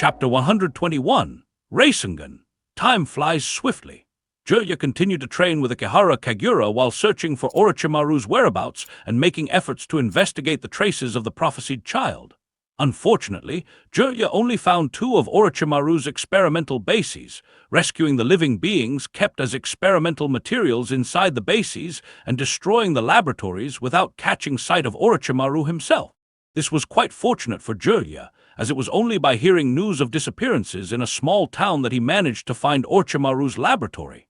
Chapter 121, Rasengan. Time flies swiftly. Jirya continued to train with Akihara Kagura while searching for Orochimaru's whereabouts and making efforts to investigate the traces of the prophesied child. Unfortunately, Jirya only found 2 of Orochimaru's experimental bases, rescuing the living beings kept as experimental materials inside the bases and destroying the laboratories without catching sight of Orochimaru himself. This was quite fortunate for Jirya, as it was only by hearing news of disappearances in a small town that he managed to find Orochimaru's laboratory.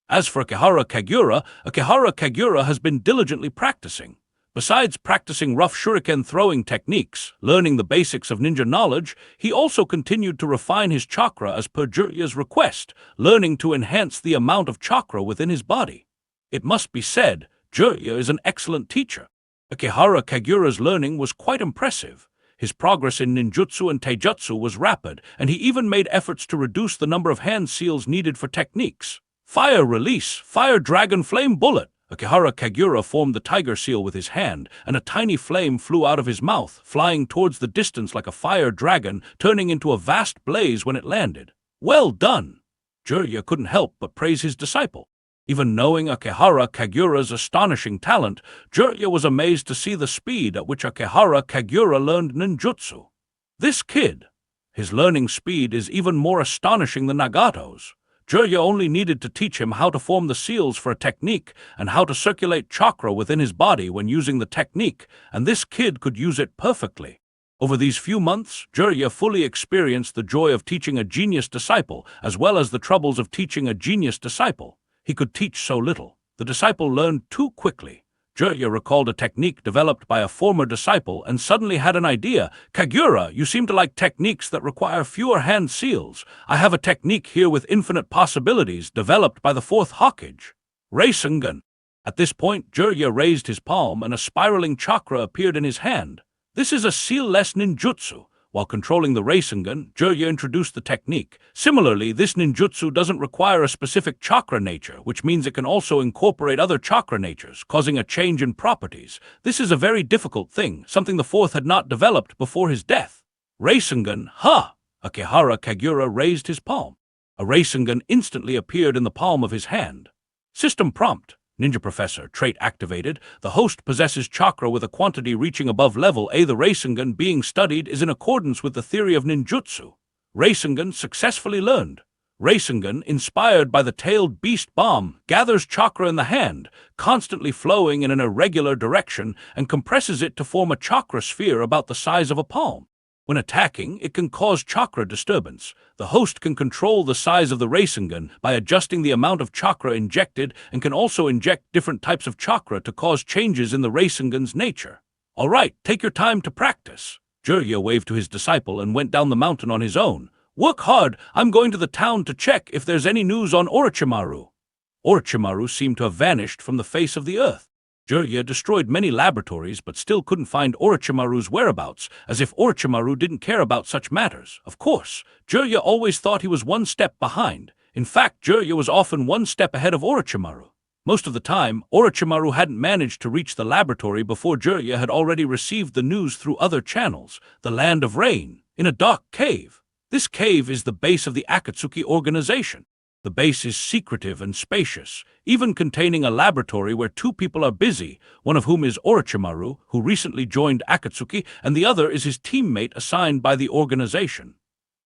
As for Akihara Kagura has been diligently practicing. Besides practicing rough shuriken throwing techniques, learning the basics of ninja knowledge, he also continued to refine his chakra as per Jirya's request, learning to enhance the amount of chakra within his body. It must be said, Jirya is an excellent teacher. Akihara Kagura's learning was quite impressive. His progress in ninjutsu and taijutsu was rapid, and he even made efforts to reduce the number of hand seals needed for techniques. Fire release, fire dragon flame bullet. Akihara Kagura formed the tiger seal with his hand, and a tiny flame flew out of his mouth, flying towards the distance like a fire dragon, turning into a vast blaze when it landed. Well done! Jirya couldn't help but praise his disciple. Even knowing Akihara Kagura's astonishing talent, Jirya was amazed to see the speed at which Akihara Kagura learned ninjutsu. This kid! His learning speed is even more astonishing than Nagato's. Jirya only needed to teach him how to form the seals for a technique and how to circulate chakra within his body when using the technique, and this kid could use it perfectly. Over these few months, Jirya fully experienced the joy of teaching a genius disciple, as well as the troubles of teaching a genius disciple. He could teach so little. The disciple learned too quickly. Jirya recalled a technique developed by a former disciple and suddenly had an idea. Kagura, you seem to like techniques that require fewer hand seals. I have a technique here with infinite possibilities developed by the 4th Hokage. Rasengan. At this point, Jirya raised his palm and a spiraling chakra appeared in his hand. This is a seal-less ninjutsu. While controlling the Rasengan, Jirya introduced the technique. Similarly, this ninjutsu doesn't require a specific chakra nature, which means it can also incorporate other chakra natures, causing a change in properties. This is a very difficult thing, something the 4th had not developed before his death. Rasengan, ha! Akihara Kagura raised his palm. A Rasengan instantly appeared in the palm of his hand. System prompt. Ninja Professor, trait activated. The host possesses chakra with a quantity reaching above level A. The Rasengan being studied is in accordance with the theory of ninjutsu. Rasengan successfully learned. Rasengan, inspired by the tailed beast bomb, gathers chakra in the hand, constantly flowing in an irregular direction, and compresses it to form a chakra sphere about the size of a palm. When attacking, it can cause chakra disturbance. The host can control the size of the Rasengan by adjusting the amount of chakra injected and can also inject different types of chakra to cause changes in the Rasengan's nature. All right, take your time to practice. Jirya waved to his disciple and went down the mountain on his own. Work hard, I'm going to the town to check if there's any news on Orochimaru. Orochimaru seemed to have vanished from the face of the earth. Jirya destroyed many laboratories but still couldn't find Orochimaru's whereabouts, as if Orochimaru didn't care about such matters. Of course, Jirya always thought he was one step behind. In fact, Jirya was often one step ahead of Orochimaru. Most of the time, Orochimaru hadn't managed to reach the laboratory before Jirya had already received the news through other channels. The Land of Rain, in a dark cave. This cave is the base of the Akatsuki organization. The base is secretive and spacious, even containing a laboratory where 2 people are busy, one of whom is Orochimaru, who recently joined Akatsuki, and the other is his teammate assigned by the organization.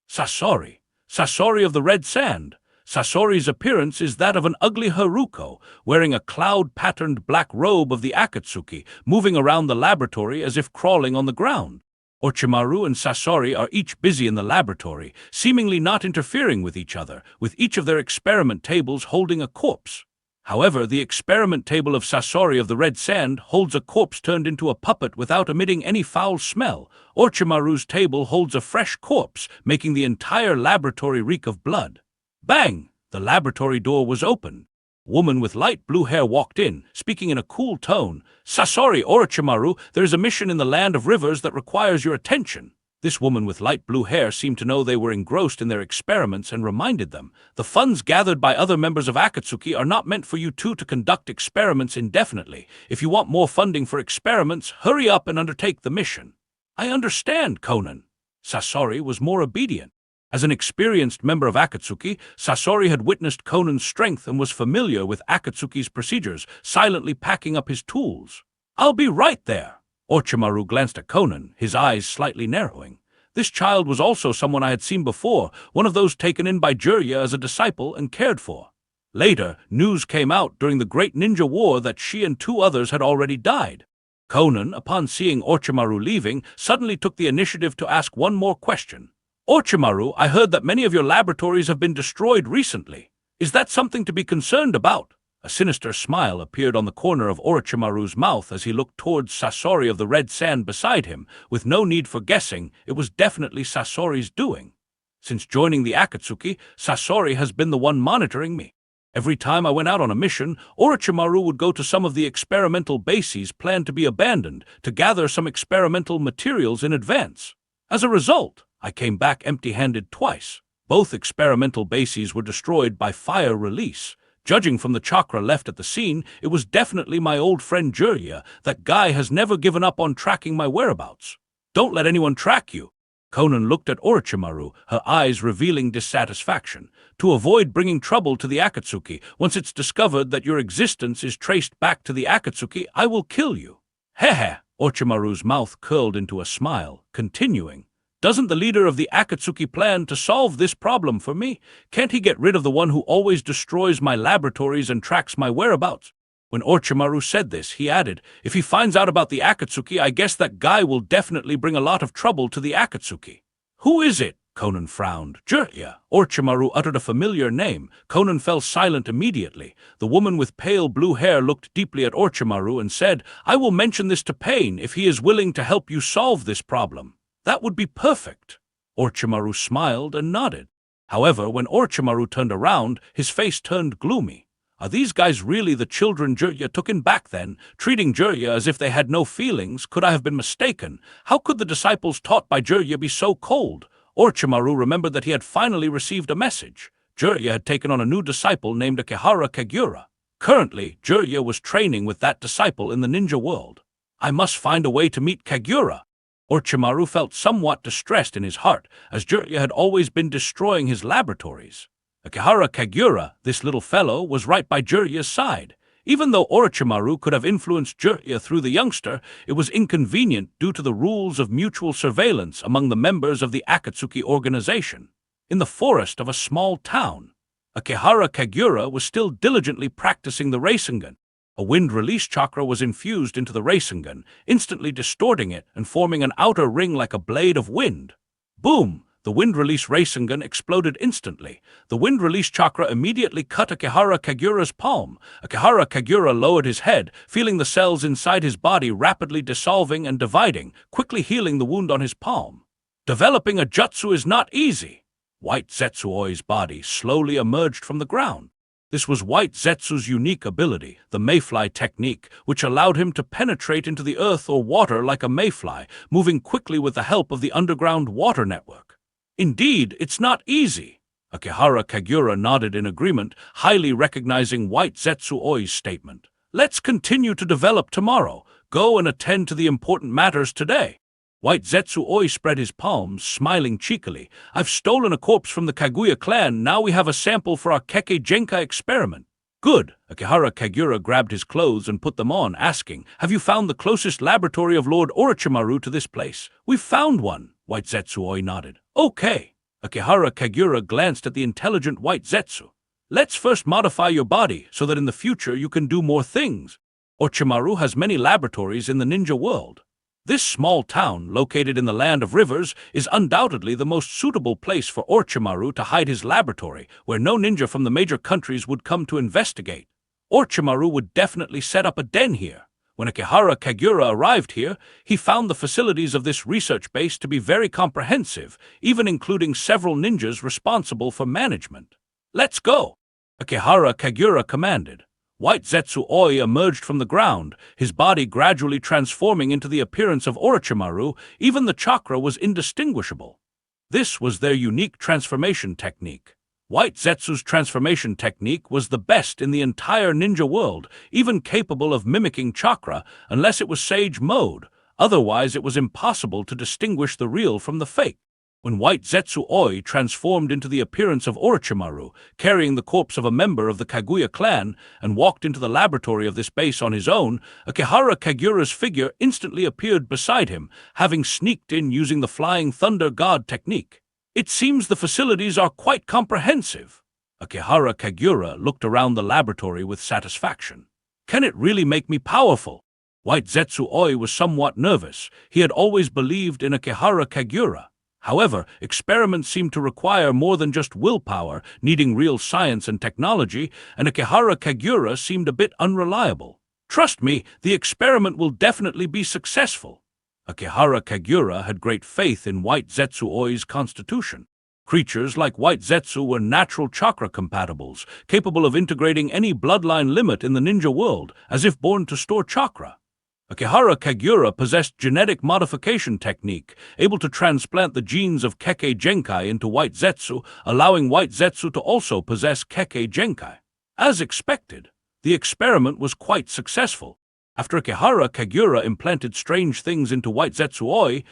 Sasori. Sasori of the Red Sand. Sasori's appearance is that of an ugly Haruko, wearing a cloud-patterned black robe of the Akatsuki, moving around the laboratory as if crawling on the ground. Orochimaru and Sasori are each busy in the laboratory, seemingly not interfering with each other, with each of their experiment tables holding a corpse. However, the experiment table of Sasori of the Red Sand holds a corpse turned into a puppet without emitting any foul smell. Orochimaru's table holds a fresh corpse, making the entire laboratory reek of blood. Bang! The laboratory door was opened. A woman with light blue hair walked in, speaking in a cool tone. Sasori, Orochimaru, there is a mission in the Land of Rivers that requires your attention. This woman with light blue hair seemed to know they were engrossed in their experiments and reminded them, the funds gathered by other members of Akatsuki are not meant for you two to conduct experiments indefinitely. If you want more funding for experiments, hurry up and undertake the mission. I understand, Conan. Sasori was more obedient. As an experienced member of Akatsuki, Sasori had witnessed Konan's strength and was familiar with Akatsuki's procedures, silently packing up his tools. "I'll be right there." Orochimaru glanced at Konan, his eyes slightly narrowing. This child was also someone I had seen before, one of those taken in by Jiraiya as a disciple and cared for. Later, news came out during the Great Ninja War that she and 2 others had already died. Konan, upon seeing Orochimaru leaving, suddenly took the initiative to ask one more question. "Orochimaru, I heard that many of your laboratories have been destroyed recently. Is that something to be concerned about?" A sinister smile appeared on the corner of Orochimaru's mouth as he looked towards Sasori of the red sand beside him. With no need for guessing, it was definitely Sasori's doing. Since joining the Akatsuki, Sasori has been the one monitoring me. Every time I went out on a mission, Orochimaru would go to some of the experimental bases planned to be abandoned to gather some experimental materials in advance. As a result, I came back empty-handed twice. Both experimental bases were destroyed by fire release. Judging from the chakra left at the scene, it was definitely my old friend Jiraiya. That guy has never given up on tracking my whereabouts. "Don't let anyone track you." Konan looked at Orochimaru, her eyes revealing dissatisfaction. "To avoid bringing trouble to the Akatsuki, once it's discovered that your existence is traced back to the Akatsuki, I will kill you." "Heh." Orochimaru's mouth curled into a smile, continuing. "Doesn't the leader of the Akatsuki plan to solve this problem for me? Can't he get rid of the one who always destroys my laboratories and tracks my whereabouts?" When Orochimaru said this, he added, "If he finds out about the Akatsuki, I guess that guy will definitely bring a lot of trouble to the Akatsuki." "Who is it?" Konan frowned. "Jiraiya." Orochimaru uttered a familiar name. Konan fell silent immediately. The woman with pale blue hair looked deeply at Orochimaru and said, "I will mention this to Pain if he is willing to help you solve this problem." "That would be perfect." Orochimaru smiled and nodded. However, when Orochimaru turned around, his face turned gloomy. Are these guys really the children Jiraiya took in back then, treating Jiraiya as if they had no feelings? Could I have been mistaken? How could the disciples taught by Jiraiya be so cold? Orochimaru remembered that he had finally received a message. Jiraiya had taken on a new disciple named Akihara Kagura. Currently, Jiraiya was training with that disciple in the ninja world. I must find a way to meet Kagura. Orochimaru felt somewhat distressed in his heart, as Jiraiya had always been destroying his laboratories. Akihara Kagura, this little fellow, was right by Jiraiya's side. Even though Orochimaru could have influenced Jiraiya through the youngster, it was inconvenient due to the rules of mutual surveillance among the members of the Akatsuki organization. In the forest of a small town, Akihara Kagura was still diligently practicing the Rasengan. A wind-release chakra was infused into the Rasengan, instantly distorting it and forming an outer ring like a blade of wind. Boom! The wind-release Rasengan exploded instantly. The wind-release chakra immediately cut Akihara Kagura's palm. Akihara Kagura lowered his head, feeling the cells inside his body rapidly dissolving and dividing, quickly healing the wound on his palm. Developing a jutsu is not easy. White Zetsuoi's body slowly emerged from the ground. This was White Zetsu's unique ability, the mayfly technique, which allowed him to penetrate into the earth or water like a mayfly, moving quickly with the help of the underground water network. Indeed, it's not easy. Akihara Kagura nodded in agreement, highly recognizing White Zetsuoi's statement. Let's continue to develop tomorrow. Go and attend to the important matters today. White Zetsuoi spread his palms, smiling cheekily. I've stolen a corpse from the Kaguya clan. Now we have a sample for our Keke Genkai experiment. Good. Akihara Kagura grabbed his clothes and put them on, asking, Have you found the closest laboratory of Lord Orochimaru to this place? We've found one. White Zetsuoi nodded. Okay. Akihara Kagura glanced at the intelligent White Zetsu. Let's first modify your body so that in the future you can do more things. Orochimaru has many laboratories in the ninja world. This small town, located in the land of rivers, is undoubtedly the most suitable place for Orochimaru to hide his laboratory, where no ninja from the major countries would come to investigate. Orochimaru would definitely set up a den here. When Akihara Kagura arrived here, he found the facilities of this research base to be very comprehensive, even including several ninjas responsible for management. Let's go! Akihara Kagura commanded. White Zetsuoi emerged from the ground, his body gradually transforming into the appearance of Orochimaru. Even the chakra was indistinguishable. This was their unique transformation technique. White Zetsu's transformation technique was the best in the entire ninja world, even capable of mimicking chakra, unless it was Sage mode. Otherwise, it was impossible to distinguish the real from the fake. when White Zetsu Oi transformed into the appearance of Orochimaru, carrying the corpse of a member of the Kaguya clan, and walked into the laboratory of this base on his own, Akihara Kagura's figure instantly appeared beside him, having sneaked in using the Flying Thunder God technique. It seems the facilities are quite comprehensive. Akihara Kagura looked around the laboratory with satisfaction. Can it really make me powerful? White Zetsu Oi was somewhat nervous. He had always believed in Akihara Kagura. However, experiments seemed to require more than just willpower, needing real science and technology, and Akihara Kagura seemed a bit unreliable. Trust me, the experiment will definitely be successful. Akihara Kagura had great faith in White Zetsu Oi's constitution. Creatures like White Zetsu were natural chakra compatibles, capable of integrating any bloodline limit in the ninja world, as if born to store chakra. Akihara Kagura possessed genetic modification technique, able to transplant the genes of Kekkei Genkai into White Zetsu, allowing White Zetsu to also possess Kekkei Genkai. As expected, the experiment was quite successful. After Akihara Kagura implanted strange things into White Zetsu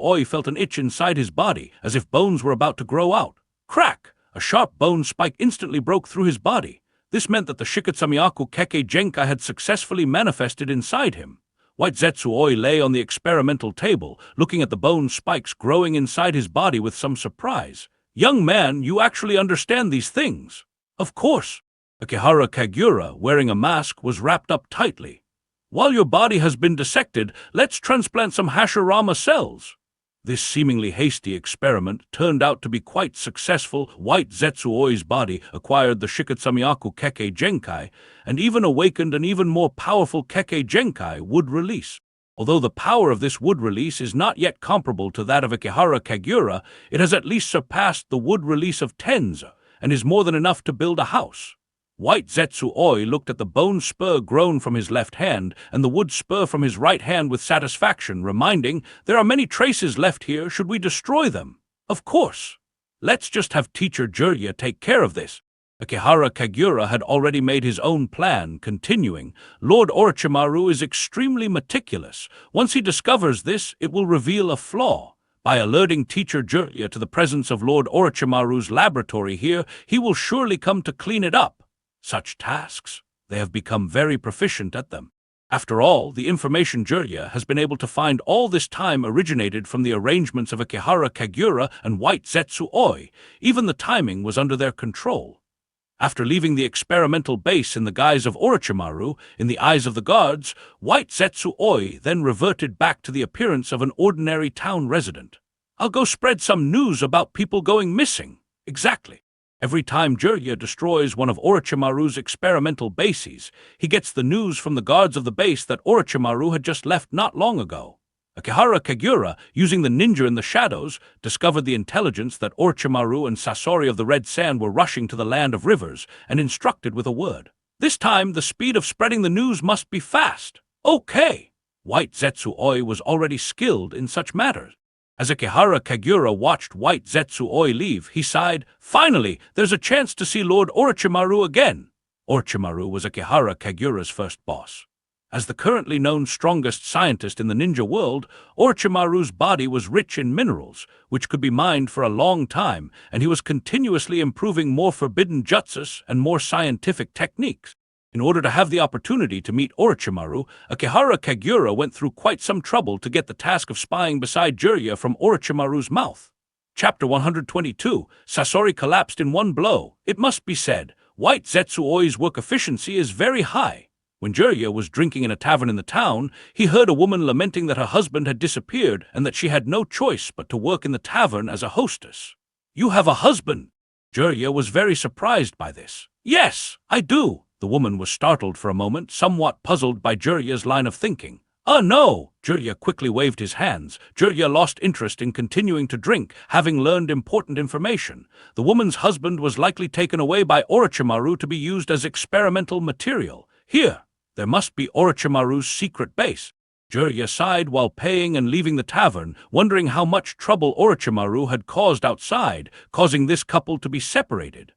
Oi felt an itch inside his body, as if bones were about to grow out. Crack! A sharp bone spike instantly broke through his body. This meant that the Shiketsumiyaku Kekkei Genkai had successfully manifested inside him. White Zetsu Oi lay on the experimental table, looking at the bone spikes growing inside his body with some surprise. "Young man, you actually understand these things." "Of course." Akihara Kagura, wearing a mask, was wrapped up tightly. "While your body has been dissected, let's transplant some Hashirama cells." This seemingly hasty experiment turned out to be quite successful. White Zetsu Oi's body acquired the Shiketsumiyaku Kekkei Genkai, and even awakened an even more powerful Kekkei Genkai wood release. Although the power of this wood release is not yet comparable to that of Akihara Kagura, it has at least surpassed the wood release of Tenza, and is more than enough to build a house. White Zetsu Oi looked at the bone spur grown from his left hand and the wood spur from his right hand with satisfaction, reminding, "There are many traces left here, should we destroy them?" "Of course. Let's just have Teacher Jirya take care of this." Akihara Kagura had already made his own plan, continuing, "Lord Orochimaru is extremely meticulous. Once he discovers this, it will reveal a flaw. By alerting Teacher Jirya to the presence of Lord Orochimaru's laboratory here, he will surely come to clean it up. Such tasks, they have become very proficient at them. After all, the information Jirya has been able to find all this time originated from the arrangements of Akihara Kagura and White Zetsu Oi. Even the timing was under their control. After leaving the experimental base in the guise of Orochimaru, in the eyes of the guards, White Zetsu Oi then reverted back to the appearance of an ordinary town resident. "I'll go spread some news about people going missing." Exactly. Every time Jirya destroys one of Orochimaru's experimental bases, he gets the news from the guards of the base that Orochimaru had just left not long ago. Akihara Kagura, using the ninja in the shadows, discovered the intelligence that Orochimaru and Sasori of the Red Sand were rushing to the land of rivers, and instructed with a word. This time, the speed of spreading the news must be fast. Okay. White Zetsu Oi was already skilled in such matters. As Akihara Kagura watched White Zetsu Oi leave, he sighed, "Finally, there's a chance to see Lord Orochimaru again." Orochimaru was Akihara Kagura's first boss. As the currently known strongest scientist in the ninja world, Orochimaru's body was rich in minerals, which could be mined for a long time, and he was continuously improving more forbidden jutsus and more scientific techniques. In order to have the opportunity to meet Orochimaru, Akihara Kagura went through quite some trouble to get the task of spying beside Jirya from Orochimaru's mouth. Chapter 122, Sasori collapsed in one blow. It must be said, White Zetsu Oi's work efficiency is very high. When Jirya was drinking in a tavern in the town, he heard a woman lamenting that her husband had disappeared and that she had no choice but to work in the tavern as a hostess. "You have a husband?" Jirya was very surprised by this. "Yes, I do." The woman was startled for a moment, somewhat puzzled by Jirya's line of thinking. No! Jirya quickly waved his hands. Jirya lost interest in continuing to drink, having learned important information. The woman's husband was likely taken away by Orochimaru to be used as experimental material. Here, there must be Orochimaru's secret base. Jirya sighed while paying and leaving the tavern, wondering how much trouble Orochimaru had caused outside, causing this couple to be separated.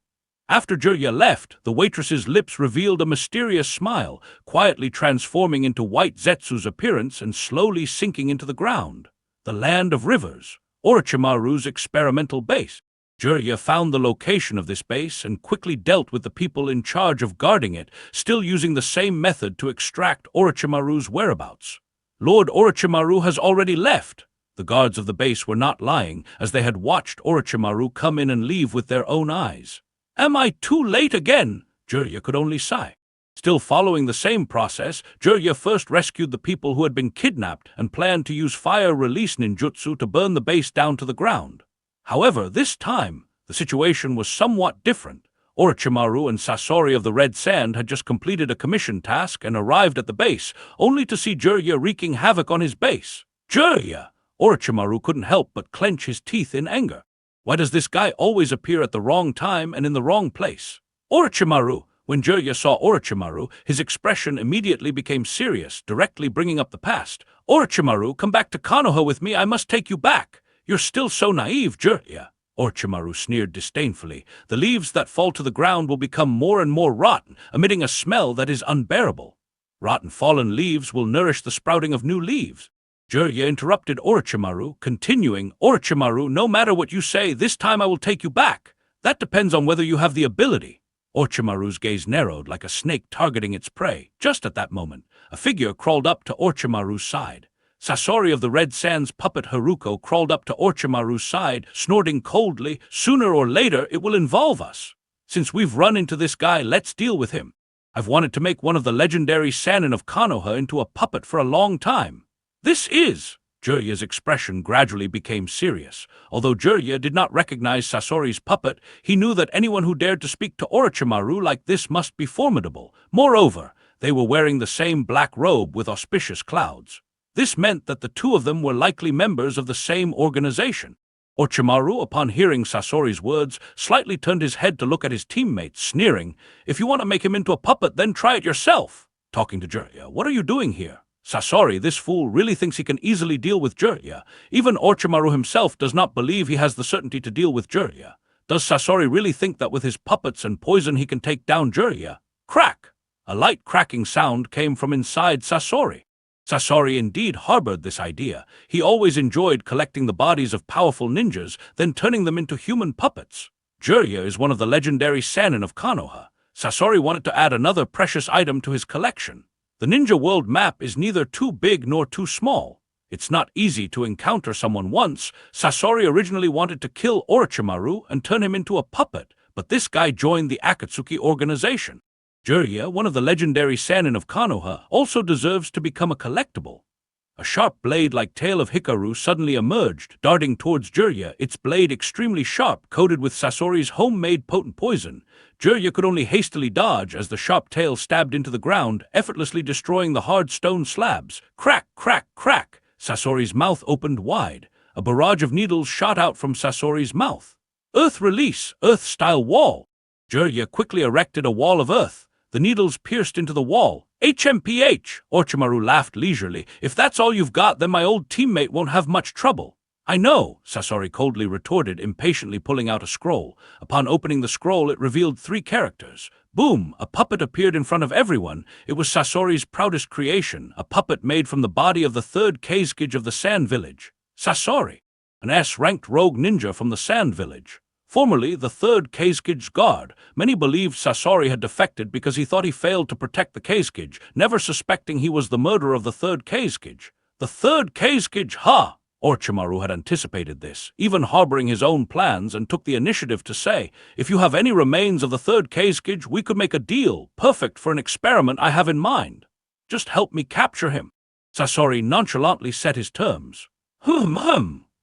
After Jirya left, the waitress's lips revealed a mysterious smile, quietly transforming into White Zetsu's appearance and slowly sinking into the ground. The land of rivers. Orochimaru's experimental base. Jiraiya found the location of this base and quickly dealt with the people in charge of guarding it, still using the same method to extract Orochimaru's whereabouts. Lord Orochimaru has already left. The guards of the base were not lying, as they had watched Orochimaru come in and leave with their own eyes. Am I too late again? Jiraiya could only sigh. Still following the same process, Jiraiya first rescued the people who had been kidnapped and planned to use fire release ninjutsu to burn the base down to the ground. However, this time, the situation was somewhat different. Orochimaru and Sasori of the Red Sand had just completed a commission task and arrived at the base, only to see Jiraiya wreaking havoc on his base. Jiraiya! Orochimaru couldn't help but clench his teeth in anger. Why does this guy always appear at the wrong time and in the wrong place? Orochimaru! When Jiraiya saw Orochimaru, his expression immediately became serious, directly bringing up the past. Orochimaru, come back to Konoha with me, I must take you back. You're still so naive, Jiraiya. Orochimaru sneered disdainfully. The leaves that fall to the ground will become more and more rotten, emitting a smell that is unbearable. Rotten fallen leaves will nourish the sprouting of new leaves. Jiraiya interrupted Orochimaru, continuing, Orochimaru, no matter what you say, this time I will take you back. That depends on whether you have the ability. Orochimaru's gaze narrowed like a snake targeting its prey. Just at that moment, a figure crawled up to Orochimaru's side. Sasori of the Red Sands puppet Haruko crawled up to Orochimaru's side, snorting coldly, sooner or later it will involve us. Since we've run into this guy, let's deal with him. I've wanted to make one of the legendary Sannin of Konoha into a puppet for a long time. This is... Jiraiya's expression gradually became serious. Although Jiraiya did not recognize Sasori's puppet, he knew that anyone who dared to speak to Orochimaru like this must be formidable. Moreover, they were wearing the same black robe with auspicious clouds. This meant that the two of them were likely members of the same organization. Orochimaru, upon hearing Sasori's words, slightly turned his head to look at his teammates, sneering, If you want to make him into a puppet, then try it yourself. Talking to Jiraiya, what are you doing here? Sasori, this fool really thinks he can easily deal with Jiraiya. Even Orochimaru himself does not believe he has the certainty to deal with Jiraiya. Does Sasori really think that with his puppets and poison he can take down Jiraiya? Crack! A light cracking sound came from inside Sasori. Sasori indeed harbored this idea. He always enjoyed collecting the bodies of powerful ninjas, then turning them into human puppets. Jiraiya is one of the legendary Sannin of Konoha. Sasori wanted to add another precious item to his collection. The ninja world map is neither too big nor too small. It's not easy to encounter someone once. Sasori originally wanted to kill Orochimaru and turn him into a puppet, but this guy joined the Akatsuki organization. Jiraiya, one of the legendary Sannin of Konoha, also deserves to become a collectible. A sharp blade-like tail of Hikaru suddenly emerged, darting towards Jiraiya, its blade extremely sharp, coated with Sasori's homemade potent poison. Jiraiya could only hastily dodge as the sharp tail stabbed into the ground, effortlessly destroying the hard stone slabs. Crack, crack, crack! Sasori's mouth opened wide. A barrage of needles shot out from Sasori's mouth. Earth release, earth-style wall! Jiraiya quickly erected a wall of earth. The needles pierced into the wall. HMPH! Orochimaru laughed leisurely. If that's all you've got, then my old teammate won't have much trouble. I know, Sasori coldly retorted, impatiently pulling out a scroll. Upon opening the scroll, it revealed 3 characters. Boom! A puppet appeared in front of everyone. It was Sasori's proudest creation, a puppet made from the body of the 3rd Kazekage of the Sand Village. Sasori, an S-ranked rogue ninja from the Sand Village. Formerly the 3rd Kazekige's guard, many believed Sasori had defected because he thought he failed to protect the Kazekage, never suspecting he was the murderer of the 3rd Kazekage. The 3rd Kazekage, ha! Orochimaru had anticipated this, even harboring his own plans, and took the initiative to say, If you have any remains of the 3rd Kazekage, we could make a deal, perfect for an experiment I have in mind. Just help me capture him. Sasori nonchalantly set his terms.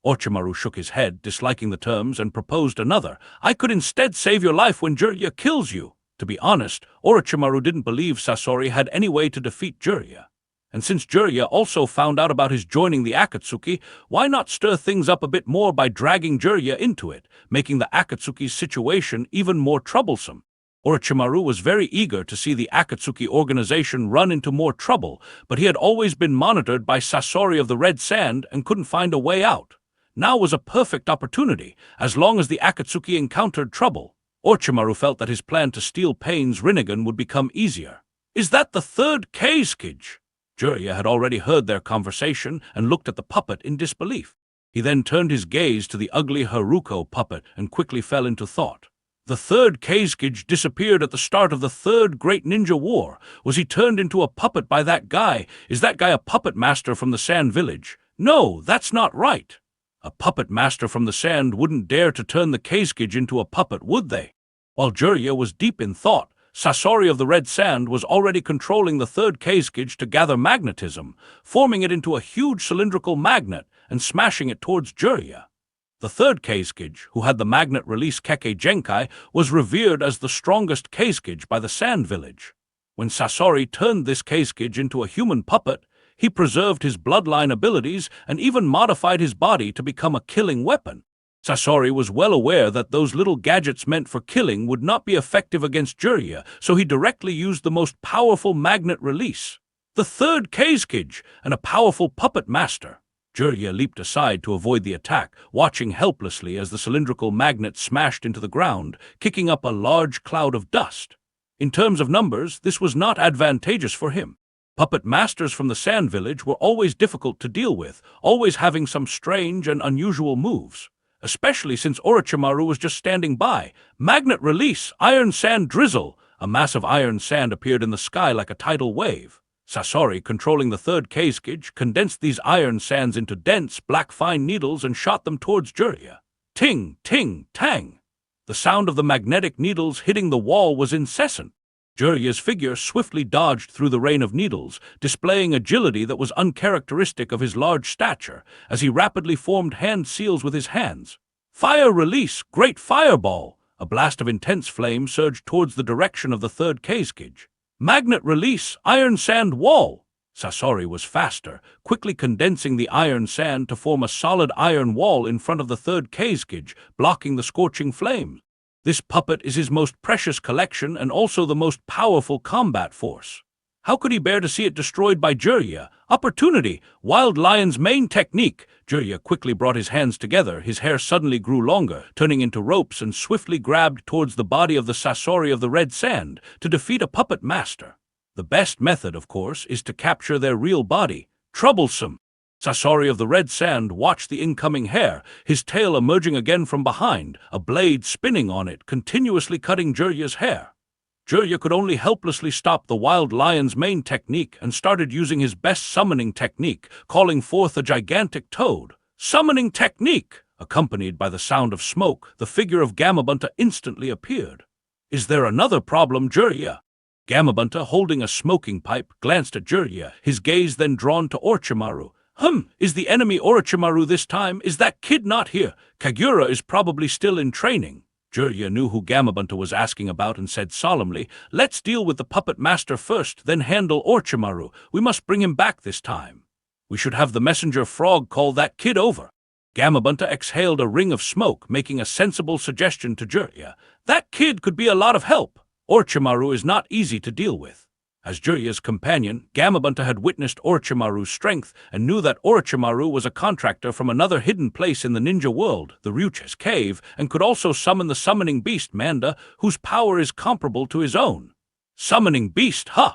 Orochimaru shook his head, disliking the terms, and proposed another. I could instead save your life when Jiraiya kills you. To be honest, Orochimaru didn't believe Sasori had any way to defeat Jiraiya. And since Jiraiya also found out about his joining the Akatsuki, why not stir things up a bit more by dragging Jiraiya into it, making the Akatsuki's situation even more troublesome? Orochimaru was very eager to see the Akatsuki organization run into more trouble, but he had always been monitored by Sasori of the Red Sand and couldn't find a way out. Now was a perfect opportunity, as long as the Akatsuki encountered trouble. Orochimaru felt that his plan to steal Pain's Rinnegan would become easier. Is that the 3rd Kazekage? Jiraiya had already heard their conversation and looked at the puppet in disbelief. He then turned his gaze to the ugly Haruko puppet and quickly fell into thought. The third Keizukage disappeared at the start of the third Great Ninja War. Was he turned into a puppet by that guy? Is that guy a puppet master from the Sand Village? No, that's not right. A puppet master from the sand wouldn't dare to turn the Keizukage into a puppet, would they? While Jiraiya was deep in thought, Sasori of the Red Sand was already controlling the third Keizukage to gather magnetism, forming it into a huge cylindrical magnet and smashing it towards Jiraiya. The third Keizukage, who had the magnet release Kekkei Genkai, was revered as the strongest Keizukage by the Sand Village. When Sasori turned this Keizukage into a human puppet, he preserved his bloodline abilities and even modified his body to become a killing weapon. Sasori was well aware that those little gadgets meant for killing would not be effective against Jiraiya, so he directly used the most powerful magnet release. The third Keizukage, and a powerful puppet master. Jiraiya leaped aside to avoid the attack, watching helplessly as the cylindrical magnet smashed into the ground, kicking up a large cloud of dust. In terms of numbers, this was not advantageous for him. Puppet masters from the Sand Village were always difficult to deal with, always having some strange and unusual moves. Especially since Orochimaru was just standing by. Magnet release, iron sand drizzle. A mass of iron sand appeared in the sky like a tidal wave. Sasori, controlling the third Keizukage, condensed these iron sands into dense, black fine needles and shot them towards Jiraiya. Ting, ting, tang. The sound of the magnetic needles hitting the wall was incessant. Jiraiya's figure swiftly dodged through the rain of needles, displaying agility that was uncharacteristic of his large stature, as he rapidly formed hand seals with his hands. Fire release, great fireball! A blast of intense flame surged towards the direction of the third Keizukage. Magnet release, iron sand wall! Sasori was faster, quickly condensing the iron sand to form a solid iron wall in front of the third Keizukage, blocking the scorching flames. This puppet is his most precious collection and also the most powerful combat force. How could he bear to see it destroyed by Jiraiya? Opportunity! Wild Lion's main technique! Jiraiya quickly brought his hands together, his hair suddenly grew longer, turning into ropes, and swiftly grabbed towards the body of the Sasori of the Red Sand to defeat a puppet master. The best method, of course, is to capture their real body. Troublesome! Sasori of the Red Sand watched the incoming hair, his tail emerging again from behind, a blade spinning on it, continuously cutting Jiraiya's hair. Jiraiya could only helplessly stop the Wild Lion's main technique and started using his best summoning technique, calling forth a gigantic toad. Summoning technique! Accompanied by the sound of smoke, the figure of Gamabunta instantly appeared. Is there another problem, Jiraiya? Gamabunta, holding a smoking pipe, glanced at Jiraiya, his gaze then drawn to Orochimaru. Is the enemy Orochimaru this time? Is that kid not here? Kagura is probably still in training. Jiraiya knew who Gamabunta was asking about and said solemnly, "Let's deal with the puppet master first, then handle Orochimaru. We must bring him back this time. We should have the messenger frog call that kid over." Gamabunta exhaled a ring of smoke, making a sensible suggestion to Jiraiya. "That kid could be a lot of help. Orochimaru is not easy to deal with." As Jiraiya's companion, Gamabunta had witnessed Orochimaru's strength and knew that Orochimaru was a contractor from another hidden place in the ninja world, the Ryuchi's cave, and could also summon the summoning beast Manda, whose power is comparable to his own. Summoning beast, huh?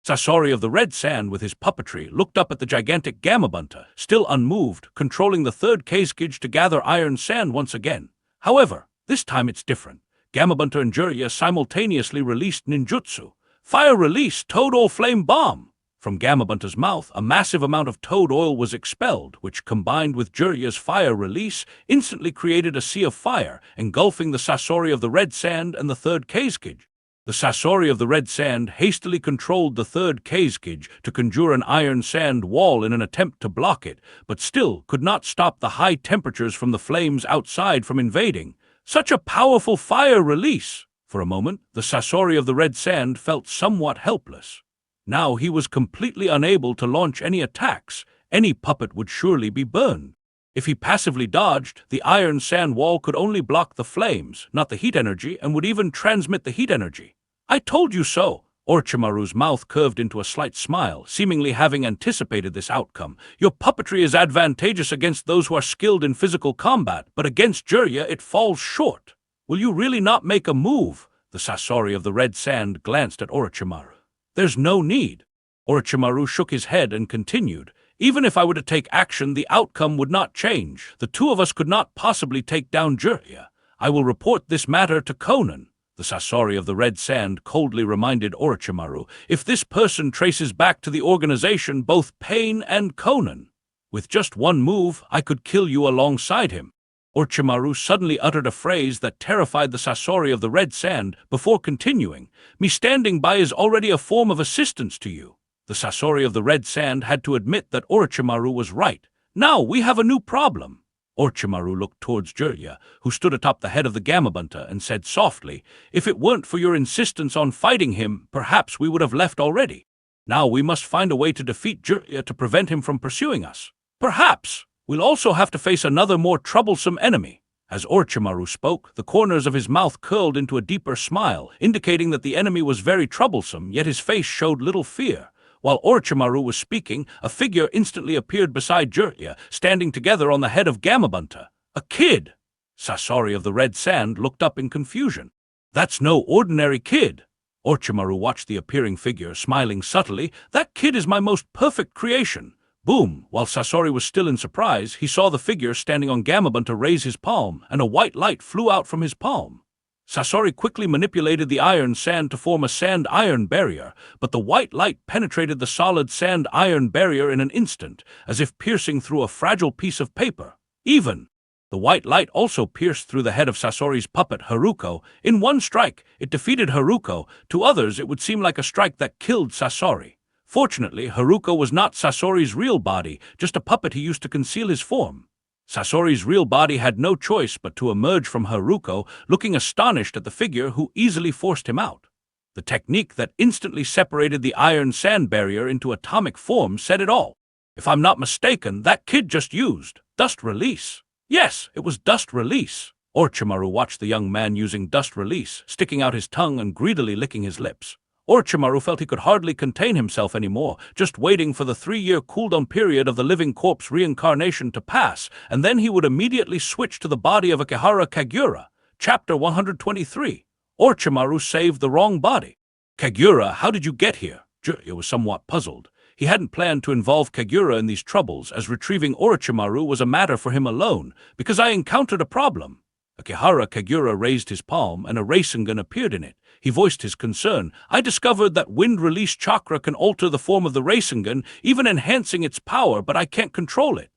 Sasori of the Red Sand, with his puppetry, looked up at the gigantic Gamabunta, still unmoved, controlling the third Keizukage to gather iron sand once again. However, this time it's different. Gamabunta and Jiraiya simultaneously released ninjutsu. Fire release, toad oil flame bomb! From Gamabunta's mouth, a massive amount of toad oil was expelled, which, combined with Jiraiya's fire release, instantly created a sea of fire, engulfing the Sasori of the Red Sand and the third Keizukage. The Sasori of the Red Sand hastily controlled the third Keizukage to conjure an iron sand wall in an attempt to block it, but still could not stop the high temperatures from the flames outside from invading. Such a powerful fire release! For a moment, the Sasori of the Red Sand felt somewhat helpless. Now he was completely unable to launch any attacks. Any puppet would surely be burned. If he passively dodged, the iron sand wall could only block the flames, not the heat energy, and would even transmit the heat energy. "I told you so!" Orochimaru's mouth curved into a slight smile, seemingly having anticipated this outcome. "Your puppetry is advantageous against those who are skilled in physical combat, but against Jiraiya it falls short. Will you really not make a move?" The Sasori of the Red Sand glanced at Orochimaru. "There's no need." Orochimaru shook his head and continued, Even if I were to take action, the outcome would not change. The two of us could not possibly take down Jiraiya. I will report this matter to Conan. The Sasori of the Red Sand coldly reminded Orochimaru, if this person traces back to the organization both Pain and Conan, with just one move, I could kill you alongside him. Orochimaru suddenly uttered a phrase that terrified the Sasori of the Red Sand before continuing, me standing by is already a form of assistance to you. The Sasori of the Red Sand had to admit that Orochimaru was right. Now we have a new problem. Orochimaru looked towards Jiraiya, who stood atop the head of the Gamabunta, and said softly, if it weren't for your insistence on fighting him, perhaps we would have left already. Now we must find a way to defeat Jiraiya to prevent him from pursuing us. Perhaps we'll also have to face another more troublesome enemy. As Orochimaru spoke, the corners of his mouth curled into a deeper smile, indicating that the enemy was very troublesome, yet his face showed little fear. While Orochimaru was speaking, a figure instantly appeared beside Jiraiya, standing together on the head of Gamabunta. A kid! Sasori of the Red Sand looked up in confusion. That's no ordinary kid. Orochimaru watched the appearing figure, smiling subtly. That kid is my most perfect creation. Boom! While Sasori was still in surprise, he saw the figure standing on Gamabunta raise his palm, and a white light flew out from his palm. Sasori quickly manipulated the iron sand to form a sand-iron barrier, but the white light penetrated the solid sand-iron barrier in an instant, as if piercing through a fragile piece of paper. The white light also pierced through the head of Sasori's puppet, Haruko. In one strike, it defeated Haruko. To others, it would seem like a strike that killed Sasori. Fortunately, Haruko was not Sasori's real body, just a puppet he used to conceal his form. Sasori's real body had no choice but to emerge from Haruko, looking astonished at the figure who easily forced him out. The technique that instantly separated the iron sand barrier into atomic form said it all. If I'm not mistaken, that kid just used dust release. Yes, it was dust release. Orochimaru watched the young man using dust release, sticking out his tongue and greedily licking his lips. Orochimaru felt he could hardly contain himself anymore, just waiting for the 3-year cooldown period of the living corpse reincarnation to pass, and then he would immediately switch to the body of Akihara Kagura. Chapter 123. Orochimaru saved the wrong body. Kagura, how did you get here? Jiraiya was somewhat puzzled. He hadn't planned to involve Kagura in these troubles, as retrieving Orochimaru was a matter for him alone, because I encountered a problem. Akihara Kagura raised his palm, and a Rasengan appeared in it. He voiced his concern. I discovered that wind-release chakra can alter the form of the Rasengan, even enhancing its power, but I can't control it.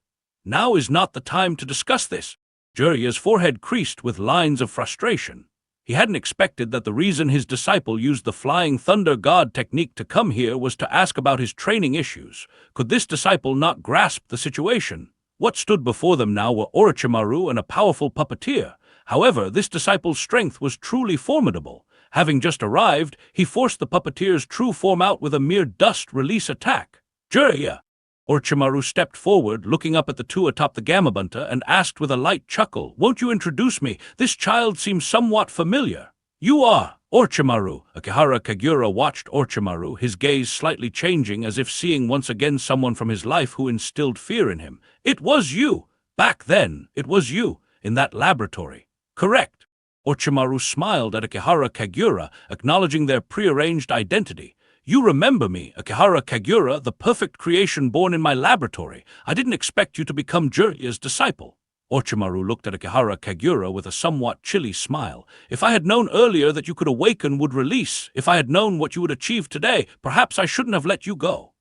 Now is not the time to discuss this. Jiraiya's forehead creased with lines of frustration. He hadn't expected that the reason his disciple used the Flying Thunder God technique to come here was to ask about his training issues. Could this disciple not grasp the situation? What stood before them now were Orochimaru and a powerful puppeteer. However, this disciple's strength was truly formidable. Having just arrived, he forced the puppeteer's true form out with a mere dust release attack. Jiraiya! Orochimaru stepped forward, looking up at the two atop the Gamabunta, and asked with a light chuckle, "Won't you introduce me? This child seems somewhat familiar." "You are Orochimaru." Akihara Kagura watched Orochimaru, his gaze slightly changing as if seeing once again someone from his life who instilled fear in him. "It was you. Back then, it was you, in that laboratory." "Correct." Orochimaru smiled at Akihara Kagura, acknowledging their prearranged identity. "You remember me, Akihara Kagura, the perfect creation born in my laboratory. I didn't expect you to become Jiraiya's disciple." Orochimaru looked at Akihara Kagura with a somewhat chilly smile. "If I had known earlier that you could awaken would release, if I had known what you would achieve today, perhaps I shouldn't have let you go."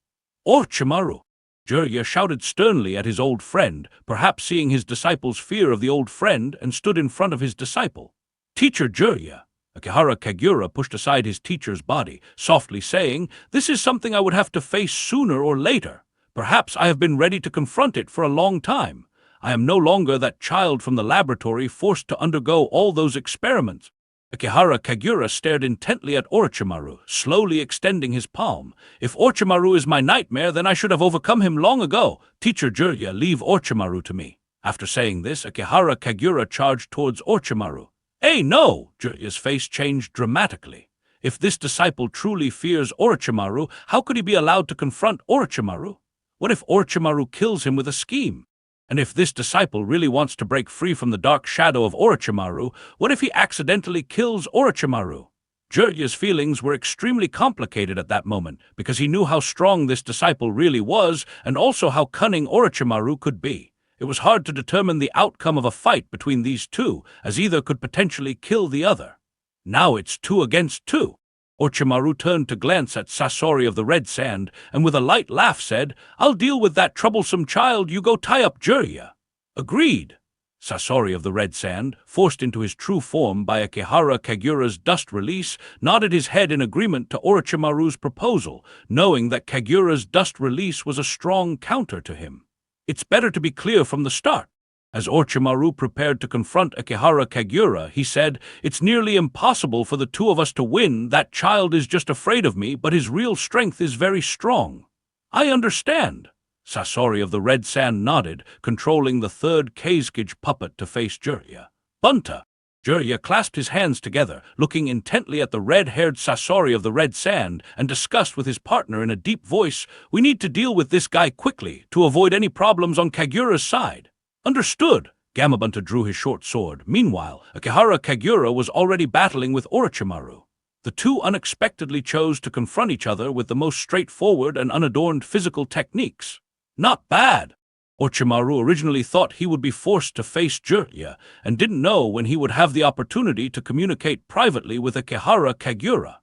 "Orochimaru!" Jiraiya shouted sternly at his old friend, perhaps seeing his disciple's fear of the old friend, and stood in front of his disciple. "Teacher Jiraiya." Akihara Kagura pushed aside his teacher's body, softly saying, "This is something I would have to face sooner or later. Perhaps I have been ready to confront it for a long time. I am no longer that child from the laboratory forced to undergo all those experiments." Akihara Kagura stared intently at Orochimaru, slowly extending his palm. "If Orochimaru is my nightmare, then I should have overcome him long ago. Teacher Jiraiya, leave Orochimaru to me." After saying this, Akihara Kagura charged towards Orochimaru. "Hey, no!" Jiraiya's face changed dramatically. If this disciple truly fears Orochimaru, how could he be allowed to confront Orochimaru? What if Orochimaru kills him with a scheme? And if this disciple really wants to break free from the dark shadow of Orochimaru, what if he accidentally kills Orochimaru? Jirya's feelings were extremely complicated at that moment because he knew how strong this disciple really was and also how cunning Orochimaru could be. It was hard to determine the outcome of a fight between these two, as either could potentially kill the other. Now it's 2 against 2. Orochimaru turned to glance at Sasori of the Red Sand, and with a light laugh said, "I'll deal with that troublesome child, you go tie up Jirya." "Agreed." Sasori of the Red Sand, forced into his true form by Akihara Kagura's dust release, nodded his head in agreement to Orochimaru's proposal, knowing that Kagura's dust release was a strong counter to him. "It's better to be clear from the start." As Orochimaru prepared to confront Akihara Kagura, he said, "It's nearly impossible for the two of us to win. That child is just afraid of me, but his real strength is very strong." "I understand." Sasori of the Red Sand nodded, controlling the third Kazekage puppet to face Jirya. "Bunta." Jirya clasped his hands together, looking intently at the red-haired Sasori of the Red Sand, and discussed with his partner in a deep voice, "We need to deal with this guy quickly, to avoid any problems on Kagura's side." "Understood." Gamabunta drew his short sword. Meanwhile, Akihara Kagura was already battling with Orochimaru. The two unexpectedly chose to confront each other with the most straightforward and unadorned physical techniques. Not bad. Orochimaru originally thought he would be forced to face Jirya, and didn't know when he would have the opportunity to communicate privately with Akihara Kagura.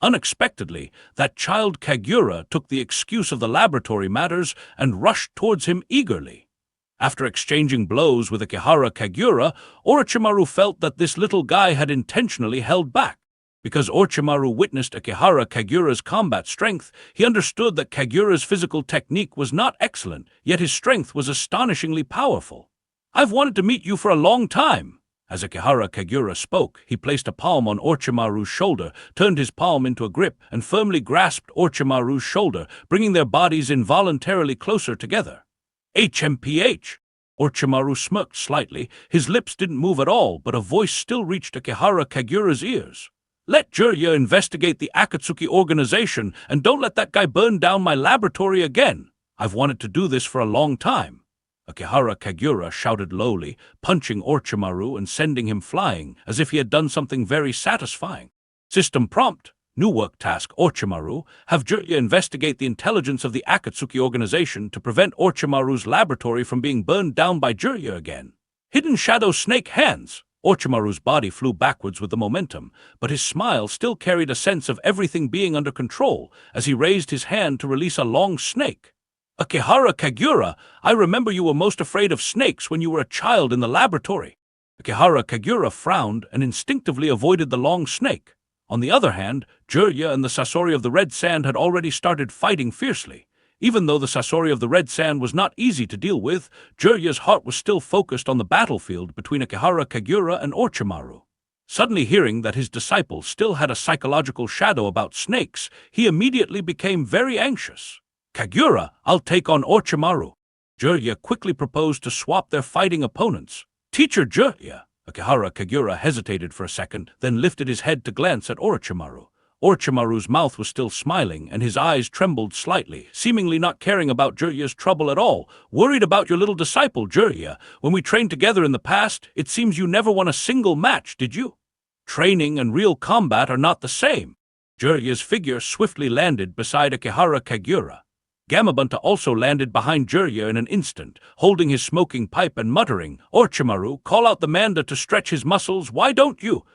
Unexpectedly, that child Kagura took the excuse of the laboratory matters and rushed towards him eagerly. After exchanging blows with Akihara Kagura, Orochimaru felt that this little guy had intentionally held back. Because Orochimaru witnessed Akihara Kagura's combat strength, he understood that Kagura's physical technique was not excellent, yet his strength was astonishingly powerful. "I've wanted to meet you for a long time." As Akihara Kagura spoke, he placed a palm on Orochimaru's shoulder, turned his palm into a grip, and firmly grasped Orochimaru's shoulder, bringing their bodies involuntarily closer together. "HMPH!" Orochimaru smirked slightly. His lips didn't move at all, but a voice still reached Akihara Kagura's ears. "Let Jirya investigate the Akatsuki organization, and don't let that guy burn down my laboratory again. I've wanted to do this for a long time." Akihara Kagura shouted lowly, punching Orochimaru and sending him flying, as if he had done something very satisfying. "System prompt. New work task, Orochimaru. Have Jirya investigate the intelligence of the Akatsuki organization to prevent Orochimaru's laboratory from being burned down by Jirya again." "Hidden Shadow Snake Hands." Orochimaru's body flew backwards with the momentum, but his smile still carried a sense of everything being under control as he raised his hand to release a long snake. "Akihara Kagura, I remember you were most afraid of snakes when you were a child in the laboratory." Akihara Kagura frowned and instinctively avoided the long snake. On the other hand, Jirya and the Sasori of the Red Sand had already started fighting fiercely. Even though the Sasori of the Red Sand was not easy to deal with, Jirya's heart was still focused on the battlefield between Akihara Kagura and Orochimaru. Suddenly hearing that his disciple still had a psychological shadow about snakes, he immediately became very anxious. "Kagura, I'll take on Orochimaru." Jirya quickly proposed to swap their fighting opponents. "Teacher Jirya." Akihara Kagura hesitated for a second, then lifted his head to glance at Orochimaru. Orochimaru's mouth was still smiling, and his eyes trembled slightly, seemingly not caring about Jirya's trouble at all. "Worried about your little disciple, Jirya. When we trained together in the past, it seems you never won a single match, did you? Training and real combat are not the same." Jirya's figure swiftly landed beside Akihara Kagura. Gamabunta also landed behind Jirya in an instant, holding his smoking pipe and muttering, "Orochimaru, call out the Manda to stretch his muscles, why don't you?"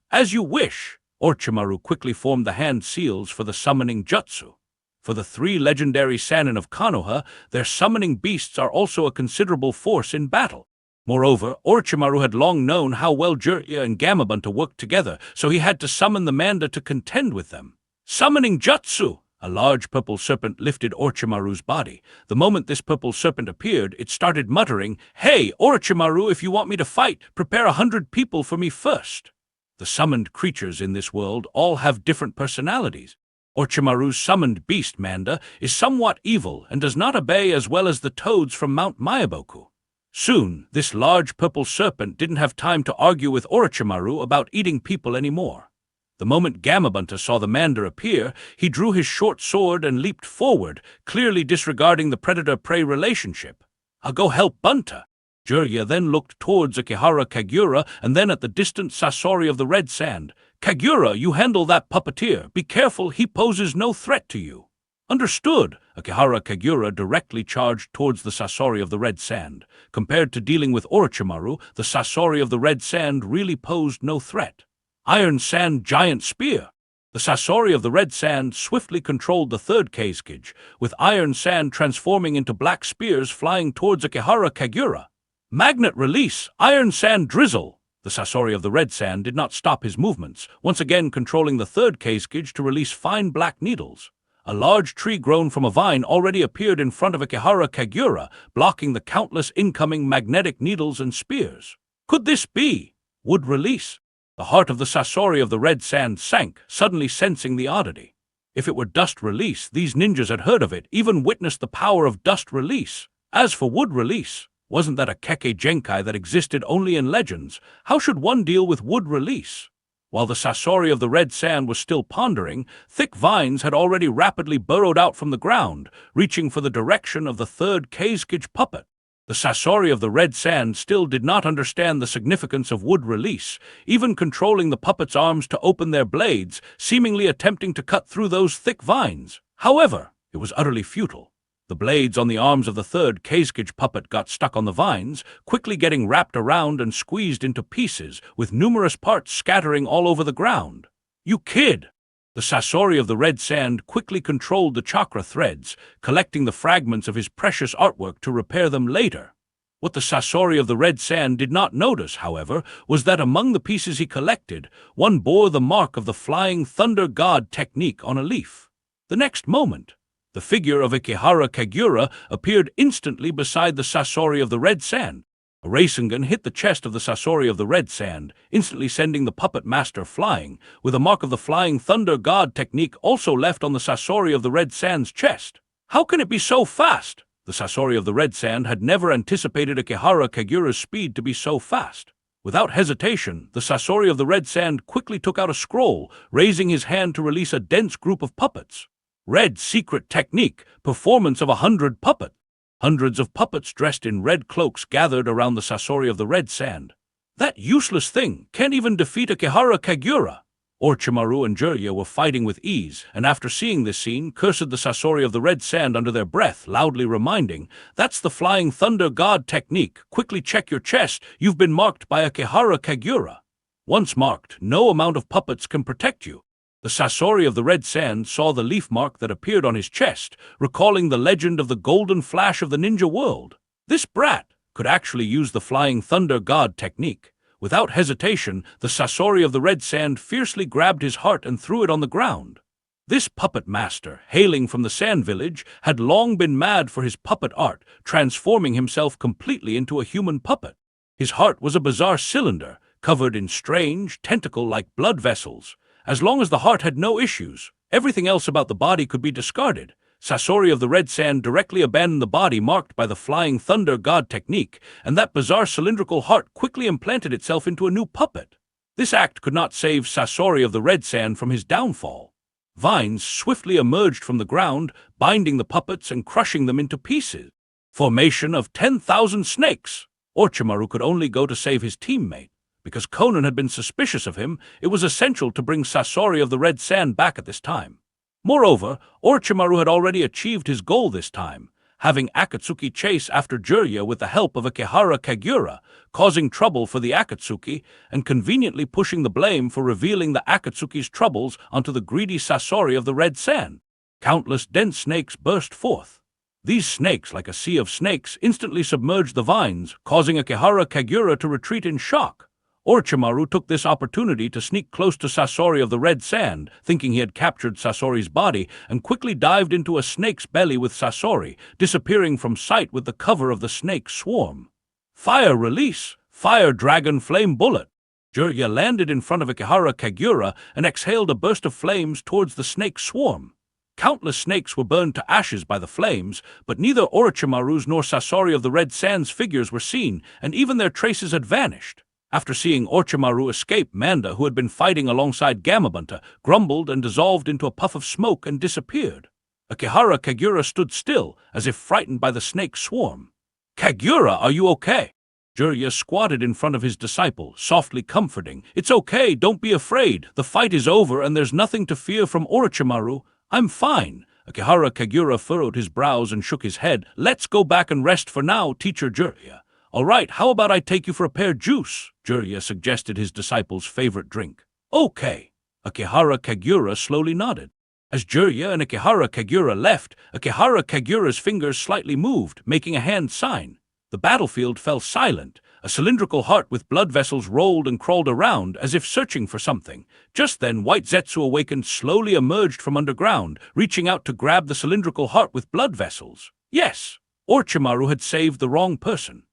"As you wish." Orochimaru quickly formed the hand seals for the summoning jutsu. For the 3 legendary Sannin of Konoha, their summoning beasts are also a considerable force in battle. Moreover, Orochimaru had long known how well Jirya and Gamabunta worked together, so he had to summon the Manda to contend with them. "Summoning jutsu!" A large purple serpent lifted Orochimaru's body. The moment this purple serpent appeared, it started muttering, "Hey, Orochimaru, if you want me to fight, prepare 100 people for me first." The summoned creatures in this world all have different personalities. Orochimaru's summoned beast Manda is somewhat evil and does not obey as well as the toads from Mount Myaboku. Soon, this large purple serpent didn't have time to argue with Orochimaru about eating people anymore. The moment Gamabunta saw the Manda appear, he drew his short sword and leaped forward, clearly disregarding the predator-prey relationship. "I'll go help Bunta." Jirya then looked towards Akihara Kagura and then at the distant Sasori of the Red Sand. Kagura, you handle that puppeteer. Be careful, he poses no threat to you. Understood. Akihara Kagura directly charged towards the Sasori of the Red Sand. Compared to dealing with Orochimaru, the Sasori of the Red Sand really posed no threat. Iron Sand Giant Spear. The Sasori of the Red Sand swiftly controlled the third Kazekage, with Iron Sand transforming into black spears flying towards Akihara Kagura. Magnet Release, Iron Sand Drizzle. The Sasori of the Red Sand did not stop his movements, once again controlling the third Kazekage to release fine black needles. A large tree grown from a vine already appeared in front of Akihara Kagura, blocking the countless incoming magnetic needles and spears. Could this be Wood Release? The heart of the Sasori of the Red Sand sank, suddenly sensing the oddity. If it were Dust Release, these ninjas had heard of it, even witnessed the power of Dust Release. As for Wood Release, wasn't that a Kekkei Genkai that existed only in legends? How should one deal with Wood Release? While the Sasori of the Red Sand was still pondering, thick vines had already rapidly burrowed out from the ground, reaching for the direction of the third Kazekage puppet. The Sasori of the Red Sand still did not understand the significance of Wood Release, even controlling the puppet's arms to open their blades, seemingly attempting to cut through those thick vines. However, it was utterly futile. The blades on the arms of the third Kazekage puppet got stuck on the vines, quickly getting wrapped around and squeezed into pieces, with numerous parts scattering all over the ground. You kid! The Sasori of the Red Sand quickly controlled the chakra threads, collecting the fragments of his precious artwork to repair them later. What the Sasori of the Red Sand did not notice, however, was that among the pieces he collected, one bore the mark of the Flying Thunder God technique on a leaf. The next moment, the figure of Akihara Kagura appeared instantly beside the Sasori of the Red Sand. A Rasengan hit the chest of the Sasori of the Red Sand, instantly sending the puppet master flying, with a mark of the Flying Thunder God technique also left on the Sasori of the Red Sand's chest. How can it be so fast? The Sasori of the Red Sand had never anticipated Akihara Kagura's speed to be so fast. Without hesitation, the Sasori of the Red Sand quickly took out a scroll, raising his hand to release a dense group of puppets. Red Secret Technique, Performance of 100 Puppets. Hundreds of puppets dressed in red cloaks gathered around the Sasori of the Red Sand. That useless thing can't even defeat Akihara Kagura. Orochimaru and Jiraiya were fighting with ease, and after seeing this scene, cursed the Sasori of the Red Sand under their breath, loudly reminding, "That's the Flying Thunder God technique. Quickly check your chest. You've been marked by Akihara Kagura. Once marked, no amount of puppets can protect you." The Sasori of the Red Sand saw the leaf mark that appeared on his chest, recalling the legend of the golden flash of the ninja world. This brat could actually use the Flying Thunder God technique. Without hesitation, the Sasori of the Red Sand fiercely grabbed his heart and threw it on the ground. This puppet master, hailing from the Sand Village, had long been mad for his puppet art, transforming himself completely into a human puppet. His heart was a bizarre cylinder, covered in strange, tentacle-like blood vessels. As long as the heart had no issues, everything else about the body could be discarded. Sasori of the Red Sand directly abandoned the body marked by the Flying Thunder God technique, and that bizarre cylindrical heart quickly implanted itself into a new puppet. This act could not save Sasori of the Red Sand from his downfall. Vines swiftly emerged from the ground, binding the puppets and crushing them into pieces. Formation of 10,000 snakes. Orochimaru could only go to save his teammate. Because Conan had been suspicious of him, it was essential to bring Sasori of the Red Sand back at this time. Moreover, Orochimaru had already achieved his goal this time, having Akatsuki chase after Jiraiya with the help of Akihara Kagura, causing trouble for the Akatsuki and conveniently pushing the blame for revealing the Akatsuki's troubles onto the greedy Sasori of the Red Sand. Countless dense snakes burst forth. These snakes, like a sea of snakes, instantly submerged the vines, causing Akihara Kagura to retreat in shock. Orochimaru took this opportunity to sneak close to Sasori of the Red Sand, thinking he had captured Sasori's body, and quickly dived into a snake's belly with Sasori, disappearing from sight with the cover of the snake swarm. Fire Release, Fire Dragon Flame Bullet. Jiraiya landed in front of Akihara Kagura and exhaled a burst of flames towards the snake swarm. Countless snakes were burned to ashes by the flames, but neither Orochimaru's nor Sasori of the Red Sand's figures were seen, and even their traces had vanished. After seeing Orochimaru escape, Manda, who had been fighting alongside Gamabunta, grumbled and dissolved into a puff of smoke and disappeared. Akihara Kagura stood still, as if frightened by the snake swarm. "Kagura, are you okay?" Jirya squatted in front of his disciple, softly comforting. "It's okay, don't be afraid. The fight is over and there's nothing to fear from Orochimaru. I'm fine." Akihara Kagura furrowed his brows and shook his head. "Let's go back and rest for now, Teacher Jirya." "All right, how about I take you for a pear juice?" Jirya suggested his disciple's favorite drink. "Okay." Akihara Kagura slowly nodded. As Jirya and Akihara Kagura left, Akihara Kagura's fingers slightly moved, making a hand sign. The battlefield fell silent. A cylindrical heart with blood vessels rolled and crawled around, as if searching for something. Just then, White Zetsu awakened, slowly emerged from underground, reaching out to grab the cylindrical heart with blood vessels. Yes, Orochimaru had saved the wrong person.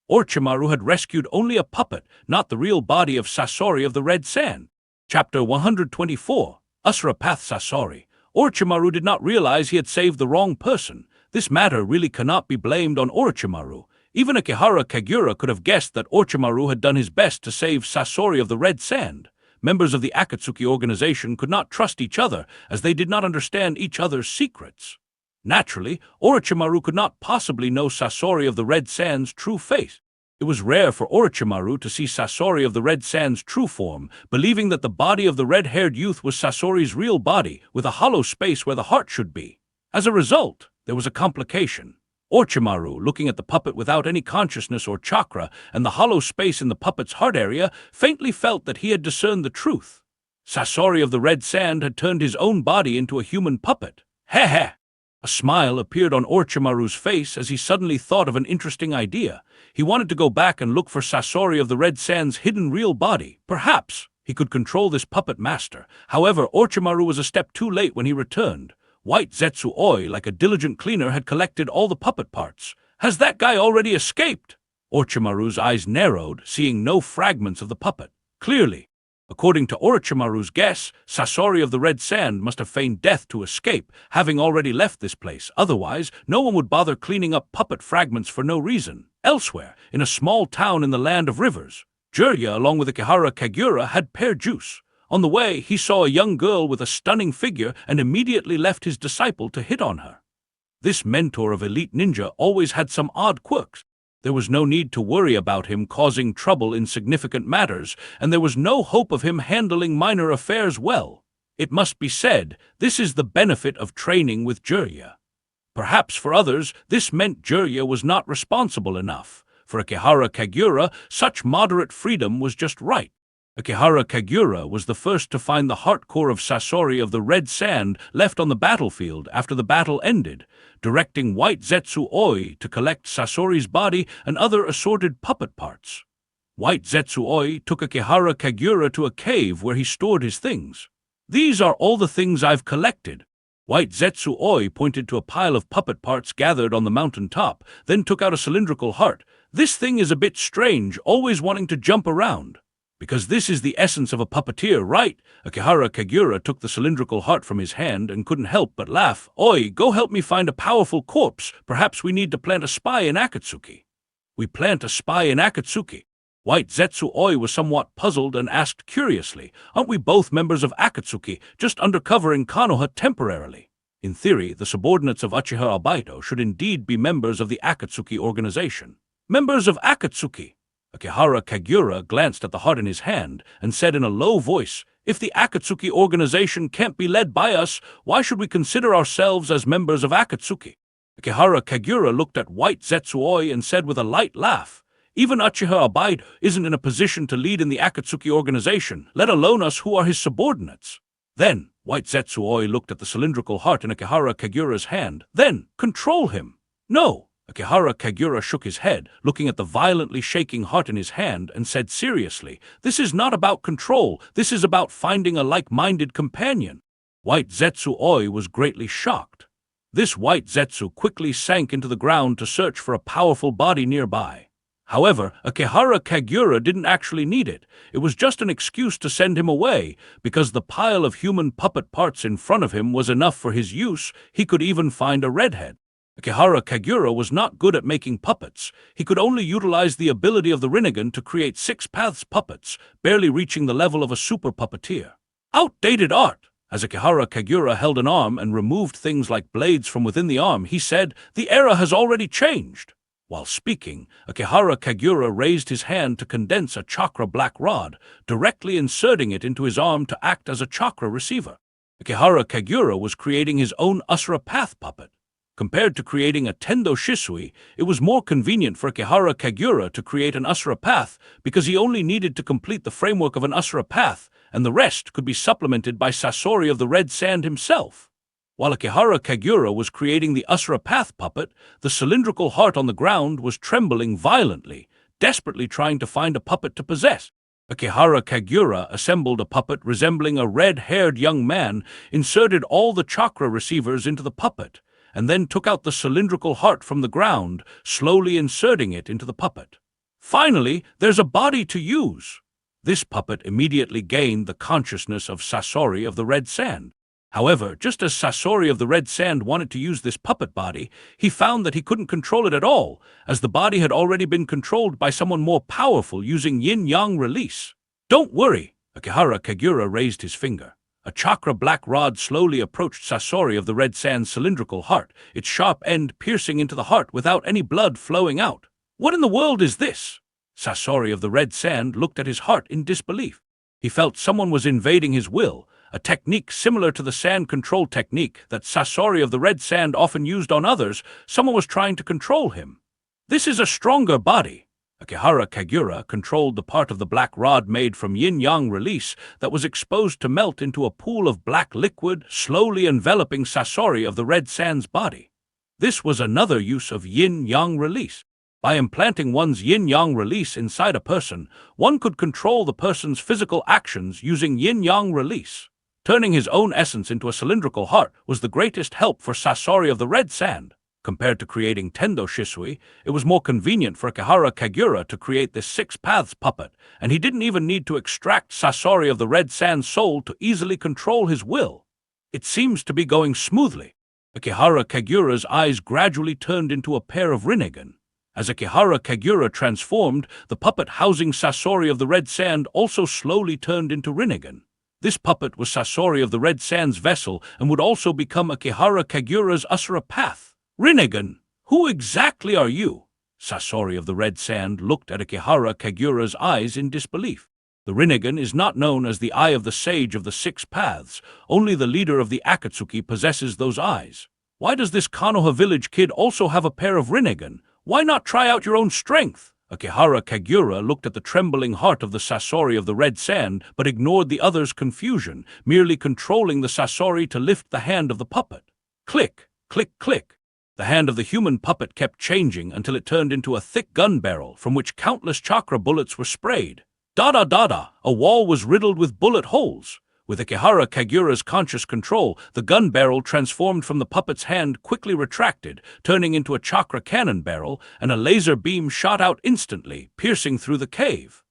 Orochimaru had rescued only a puppet, not the real body of Sasori of the Red Sand. Chapter 124. Asura Path Sasori. Orochimaru did not realize he had saved the wrong person. This matter really cannot be blamed on Orochimaru. Even Akihara Kagura could have guessed that Orochimaru had done his best to save Sasori of the Red Sand. Members of the Akatsuki organization could not trust each other, as they did not understand each other's secrets. Naturally, Orochimaru could not possibly know Sasori of the Red Sand's true face. It was rare for Orochimaru to see Sasori of the Red Sand's true form, believing that the body of the red-haired youth was Sasori's real body, with a hollow space where the heart should be. As a result, there was a complication. Orochimaru, looking at the puppet without any consciousness or chakra, and the hollow space in the puppet's heart area, faintly felt that he had discerned the truth. Sasori of the Red Sand had turned his own body into a human puppet. Heh heh! A smile appeared on Orochimaru's face as he suddenly thought of an interesting idea. He wanted to go back and look for Sasori of the Red Sand's hidden real body. Perhaps he could control this puppet master. However, Orochimaru was a step too late when he returned. White Zetsu Oi, like a diligent cleaner, had collected all the puppet parts. "Has that guy already escaped?" Orochimaru's eyes narrowed, seeing no fragments of the puppet. Clearly, according to Orochimaru's guess, Sasori of the Red Sand must have feigned death to escape, having already left this place. Otherwise, no one would bother cleaning up puppet fragments for no reason. Elsewhere, in a small town in the land of rivers, Jirya, along with Akihara Kagura, had pear juice. On the way, he saw a young girl with a stunning figure and immediately left his disciple to hit on her. This mentor of elite ninja always had some odd quirks. There was no need to worry about him causing trouble in significant matters, and there was no hope of him handling minor affairs well. It must be said, this is the benefit of training with Jirya. Perhaps for others, this meant Jirya was not responsible enough. For Akihara Kagura, such moderate freedom was just right. Akihara Kagura was the first to find the heart core of Sasori of the Red Sand left on the battlefield after the battle ended, directing White Zetsu Oi to collect Sasori's body and other assorted puppet parts. White Zetsu Oi took Akihara Kagura to a cave where he stored his things. "These are all the things I've collected." White Zetsu Oi pointed to a pile of puppet parts gathered on the mountain top, then took out a cylindrical heart. "This thing is a bit strange, always wanting to jump around." "Because this is the essence of a puppeteer, right?" Akihara Kagura took the cylindrical heart from his hand and couldn't help but laugh. "Oi, go help me find a powerful corpse. Perhaps we need to plant a spy in Akatsuki." "We plant a spy in Akatsuki?" White Zetsu Oi was somewhat puzzled and asked curiously, "Aren't we both members of Akatsuki, just undercover in Konoha temporarily?" In theory, the subordinates of Uchiha Obito should indeed be members of the Akatsuki organization. "Members of Akatsuki?" Akihara Kagura glanced at the heart in his hand and said in a low voice, "If the Akatsuki organization can't be led by us, why should we consider ourselves as members of Akatsuki?" Akihara Kagura looked at White Zetsu Oi and said with a light laugh, "Even Uchiha Obito isn't in a position to lead in the Akatsuki organization, let alone us who are his subordinates." Then, White Zetsu Oi looked at the cylindrical heart in Akihara Kagura's hand. "Then, control him." "No." Akihara Kagura shook his head, looking at the violently shaking heart in his hand, and said seriously, "This is not about control, this is about finding a like-minded companion." White Zetsu Oi was greatly shocked. This White Zetsu quickly sank into the ground to search for a powerful body nearby. However, Akihara Kagura didn't actually need it. It was just an excuse to send him away, because the pile of human puppet parts in front of him was enough for his use. He could even find a redhead. Akihara Kagura was not good at making puppets. He could only utilize the ability of the Rinnegan to create 6 paths puppets, barely reaching the level of a super puppeteer. Outdated art! As Akihara Kagura held an arm and removed things like blades from within the arm, he said, "The era has already changed." While speaking, Akihara Kagura raised his hand to condense a chakra black rod, directly inserting it into his arm to act as a chakra receiver. Akihara Kagura was creating his own Asura Path puppet. Compared to creating a Tendo Shisui, it was more convenient for Akihara Kagura to create an Asura Path because he only needed to complete the framework of an Asura Path, and the rest could be supplemented by Sasori of the Red Sand himself. While Akihara Kagura was creating the Asura Path puppet, the cylindrical heart on the ground was trembling violently, desperately trying to find a puppet to possess. Akihara Kagura assembled a puppet resembling a red-haired young man, inserted all the chakra receivers into the puppet, and then took out the cylindrical heart from the ground, slowly inserting it into the puppet. Finally, there's a body to use. This puppet immediately gained the consciousness of Sasori of the Red Sand. However, just as Sasori of the Red Sand wanted to use this puppet body, he found that he couldn't control it at all, as the body had already been controlled by someone more powerful using yin-yang release. Don't worry, Akihara Kagura raised his finger. A chakra black rod slowly approached Sasori of the Red Sand's cylindrical heart, its sharp end piercing into the heart without any blood flowing out. What in the world is this? Sasori of the Red Sand looked at his heart in disbelief. He felt someone was invading his will, a technique similar to the sand control technique that Sasori of the Red Sand often used on others. Someone was trying to control him. This is a stronger body. Akihara Kagura controlled the part of the black rod made from yin-yang release that was exposed to melt into a pool of black liquid, slowly enveloping Sasori of the Red Sand's body. This was another use of yin-yang release. By implanting one's yin-yang release inside a person, one could control the person's physical actions using yin-yang release. Turning his own essence into a cylindrical heart was the greatest help for Sasori of the Red Sand. Compared to creating Tendo Shisui, it was more convenient for Akihara Kagura to create this Six Paths puppet, and he didn't even need to extract Sasori of the Red Sand's soul to easily control his will. It seems to be going smoothly. Akihara Kagura's eyes gradually turned into a pair of Rinnegan. As Akihara Kagura transformed, the puppet housing Sasori of the Red Sand also slowly turned into Rinnegan. This puppet was Sasori of the Red Sand's vessel and would also become Akihara Kagura's Asura Path. Rinnegan, who exactly are you? Sasori of the Red Sand looked at Akihara Kagura's eyes in disbelief. The Rinnegan is not known as the Eye of the Sage of the Six Paths. Only the leader of the Akatsuki possesses those eyes. Why does this Konoha village kid also have a pair of Rinnegan? Why not try out your own strength? Akihara Kagura looked at the trembling heart of the Sasori of the Red Sand, but ignored the other's confusion, merely controlling the Sasori to lift the hand of the puppet. Click, click, click. The hand of the human puppet kept changing until it turned into a thick gun barrel from which countless chakra bullets were sprayed. Da-da-da-da, a wall was riddled with bullet holes. With Akihara Kagura's conscious control, the gun barrel transformed from the puppet's hand quickly retracted, turning into a chakra cannon barrel, and a laser beam shot out instantly, piercing through the cave.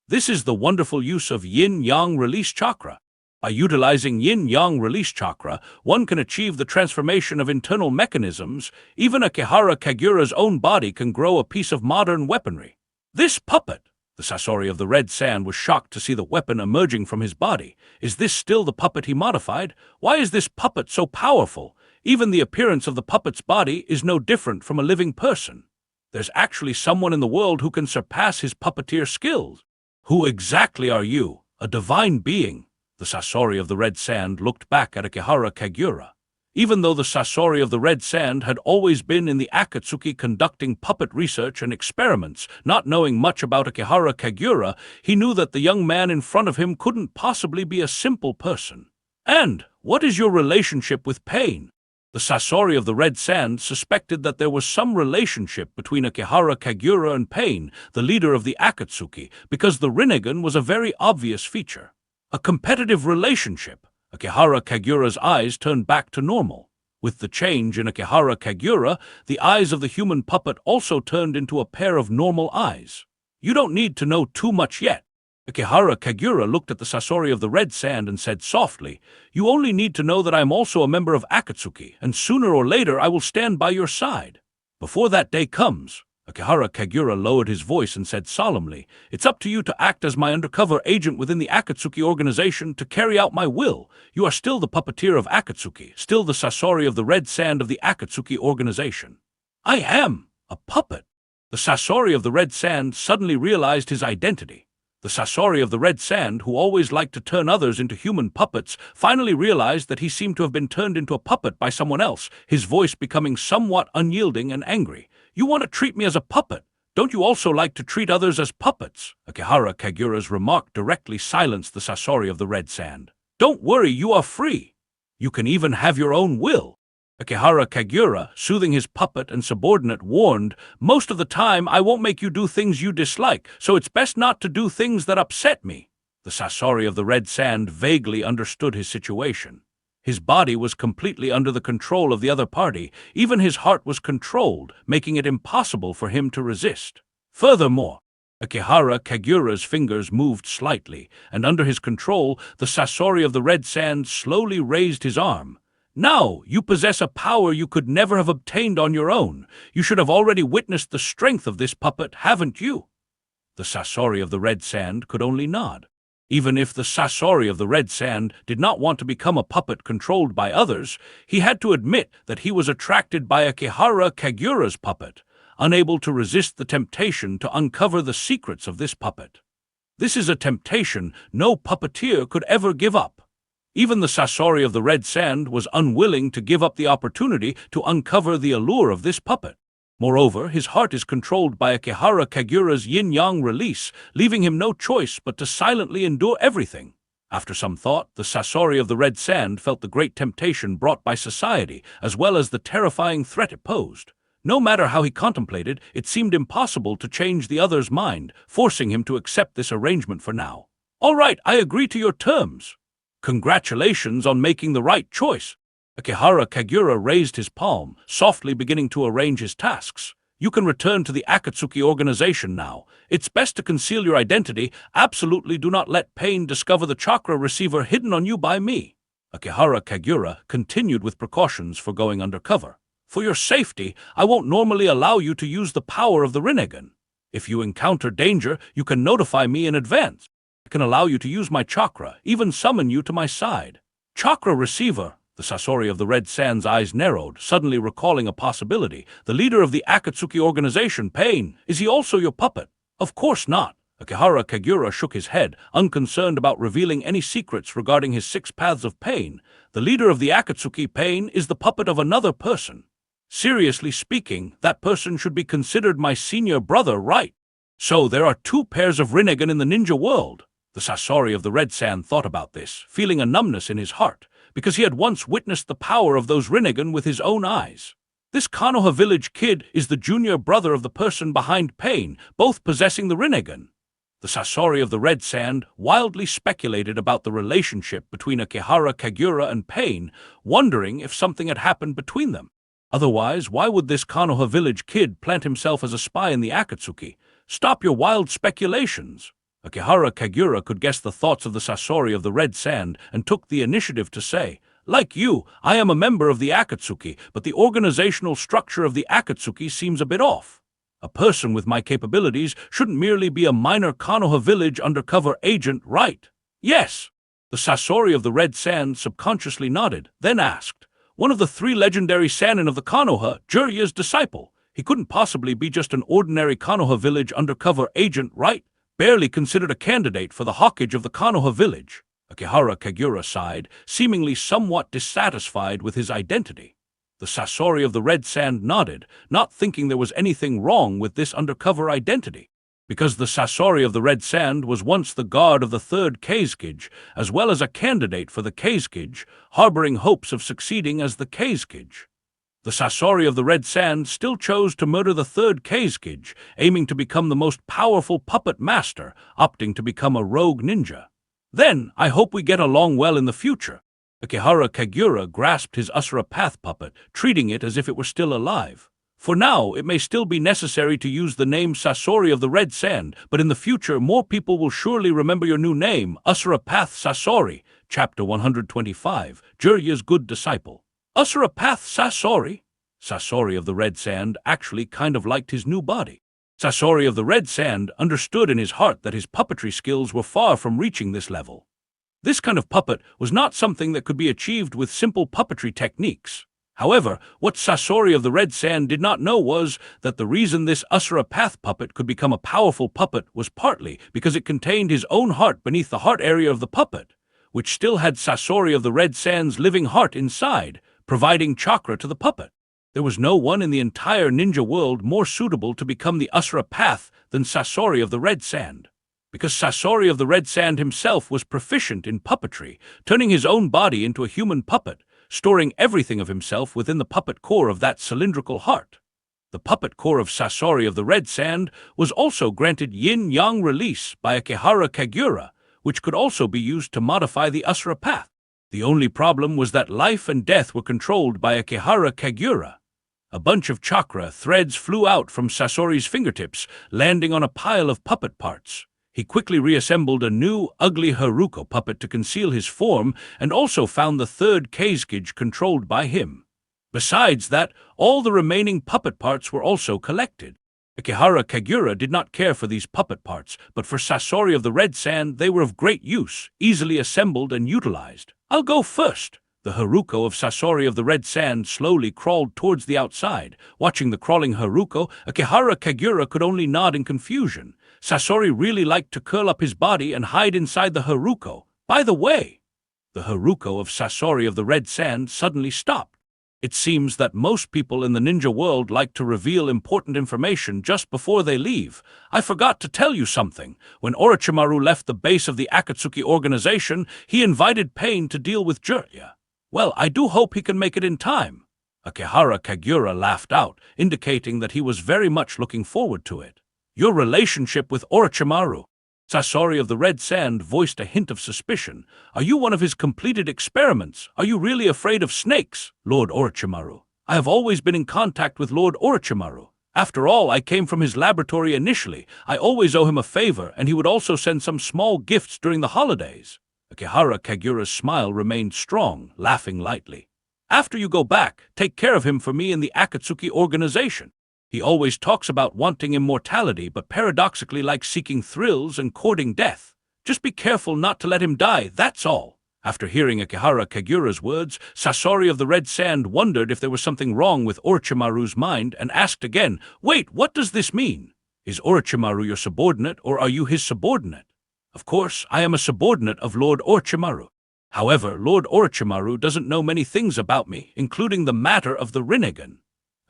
This is the wonderful use of yin-yang release chakra. By utilizing yin-yang release chakra, one can achieve the transformation of internal mechanisms. Even Akihara Kagura's own body can grow a piece of modern weaponry. This puppet! The Sasori of the Red Sand was shocked to see the weapon emerging from his body. Is this still the puppet he modified? Why is this puppet so powerful? Even the appearance of the puppet's body is no different from a living person. There's actually someone in the world who can surpass his puppeteer skills. Who exactly are you? A divine being? The Sasori of the Red Sand looked back at Akihara Kagura. Even though the Sasori of the Red Sand had always been in the Akatsuki conducting puppet research and experiments, not knowing much about Akihara Kagura, he knew that the young man in front of him couldn't possibly be a simple person. And what is your relationship with pain? The Sasori of the Red Sand suspected that there was some relationship between Akihara Kagura and Pain, the leader of the Akatsuki, because the Rinnegan was a very obvious feature. A competitive relationship. Akihara Kagura's eyes turned back to normal. With the change in Akihara Kagura, the eyes of the human puppet also turned into a pair of normal eyes. You don't need to know too much yet. Akihara Kagura looked at the Sasori of the Red Sand and said softly, "You only need to know that I am also a member of Akatsuki, and sooner or later I will stand by your side. Before that day comes," Akihara Kagura lowered his voice and said solemnly, "It's up to you to act as my undercover agent within the Akatsuki organization to carry out my will. You are still the puppeteer of Akatsuki, still the Sasori of the Red Sand of the Akatsuki organization." "I am a puppet." The Sasori of the Red Sand suddenly realized his identity. The Sasori of the Red Sand, who always liked to turn others into human puppets, finally realized that he seemed to have been turned into a puppet by someone else, his voice becoming somewhat unyielding and angry. "You want to treat me as a puppet? Don't you also like to treat others as puppets?" Akihara Kagura's remark directly silenced the Sasori of the Red Sand. "Don't worry, you are free. You can even have your own will." Akihara Kagura, soothing his puppet and subordinate, warned, "Most of the time I won't make you do things you dislike, so it's best not to do things that upset me." The Sasori of the Red Sand vaguely understood his situation. His body was completely under the control of the other party. Even his heart was controlled, making it impossible for him to resist. Furthermore, Akihara Kagura's fingers moved slightly, and under his control, the Sasori of the Red Sand slowly raised his arm. "Now, you possess a power you could never have obtained on your own. You should have already witnessed the strength of this puppet, haven't you?" The Sasori of the Red Sand could only nod. Even if the Sasori of the Red Sand did not want to become a puppet controlled by others, he had to admit that he was attracted by Akihara Kagura's puppet, unable to resist the temptation to uncover the secrets of this puppet. This is a temptation no puppeteer could ever give up. Even the Sasori of the Red Sand was unwilling to give up the opportunity to uncover the allure of this puppet. Moreover, his heart is controlled by Akihara Kagura's yin-yang release, leaving him no choice but to silently endure everything. After some thought, the Sasori of the Red Sand felt the great temptation brought by society, as well as the terrifying threat it posed. No matter how he contemplated, it seemed impossible to change the other's mind, forcing him to accept this arrangement for now. "All right, I agree to your terms." "Congratulations on making the right choice." Akihara Kagura raised his palm, softly beginning to arrange his tasks. "You can return to the Akatsuki organization now. It's best to conceal your identity. Absolutely do not let pain discover the chakra receiver hidden on you by me." Akihara Kagura continued with precautions for going undercover. "For your safety, I won't normally allow you to use the power of the Rinnegan. If you encounter danger, you can notify me in advance. I can allow you to use my chakra, even summon you to my side." "Chakra receiver?" The Sasori of the Red Sand's eyes narrowed, suddenly recalling a possibility. "The leader of the Akatsuki organization, Pain, is he also your puppet?" "Of course not." Akihara Kagura shook his head, unconcerned about revealing any secrets regarding his 6 paths of pain. "The leader of the Akatsuki, Pain, is the puppet of another person. Seriously speaking, that person should be considered my senior brother, right? So there are 2 pairs of Rinnegan in the ninja world." The Sasori of the Red Sand thought about this, feeling a numbness in his heart, because he had once witnessed the power of those Rinnegan with his own eyes. This Konoha village kid is the junior brother of the person behind Pain, both possessing the Rinnegan. The Sasori of the Red Sand wildly speculated about the relationship between Akihara Kagura and Pain, wondering if something had happened between them. Otherwise, why would this Konoha village kid plant himself as a spy in the Akatsuki? "Stop your wild speculations." Akihara Kagura could guess the thoughts of the Sasori of the Red Sand and took the initiative to say, "Like you, I am a member of the Akatsuki, but the organizational structure of the Akatsuki seems a bit off. A person with my capabilities shouldn't merely be a minor Konoha village undercover agent, right?" "Yes." The Sasori of the Red Sand subconsciously nodded, then asked, "One of the 3 legendary Sannin of the Konoha, Jirya's disciple. He couldn't possibly be just an ordinary Konoha village undercover agent, right? Barely considered a candidate for the Hokage of the Konoha village." Akihara Kagura sighed, seemingly somewhat dissatisfied with his identity. The Sasori of the Red Sand nodded, not thinking there was anything wrong with this undercover identity. Because the Sasori of the Red Sand was once the guard of the 3rd Keizukage, as well as a candidate for the Keizukage, harboring hopes of succeeding as the Keizukage. The Sasori of the Red Sand still chose to murder the 3rd Keizukage, aiming to become the most powerful puppet master, opting to become a rogue ninja. "Then, I hope we get along well in the future." Akihara Kagura grasped his Asura Path puppet, treating it as if it were still alive. "For now, it may still be necessary to use the name Sasori of the Red Sand, but in the future more people will surely remember your new name, Asura Path Sasori." Chapter 125, Jirya's Good Disciple. Asura Path Sasori? Sasori of the Red Sand actually kind of liked his new body. Sasori of the Red Sand understood in his heart that his puppetry skills were far from reaching this level. This kind of puppet was not something that could be achieved with simple puppetry techniques. However, what Sasori of the Red Sand did not know was that the reason this Usura Path puppet could become a powerful puppet was partly because it contained his own heart beneath the heart area of the puppet, which still had Sasori of the Red Sand's living heart inside, providing chakra to the puppet. There was no one in the entire ninja world more suitable to become the Usura Path than Sasori of the Red Sand. Because Sasori of the Red Sand himself was proficient in puppetry, turning his own body into a human puppet, storing everything of himself within the puppet core of that cylindrical heart. The puppet core of Sasori of the Red Sand was also granted yin-yang release by Akihara Kagura, which could also be used to modify the Usura Path. The only problem was that life and death were controlled by Akihara Kagura. A bunch of chakra threads flew out from Sasori's fingertips, landing on a pile of puppet parts. He quickly reassembled a new, ugly Haruko puppet to conceal his form and also found the third Kazekage controlled by him. Besides that, all the remaining puppet parts were also collected. Akihara Kagura did not care for these puppet parts, but for Sasori of the Red Sand they were of great use, easily assembled and utilized. "I'll go first." The Haruko of Sasori of the Red Sand slowly crawled towards the outside. Watching the crawling Haruko, Akihara Kagura could only nod in confusion. Sasori really liked to curl up his body and hide inside the Haruko. By the way, the Haruko of Sasori of the Red Sand suddenly stopped. It seems that most people in the ninja world like to reveal important information just before they leave. I forgot to tell you something. When Orochimaru left the base of the Akatsuki organization, he invited Pain to deal with Jiraiya. Well, I do hope he can make it in time. Akihara Kagura laughed out, indicating that he was very much looking forward to it. Your relationship with Orochimaru. Sasori of the Red Sand voiced a hint of suspicion. Are you one of his completed experiments? Are you really afraid of snakes, Lord Orochimaru? I have always been in contact with Lord Orochimaru. After all, I came from his laboratory initially. I always owe him a favor, and he would also send some small gifts during the holidays. Akihara Kagura's smile remained strong, laughing lightly. After you go back, take care of him for me in the Akatsuki organization. He always talks about wanting immortality, but paradoxically likes seeking thrills and courting death. Just be careful not to let him die, that's all. After hearing Akihara Kagura's words, Sasori of the Red Sand wondered if there was something wrong with Orochimaru's mind and asked again, "Wait, what does this mean? Is Orochimaru your subordinate, or are you his subordinate?" "Of course, I am a subordinate of Lord Orochimaru. However, Lord Orochimaru doesn't know many things about me, including the matter of the Rinnegan."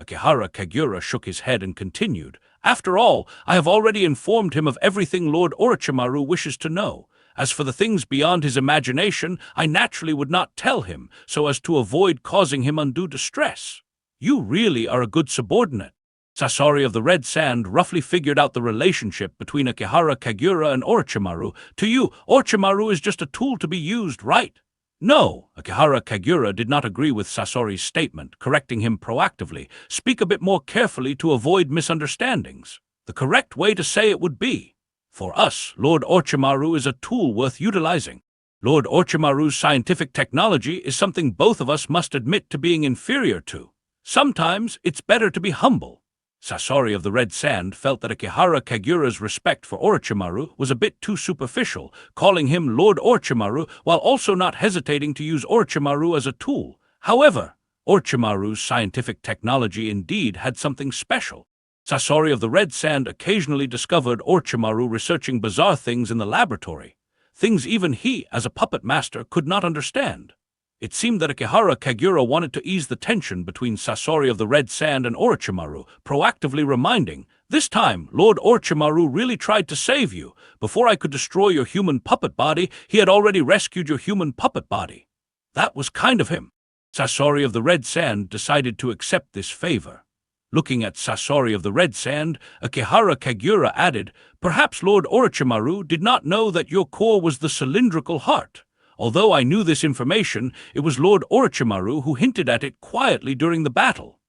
Akihara Kagura shook his head and continued, "After all, I have already informed him of everything Lord Orochimaru wishes to know. As for the things beyond his imagination, I naturally would not tell him, so as to avoid causing him undue distress." "You really are a good subordinate." Sasori of the Red Sand roughly figured out the relationship between Akihara Kagura and Orochimaru. "To you, Orochimaru is just a tool to be used, right?" "No," Akihara Kagura did not agree with Sasori's statement, correcting him proactively. "Speak a bit more carefully to avoid misunderstandings. The correct way to say it would be, for us, Lord Orochimaru is a tool worth utilizing. Lord Orochimaru's scientific technology is something both of us must admit to being inferior to. Sometimes it's better to be humble." Sasori of the Red Sand felt that Akihara Kagura's respect for Orochimaru was a bit too superficial, calling him Lord Orochimaru while also not hesitating to use Orochimaru as a tool. However, Orochimaru's scientific technology indeed had something special. Sasori of the Red Sand occasionally discovered Orochimaru researching bizarre things in the laboratory, things even he, as a puppet master, could not understand. It seemed that Akihara Kagura wanted to ease the tension between Sasori of the Red Sand and Orochimaru, proactively reminding, "This time, Lord Orochimaru really tried to save you. Before I could destroy your human puppet body, he had already rescued your human puppet body. That was kind of him." Sasori of the Red Sand decided to accept this favor. Looking at Sasori of the Red Sand, Akihara Kagura added, "Perhaps Lord Orochimaru did not know that your core was the cylindrical heart. Although I knew this information, it was Lord Orochimaru who hinted at it quietly during the battle."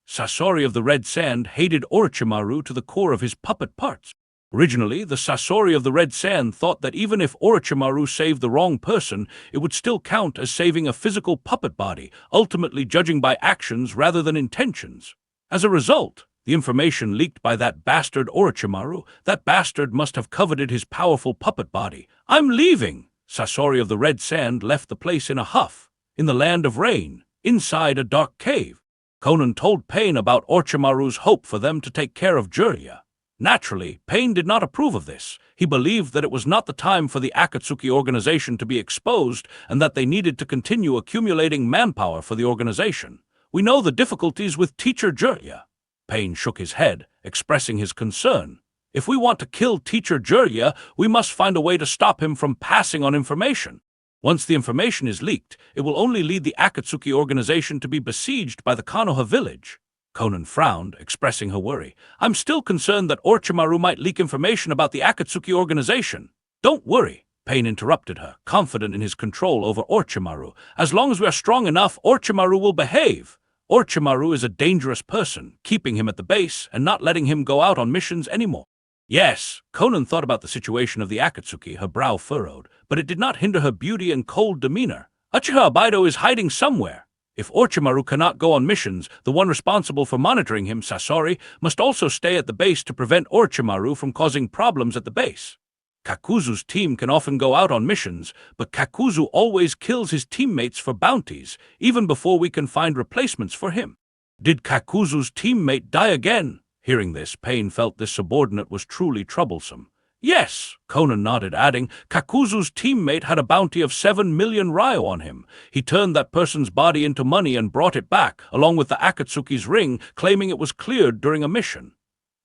Sasori of the Red Sand hated Orochimaru to the core of his puppet parts. Originally, the Sasori of the Red Sand thought that even if Orochimaru saved the wrong person, it would still count as saving a physical puppet body, ultimately judging by actions rather than intentions. As a result, the information leaked by that bastard Orochimaru, that bastard must have coveted his powerful puppet body. "I'm leaving." Sasori of the Red Sand left the place in a huff. In the land of rain, inside a dark cave. Conan told Pain about Orochimaru's hope for them to take care of Jiraiya. Naturally, Pain did not approve of this. He believed that it was not the time for the Akatsuki organization to be exposed and that they needed to continue accumulating manpower for the organization. We know the difficulties with Teacher Jiraiya. Pain shook his head, expressing his concern. If we want to kill Teacher Jiraiya, we must find a way to stop him from passing on information. Once the information is leaked, it will only lead the Akatsuki organization to be besieged by the Konoha village. Conan frowned, expressing her worry. I'm still concerned that Orochimaru might leak information about the Akatsuki organization. Don't worry, Pain interrupted her, confident in his control over Orochimaru. As long as we are strong enough, Orochimaru will behave. Orochimaru is a dangerous person, keeping him at the base and not letting him go out on missions anymore. Yes, Conan thought about the situation of the Akatsuki, her brow furrowed, but it did not hinder her beauty and cold demeanor. Uchiha Abido is hiding somewhere. If Orochimaru cannot go on missions, the one responsible for monitoring him, Sasori, must also stay at the base to prevent Orochimaru from causing problems at the base. Kakuzu's team can often go out on missions, but Kakuzu always kills his teammates for bounties, even before we can find replacements for him. Did Kakuzu's teammate die again? Hearing this, Pain felt this subordinate was truly troublesome. Yes, Conan nodded, adding, Kakuzu's teammate had a bounty of 7 million ryo on him. He turned that person's body into money and brought it back, along with the Akatsuki's ring, claiming it was cleared during a mission.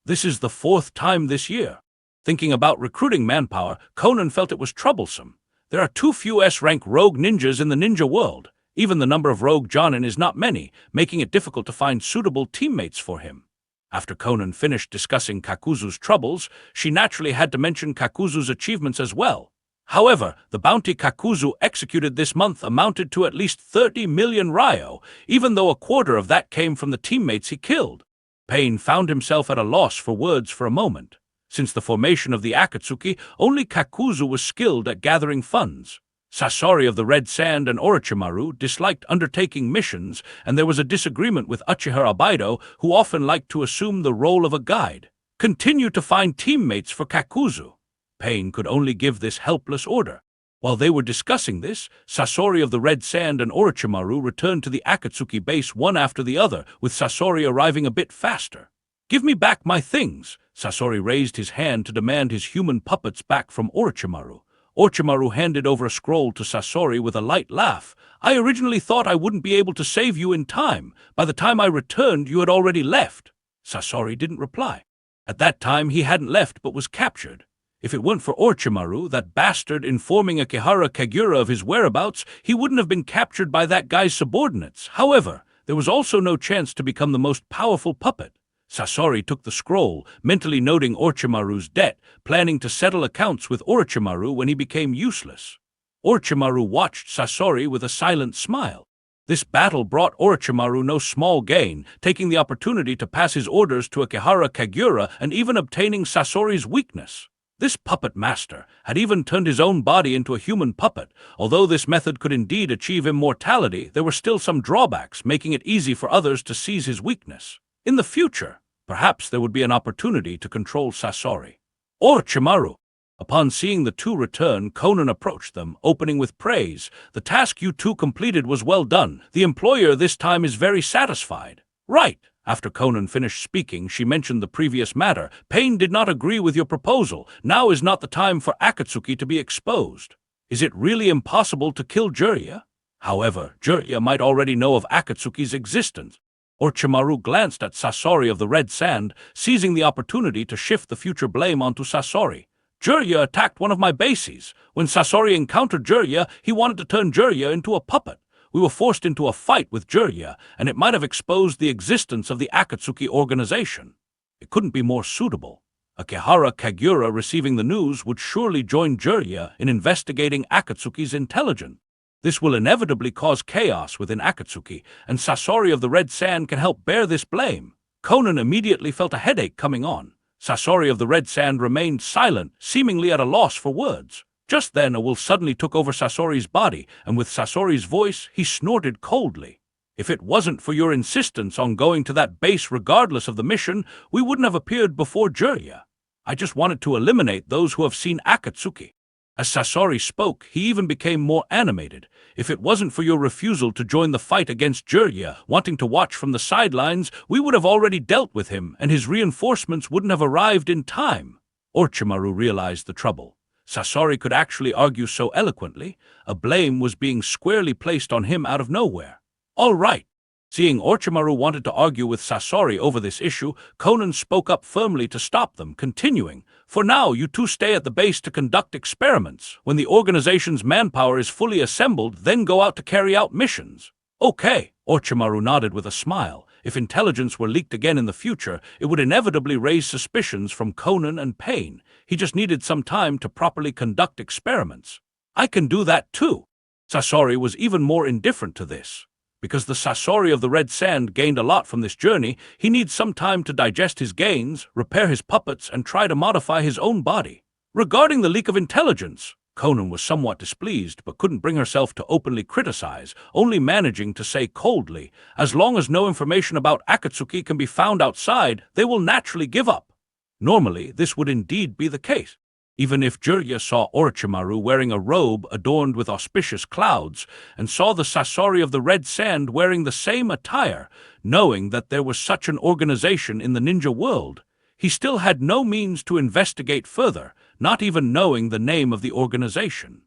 This is the 4th time this year. Thinking about recruiting manpower, Conan felt it was troublesome. There are too few S-rank rogue ninjas in the ninja world. Even the number of rogue jonin is not many, making it difficult to find suitable teammates for him. After Conan finished discussing Kakuzu's troubles, she naturally had to mention Kakuzu's achievements as well. However, the bounty Kakuzu executed this month amounted to at least 30 million ryo, even though a quarter of that came from the teammates he killed. Pain found himself at a loss for words for a moment. Since the formation of the Akatsuki, only Kakuzu was skilled at gathering funds. Sasori of the Red Sand and Orochimaru disliked undertaking missions, and there was a disagreement with Uchiha Abido, who often liked to assume the role of a guide. Continue to find teammates for Kakuzu. Pain could only give this helpless order. While they were discussing this, Sasori of the Red Sand and Orochimaru returned to the Akatsuki base one after the other, with Sasori arriving a bit faster. Give me back my things. Sasori raised his hand to demand his human puppets back from Orochimaru. Orochimaru handed over a scroll to Sasori with a light laugh. I originally thought I wouldn't be able to save you in time. By the time I returned, you had already left. Sasori didn't reply. At that time, he hadn't left but was captured. If it weren't for Orochimaru, that bastard, informing Akihara Kagura of his whereabouts, he wouldn't have been captured by that guy's subordinates. However, there was also no chance to become the most powerful puppet. Sasori took the scroll, mentally noting Orochimaru's debt, planning to settle accounts with Orochimaru when he became useless. Orochimaru watched Sasori with a silent smile. This battle brought Orochimaru no small gain, taking the opportunity to pass his orders to Akihara Kagura and even obtaining Sasori's weakness. This puppet master had even turned his own body into a human puppet. Although this method could indeed achieve immortality, there were still some drawbacks, making it easy for others to seize his weakness. In the future, perhaps there would be an opportunity to control Sasori. Orochimaru! Upon seeing the two return, Conan approached them, opening with praise. The task you two completed was well done. The employer this time is very satisfied. Right. After Conan finished speaking, she mentioned the previous matter. Pain did not agree with your proposal. Now is not the time for Akatsuki to be exposed. Is it really impossible to kill Jiraiya? However, Jiraiya might already know of Akatsuki's existence. Orochimaru glanced at Sasori of the Red Sand, seizing the opportunity to shift the future blame onto Sasori. Jiraiya attacked one of my bases. When Sasori encountered Jiraiya, he wanted to turn Jiraiya into a puppet. We were forced into a fight with Jiraiya, and it might have exposed the existence of the Akatsuki organization. It couldn't be more suitable. Akihara Kagura receiving the news would surely join Jiraiya in investigating Akatsuki's intelligence. This will inevitably cause chaos within Akatsuki, and Sasori of the Red Sand can help bear this blame. Conan immediately felt a headache coming on. Sasori of the Red Sand remained silent, seemingly at a loss for words. Just then a will suddenly took over Sasori's body, and with Sasori's voice, he snorted coldly. If it wasn't for your insistence on going to that base regardless of the mission, we wouldn't have appeared before Jiraiya. I just wanted to eliminate those who have seen Akatsuki. As Sasori spoke, he even became more animated. If it wasn't for your refusal to join the fight against Jirya, wanting to watch from the sidelines, we would have already dealt with him, and his reinforcements wouldn't have arrived in time. Orochimaru realized the trouble. Sasori could actually argue so eloquently. A blame was being squarely placed on him out of nowhere. All right. Seeing Orochimaru wanted to argue with Sasori over this issue, Konan spoke up firmly to stop them, continuing, "For now, you two stay at the base to conduct experiments. When the organization's manpower is fully assembled, then go out to carry out missions." "Okay," Orochimaru nodded with a smile. If intelligence were leaked again in the future, it would inevitably raise suspicions from Konan and Pain. He just needed some time to properly conduct experiments. "I can do that too." Sasori was even more indifferent to this. Because the Sasori of the Red Sand gained a lot from this journey, he needs some time to digest his gains, repair his puppets, and try to modify his own body. Regarding the leak of intelligence, Konan was somewhat displeased, but couldn't bring herself to openly criticize, only managing to say coldly, "As long as no information about Akatsuki can be found outside, they will naturally give up." Normally, this would indeed be the case. Even if Jirya saw Orochimaru wearing a robe adorned with auspicious clouds, and saw the Sasori of the Red Sand wearing the same attire, knowing that there was such an organization in the ninja world, he still had no means to investigate further, not even knowing the name of the organization.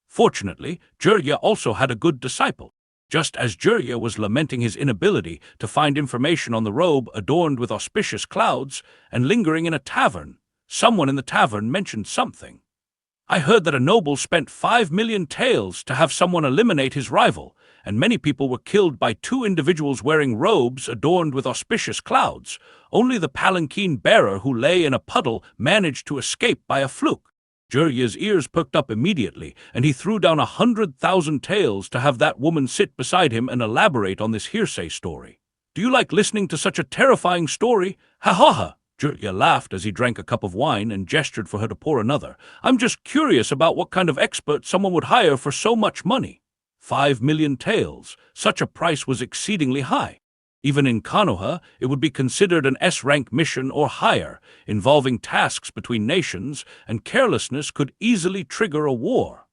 Fortunately, Jirya also had a good disciple. Just as Jirya was lamenting his inability to find information on the robe adorned with auspicious clouds and lingering in a tavern, someone in the tavern mentioned something. "I heard that a noble spent 5 million taels to have someone eliminate his rival, and many people were killed by 2 individuals wearing robes adorned with auspicious clouds. Only the palanquin bearer who lay in a puddle managed to escape by a fluke." Jirya's ears perked up immediately, and he threw down 100,000 taels to have that woman sit beside him and elaborate on this hearsay story. "Do you like listening to such a terrifying story? Ha ha ha!" Jirya laughed as he drank a cup of wine and gestured for her to pour another. "I'm just curious about what kind of expert someone would hire for so much money." 5 million taels. Such a price was exceedingly high. Even in Konoha, it would be considered an S-rank mission or higher, involving tasks between nations, and carelessness could easily trigger a war.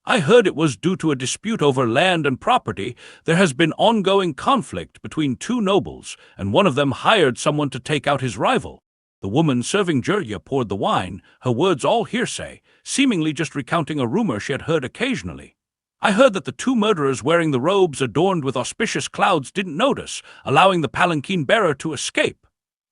"I heard it was due to a dispute over land and property. There has been ongoing conflict between 2 nobles, and one of them hired someone to take out his rival." The woman serving Jirya poured the wine, her words all hearsay, seemingly just recounting a rumor she had heard occasionally. "I heard that the 2 murderers wearing the robes adorned with auspicious clouds didn't notice, allowing the palanquin bearer to escape.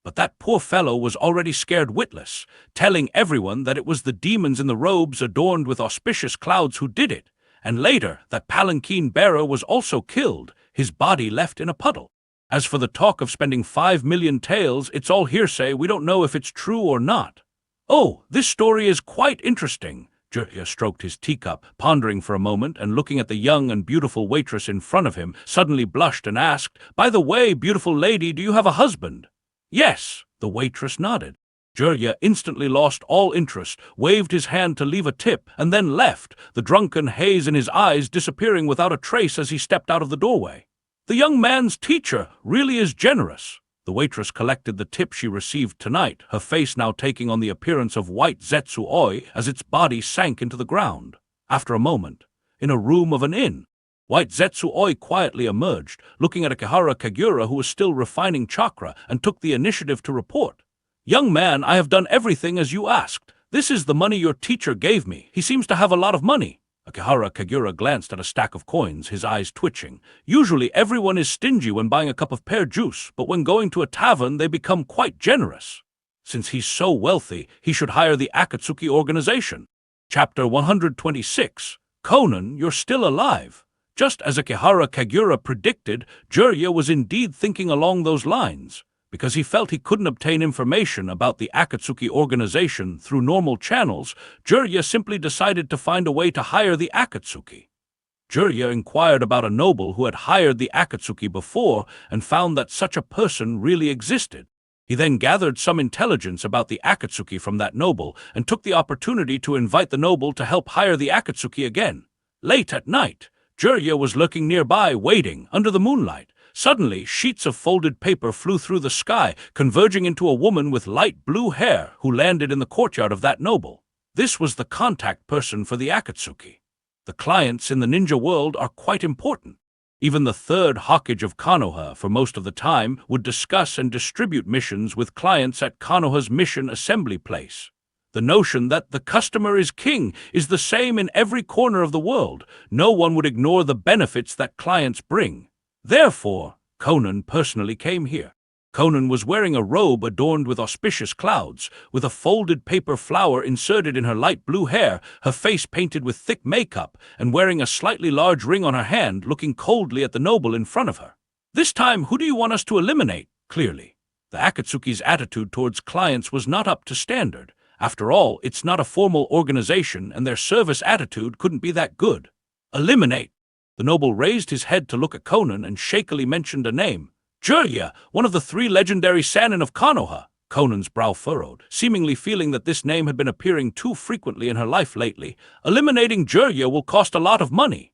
But that poor fellow was already scared witless, telling everyone that it was the demons in the robes adorned with auspicious clouds who did it, and later that palanquin bearer was also killed, his body left in a puddle. As for the talk of spending 5 million taels, it's all hearsay. We don't know if it's true or not." "Oh, this story is quite interesting." Jirya stroked his teacup, pondering for a moment, and looking at the young and beautiful waitress in front of him, suddenly blushed and asked, "By the way, beautiful lady, do you have a husband?" "Yes," the waitress nodded. Jirya instantly lost all interest, waved his hand to leave a tip, and then left, the drunken haze in his eyes disappearing without a trace as he stepped out of the doorway. "The young man's teacher really is generous." The waitress collected the tip she received tonight, her face now taking on the appearance of white Zetsu Oi as its body sank into the ground. After a moment, in a room of an inn, White Zetsu Oi quietly emerged, looking at Akihara Kagura, who was still refining chakra, and took the initiative to report. "Young man, I have done everything as you asked. This is the money your teacher gave me. He seems to have a lot of money." Akihara Kagura glanced at a stack of coins, his eyes twitching. Usually everyone is stingy when buying a cup of pear juice, but when going to a tavern they become quite generous. Since he's so wealthy, he should hire the Akatsuki organization. Chapter 126. Konan, you're still alive. Just as Akihara Kagura predicted, Jirya was indeed thinking along those lines. Because he felt he couldn't obtain information about the Akatsuki organization through normal channels, Jirya simply decided to find a way to hire the Akatsuki. Jirya inquired about a noble who had hired the Akatsuki before and found that such a person really existed. He then gathered some intelligence about the Akatsuki from that noble and took the opportunity to invite the noble to help hire the Akatsuki again. Late at night, Jirya was lurking nearby, waiting under the moonlight. Suddenly, sheets of folded paper flew through the sky, converging into a woman with light blue hair who landed in the courtyard of that noble. This was the contact person for the Akatsuki. The clients in the ninja world are quite important. Even the third Hokage of Konoha, for most of the time, would discuss and distribute missions with clients at Konoha's mission assembly place. The notion that the customer is king is the same in every corner of the world. No one would ignore the benefits that clients bring. Therefore, Conan personally came here. Conan was wearing a robe adorned with auspicious clouds, with a folded paper flower inserted in her light blue hair, her face painted with thick makeup, and wearing a slightly large ring on her hand, looking coldly at the noble in front of her. This time, who do you want us to eliminate? Clearly, the Akatsuki's attitude towards clients was not up to standard. After all, it's not a formal organization, and their service attitude couldn't be that good. Eliminate! The noble raised his head to look at Conan and shakily mentioned a name. Jiraiya, one of the 3 legendary Sannin of Konoha. Conan's brow furrowed, seemingly feeling that this name had been appearing too frequently in her life lately. Eliminating Jiraiya will cost a lot of money.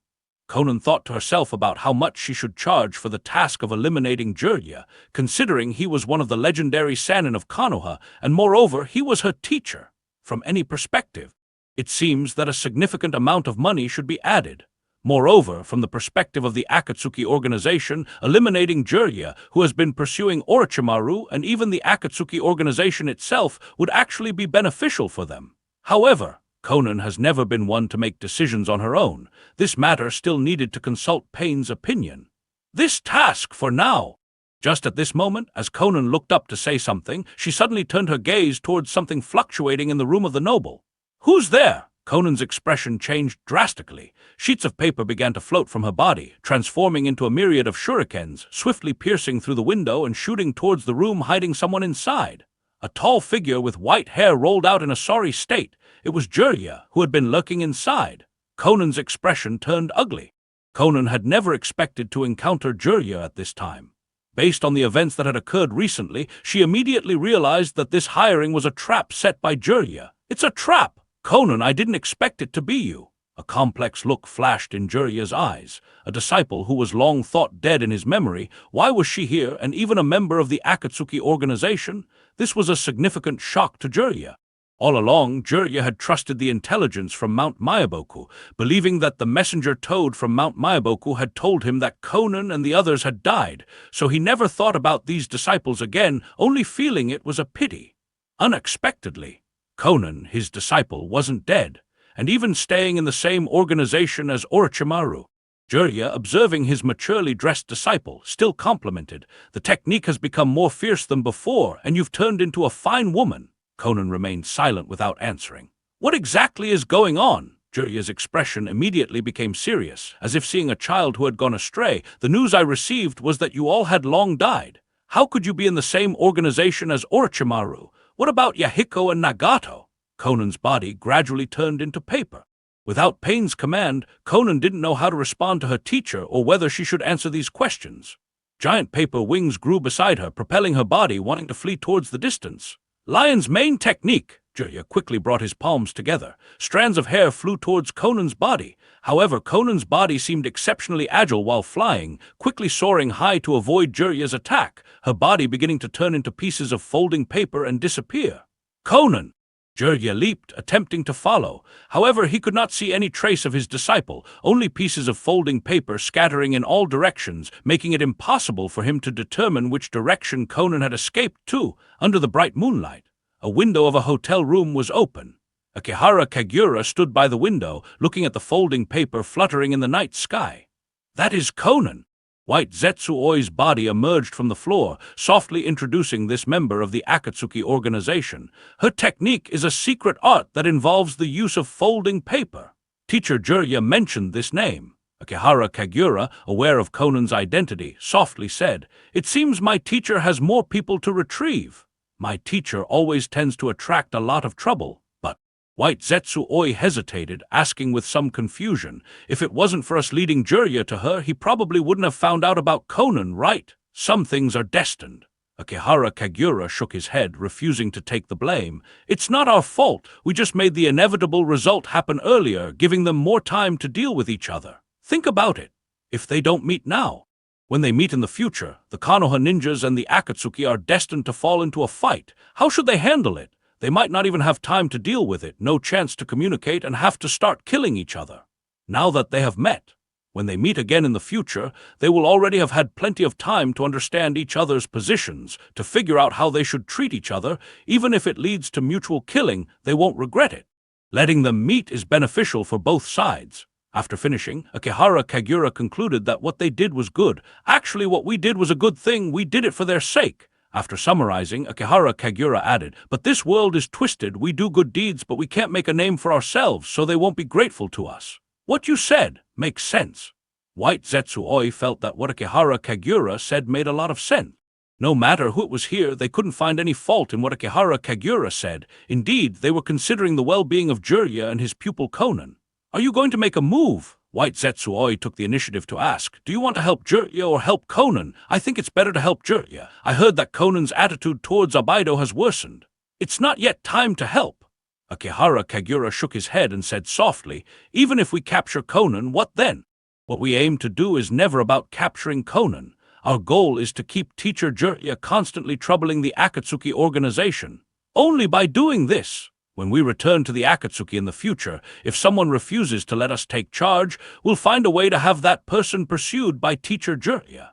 Conan thought to herself about how much she should charge for the task of eliminating Jiraiya, considering he was one of the legendary Sannin of Konoha, and moreover, he was her teacher. From any perspective, it seems that a significant amount of money should be added. Moreover, from the perspective of the Akatsuki organization, eliminating Jiraiya, who has been pursuing Orochimaru, and even the Akatsuki organization itself, would actually be beneficial for them. However, Conan has never been one to make decisions on her own. This matter still needed to consult Pain's opinion. This task for now. Just at this moment, as Conan looked up to say something, she suddenly turned her gaze towards something fluctuating in the room of the noble. Who's there? Conan's expression changed drastically. Sheets of paper began to float from her body, transforming into a myriad of shurikens, swiftly piercing through the window and shooting towards the room, hiding someone inside. A tall figure with white hair rolled out in a sorry state. It was Jiraiya, who had been lurking inside. Conan's expression turned ugly. Conan had never expected to encounter Jiraiya at this time. Based on the events that had occurred recently, she immediately realized that this hiring was a trap set by Jiraiya. It's a trap! Conan, I didn't expect it to be you. A complex look flashed in Jiraiya's eyes. A disciple who was long thought dead in his memory, why was she here and even a member of the Akatsuki organization? This was a significant shock to Jiraiya. All along, Jiraiya had trusted the intelligence from Mount Myaboku, believing that the messenger toad from Mount Myaboku had told him that Conan and the others had died, so he never thought about these disciples again, only feeling it was a pity. Unexpectedly, Conan, his disciple, wasn't dead, and even staying in the same organization as Orochimaru. Jiraiya, observing his maturely dressed disciple, still complimented, "The technique has become more fierce than before, and you've turned into a fine woman." Conan remained silent without answering. What exactly is going on? Jiraiya's expression immediately became serious, as if seeing a child who had gone astray. The news I received was that you all had long died. How could you be in the same organization as Orochimaru? What about Yahiko and Nagato? Conan's body gradually turned into paper. Without Pain's command, Conan didn't know how to respond to her teacher or whether she should answer these questions. Giant paper wings grew beside her, propelling her body, wanting to flee towards the distance. Lion's main technique. Jiraiya quickly brought his palms together. Strands of hair flew towards Conan's body. However, Conan's body seemed exceptionally agile while flying, quickly soaring high to avoid Jiraiya's attack, her body beginning to turn into pieces of folding paper and disappear. Conan! Jiraiya leaped, attempting to follow. However, he could not see any trace of his disciple, only pieces of folding paper scattering in all directions, making it impossible for him to determine which direction Conan had escaped to. Under the bright moonlight, a window of a hotel room was open. Akihara Kagura stood by the window, looking at the folding paper fluttering in the night sky. That is Conan! White Zetsuoi's body emerged from the floor, softly introducing this member of the Akatsuki organization. Her technique is a secret art that involves the use of folding paper. Teacher Jiraiya mentioned this name. Akihara Kagura, aware of Conan's identity, softly said, "It seems my teacher has more people to retrieve. My teacher always tends to attract a lot of trouble." But White Zetsuoi hesitated, asking with some confusion, "If it wasn't for us leading Jiraiya to her, he probably wouldn't have found out about Conan, right? Some things are destined." Akihara Kagura shook his head, refusing to take the blame. "It's not our fault. We just made the inevitable result happen earlier, giving them more time to deal with each other. Think about it. If they don't meet now, when they meet in the future, the Konoha ninjas and the Akatsuki are destined to fall into a fight. How should they handle it? They might not even have time to deal with it, no chance to communicate, and have to start killing each other. Now that they have met, when they meet again in the future, they will already have had plenty of time to understand each other's positions, to figure out how they should treat each other. Even if it leads to mutual killing, they won't regret it. Letting them meet is beneficial for both sides. After finishing, Akihara Kagura concluded that what they did was good. Actually, what we did was a good thing. We did it for their sake. After summarizing, Akihara Kagura added, "But this world is twisted. We do good deeds, but we can't make a name for ourselves, so they won't be grateful to us." What you said makes sense. White Zetsuoi felt that what Akihara Kagura said made a lot of sense. No matter who it was here, they couldn't find any fault in what Akihara Kagura said. Indeed, they were considering the well-being of Jirya and his pupil Konan. "Are you going to make a move?" White Zetsuoi took the initiative to ask. "Do you want to help Jirya or help Konan?" "I think it's better to help Jirya. I heard that Konan's attitude towards Abaido has worsened. It's not yet time to help." Akihara Kagura shook his head and said softly, "Even if we capture Konan, what then? What we aim to do is never about capturing Konan. Our goal is to keep teacher Jirya constantly troubling the Akatsuki organization. Only by doing this, when we return to the Akatsuki in the future, if someone refuses to let us take charge, we'll find a way to have that person pursued by teacher Jirya."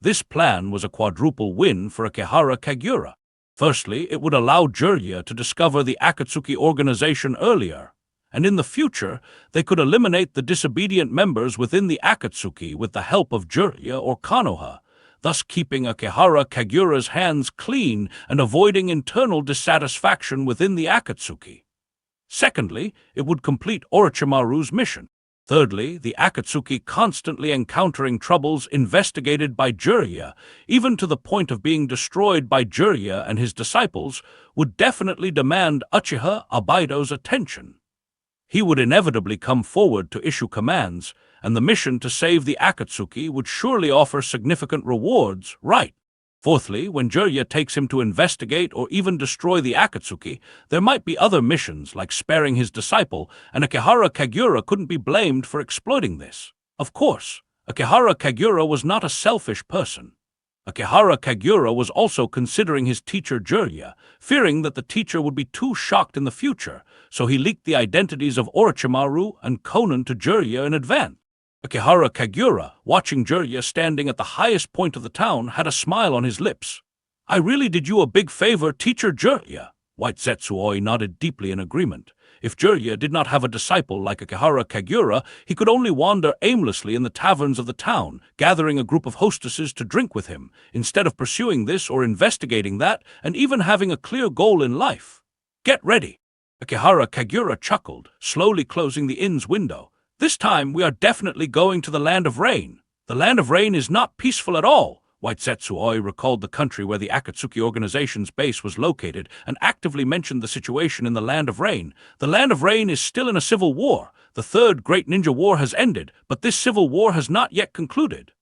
This plan was a quadruple win for Akihara Kagura. Firstly, it would allow Jirya to discover the Akatsuki organization earlier, and in the future, they could eliminate the disobedient members within the Akatsuki with the help of Jirya or Konoha, thus keeping Akihara Kagura's hands clean and avoiding internal dissatisfaction within the Akatsuki. Secondly, it would complete Orochimaru's mission. Thirdly, the Akatsuki constantly encountering troubles investigated by Jirya, even to the point of being destroyed by Jirya and his disciples, would definitely demand Uchiha Abaido's attention. He would inevitably come forward to issue commands, and the mission to save the Akatsuki would surely offer significant rewards, right? Fourthly, when Jirya takes him to investigate or even destroy the Akatsuki, there might be other missions like sparing his disciple, and Akihara Kagura couldn't be blamed for exploiting this. Of course, Akihara Kagura was not a selfish person. Akihara Kagura was also considering his teacher Jirya, fearing that the teacher would be too shocked in the future, so he leaked the identities of Orochimaru and Konan to Jirya in advance. Akihara Kagura, watching Jirya standing at the highest point of the town, had a smile on his lips. "I really did you a big favor, teacher Jirya." White Zetsuoi nodded deeply in agreement. If Jirya did not have a disciple like Akihara Kagura, he could only wander aimlessly in the taverns of the town, gathering a group of hostesses to drink with him, instead of pursuing this or investigating that, and even having a clear goal in life. "Get ready." Akihara Kagura chuckled, slowly closing the inn's window. "This time we are definitely going to the Land of Rain. The Land of Rain is not peaceful at all." White Zetsuoi recalled the country where the Akatsuki organization's base was located and actively mentioned the situation in the Land of Rain. "The Land of Rain is still in a civil war. The Third Great Ninja War has ended, but this civil war has not yet concluded.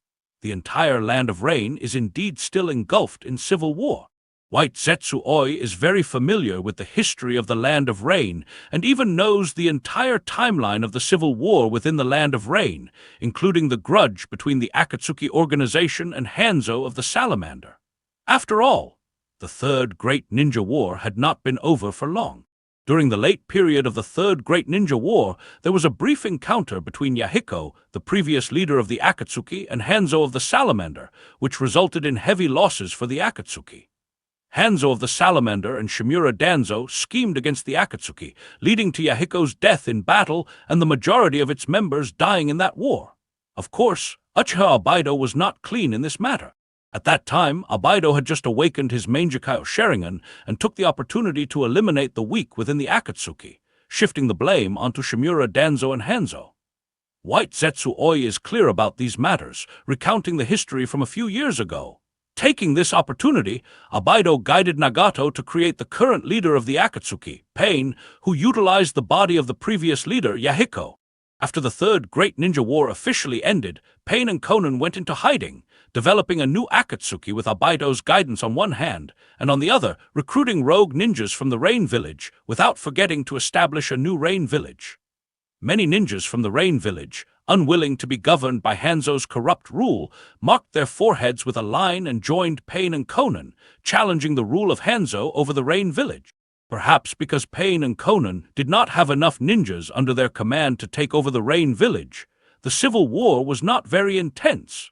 The entire Land of Rain is indeed still engulfed in civil war." White Zetsuoi is very familiar with the history of the Land of Rain and even knows the entire timeline of the civil war within the Land of Rain, including the grudge between the Akatsuki organization and Hanzo of the Salamander. After all, the Third Great Ninja War had not been over for long. During the late period of the Third Great Ninja War, there was a brief encounter between Yahiko, the previous leader of the Akatsuki, and Hanzo of the Salamander, which resulted in heavy losses for the Akatsuki. Hanzo of the Salamander and Shimura Danzo schemed against the Akatsuki, leading to Yahiko's death in battle and the majority of its members dying in that war. Of course, Uchiha Abaido was not clean in this matter. At that time, Abaido had just awakened his Mangekyou Sharingan and took the opportunity to eliminate the weak within the Akatsuki, shifting the blame onto Shimura Danzo and Hanzo. White Zetsuoi is clear about these matters, recounting the history from a few years ago. Taking this opportunity, Abaido guided Nagato to create the current leader of the Akatsuki, Pain, who utilized the body of the previous leader, Yahiko. After the Third Great Ninja War officially ended, Pain and Konan went into hiding, developing a new Akatsuki with Abaido's guidance on one hand, and on the other, recruiting rogue ninjas from the Rain Village, without forgetting to establish a new Rain Village. Many ninjas from the Rain Village, unwilling to be governed by Hanzo's corrupt rule, marked their foreheads with a line and joined Pain and Konan, challenging the rule of Hanzo over the Rain Village. Perhaps because Pain and Conan did not have enough ninjas under their command to take over the Rain village, the civil war was not very intense.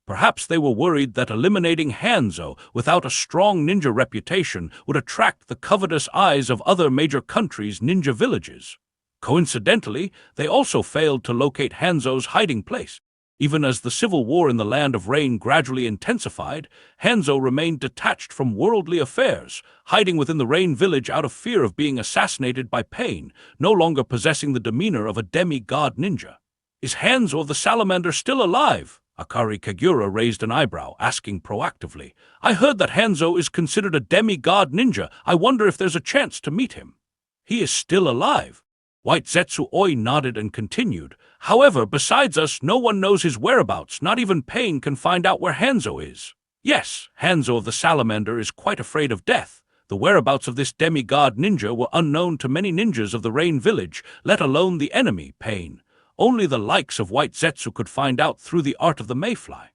Perhaps they were worried that eliminating Hanzo without a strong ninja reputation would attract the covetous eyes of other major countries' ninja villages. Coincidentally, they also failed to locate Hanzo's hiding place. Even as the civil war in the Land of Rain gradually intensified, Hanzo remained detached from worldly affairs, hiding within the Rain village out of fear of being assassinated by Pain, no longer possessing the demeanor of a demigod ninja. "Is Hanzo of the Salamander still alive?" Akari Kagura raised an eyebrow, asking proactively. "I heard that Hanzo is considered a demigod ninja. I wonder if there's a chance to meet him." "He is still alive." White Zetsu Oi nodded and continued. "However, besides us, no one knows his whereabouts. Not even Pain can find out where Hanzo is." "Yes, Hanzo of the Salamander is quite afraid of death. The whereabouts of this demigod ninja were unknown to many ninjas of the Rain village, let alone the enemy, Pain. Only the likes of White Zetsu could find out through the art of the mayfly.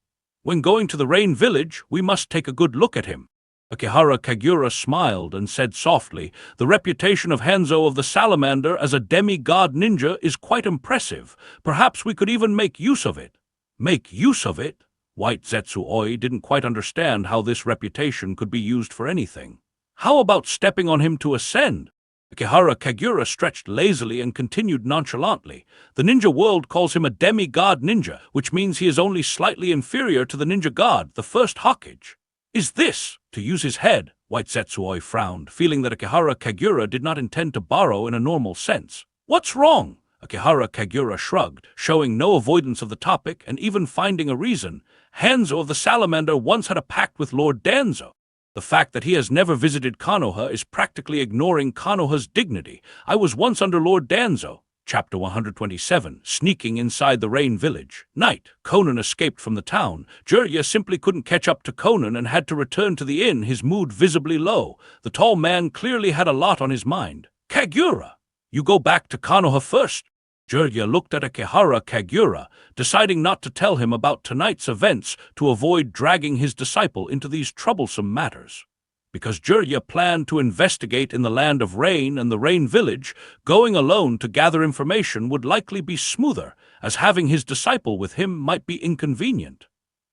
When going to the Rain village, we must take a good look at him." Akihara Kagura smiled and said softly, "The reputation of Hanzo of the Salamander as a demigod ninja is quite impressive. Perhaps we could even make use of it." "Make use of it?" White Zetsu Oi didn't quite understand how this reputation could be used for anything. "How about stepping on him to ascend?" Akihara Kagura stretched lazily and continued nonchalantly. "The ninja world calls him a demigod ninja, which means he is only slightly inferior to the ninja god, the first Hokage." "Is this to use his head?" White Zetsuoi frowned, feeling that Akihara Kagura did not intend to borrow in a normal sense. "What's wrong?" Akihara Kagura shrugged, showing no avoidance of the topic and even finding a reason. "Hanzo of the Salamander once had a pact with Lord Danzo. The fact that he has never visited Konoha is practically ignoring Konoha's dignity. I was once under Lord Danzo." Chapter 127, Sneaking Inside the Rain Village. Night. Conan escaped from the town. Jirya simply couldn't catch up to Conan and had to return to the inn, his mood visibly low. The tall man clearly had a lot on his mind. "Kagura, you go back to Konoha first." Jirya looked at Akihara Kagura, deciding not to tell him about tonight's events to avoid dragging his disciple into these troublesome matters. Because Jirya planned to investigate in the Land of Rain and the Rain village, going alone to gather information would likely be smoother, as having his disciple with him might be inconvenient.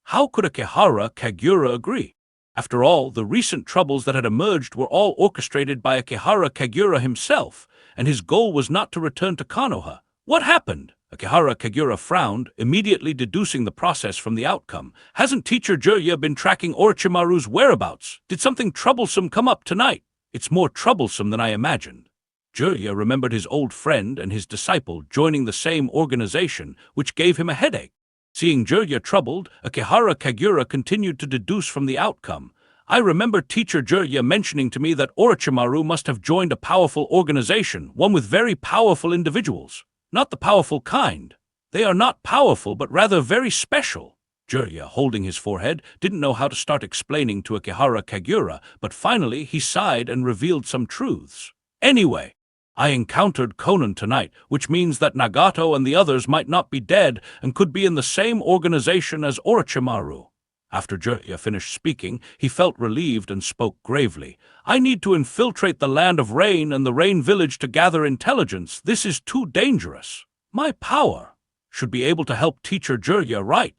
How could Akihara Kagura agree? After all, the recent troubles that had emerged were all orchestrated by Akihara Kagura himself, and his goal was not to return to Konoha. What happened? Akihara Kagura frowned, immediately deducing the process from the outcome. "Hasn't Teacher Jirya been tracking Orochimaru's whereabouts? Did something troublesome come up tonight?" "It's more troublesome than I imagined." Jirya remembered his old friend and his disciple joining the same organization, which gave him a headache. Seeing Jirya troubled, Akihara Kagura continued to deduce from the outcome. "I remember Teacher Jirya mentioning to me that Orochimaru must have joined a powerful organization, one with very powerful individuals. Not the powerful kind. They are not powerful, but rather very special." Jirya, holding his forehead, didn't know how to start explaining to Akihara Kagura, but finally he sighed and revealed some truths. "Anyway, I encountered Conan tonight, which means that Nagato and the others might not be dead and could be in the same organization as Orochimaru." After Jirya finished speaking, he felt relieved and spoke gravely. "I need to infiltrate the Land of Rain and the Rain village to gather intelligence. This is too dangerous. My power should be able to help Teacher Jirya, right?"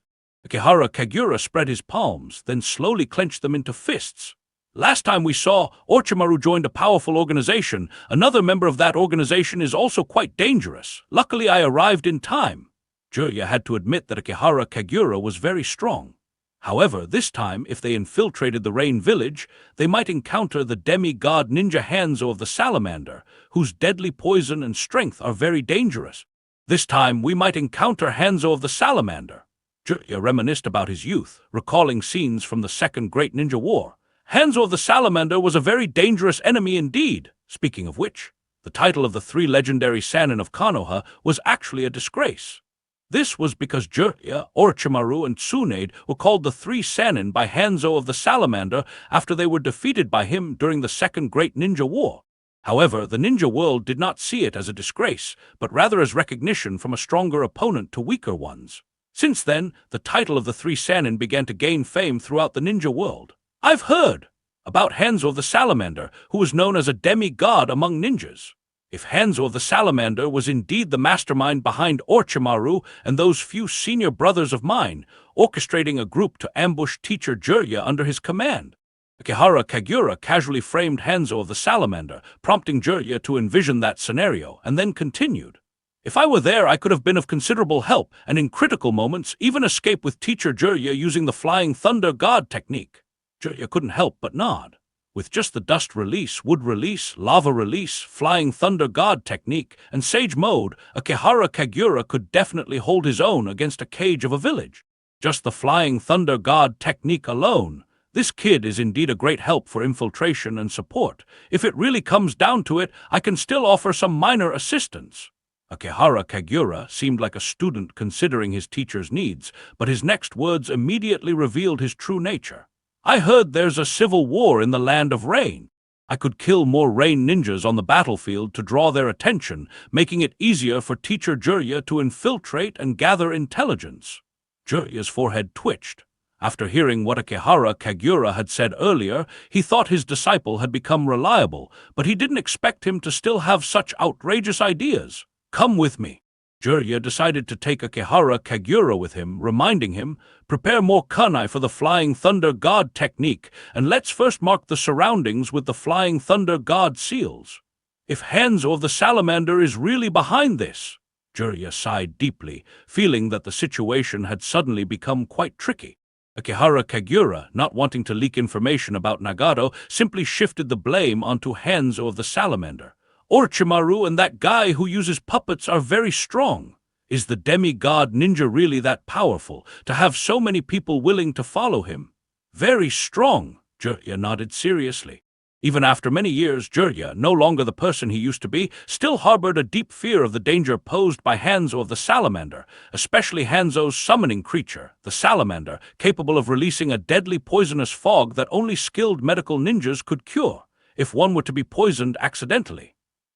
Akihara Kagura spread his palms, then slowly clenched them into fists. "Last time we saw, Orochimaru joined a powerful organization. Another member of that organization is also quite dangerous. Luckily I arrived in time." Jirya had to admit that Akihara Kagura was very strong. However, this time, if they infiltrated the Rain village, they might encounter the demigod ninja Hanzo of the Salamander, whose deadly poison and strength are very dangerous. "This time, we might encounter Hanzo of the Salamander." Jirya reminisced about his youth, recalling scenes from the Second Great Ninja War. "Hanzo of the Salamander was a very dangerous enemy indeed. Speaking of which, the title of the three legendary Sannin of Konoha was actually a disgrace. This was because Jirya, Orochimaru, and Tsunade were called the Three Sannin by Hanzo of the Salamander after they were defeated by him during the Second Great Ninja War. However, the ninja world did not see it as a disgrace, but rather as recognition from a stronger opponent to weaker ones. Since then, the title of the Three Sannin began to gain fame throughout the ninja world. "I've heard," about Hanzo the Salamander, who was known as a demigod among ninjas. If Hanzo the Salamander was indeed the mastermind behind Orochimaru and those few senior brothers of mine, orchestrating a group to ambush teacher Jiraiya under his command. Akihara Kagura casually framed Hanzo of the Salamander, prompting Jiraiya to envision that scenario, and then continued. If I were there, I could have been of considerable help, and in critical moments, even escape with teacher Jiraiya using the Flying Thunder God technique. Jiraiya couldn't help but nod. With just the dust release, wood release, lava release, Flying Thunder God technique, and Sage mode, Akihara Kagura could definitely hold his own against a cage of a village. Just the Flying Thunder God technique alone. This kid is indeed a great help for infiltration and support. If it really comes down to it, I can still offer some minor assistance. Akihara Kagura seemed like a student considering his teacher's needs, but his next words immediately revealed his true nature. I heard there's a civil war in the land of rain. I could kill more rain ninjas on the battlefield to draw their attention, making it easier for teacher Jiraiya to infiltrate and gather intelligence. Jiraiya's forehead twitched. After hearing what Akihara Kagura had said earlier, he thought his disciple had become reliable, but he didn't expect him to still have such outrageous ideas. Come with me. Jiraiya decided to take Akihara Kagura with him, reminding him, prepare more kunai for the Flying Thunder God technique, and let's first mark the surroundings with the Flying Thunder God seals. If Hanzo of the Salamander is really behind this, Jiraiya sighed deeply, feeling that the situation had suddenly become quite tricky. Akihara Kagura, not wanting to leak information about Nagato, simply shifted the blame onto Hanzo of the Salamander. Orochimaru and that guy who uses puppets are very strong. Is the demigod ninja really that powerful, to have so many people willing to follow him? Very strong, Jiraiya nodded seriously. Even after many years, Jiraiya, no longer the person he used to be, still harbored a deep fear of the danger posed by Hanzo of the Salamander, especially Hanzo's summoning creature, the Salamander, capable of releasing a deadly poisonous fog that only skilled medical ninjas could cure, if one were to be poisoned accidentally.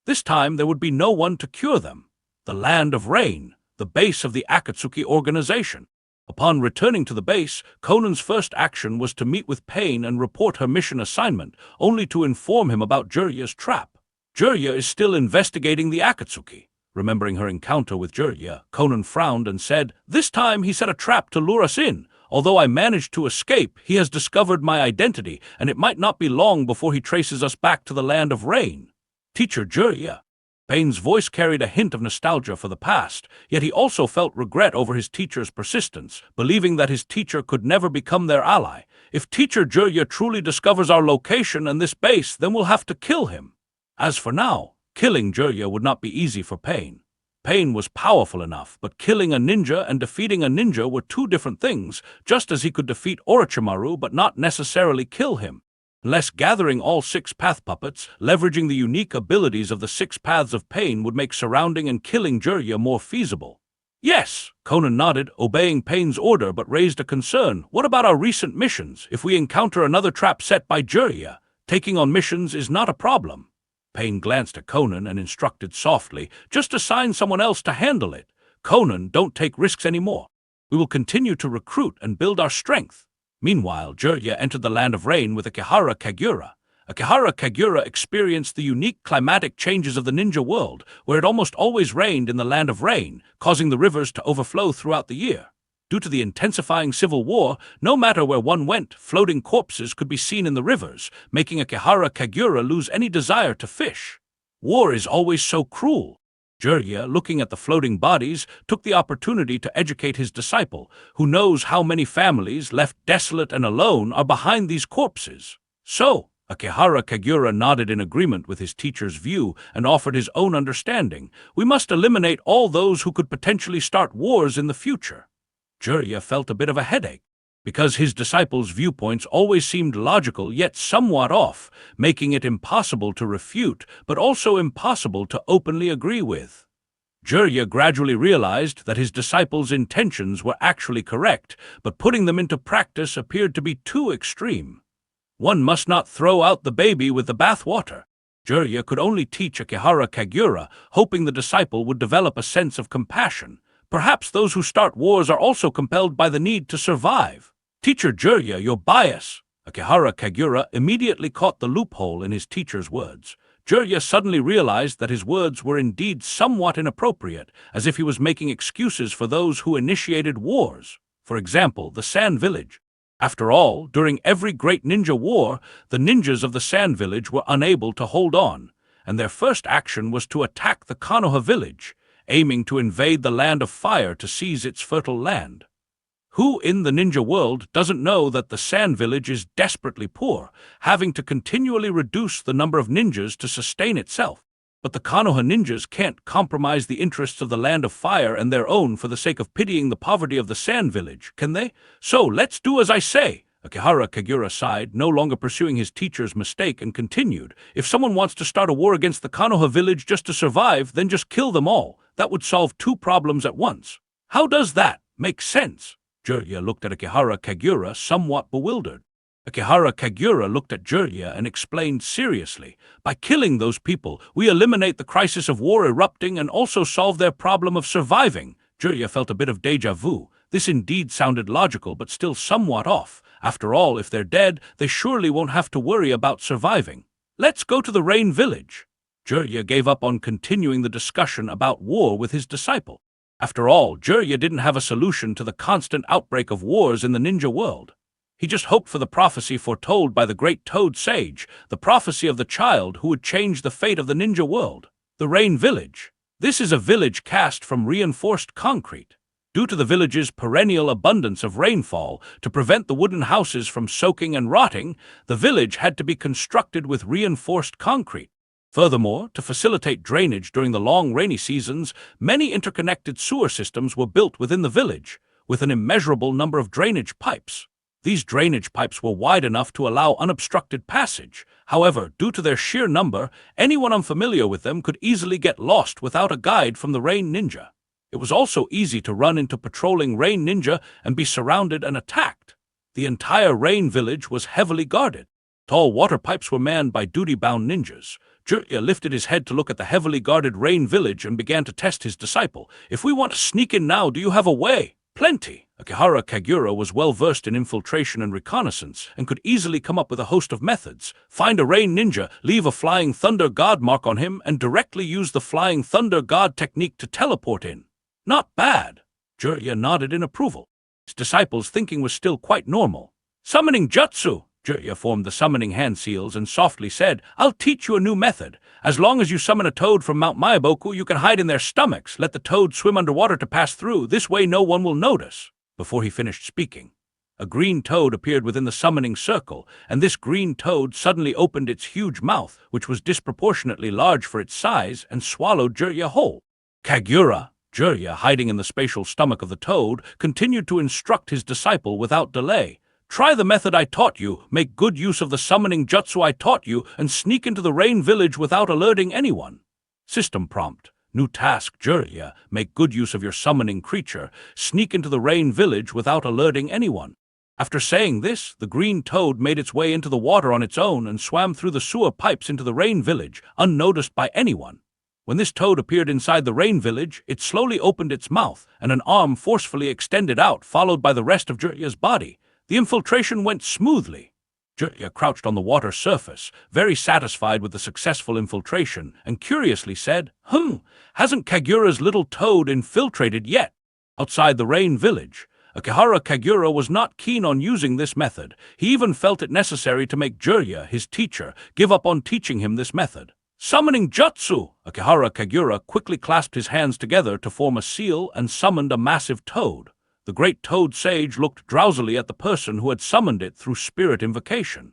This time there would be no one to cure them. The Land of Rain, the base of the Akatsuki organization. Upon returning to the base, Conan's first action was to meet with Pain and report her mission assignment, only to inform him about Jiraiya's trap. Jiraiya is still investigating the Akatsuki. Remembering her encounter with Jiraiya, Conan frowned and said, "This time he set a trap to lure us in. Although I managed to escape, he has discovered my identity, and it might not be long before he traces us back to the Land of Rain." Teacher Jiraiya. Pain's voice carried a hint of nostalgia for the past, yet he also felt regret over his teacher's persistence, believing that his teacher could never become their ally. If teacher Jiraiya truly discovers our location and this base, then we'll have to kill him. As for now, killing Jiraiya would not be easy for Pain. Pain was powerful enough, but killing a ninja and defeating a ninja were two different things, just as he could defeat Orochimaru but not necessarily kill him. Unless gathering all 6 path puppets, leveraging the unique abilities of the 6 paths of Pain would make surrounding and killing Jiraiya more feasible. Yes, Conan nodded, obeying Pain's order, but raised a concern. What about our recent missions? If we encounter another trap set by Jiraiya, taking on missions is not a problem. Pain glanced at Conan and instructed softly, just assign someone else to handle it. Conan, don't take risks anymore. We will continue to recruit and build our strength. Meanwhile, Jiraiya entered the Land of Rain with Akihara Kagura. Akihara Kagura experienced the unique climatic changes of the ninja world, where it almost always rained in the Land of Rain, causing the rivers to overflow throughout the year. Due to the intensifying civil war, no matter where one went, floating corpses could be seen in the rivers, making Akihara Kagura lose any desire to fish. War is always so cruel. Jiraiya, looking at the floating bodies, took the opportunity to educate his disciple, who knows how many families, left desolate and alone, are behind these corpses. So, Akihara Kagura nodded in agreement with his teacher's view and offered his own understanding. We must eliminate all those who could potentially start wars in the future. Jiraiya felt a bit of a headache, because his disciple's viewpoints always seemed logical yet somewhat off, making it impossible to refute, but also impossible to openly agree with. Jiraiya gradually realized that his disciple's intentions were actually correct, but putting them into practice appeared to be too extreme. One must not throw out the baby with the bathwater. Jiraiya could only teach Akihara Kagura, hoping the disciple would develop a sense of compassion. Perhaps those who start wars are also compelled by the need to survive. Teacher Jiraiya, your bias. Akihara Kagura immediately caught the loophole in his teacher's words. Jirya suddenly realized that his words were indeed somewhat inappropriate, as if he was making excuses for those who initiated wars. For example, the Sand Village. After all, during every great ninja war, the ninjas of the Sand Village were unable to hold on, and their first action was to attack the Konoha village, aiming to invade the Land of Fire to seize its fertile land. Who in the ninja world doesn't know that the Sand Village is desperately poor, having to continually reduce the number of ninjas to sustain itself? But the Konoha ninjas can't compromise the interests of the Land of Fire and their own for the sake of pitying the poverty of the Sand Village, can they? So let's do as I say. Akihara Kagura sighed, no longer pursuing his teacher's mistake, and continued. If someone wants to start a war against the Konoha village just to survive, then just kill them all. That would solve two problems at once. How does that make sense? Jirya looked at Akihara Kagura, somewhat bewildered. Akihara Kagura looked at Jirya and explained seriously. By killing those people, we eliminate the crisis of war erupting and also solve their problem of surviving. Jirya felt a bit of déjà vu. This indeed sounded logical, but still somewhat off. After all, if they're dead, they surely won't have to worry about surviving. Let's go to the Rain Village. Jirya gave up on continuing the discussion about war with his disciple. After all, Jirya didn't have a solution to the constant outbreak of wars in the ninja world. He just hoped for the prophecy foretold by the great Toad Sage, the prophecy of the child who would change the fate of the ninja world. The Rain Village. This is a village cast from reinforced concrete. Due to the village's perennial abundance of rainfall, to prevent the wooden houses from soaking and rotting, the village had to be constructed with reinforced concrete. Furthermore, to facilitate drainage during the long rainy seasons, many interconnected sewer systems were built within the village, with an immeasurable number of drainage pipes. These drainage pipes were wide enough to allow unobstructed passage. However, due to their sheer number, anyone unfamiliar with them could easily get lost without a guide from the Rain Ninja. It was also easy to run into patrolling Rain Ninja and be surrounded and attacked. The entire Rain Village was heavily guarded. Tall water pipes were manned by duty-bound ninjas. Jirya lifted his head to look at the heavily guarded Rain Village and began to test his disciple. If we want to sneak in now, do you have a way? Plenty. Akihara Kagura was well versed in infiltration and reconnaissance, and could easily come up with a host of methods. Find a Rain Ninja, leave a Flying Thunder God mark on him, and directly use the Flying Thunder God technique to teleport in. Not bad. Jirya nodded in approval. His disciple's thinking was still quite normal. Summoning Jutsu. Jirya formed the summoning hand seals and softly said, I'll teach you a new method. As long as you summon a toad from Mount Mayaboku, you can hide in their stomachs. Let the toad swim underwater to pass through. This way no one will notice. Before he finished speaking, a green toad appeared within the summoning circle, and this green toad suddenly opened its huge mouth, which was disproportionately large for its size, and swallowed Jirya whole. Kagura, Jirya, hiding in the spatial stomach of the toad, continued to instruct his disciple without delay. Try the method I taught you, make good use of the summoning jutsu I taught you, and sneak into the Rain Village without alerting anyone. System prompt. New task, Jirya. Make good use of your summoning creature. Sneak into the Rain Village without alerting anyone. After saying this, the green toad made its way into the water on its own and swam through the sewer pipes into the Rain Village, unnoticed by anyone. When this toad appeared inside the Rain Village, it slowly opened its mouth, and an arm forcefully extended out, followed by the rest of Jirya's body. The infiltration went smoothly. Jirya crouched on the water surface, very satisfied with the successful infiltration, and curiously said, hasn't Kagura's little toad infiltrated yet? Outside the Rain Village, Akihara Kagura was not keen on using this method. He even felt it necessary to make Jirya, his teacher, give up on teaching him this method. Summoning Jutsu! Akihara Kagura quickly clasped his hands together to form a seal and summoned a massive toad. The great Toad Sage looked drowsily at the person who had summoned it through spirit invocation.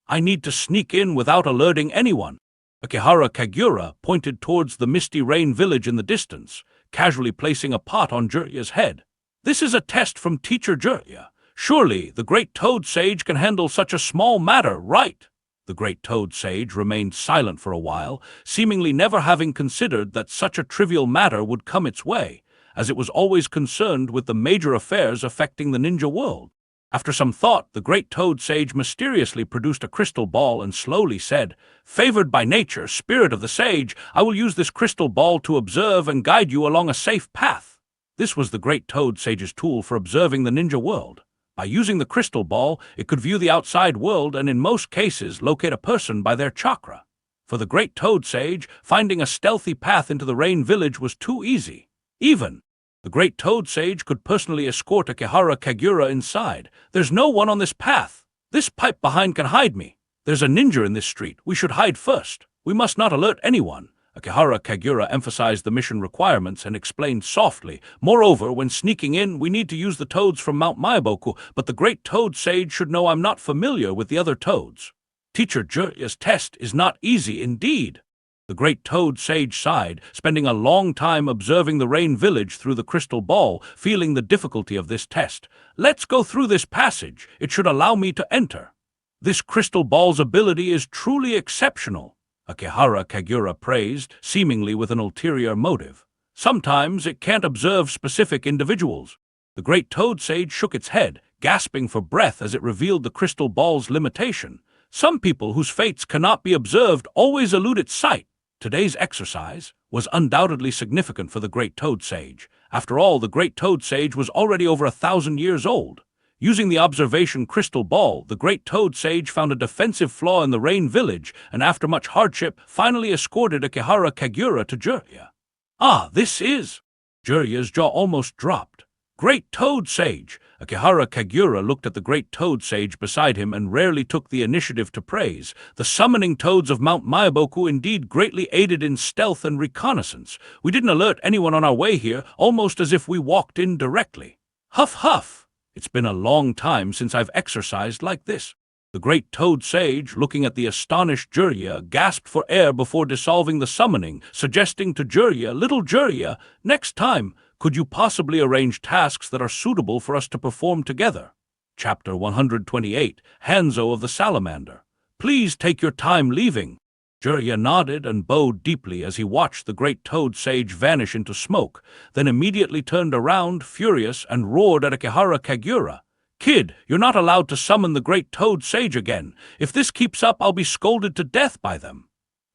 I need to sneak in without alerting anyone. Akihara Kagura pointed towards the misty Rain Village in the distance, casually placing a pot on Jirya's head. This is a test from Teacher Jirya. Surely the great Toad Sage can handle such a small matter, right? The great Toad Sage remained silent for a while, seemingly never having considered that such a trivial matter would come its way, as it was always concerned with the major affairs affecting the ninja world. After some thought, the great Toad Sage mysteriously produced a crystal ball and slowly said, Favored by nature, spirit of the sage, I will use this crystal ball to observe and guide you along a safe path. This was the great Toad Sage's tool for observing the ninja world. By using the crystal ball, it could view the outside world and in most cases locate a person by their chakra. For the great toad sage, finding a stealthy path into the rain village was too easy. Even the great toad sage could personally escort Akihara Kagura inside. "There's no one on this path. This pipe behind can hide me. There's a ninja in this street. We should hide first. We must not alert anyone." Akihara Kagura emphasized the mission requirements and explained softly, "Moreover, when sneaking in, we need to use the toads from Mount Maiboku, but the great toad sage should know I'm not familiar with the other toads. Teacher Jirya's test is not easy indeed." The great toad sage sighed, spending a long time observing the rain village through the crystal ball, feeling the difficulty of this test. "Let's go through this passage. It should allow me to enter." "This crystal ball's ability is truly exceptional," Akihara Kagura praised, seemingly with an ulterior motive. "Sometimes it can't observe specific individuals." The great toad sage shook its head, gasping for breath as it revealed the crystal ball's limitation. "Some people whose fates cannot be observed always elude its sight." Today's exercise was undoubtedly significant for the great toad sage. After all, the great toad sage was already over 1,000 years old. Using the observation crystal ball, the great toad sage found a defensive flaw in the rain village and after much hardship finally escorted Akihara Kagura to Jirya. "Ah, this is—" Jirya's jaw almost dropped. "Great toad sage!" Akihara Kagura looked at the great toad sage beside him and rarely took the initiative to praise. "The summoning toads of Mount Maiboku indeed greatly aided in stealth and reconnaissance. We didn't alert anyone on our way here, almost as if we walked in directly." "Huff, huff! It's been a long time since I've exercised like this." The great toad sage, looking at the astonished Jirya, gasped for air before dissolving the summoning, suggesting to Jirya, "Little Jirya, next time, could you possibly arrange tasks that are suitable for us to perform together?" Chapter 128, Hanzo of the Salamander. "Please take your time leaving." Jirya nodded and bowed deeply as he watched the great toad sage vanish into smoke, then immediately turned around, furious, and roared at Akihara Kagura. "Kid, you're not allowed to summon the great toad sage again. If this keeps up, I'll be scolded to death by them."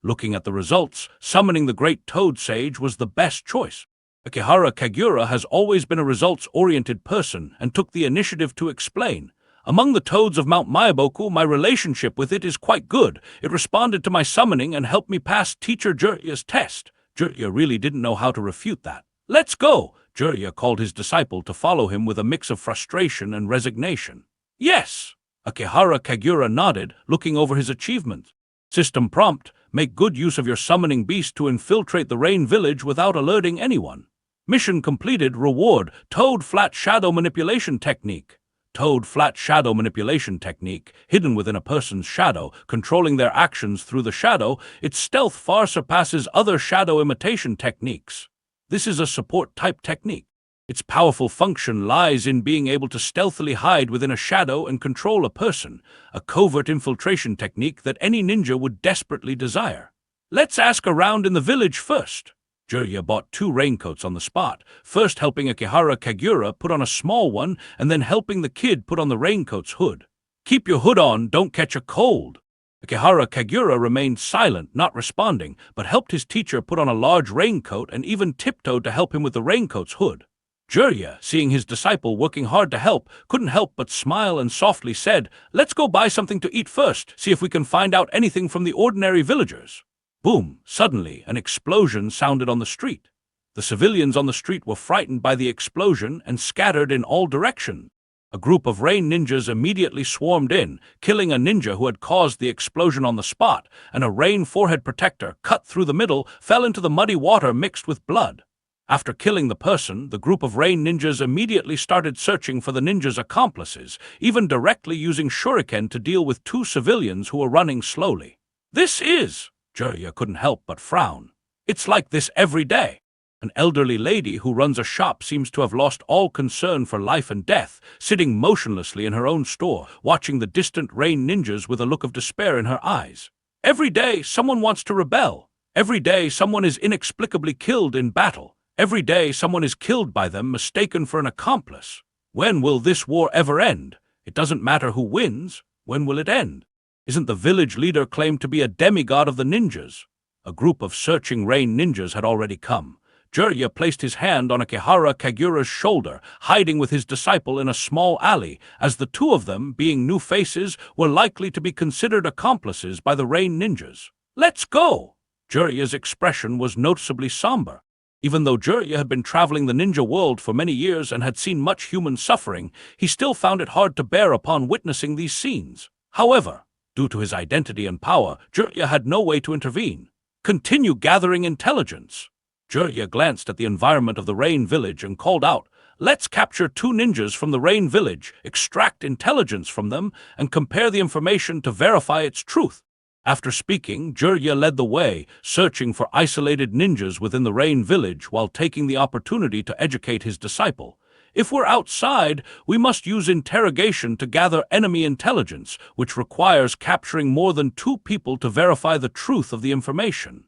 Looking at the results, summoning the great toad sage was the best choice. Akihara Kagura has always been a results-oriented person and took the initiative to explain. "Among the toads of Mount Maiboku, my relationship with it is quite good. It responded to my summoning and helped me pass Teacher Jirya's test." Jirya really didn't know how to refute that. "Let's go!" Jirya called his disciple to follow him with a mix of frustration and resignation. "Yes!" Akihara Kagura nodded, looking over his achievements. System prompt: make good use of your summoning beast to infiltrate the rain village without alerting anyone. Mission completed. Reward: Toad Flat Shadow Manipulation Technique. Toad Flat Shadow Manipulation Technique. Hidden within a person's shadow, controlling their actions through the shadow, its stealth far surpasses other shadow imitation techniques. This is a support-type technique. Its powerful function lies in being able to stealthily hide within a shadow and control a person, a covert infiltration technique that any ninja would desperately desire. "Let's ask around in the village first." Jirya bought 2 raincoats on the spot, first helping Akihara Kagura put on a small one and then helping the kid put on the raincoat's hood. "Keep your hood on, don't catch a cold." Akihara Kagura remained silent, not responding, but helped his teacher put on a large raincoat and even tiptoed to help him with the raincoat's hood. Jirya, seeing his disciple working hard to help, couldn't help but smile and softly said, "Let's go buy something to eat first, see if we can find out anything from the ordinary villagers." Boom! Suddenly, an explosion sounded on the street. The civilians on the street were frightened by the explosion and scattered in all directions. A group of rain ninjas immediately swarmed in, killing a ninja who had caused the explosion on the spot, and a rain forehead protector, cut through the middle, fell into the muddy water mixed with blood. After killing the person, the group of rain ninjas immediately started searching for the ninja's accomplices, even directly using shuriken to deal with 2 civilians who were running slowly. "This is—" Jirya couldn't help but frown. "It's like this every day." An elderly lady who runs a shop seems to have lost all concern for life and death, sitting motionlessly in her own store, watching the distant rain ninjas with a look of despair in her eyes. "Every day someone wants to rebel. Every day someone is inexplicably killed in battle. Every day someone is killed by them, mistaken for an accomplice. When will this war ever end? It doesn't matter who wins. When will it end? Isn't the village leader claimed to be a demigod of the ninjas?" A group of searching rain ninjas had already come. Jirya placed his hand on Akihara Kagura's shoulder, hiding with his disciple in a small alley, as the two of them, being new faces, were likely to be considered accomplices by the Rain Ninjas. "Let's go!" Jirya's expression was noticeably somber. Even though Jirya had been traveling the ninja world for many years and had seen much human suffering, he still found it hard to bear upon witnessing these scenes. However, due to his identity and power, Jirya had no way to intervene. "Continue gathering intelligence." Jirya glanced at the environment of the Rain Village and called out, "Let's capture 2 ninjas from the Rain Village, extract intelligence from them, and compare the information to verify its truth." After speaking, Jirya led the way, searching for isolated ninjas within the Rain Village while taking the opportunity to educate his disciple. "If we're outside, we must use interrogation to gather enemy intelligence, which requires capturing more than 2 people to verify the truth of the information."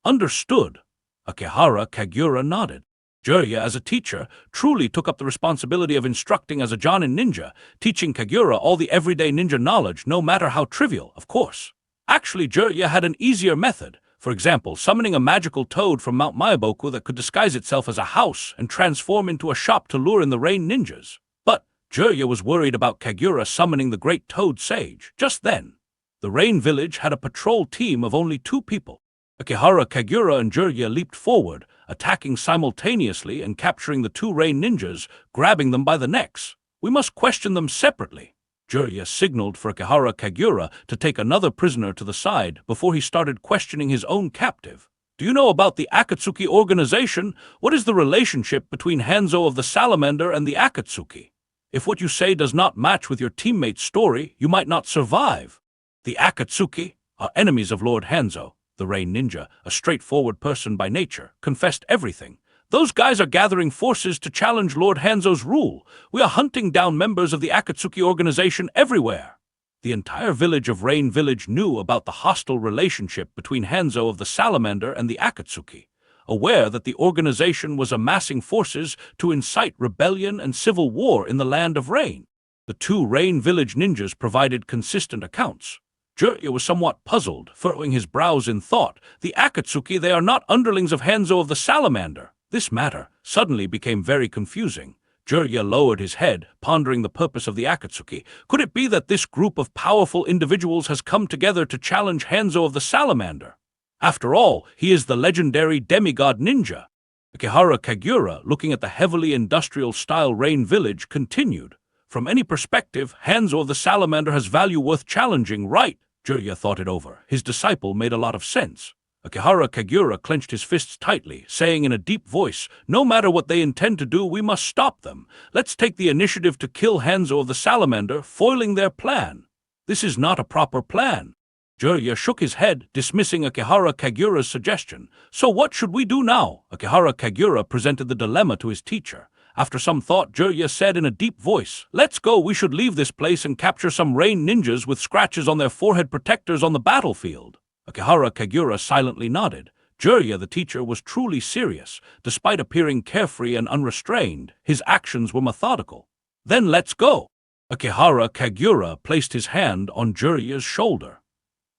"Understood." Akihara Kagura nodded. Jirya, as a teacher, truly took up the responsibility of instructing as a Jonin ninja, teaching Kagura all the everyday ninja knowledge, no matter how trivial, of course. Actually, Jirya had an easier method. For example, summoning a magical toad from Mount Mayaboku that could disguise itself as a house and transform into a shop to lure in the Rain Ninjas. But Jirya was worried about Kagura summoning the great toad sage. Just then, the Rain Village had a patrol team of only 2 people. Akihara Kagura and Jirya leaped forward, attacking simultaneously and capturing the 2 Rain Ninjas, grabbing them by the necks. "We must question them separately." Jirya signaled for Akihara Kagura to take another prisoner to the side before he started questioning his own captive. "Do you know about the Akatsuki organization? What is the relationship between Hanzo of the Salamander and the Akatsuki? If what you say does not match with your teammate's story, you might not survive." "The Akatsuki are enemies of Lord Hanzo." The Rain Ninja, a straightforward person by nature, confessed everything. "Those guys are gathering forces to challenge Lord Hanzo's rule. We are hunting down members of the Akatsuki organization everywhere." The entire village of Rain Village knew about the hostile relationship between Hanzo of the Salamander and the Akatsuki. Aware that the organization was amassing forces to incite rebellion and civil war in the land of Rain, the 2 Rain Village ninjas provided consistent accounts. Jirya was somewhat puzzled, furrowing his brows in thought. "The Akatsuki, they are not underlings of Hanzo of the Salamander." This matter suddenly became very confusing. Jirya lowered his head, pondering the purpose of the Akatsuki. Could it be that this group of powerful individuals has come together to challenge Hanzo of the Salamander? After all, he is the legendary demigod ninja. Akihara Kagura, looking at the heavily industrial-style Rain Village, continued. "From any perspective, Hanzo of the Salamander has value worth challenging, right?" Jirya thought it over. His disciple made a lot of sense. Akihara Kagura clenched his fists tightly, saying in a deep voice, "No matter what they intend to do, we must stop them. Let's take the initiative to kill Hanzo of the Salamander, foiling their plan." "This is not a proper plan." Jirya shook his head, dismissing Akihara Kagura's suggestion. "So what should we do now?" Akihara Kagura presented the dilemma to his teacher. After some thought, Jirya said in a deep voice, "Let's go. We should leave this place and capture some Rain Ninjas with scratches on their forehead protectors on the battlefield." Akihara Kagura silently nodded. Jirya, the teacher, was truly serious. Despite appearing carefree and unrestrained, his actions were methodical. "Then let's go." Akihara Kagura placed his hand on Jirya's shoulder.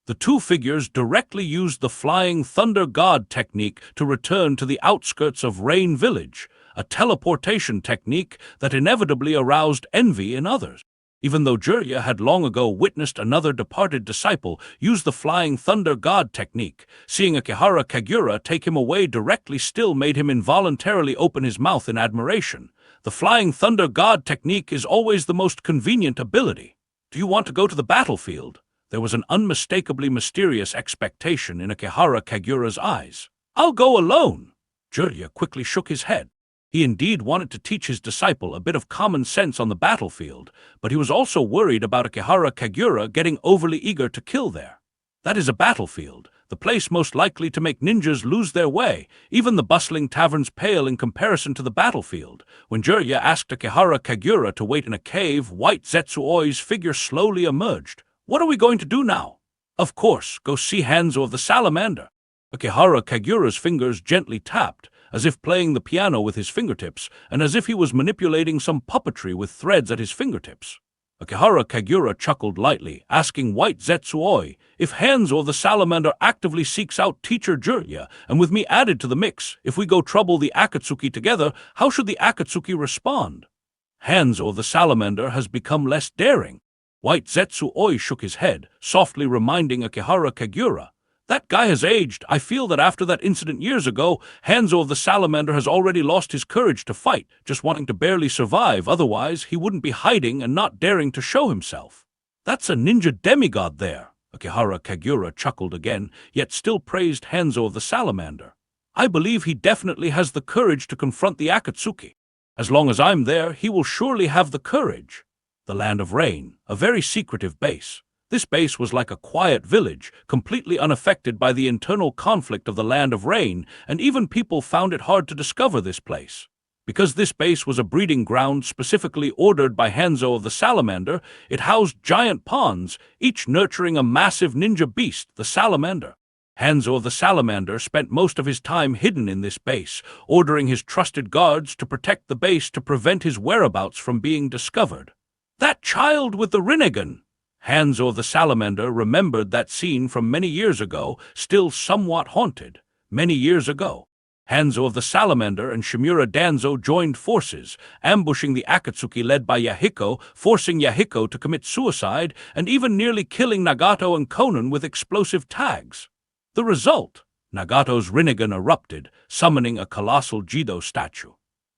The 2 figures directly used the Flying Thunder God technique to return to the outskirts of Rain Village, a teleportation technique that inevitably aroused envy in others. Even though Jirya had long ago witnessed another departed disciple use the Flying Thunder God technique, seeing Akihara Kagura take him away directly still made him involuntarily open his mouth in admiration. The Flying Thunder God technique is always the most convenient ability. "Do you want to go to the battlefield?" There was an unmistakably mysterious expectation in Akihara Kagura's eyes. "I'll go alone." Jirya quickly shook his head. He indeed wanted to teach his disciple a bit of common sense on the battlefield, but he was also worried about Akihara Kagura getting overly eager to kill there. That is a battlefield, the place most likely to make ninjas lose their way. Even the bustling taverns pale in comparison to the battlefield. When Jirya asked Akihara Kagura to wait in a cave, white Zetsuoi's figure slowly emerged. "What are we going to do now?" "Of course, go see Hanzo of the Salamander." Akihara Kagura's fingers gently tapped, as if playing the piano with his fingertips, and as if he was manipulating some puppetry with threads at his fingertips. Akihara Kagura chuckled lightly, asking White Zetsuoi, if Hanzo the Salamander actively seeks out teacher Jirya, and with me added to the mix, if we go trouble the Akatsuki together, how should the Akatsuki respond? Hanzo the Salamander has become less daring. White Zetsuoi shook his head, softly reminding Akihara Kagura, that guy has aged. I feel that after that incident years ago, Hanzo of the Salamander has already lost his courage to fight, just wanting to barely survive. Otherwise, he wouldn't be hiding and not daring to show himself. That's a ninja demigod there. Akihara Kagura chuckled again, yet still praised Hanzo of the Salamander. I believe he definitely has the courage to confront the Akatsuki. As long as I'm there, he will surely have the courage. The Land of Rain, a very secretive base. This base was like a quiet village, completely unaffected by the internal conflict of the Land of Rain, and even people found it hard to discover this place. Because this base was a breeding ground specifically ordered by Hanzo of the Salamander, it housed giant ponds, each nurturing a massive ninja beast, the Salamander. Hanzo of the Salamander spent most of his time hidden in this base, ordering his trusted guards to protect the base to prevent his whereabouts from being discovered. That child with the Rinnegan! Hanzo of the Salamander remembered that scene from many years ago, still somewhat haunted. Many years ago, Hanzo of the Salamander and Shimura Danzo joined forces, ambushing the Akatsuki led by Yahiko, forcing Yahiko to commit suicide, and even nearly killing Nagato and Konan with explosive tags. The result? Nagato's Rinnegan erupted, summoning a colossal Jido statue.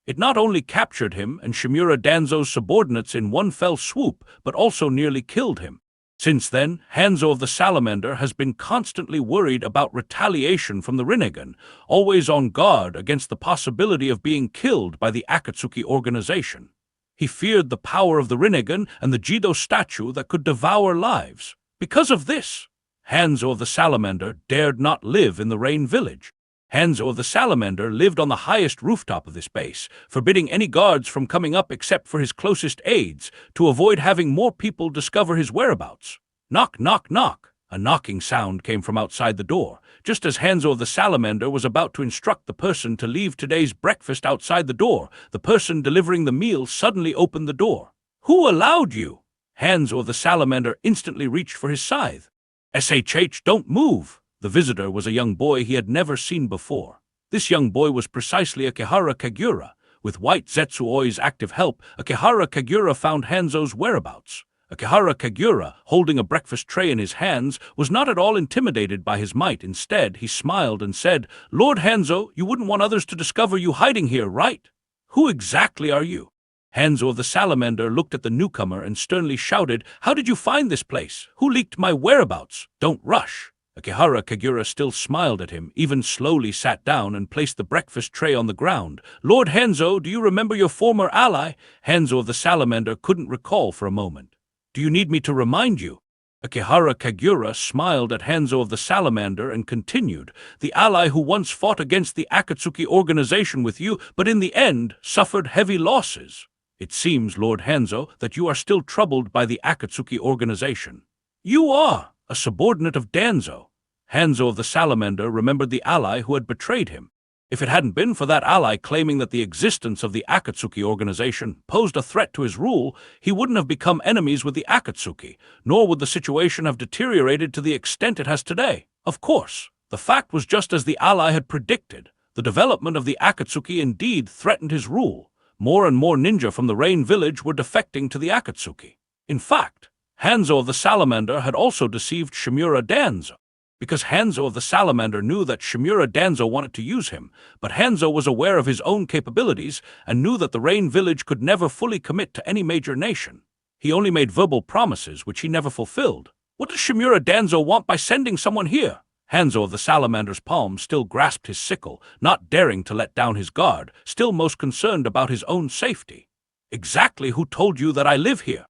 It not only captured him and Shimura Danzo's subordinates in one fell swoop, but also nearly killed him. Since then, Hanzo of the Salamander has been constantly worried about retaliation from the Rinnegan, always on guard against the possibility of being killed by the Akatsuki organization. He feared the power of the Rinnegan and the Jido statue that could devour lives. Because of this, Hanzo of the Salamander dared not live in the Rain Village. Hanzo of the Salamander lived on the highest rooftop of this base, forbidding any guards from coming up except for his closest aides, to avoid having more people discover his whereabouts. Knock, knock, knock. A knocking sound came from outside the door, just as Hanzo of the Salamander was about to instruct the person to leave today's breakfast outside the door. The person delivering the meal suddenly opened the door. Who allowed you? Hanzo of the Salamander instantly reached for his scythe. SHH, don't move! The visitor was a young boy he had never seen before. This young boy was precisely Akihara Kagura. With White Zetsuoi's active help, Akihara Kagura found Hanzo's whereabouts. Akihara Kagura, holding a breakfast tray in his hands, was not at all intimidated by his might. Instead, he smiled and said, Lord Hanzo, you wouldn't want others to discover you hiding here, right? Who exactly are you? Hanzo of the Salamander looked at the newcomer and sternly shouted, How did you find this place? Who leaked my whereabouts? Don't rush. Akihara Kagura still smiled at him, even slowly sat down and placed the breakfast tray on the ground. Lord Hanzo, do you remember your former ally? Hanzo of the Salamander couldn't recall for a moment. Do you need me to remind you? Akihara Kagura smiled at Hanzo of the Salamander and continued, the ally who once fought against the Akatsuki organization with you, but in the end suffered heavy losses. It seems, Lord Hanzo, that you are still troubled by the Akatsuki organization. You are a subordinate of Danzo. Hanzo of the Salamander remembered the ally who had betrayed him. If it hadn't been for that ally claiming that the existence of the Akatsuki organization posed a threat to his rule, he wouldn't have become enemies with the Akatsuki, nor would the situation have deteriorated to the extent it has today. Of course, the fact was just as the ally had predicted. The development of the Akatsuki indeed threatened his rule. More and more ninja from the Rain Village were defecting to the Akatsuki. In fact, Hanzo of the Salamander had also deceived Shimura Danzo. Because Hanzo of the Salamander knew that Shimura Danzo wanted to use him, but Hanzo was aware of his own capabilities and knew that the Rain Village could never fully commit to any major nation. He only made verbal promises which he never fulfilled. What does Shimura Danzo want by sending someone here? Hanzo of the Salamander's palm still grasped his sickle, not daring to let down his guard, still most concerned about his own safety. Exactly who told you that I live here?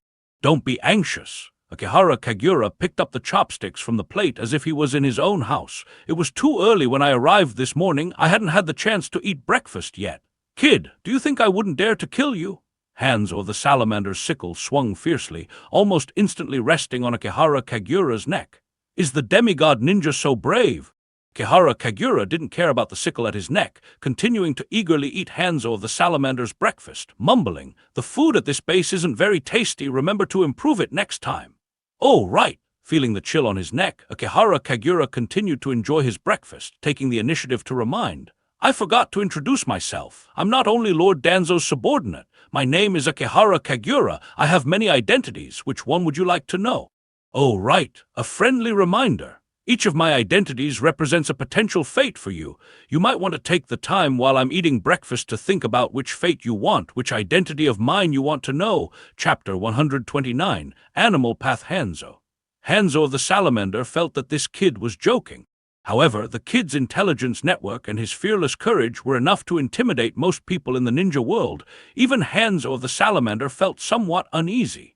Don't be anxious. Akihara Kagura picked up the chopsticks from the plate as if he was in his own house. It was too early when I arrived this morning. I hadn't had the chance to eat breakfast yet. Kid, do you think I wouldn't dare to kill you? Hanzo of the Salamander's sickle swung fiercely, almost instantly resting on Akihara Kagura's neck. Is the demigod ninja so brave? Kihara Kagura didn't care about the sickle at his neck, continuing to eagerly eat Hanzo of the Salamander's breakfast, mumbling, "The food at this base isn't very tasty, remember to improve it next time." "Oh, right." Feeling the chill on his neck, Akihara Kagura continued to enjoy his breakfast, taking the initiative to remind, "I forgot to introduce myself. I'm not only Lord Danzo's subordinate. My name is Akihara Kagura. I have many identities. Which one would you like to know?" "Oh, right. A friendly reminder. Each of my identities represents a potential fate for you. You might want to take the time while I'm eating breakfast to think about which fate you want, which identity of mine you want to know." Chapter 129, Animal Path Hanzo. Hanzo of the Salamander felt that this kid was joking. However, the kid's intelligence network and his fearless courage were enough to intimidate most people in the ninja world. Even Hanzo of the Salamander felt somewhat uneasy.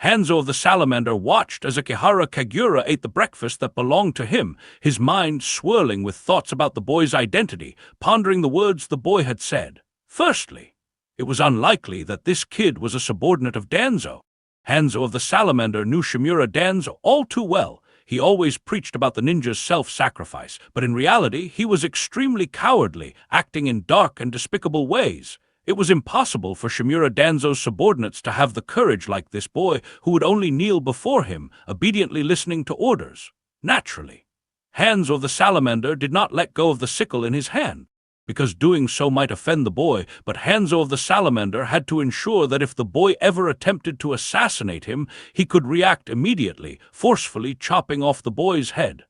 Hanzo of the Salamander watched as Akihara Kagura ate the breakfast that belonged to him, his mind swirling with thoughts about the boy's identity, pondering the words the boy had said. Firstly, it was unlikely that this kid was a subordinate of Danzo. Hanzo of the Salamander knew Shimura Danzo all too well. He always preached about the ninja's self-sacrifice, but in reality he was extremely cowardly, acting in dark and despicable ways. It was impossible for Shimura Danzo's subordinates to have the courage like this boy, who would only kneel before him, obediently listening to orders. Naturally, Hanzo of the Salamander did not let go of the sickle in his hand, because doing so might offend the boy, but Hanzo of the Salamander had to ensure that if the boy ever attempted to assassinate him, he could react immediately, forcefully chopping off the boy's head.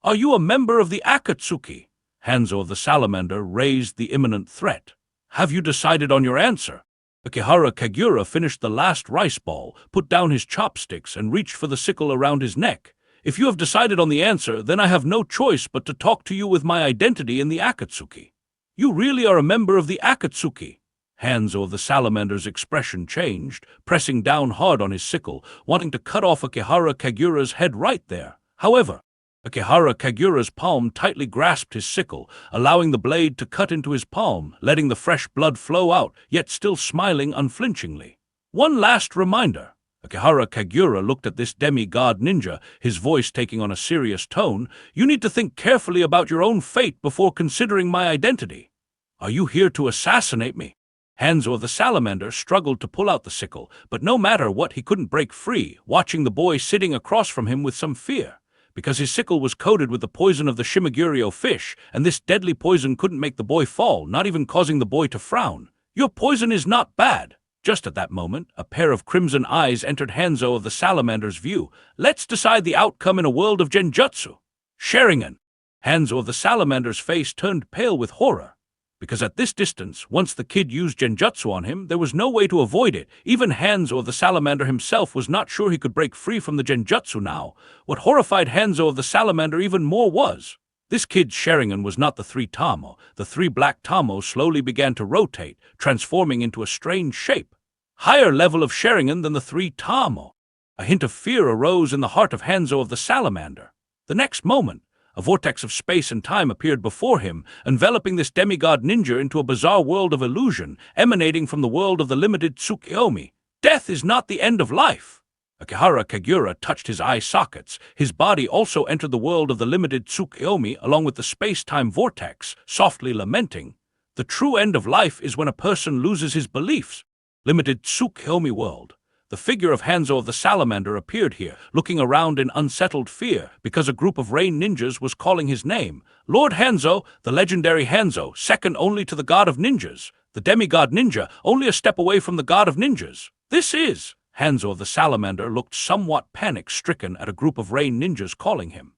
"Are you a member of the Akatsuki?" Hanzo of the Salamander raised the imminent threat. "Have you decided on your answer?" Akihara Kagura finished the last rice ball, put down his chopsticks, and reached for the sickle around his neck. "If you have decided on the answer, then I have no choice but to talk to you with my identity in the Akatsuki." "You really are a member of the Akatsuki?" Hanzo of the Salamander's expression changed, pressing down hard on his sickle, wanting to cut off Akihara Kagura's head right there. However, Akihara Kagura's palm tightly grasped his sickle, allowing the blade to cut into his palm, letting the fresh blood flow out, yet still smiling unflinchingly. "One last reminder." Akihara Kagura looked at this demigod ninja, his voice taking on a serious tone. "You need to think carefully about your own fate before considering my identity." "Are you here to assassinate me?" Hanzo of the Salamander struggled to pull out the sickle, but no matter what he couldn't break free, watching the boy sitting across from him with some fear. Because his sickle was coated with the poison of the Shimaguryo fish, and this deadly poison couldn't make the boy fall, not even causing the boy to frown. "Your poison is not bad." Just at that moment, a pair of crimson eyes entered Hanzo of the Salamander's view. "Let's decide the outcome in a world of genjutsu." "Sharingan." Hanzo of the Salamander's face turned pale with horror. Because at this distance, once the kid used genjutsu on him, there was no way to avoid it. Even Hanzo of the Salamander himself was not sure he could break free from the genjutsu now. What horrified Hanzo of the Salamander even more was, this kid's Sharingan was not the three Tamo. The three black Tamos slowly began to rotate, transforming into a strange shape. Higher level of Sharingan than the three Tamo. A hint of fear arose in the heart of Hanzo of the Salamander. The next moment, a vortex of space and time appeared before him, enveloping this demigod ninja into a bizarre world of illusion, emanating from the world of the limited Tsukiyomi. "Death is not the end of life." Akihara Kagura touched his eye sockets. His body also entered the world of the limited Tsukiyomi along with the space-time vortex, softly lamenting, "The true end of life is when a person loses his beliefs." Limited Tsukiyomi world. The figure of Hanzo of the Salamander appeared here, looking around in unsettled fear, because a group of rain ninjas was calling his name. "Lord Hanzo, the legendary Hanzo, second only to the god of ninjas. The demigod ninja, only a step away from the god of ninjas. This is..." Hanzo of the Salamander looked somewhat panic-stricken at a group of rain ninjas calling him.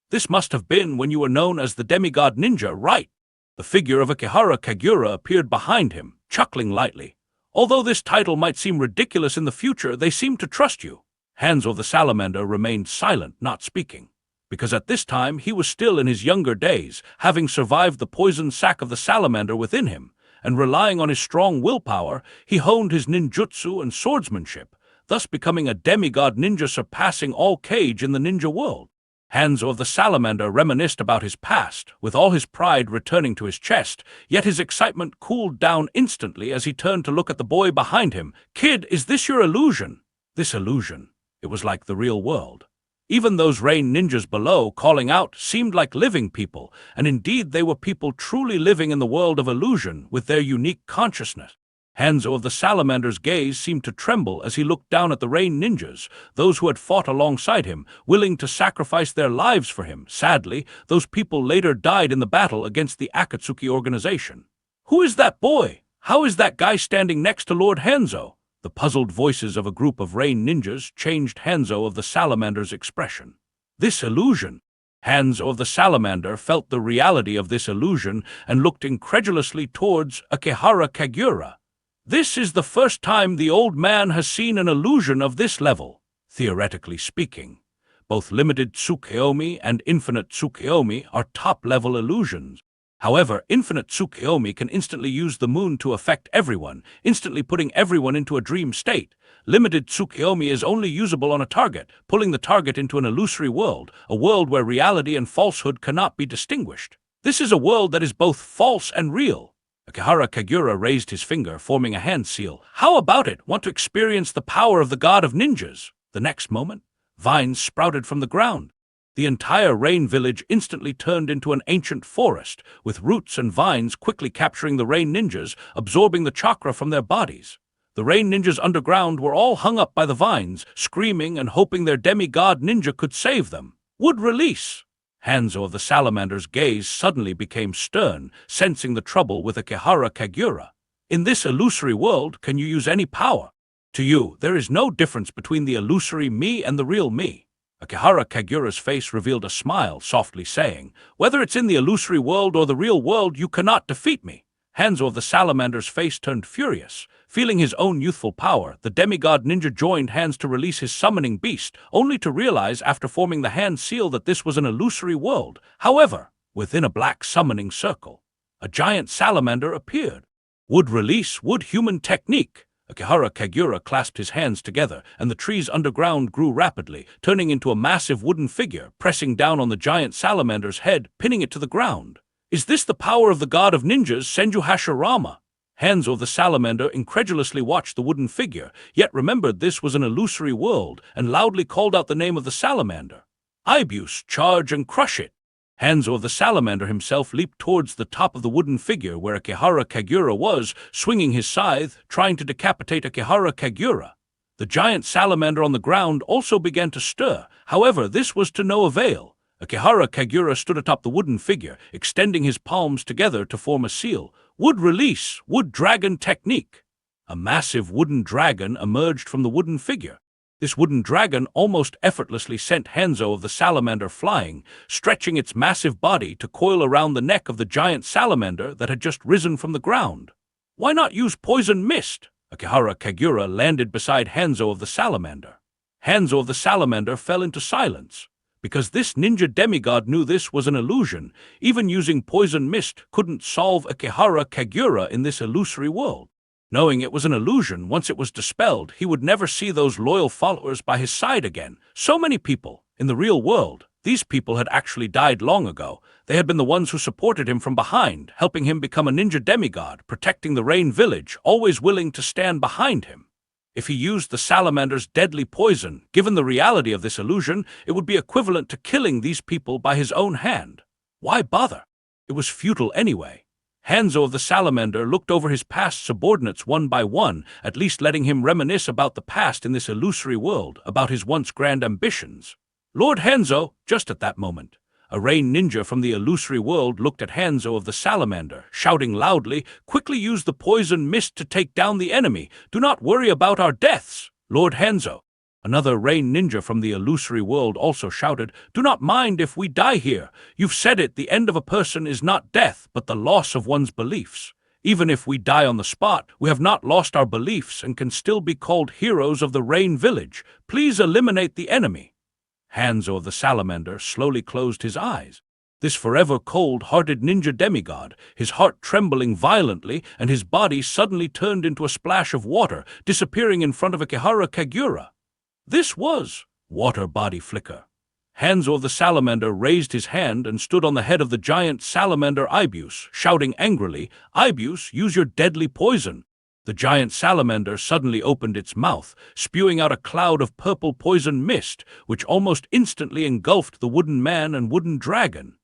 "This must have been when you were known as the demigod ninja, right?" The figure of Akihara Kagura appeared behind him, chuckling lightly. "Although this title might seem ridiculous in the future, they seem to trust you." Hanzo of the Salamander remained silent, not speaking, because at this time he was still in his younger days, having survived the poison sac of the salamander within him, and relying on his strong willpower, he honed his ninjutsu and swordsmanship, thus becoming a demigod ninja surpassing all Kage in the ninja world. Hanzo of the Salamander reminisced about his past, with all his pride returning to his chest, yet his excitement cooled down instantly as he turned to look at the boy behind him. "Kid, is this your illusion?" This illusion. It was like the real world. Even those rain ninjas below, calling out, seemed like living people, and indeed they were people truly living in the world of illusion with their unique consciousness. Hanzo of the Salamander's gaze seemed to tremble as he looked down at the rain ninjas, those who had fought alongside him, willing to sacrifice their lives for him. Sadly, those people later died in the battle against the Akatsuki organization. "Who is that boy? How is that guy standing next to Lord Hanzo?" The puzzled voices of a group of rain ninjas changed Hanzo of the Salamander's expression. This illusion. Hanzo of the Salamander felt the reality of this illusion and looked incredulously towards Akihara Kagura. This is the first time the old man has seen an illusion of this level. Theoretically speaking, both limited Tsukuyomi and infinite Tsukuyomi are top-level illusions. However, infinite Tsukuyomi can instantly use the moon to affect everyone, instantly putting everyone into a dream state. Limited Tsukuyomi is only usable on a target, pulling the target into an illusory world, a world where reality and falsehood cannot be distinguished. This is a world that is both false and real. Akihara Kagura raised his finger, forming a hand seal. "How about it? Want to experience the power of the god of ninjas?" The next moment, vines sprouted from the ground. The entire rain village instantly turned into an ancient forest, with roots and vines quickly capturing the rain ninjas, absorbing the chakra from their bodies. The rain ninjas underground were all hung up by the vines, screaming and hoping their demigod ninja could save them. Would release. Hanzo of the Salamander's gaze suddenly became stern, sensing the trouble with Akihara Kagura. "In this illusory world, can you use any power? To you, there is no difference between the illusory me and the real me." Akihara Kagura's face revealed a smile, softly saying, "Whether it's in the illusory world or the real world, you cannot defeat me." Hanzo of the Salamander's face turned furious. Feeling his own youthful power, the demigod ninja joined hands to release his summoning beast, only to realize after forming the hand seal that this was an illusory world. However, within a black summoning circle, a giant salamander appeared. "Would release, would human technique." Akihara Kagura clasped his hands together, and the trees underground grew rapidly, turning into a massive wooden figure, pressing down on the giant salamander's head, pinning it to the ground. "Is this the power of the god of ninjas, Senju Hashirama?" Hanzo of the Salamander incredulously watched the wooden figure, yet remembered this was an illusory world, and loudly called out the name of the salamander. "Ibuse, charge and crush it!" Hanzo of the Salamander himself leaped towards the top of the wooden figure where Akihara Kagura was, swinging his scythe, trying to decapitate Akihara Kagura. The giant salamander on the ground also began to stir, however, this was to no avail. Akihara Kagura stood atop the wooden figure, extending his palms together to form a seal. "Wood release, wood dragon technique." A massive wooden dragon emerged from the wooden figure. This wooden dragon almost effortlessly sent Hanzo of the Salamander flying, stretching its massive body to coil around the neck of the giant salamander that had just risen from the ground. "Why not use poison mist?" Akihara Kagura landed beside Hanzo of the Salamander. Hanzo of the Salamander fell into silence. Because this ninja demigod knew this was an illusion, even using poison mist couldn't solve Akihara Kagura in this illusory world. Knowing it was an illusion, once it was dispelled, he would never see those loyal followers by his side again. So many people, in the real world, these people had actually died long ago. They had been the ones who supported him from behind, helping him become a ninja demigod, protecting the Rain Village, always willing to stand behind him. If he used the salamander's deadly poison, given the reality of this illusion, it would be equivalent to killing these people by his own hand. Why bother? It was futile anyway. Hanzo of the Salamander looked over his past subordinates one by one, at least letting him reminisce about the past in this illusory world, about his once grand ambitions. Lord Hanzo, just at that moment, a rain ninja from the illusory world looked at Hanzo of the Salamander, shouting loudly, "Quickly use the poison mist to take down the enemy. Do not worry about our deaths, Lord Hanzo." Another rain ninja from the illusory world also shouted, "Do not mind if we die here. You've said it, the end of a person is not death, but the loss of one's beliefs. Even if we die on the spot, we have not lost our beliefs and can still be called heroes of the Rain Village. Please eliminate the enemy." Hanzo of the Salamander slowly closed his eyes. This forever cold-hearted ninja demigod, his heart trembling violently and his body suddenly turned into a splash of water, disappearing in front of Akihara Kagura. This was water body flicker. Hanzo of the Salamander raised his hand and stood on the head of the giant salamander Ibuse, shouting angrily, "Ibuse, use your deadly poison." The giant salamander suddenly opened its mouth, spewing out a cloud of purple poison mist, which almost instantly engulfed the wooden man and wooden dragon.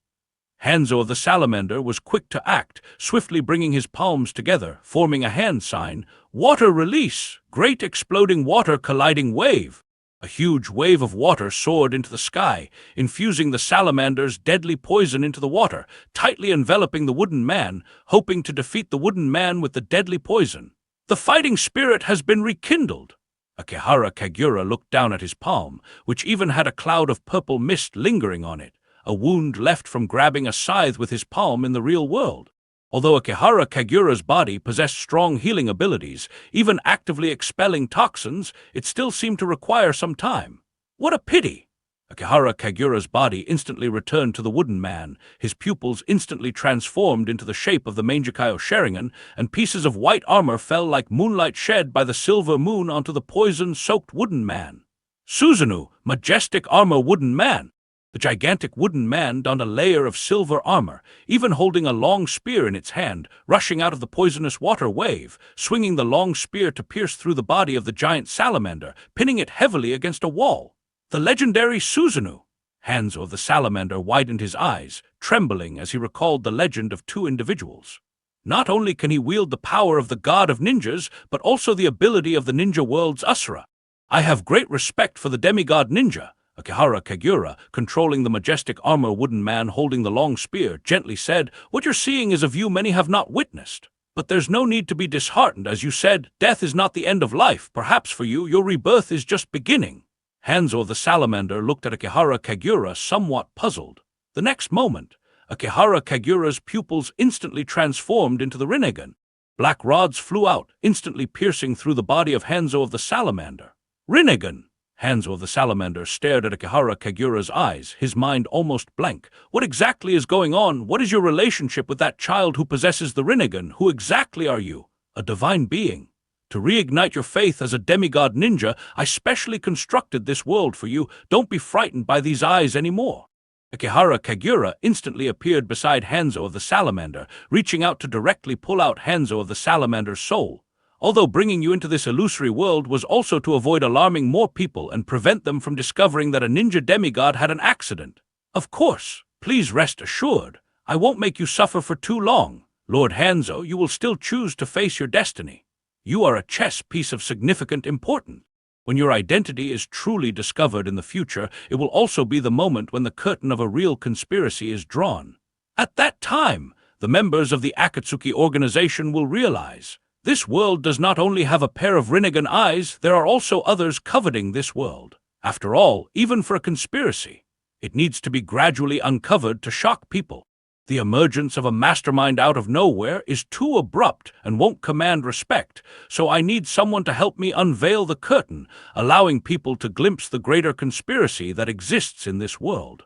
Hanzo of the salamander was quick to act, swiftly bringing his palms together, forming a hand sign. Water release! Great exploding water colliding wave! A huge wave of water soared into the sky, infusing the salamander's deadly poison into the water, tightly enveloping the wooden man, hoping to defeat the wooden man with the deadly poison. The fighting spirit has been rekindled. Akihara Kagura looked down at his palm, which even had a cloud of purple mist lingering on it, a wound left from grabbing a scythe with his palm in the real world. Although Akihara Kagura's body possessed strong healing abilities, even actively expelling toxins, it still seemed to require some time. What a pity! Akihara Kagura's body instantly returned to the wooden man, his pupils instantly transformed into the shape of the Mangekyo Sharingan, and pieces of white armor fell like moonlight shed by the silver moon onto the poison-soaked wooden man. Susanoo, majestic armor wooden man! The gigantic wooden man donned a layer of silver armor, even holding a long spear in its hand, rushing out of the poisonous water wave, swinging the long spear to pierce through the body of the giant salamander, pinning it heavily against a wall. The legendary Susanoo! Hanzo of the salamander widened his eyes, trembling as he recalled the legend of two individuals. Not only can he wield the power of the god of ninjas, but also the ability of the ninja world's Asura. I have great respect for the demigod ninja. Akihara Kagura, controlling the majestic armor wooden man holding the long spear, gently said, "What you're seeing is a view many have not witnessed. But there's no need to be disheartened. As you said, death is not the end of life. Perhaps for you, your rebirth is just beginning." Hanzo the salamander looked at Akihara Kagura somewhat puzzled. The next moment, Akihara Kagura's pupils instantly transformed into the Rinnegan. Black rods flew out, instantly piercing through the body of Hanzo of the salamander. Rinnegan! Hanzo of the salamander stared at Akihara Kagura's eyes, his mind almost blank. What exactly is going on? What is your relationship with that child who possesses the Rinnegan? Who exactly are you? A divine being. To reignite your faith as a demigod ninja, I specially constructed this world for you. Don't be frightened by these eyes anymore. Akihara Kagura instantly appeared beside Hanzo of the salamander, reaching out to directly pull out Hanzo of the salamander's soul. Although bringing you into this illusory world was also to avoid alarming more people and prevent them from discovering that a ninja demigod had an accident. Of course, please rest assured, I won't make you suffer for too long. Lord Hanzo, you will still choose to face your destiny. You are a chess piece of significant importance. When your identity is truly discovered in the future, it will also be the moment when the curtain of a real conspiracy is drawn. At that time, the members of the Akatsuki organization will realize, this world does not only have a pair of Rinnegan eyes, there are also others coveting this world. After all, even for a conspiracy, it needs to be gradually uncovered to shock people. The emergence of a mastermind out of nowhere is too abrupt and won't command respect, so I need someone to help me unveil the curtain, allowing people to glimpse the greater conspiracy that exists in this world.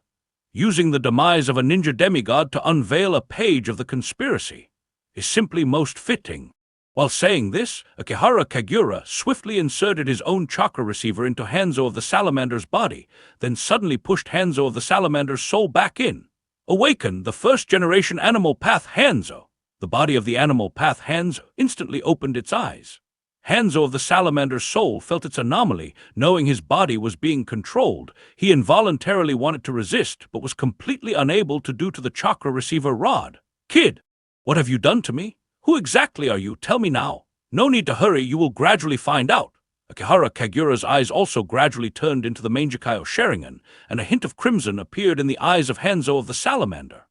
Using the demise of a ninja demigod to unveil a page of the conspiracy is simply most fitting. While saying this, Akihara Kagura swiftly inserted his own chakra receiver into Hanzo of the salamander's body, then suddenly pushed Hanzo of the salamander's soul back in. Awaken the first-generation animal path Hanzo. The body of the animal path Hanzo instantly opened its eyes. Hanzo of the salamander's soul felt its anomaly, knowing his body was being controlled. He involuntarily wanted to resist, but was completely unable to due to the chakra receiver rod. Kid, what have you done to me? Who exactly are you? Tell me now. No need to hurry, you will gradually find out. Akihara Kagura's eyes also gradually turned into the Mangekyo Sharingan, and a hint of crimson appeared in the eyes of Hanzo of the salamander.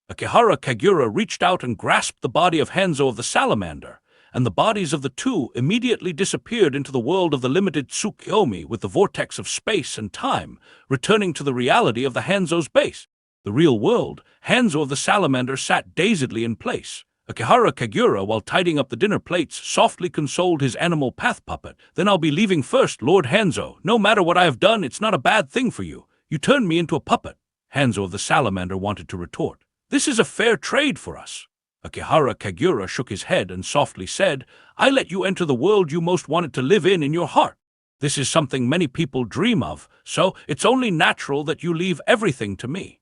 Akihara Kagura reached out and grasped the body of Hanzo of the salamander, and the bodies of the two immediately disappeared into the world of the limited Tsukiyomi with the vortex of space and time, returning to the reality of the Hanzo's base. The real world, Hanzo of the salamander sat dazedly in place. Akihara Kagura, while tidying up the dinner plates, softly consoled his animal path puppet. Then I'll be leaving first, Lord Hanzo. No matter what I have done, it's not a bad thing for you. You turned me into a puppet. Hanzo of the salamander wanted to retort. This is a fair trade for us. Akihara Kagura shook his head and softly said, I let you enter the world you most wanted to live in your heart. This is something many people dream of, so it's only natural that you leave everything to me.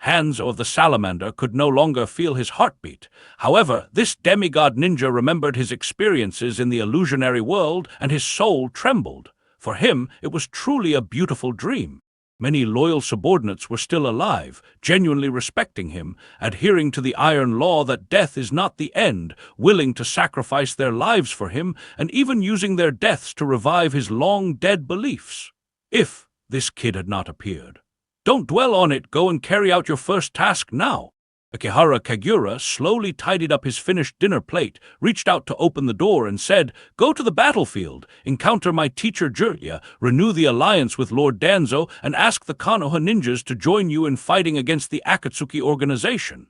Hanzo of the Salamander could no longer feel his heartbeat. However, this demigod ninja remembered his experiences in the illusionary world, and his soul trembled. For him, it was truly a beautiful dream. Many loyal subordinates were still alive, genuinely respecting him, adhering to the iron law that death is not the end, willing to sacrifice their lives for him, and even using their deaths to revive his long-dead beliefs. If this kid had not appeared. Don't dwell on it, go and carry out your first task now. Akihara Kagura slowly tidied up his finished dinner plate, reached out to open the door and said, "Go to the battlefield, encounter my teacher Jirya, renew the alliance with Lord Danzo, and ask the Konoha ninjas to join you in fighting against the Akatsuki organization."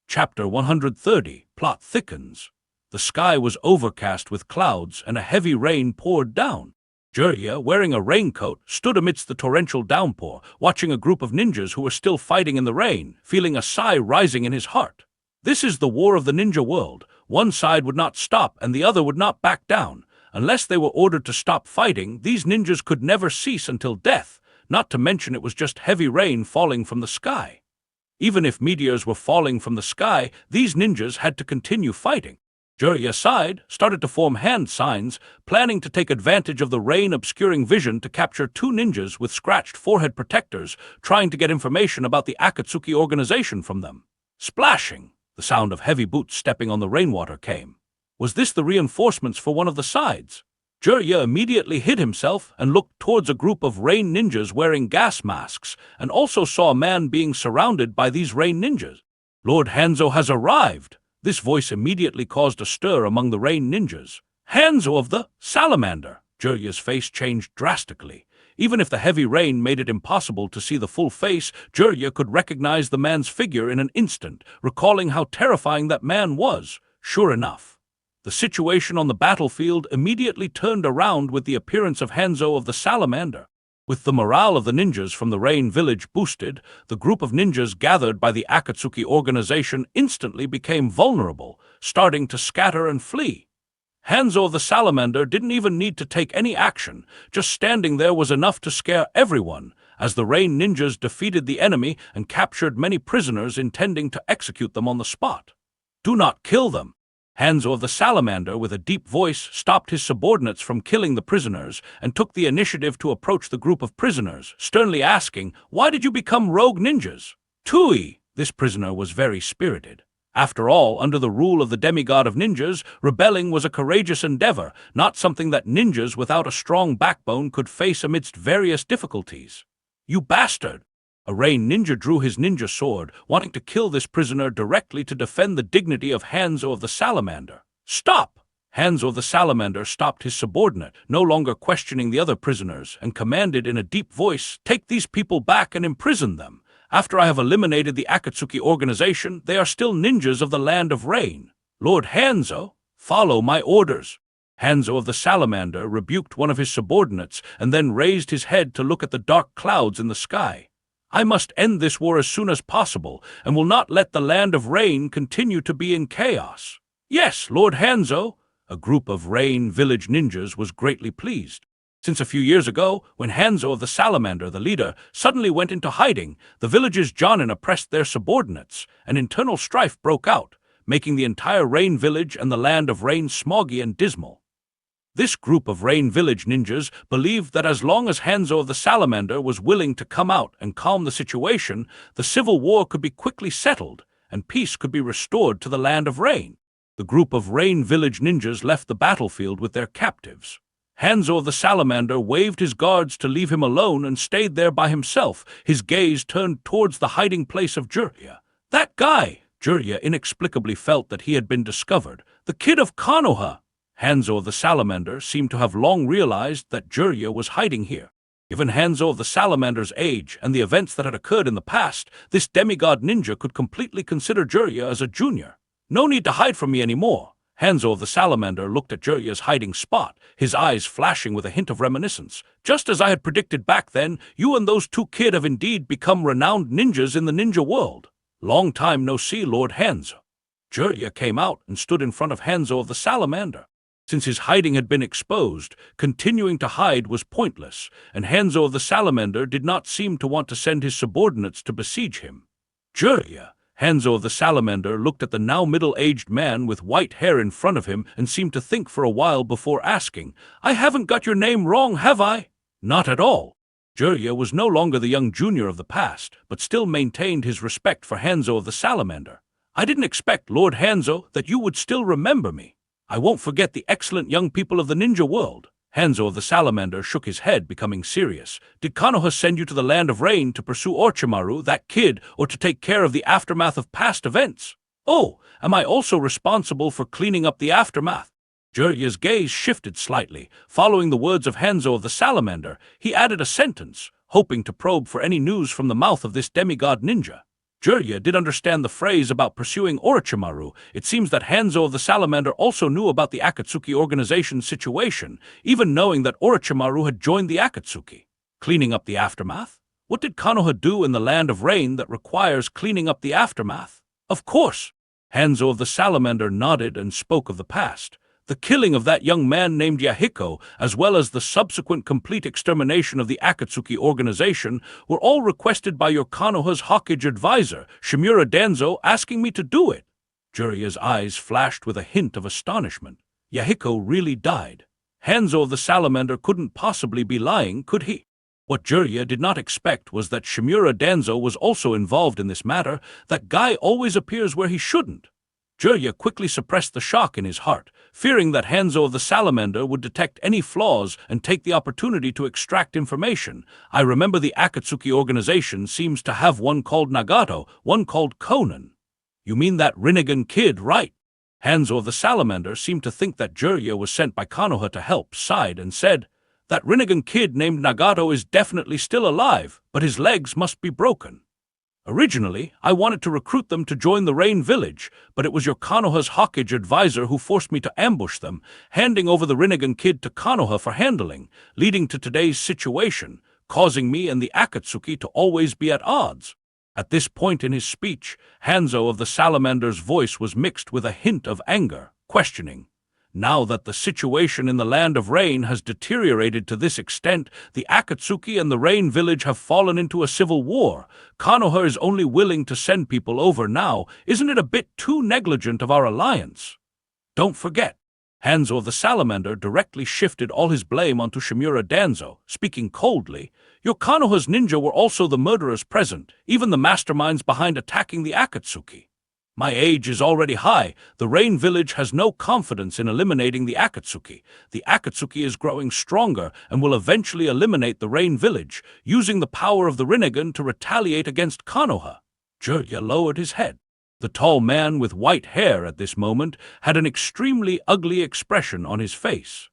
Chapter 130, Plot Thickens. The sky was overcast with clouds and a heavy rain poured down. Jirya, wearing a raincoat, stood amidst the torrential downpour, watching a group of ninjas who were still fighting in the rain, feeling a sigh rising in his heart. This is the war of the ninja world. One side would not stop and the other would not back down. Unless they were ordered to stop fighting, these ninjas could never cease until death, not to mention it was just heavy rain falling from the sky. Even if meteors were falling from the sky, these ninjas had to continue fighting. Jirya sighed, started to form hand signs, planning to take advantage of the rain obscuring vision to capture two ninjas with scratched forehead protectors, trying to get information about the Akatsuki organization from them. Splashing! The sound of heavy boots stepping on the rainwater came. Was this the reinforcements for one of the sides? Jirya immediately hid himself and looked towards a group of rain ninjas wearing gas masks, and also saw a man being surrounded by these rain ninjas. "Lord Hanzo has arrived!" This voice immediately caused a stir among the rain ninjas. "Hanzo of the Salamander!" Jirya's face changed drastically. Even if the heavy rain made it impossible to see the full face, Jirya could recognize the man's figure in an instant, recalling how terrifying that man was. Sure enough, the situation on the battlefield immediately turned around with the appearance of Hanzo of the Salamander. With the morale of the ninjas from the Rain Village boosted, the group of ninjas gathered by the Akatsuki organization instantly became vulnerable, starting to scatter and flee. Hanzo of the Salamander didn't even need to take any action, just standing there was enough to scare everyone, as the Rain ninjas defeated the enemy and captured many prisoners intending to execute them on the spot. "Do not kill them!" Hanzo of the Salamander, with a deep voice, stopped his subordinates from killing the prisoners and took the initiative to approach the group of prisoners, sternly asking, "Why did you become rogue ninjas?" "Tui!" This prisoner was very spirited. After all, under the rule of the demigod of ninjas, rebelling was a courageous endeavor, not something that ninjas without a strong backbone could face amidst various difficulties. "You bastard!" A rain ninja drew his ninja sword, wanting to kill this prisoner directly to defend the dignity of Hanzo of the Salamander. "Stop!" Hanzo of the Salamander stopped his subordinate, no longer questioning the other prisoners, and commanded in a deep voice, "Take these people back and imprison them. After I have eliminated the Akatsuki organization, they are still ninjas of the Land of Rain. Lord Hanzo, follow my orders." Hanzo of the Salamander rebuked one of his subordinates and then raised his head to look at the dark clouds in the sky. "I must end this war as soon as possible, and will not let the Land of Rain continue to be in chaos." "Yes, Lord Hanzo." A group of Rain Village ninjas was greatly pleased. Since a few years ago, when Hanzo of the Salamander, the leader, suddenly went into hiding, the village's Jonin oppressed their subordinates, and internal strife broke out, making the entire Rain Village and the Land of Rain smoggy and dismal. This group of Rain Village ninjas believed that as long as Hanzo of the Salamander was willing to come out and calm the situation, the civil war could be quickly settled, and peace could be restored to the Land of Rain. The group of Rain Village ninjas left the battlefield with their captives. Hanzo of the Salamander waved his guards to leave him alone and stayed there by himself, his gaze turned towards the hiding place of Jirya. "That guy!" Jirya inexplicably felt that he had been discovered. "The kid of Konoha!" Hanzo of the Salamander seemed to have long realized that Jirya was hiding here. Given Hanzo of the Salamander's age and the events that had occurred in the past, this demigod ninja could completely consider Jirya as a junior. "No need to hide from me anymore." Hanzo of the Salamander looked at Jirya's hiding spot, his eyes flashing with a hint of reminiscence. "Just as I had predicted back then, you and those two kids have indeed become renowned ninjas in the ninja world. Long time no see, Lord Hanzo." Jirya came out and stood in front of Hanzo of the Salamander. Since his hiding had been exposed, continuing to hide was pointless, and Hanzo of the Salamander did not seem to want to send his subordinates to besiege him. Jirya, Hanzo of the Salamander looked at the now middle-aged man with white hair in front of him and seemed to think for a while before asking, "I haven't got your name wrong, have I?" "Not at all." Jirya was no longer the young junior of the past, but still maintained his respect for Hanzo of the Salamander. "I didn't expect, Lord Hanzo, that you would still remember me. I won't forget the excellent young people of the ninja world." Hanzo of the Salamander shook his head, becoming serious. "Did Konoha send you to the Land of Rain to pursue Orochimaru, that kid, or to take care of the aftermath of past events? Oh, am I also responsible for cleaning up the aftermath?" Jirya's gaze shifted slightly. Following the words of Hanzo of the Salamander, he added a sentence, hoping to probe for any news from the mouth of this demigod ninja. Jirya did understand the phrase about pursuing Orochimaru. It seems that Hanzo of the Salamander also knew about the Akatsuki organization's situation, even knowing that Orochimaru had joined the Akatsuki. Cleaning up the aftermath? What did Konoha do in the Land of Rain that requires cleaning up the aftermath? Of course! Hanzo of the Salamander nodded and spoke of the past. The killing of that young man named Yahiko, as well as the subsequent complete extermination of the Akatsuki organization, were all requested by your Konoha's Hokage advisor, Shimura Danzo, asking me to do it. Jirya's eyes flashed with a hint of astonishment. Yahiko really died. Hanzo of the Salamander couldn't possibly be lying, could he? What Jirya did not expect was that Shimura Danzo was also involved in this matter. That guy always appears where he shouldn't. Jirya quickly suppressed the shock in his heart, fearing that Hanzo of the Salamander would detect any flaws and take the opportunity to extract information. "I remember the Akatsuki organization seems to have one called Nagato, one called Conan." "You mean that Rinnegan kid, right?" Hanzo of the Salamander seemed to think that Jirya was sent by Konoha to help, sighed, and said, "That Rinnegan kid named Nagato is definitely still alive, but his legs must be broken. Originally, I wanted to recruit them to join the Rain Village, but it was your Konoha's Hokage advisor who forced me to ambush them, handing over the Rinnegan kid to Konoha for handling, leading to today's situation, causing me and the Akatsuki to always be at odds." At this point in his speech, Hanzo of the Salamander's voice was mixed with a hint of anger, questioning, "Now that the situation in the Land of Rain has deteriorated to this extent, the Akatsuki and the Rain Village have fallen into a civil war. Konoha is only willing to send people over now. Isn't it a bit too negligent of our alliance?" "Don't forget." Hanzo of the Salamander directly shifted all his blame onto Shimura Danzo, speaking coldly. "Your Konoha's ninja were also the murderers present, even the masterminds behind attacking the Akatsuki. My age is already high. The Rain Village has no confidence in eliminating the Akatsuki. The Akatsuki is growing stronger and will eventually eliminate the Rain Village, using the power of the Rinnegan to retaliate against Konoha." Jirya lowered his head. The tall man with white hair at this moment had an extremely ugly expression on his face.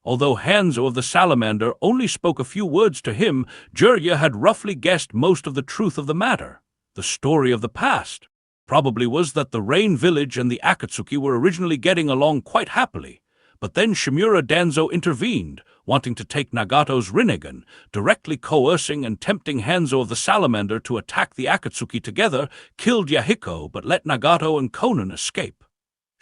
Although Hanzo of the Salamander only spoke a few words to him, Jirya had roughly guessed most of the truth of the matter. The story of the past probably was that the Rain Village and the Akatsuki were originally getting along quite happily, but then Shimura Danzo intervened, wanting to take Nagato's Rinnegan, directly coercing and tempting Hanzo of the Salamander to attack the Akatsuki together, killed Yahiko but let Nagato and Conan escape.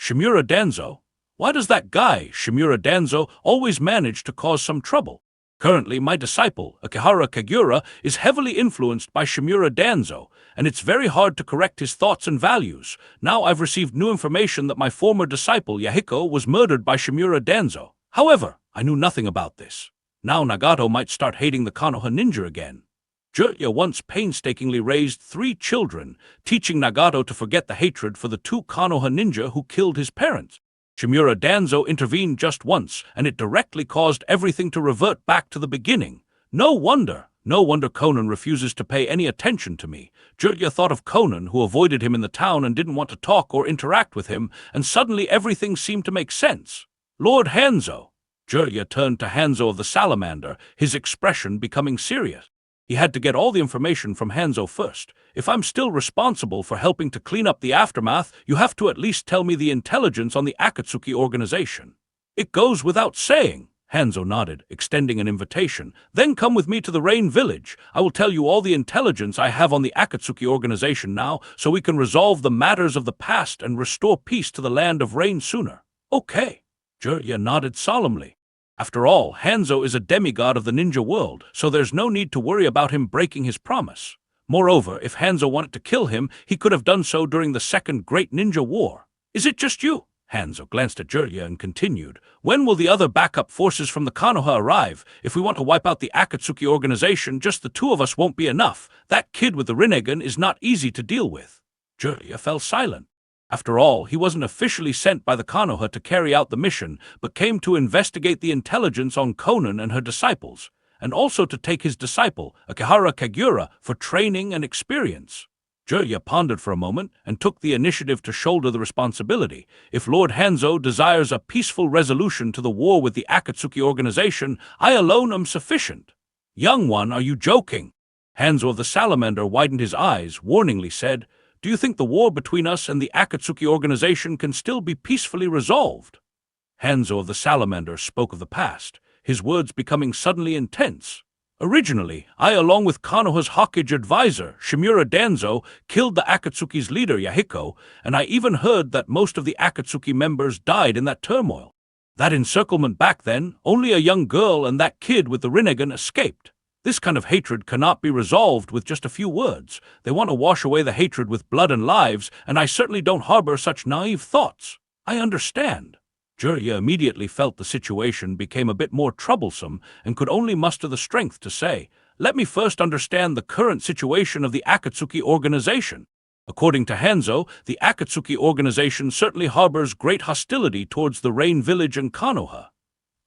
Shimura Danzo? Why does that guy, Shimura Danzo, always manage to cause some trouble? Currently, my disciple, Akihara Kagura, is heavily influenced by Shimura Danzo, and it's very hard to correct his thoughts and values. Now I've received new information that my former disciple, Yahiko, was murdered by Shimura Danzo. However, I knew nothing about this. Now Nagato might start hating the Konoha ninja again. Jirya once painstakingly raised 3 children, teaching Nagato to forget the hatred for the 2 Konoha ninja who killed his parents. Shimura Danzo intervened just once, and it directly caused everything to revert back to the beginning. No wonder Conan refuses to pay any attention to me. Jirya thought of Conan, who avoided him in the town and didn't want to talk or interact with him, and suddenly everything seemed to make sense. "Lord Hanzo." Jirya turned to Hanzo of the Salamander, his expression becoming serious. He had to get all the information from Hanzo first. "If I'm still responsible for helping to clean up the aftermath, you have to at least tell me the intelligence on the Akatsuki organization." "It goes without saying." Hanzo nodded, extending an invitation. "Then come with me to the Rain Village. I will tell you all the intelligence I have on the Akatsuki organization now, so we can resolve the matters of the past and restore peace to the Land of Rain sooner." "Okay." Jirya nodded solemnly. After all, Hanzo is a demigod of the ninja world, so there's no need to worry about him breaking his promise. Moreover, if Hanzo wanted to kill him, he could have done so during the Second Great Ninja War. Is it just you? Hanzo glanced at Jiraiya and continued, when will the other backup forces from the Konoha arrive? If we want to wipe out the Akatsuki organization, just the two of us won't be enough. That kid with the Rinnegan is not easy to deal with. Jiraiya fell silent. After all, he wasn't officially sent by the Konoha to carry out the mission, but came to investigate the intelligence on Konan and her disciples, and also to take his disciple, Akihara Kagura, for training and experience. Jiraiya pondered for a moment and took the initiative to shoulder the responsibility. If Lord Hanzo desires a peaceful resolution to the war with the Akatsuki organization, I alone am sufficient. Young one, are you joking? Hanzo of the Salamander widened his eyes, warningly said, do you think the war between us and the Akatsuki organization can still be peacefully resolved? Hanzo of the Salamander spoke of the past, his words becoming suddenly intense. Originally, I, along with Konoha's Hokage advisor, Shimura Danzo, killed the Akatsuki's leader, Yahiko, and I even heard that most of the Akatsuki members died in that turmoil. That encirclement back then, only a young girl and that kid with the Rinnegan escaped. This kind of hatred cannot be resolved with just a few words. They want to wash away the hatred with blood and lives, and I certainly don't harbor such naive thoughts. I understand. Jiraiya immediately felt the situation became a bit more troublesome and could only muster the strength to say, let me first understand the current situation of the Akatsuki organization. According to Hanzo, the Akatsuki organization certainly harbors great hostility towards the Rain Village and Konoha.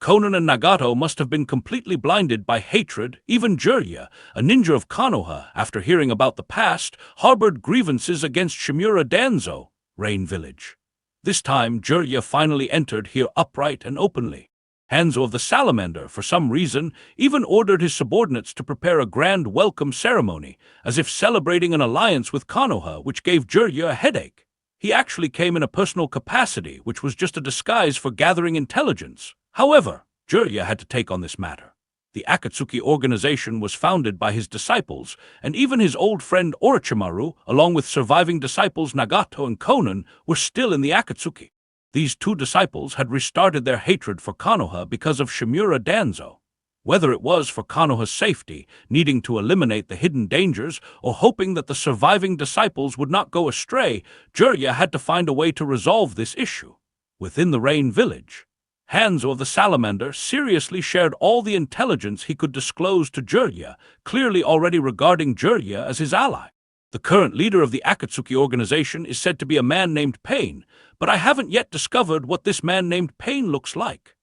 Konan and Nagato must have been completely blinded by hatred. Even Jiraiya, a ninja of Konoha, after hearing about the past, harbored grievances against Shimura Danzo, Rain Village. This time, Jiraiya finally entered here upright and openly. Hanzo of the Salamander, for some reason, even ordered his subordinates to prepare a grand welcome ceremony, as if celebrating an alliance with Konoha, which gave Jiraiya a headache. He actually came in a personal capacity, which was just a disguise for gathering intelligence. However, Jiraiya had to take on this matter. The Akatsuki organization was founded by his disciples, and even his old friend Orochimaru, along with surviving disciples Nagato and Konan, were still in the Akatsuki. These two disciples had restarted their hatred for Konoha because of Shimura Danzo. Whether it was for Konoha's safety, needing to eliminate the hidden dangers, or hoping that the surviving disciples would not go astray, Jiraiya had to find a way to resolve this issue. Within the Rain Village, Hanzo of the Salamander seriously shared all the intelligence he could disclose to Jiraiya, clearly already regarding Jiraiya as his ally. The current leader of the Akatsuki organization is said to be a man named Pain, but I haven't yet discovered what this man named Pain looks like.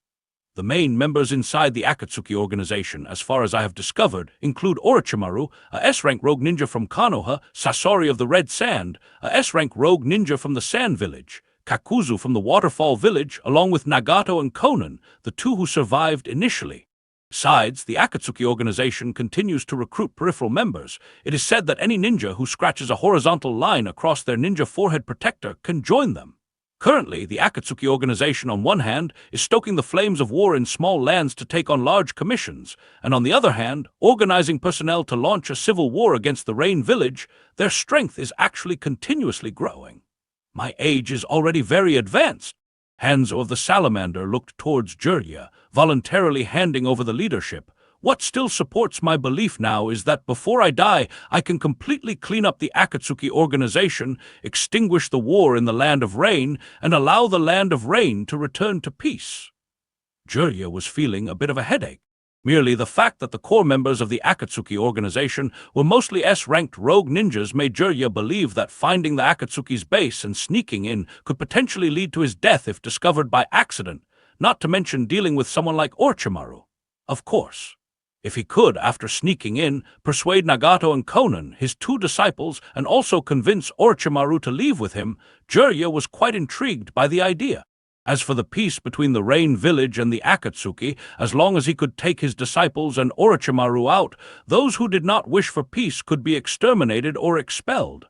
The main members inside the Akatsuki organization, as far as I have discovered, include Orochimaru, a S-rank rogue ninja from Konoha, Sasori of the Red Sand, a S-rank rogue ninja from the Sand Village, Kakuzu from the Waterfall Village, along with Nagato and Konan, the two who survived initially. Besides, the Akatsuki organization continues to recruit peripheral members. It is said that any ninja who scratches a horizontal line across their ninja forehead protector can join them. Currently, the Akatsuki organization on one hand is stoking the flames of war in small lands to take on large commissions, and on the other hand, organizing personnel to launch a civil war against the Rain Village. Their strength is actually continuously growing. My age is already very advanced. Hanzo of the Salamander looked towards Jiraiya, voluntarily handing over the leadership. What still supports my belief now is that before I die, I can completely clean up the Akatsuki organization, extinguish the war in the Land of Rain, and allow the Land of Rain to return to peace. Jiraiya was feeling a bit of a headache. Merely the fact that the core members of the Akatsuki organization were mostly S-ranked rogue ninjas made Jiraiya believe that finding the Akatsuki's base and sneaking in could potentially lead to his death if discovered by accident, not to mention dealing with someone like Orochimaru. Of course, if he could, after sneaking in, persuade Nagato and Konan, his two disciples, and also convince Orochimaru to leave with him, Jiraiya was quite intrigued by the idea. As for the peace between the Rain Village and the Akatsuki, as long as he could take his disciples and Orochimaru out, those who did not wish for peace could be exterminated or expelled.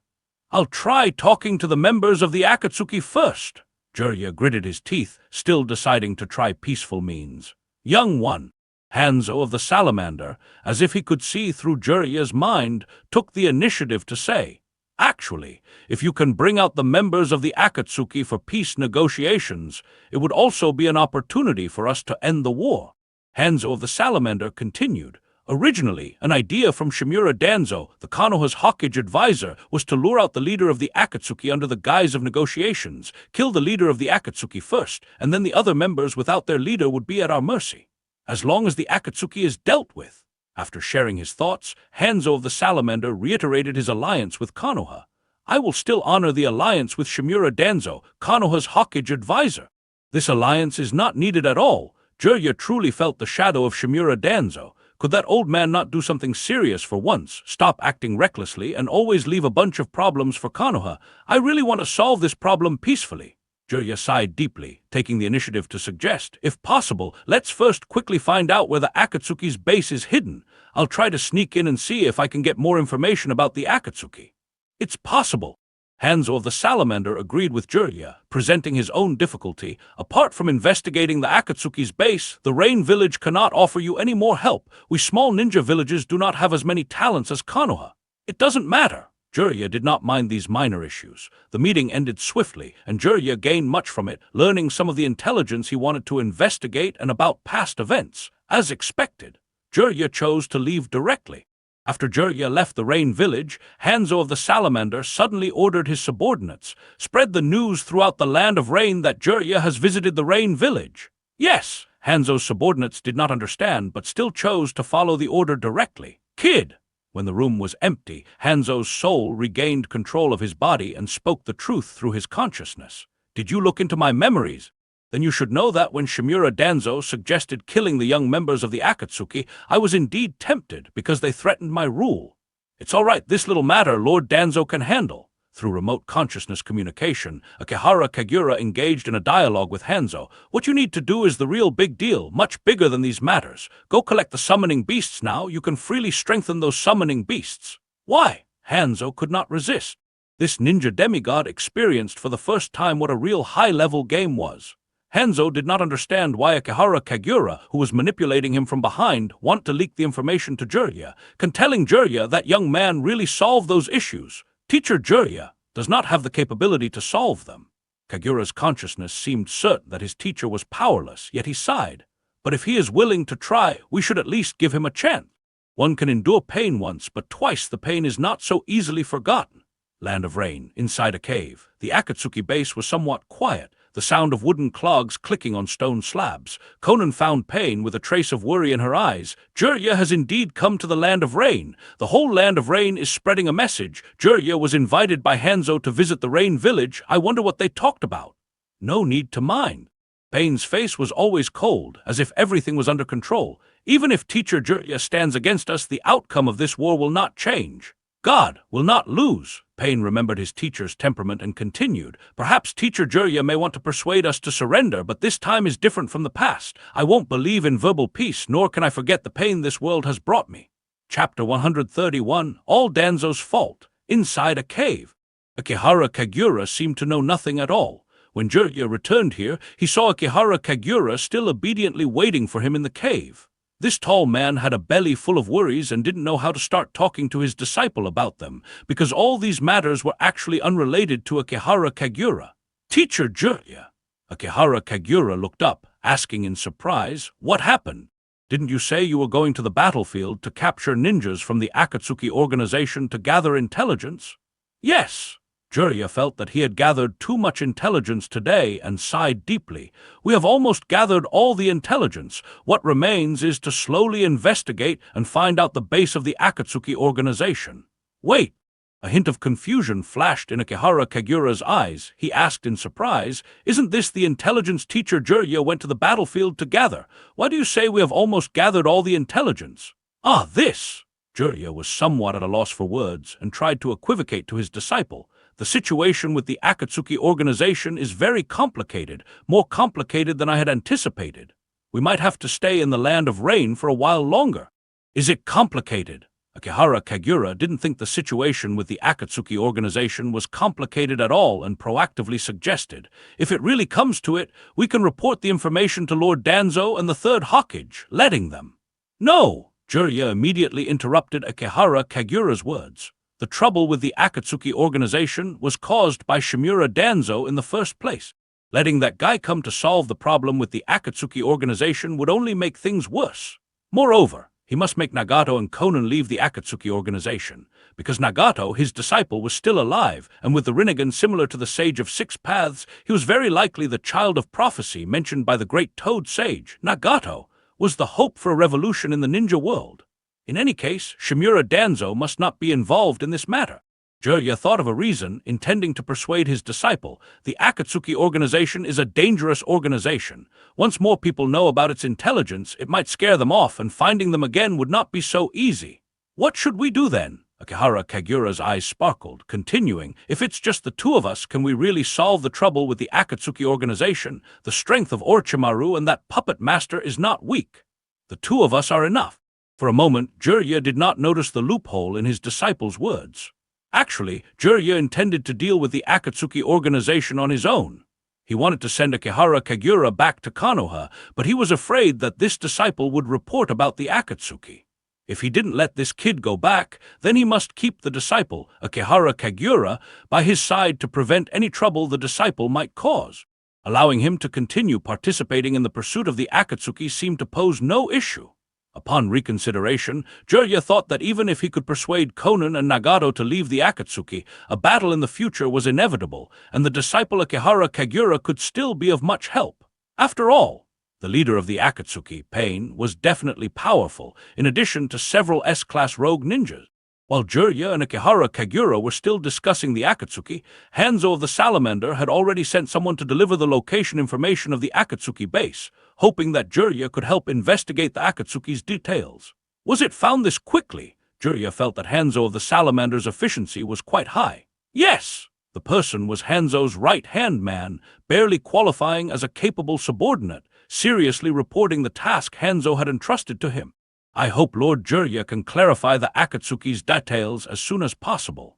I'll try talking to the members of the Akatsuki first. Jiraiya gritted his teeth, still deciding to try peaceful means. Young one, Hanzo of the Salamander, as if he could see through Jiraiya's mind, took the initiative to say, actually, if you can bring out the members of the Akatsuki for peace negotiations, it would also be an opportunity for us to end the war. Hanzo of the Salamander continued, Originally, an idea from Shimura Danzo, the Konoha's Hokage advisor, was to lure out the leader of the Akatsuki under the guise of negotiations, kill the leader of the Akatsuki first, and then the other members without their leader would be at our mercy, as long as the Akatsuki is dealt with. After sharing his thoughts, Hanzo of the Salamander reiterated his alliance with Konoha. I will still honor the alliance with Shimura Danzo, Konoha's Hokage advisor. This alliance is not needed at all. Jiraiya truly felt the shadow of Shimura Danzo. Could that old man not do something serious for once, stop acting recklessly, and always leave a bunch of problems for Konoha? I really want to solve this problem peacefully. Jiraiya sighed deeply, taking the initiative to suggest, if possible, let's first quickly find out where the Akatsuki's base is hidden. I'll try to sneak in and see if I can get more information about the Akatsuki. It's possible. Hanzo of the Salamander agreed with Jiraiya, presenting his own difficulty. Apart from investigating the Akatsuki's base, the Rain Village cannot offer you any more help. We small ninja villages do not have as many talents as Konoha. It doesn't matter. Jiraiya did not mind these minor issues. The meeting ended swiftly, and Jiraiya gained much from it, learning some of the intelligence he wanted to investigate and about past events. As expected, Jiraiya chose to leave directly. After Jiraiya left the Rain Village, Hanzo of the Salamander suddenly ordered his subordinates, spread the news throughout the Land of Rain that Jiraiya has visited the Rain Village. Yes, Hanzo's subordinates did not understand, but still chose to follow the order directly. Kid! When the room was empty, Hanzo's soul regained control of his body and spoke the truth through his consciousness. Did you look into my memories? Then you should know that when Shimura Danzo suggested killing the young members of the Akatsuki, I was indeed tempted because they threatened my rule. It's all right, this little matter Lord Danzo can handle. Through remote consciousness communication, Akihara Kagura engaged in a dialogue with Hanzo. What you need to do is the real big deal, much bigger than these matters. Go collect the summoning beasts now. You can freely strengthen those summoning beasts. Why? Hanzo could not resist. This ninja demigod experienced for the first time what a real high-level game was. Hanzo did not understand why Akihara Kagura, who was manipulating him from behind, wanted to leak the information to Jiraiya, telling Jiraiya that young man really solved those issues. Teacher Jiraiya does not have the capability to solve them. Kagura's consciousness seemed certain that his teacher was powerless, yet he sighed. But if he is willing to try, we should at least give him a chance. One can endure pain once, but twice the pain is not so easily forgotten. Land of Rain, inside a cave. The Akatsuki base was somewhat quiet, the sound of wooden clogs clicking on stone slabs. Conan found pain with a trace of worry in her eyes. Jiraiya has indeed come to the Land of Rain. The whole Land of Rain is spreading a message. Jiraiya was invited by Hanzo to visit the Rain Village. I wonder what they talked about. No need to mind. Pain's face was always cold, as if everything was under control. Even if Teacher Jiraiya stands against us, the outcome of this war will not change. God will not lose. Pain remembered his teacher's temperament and continued. Perhaps Teacher Jiraiya may want to persuade us to surrender, but this time is different from the past. I won't believe in verbal peace, nor can I forget the pain this world has brought me. Chapter 131, All Danzo's Fault. Inside a cave. Akihara Kagura seemed to know nothing at all. When Jiraiya returned here, he saw Akihara Kagura still obediently waiting for him in the cave. This tall man had a belly full of worries and didn't know how to start talking to his disciple about them, because all these matters were actually unrelated to Akihara Kagura. Teacher Jiraiya. Akihara Kagura looked up, asking in surprise, what happened? Didn't you say you were going to the battlefield to capture ninjas from the Akatsuki organization to gather intelligence? Yes. Jiraiya felt that he had gathered too much intelligence today and sighed deeply. We have almost gathered all the intelligence. What remains is to slowly investigate and find out the base of the Akatsuki organization. Wait! A hint of confusion flashed in Akihara Kagura's eyes. He asked in surprise, isn't this the intelligence Teacher Jiraiya went to the battlefield to gather? Why do you say we have almost gathered all the intelligence? Ah, this! Jiraiya was somewhat at a loss for words and tried to equivocate to his disciple. The situation with the Akatsuki organization is very complicated, more complicated than I had anticipated. We might have to stay in the Land of Rain for a while longer. Is it complicated? Akihara Kagura didn't think the situation with the Akatsuki organization was complicated at all and proactively suggested, if it really comes to it, we can report the information to Lord Danzo and the third Hokage, letting them. No! Jiraiya immediately interrupted Akihara Kagura's words. The trouble with the Akatsuki organization was caused by Shimura Danzo in the first place. Letting that guy come to solve the problem with the Akatsuki organization would only make things worse. Moreover, He must make Nagato and Konan leave the Akatsuki organization, because Nagato, his disciple, was still alive, and with the Rinnegan similar to the Sage of Six Paths, he was very likely the child of prophecy mentioned by the great Toad Sage. Nagato was the hope for a revolution in the ninja world. In any case, Shimura Danzo must not be involved in this matter. Jirya thought of a reason, intending to persuade his disciple. The Akatsuki organization is a dangerous organization. Once more people know about its intelligence, it might scare them off, and finding them again would not be so easy. What should we do then? Akihara Kagura's eyes sparkled, continuing, if it's just the two of us, can we really solve the trouble with the Akatsuki organization? The strength of Orochimaru and that puppet master is not weak. The two of us are enough. For a moment, Jirya did not notice the loophole in his disciple's words. Actually, Jirya intended to deal with the Akatsuki organization on his own. He wanted to send Akihara Kagura back to Konoha, but he was afraid that this disciple would report about the Akatsuki. If he didn't let this kid go back, then he must keep the disciple, Akihara Kagura, by his side to prevent any trouble the disciple might cause. Allowing him to continue participating in the pursuit of the Akatsuki seemed to pose no issue. Upon reconsideration, Jirya thought that even if he could persuade Konan and Nagato to leave the Akatsuki, a battle in the future was inevitable, and the disciple Akihara Kagura could still be of much help. After all, the leader of the Akatsuki, Pain, was definitely powerful, in addition to several S-class rogue ninjas. While Jirya and Akihara Kagura were still discussing the Akatsuki, Hanzo of the Salamander had already sent someone to deliver the location information of the Akatsuki base, hoping that Jirya could help investigate the Akatsuki's details. Was it found this quickly? Jirya felt that Hanzo of the Salamander's efficiency was quite high. Yes! The person was Hanzo's right-hand man, barely qualifying as a capable subordinate, seriously reporting the task Hanzo had entrusted to him. I hope Lord Jirya can clarify the Akatsuki's details as soon as possible.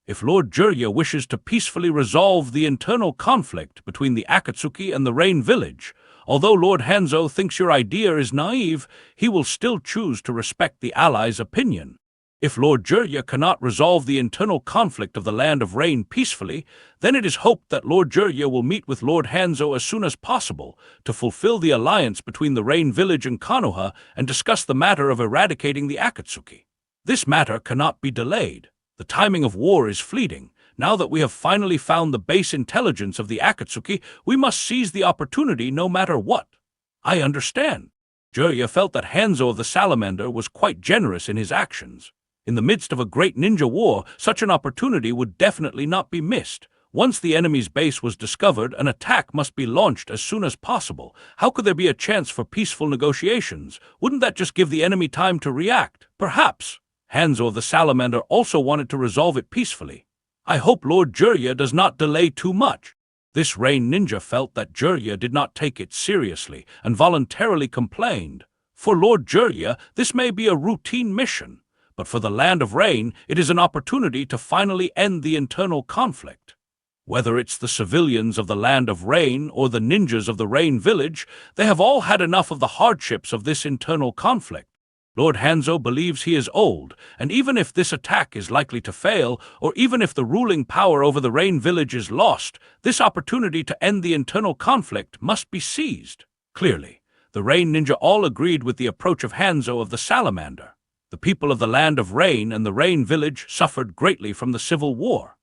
If Lord Jirya wishes to peacefully resolve the internal conflict between the Akatsuki and the Rain Village, although Lord Hanzo thinks your idea is naive, he will still choose to respect the allies' opinion. If Lord Jirya cannot resolve the internal conflict of the Land of Rain peacefully, then it is hoped that Lord Jirya will meet with Lord Hanzo as soon as possible to fulfill the alliance between the Rain Village and Konoha and discuss the matter of eradicating the Akatsuki. This matter cannot be delayed. The timing of war is fleeting. Now that we have finally found the base intelligence of the Akatsuki, we must seize the opportunity no matter what. I understand. Jirya felt that Hanzo of the Salamander was quite generous in his actions. In the midst of a great ninja war, such an opportunity would definitely not be missed. Once the enemy's base was discovered, an attack must be launched as soon as possible. How could there be a chance for peaceful negotiations? Wouldn't that just give the enemy time to react? Perhaps. Hanzo of the Salamander also wanted to resolve it peacefully. I hope Lord Jirya does not delay too much. This Rain Ninja felt that Jirya did not take it seriously and voluntarily complained. For Lord Jirya, this may be a routine mission, but for the Land of Rain, it is an opportunity to finally end the internal conflict. Whether it's the civilians of the Land of Rain or the ninjas of the Rain Village, they have all had enough of the hardships of this internal conflict. Lord Hanzo believes he is old, and even if this attack is likely to fail, or even if the ruling power over the Rain Village is lost, this opportunity to end the internal conflict must be seized. Clearly, the Rain Ninja all agreed with the approach of Hanzo of the Salamander. The people of the Land of Rain and the Rain Village suffered greatly from the civil war.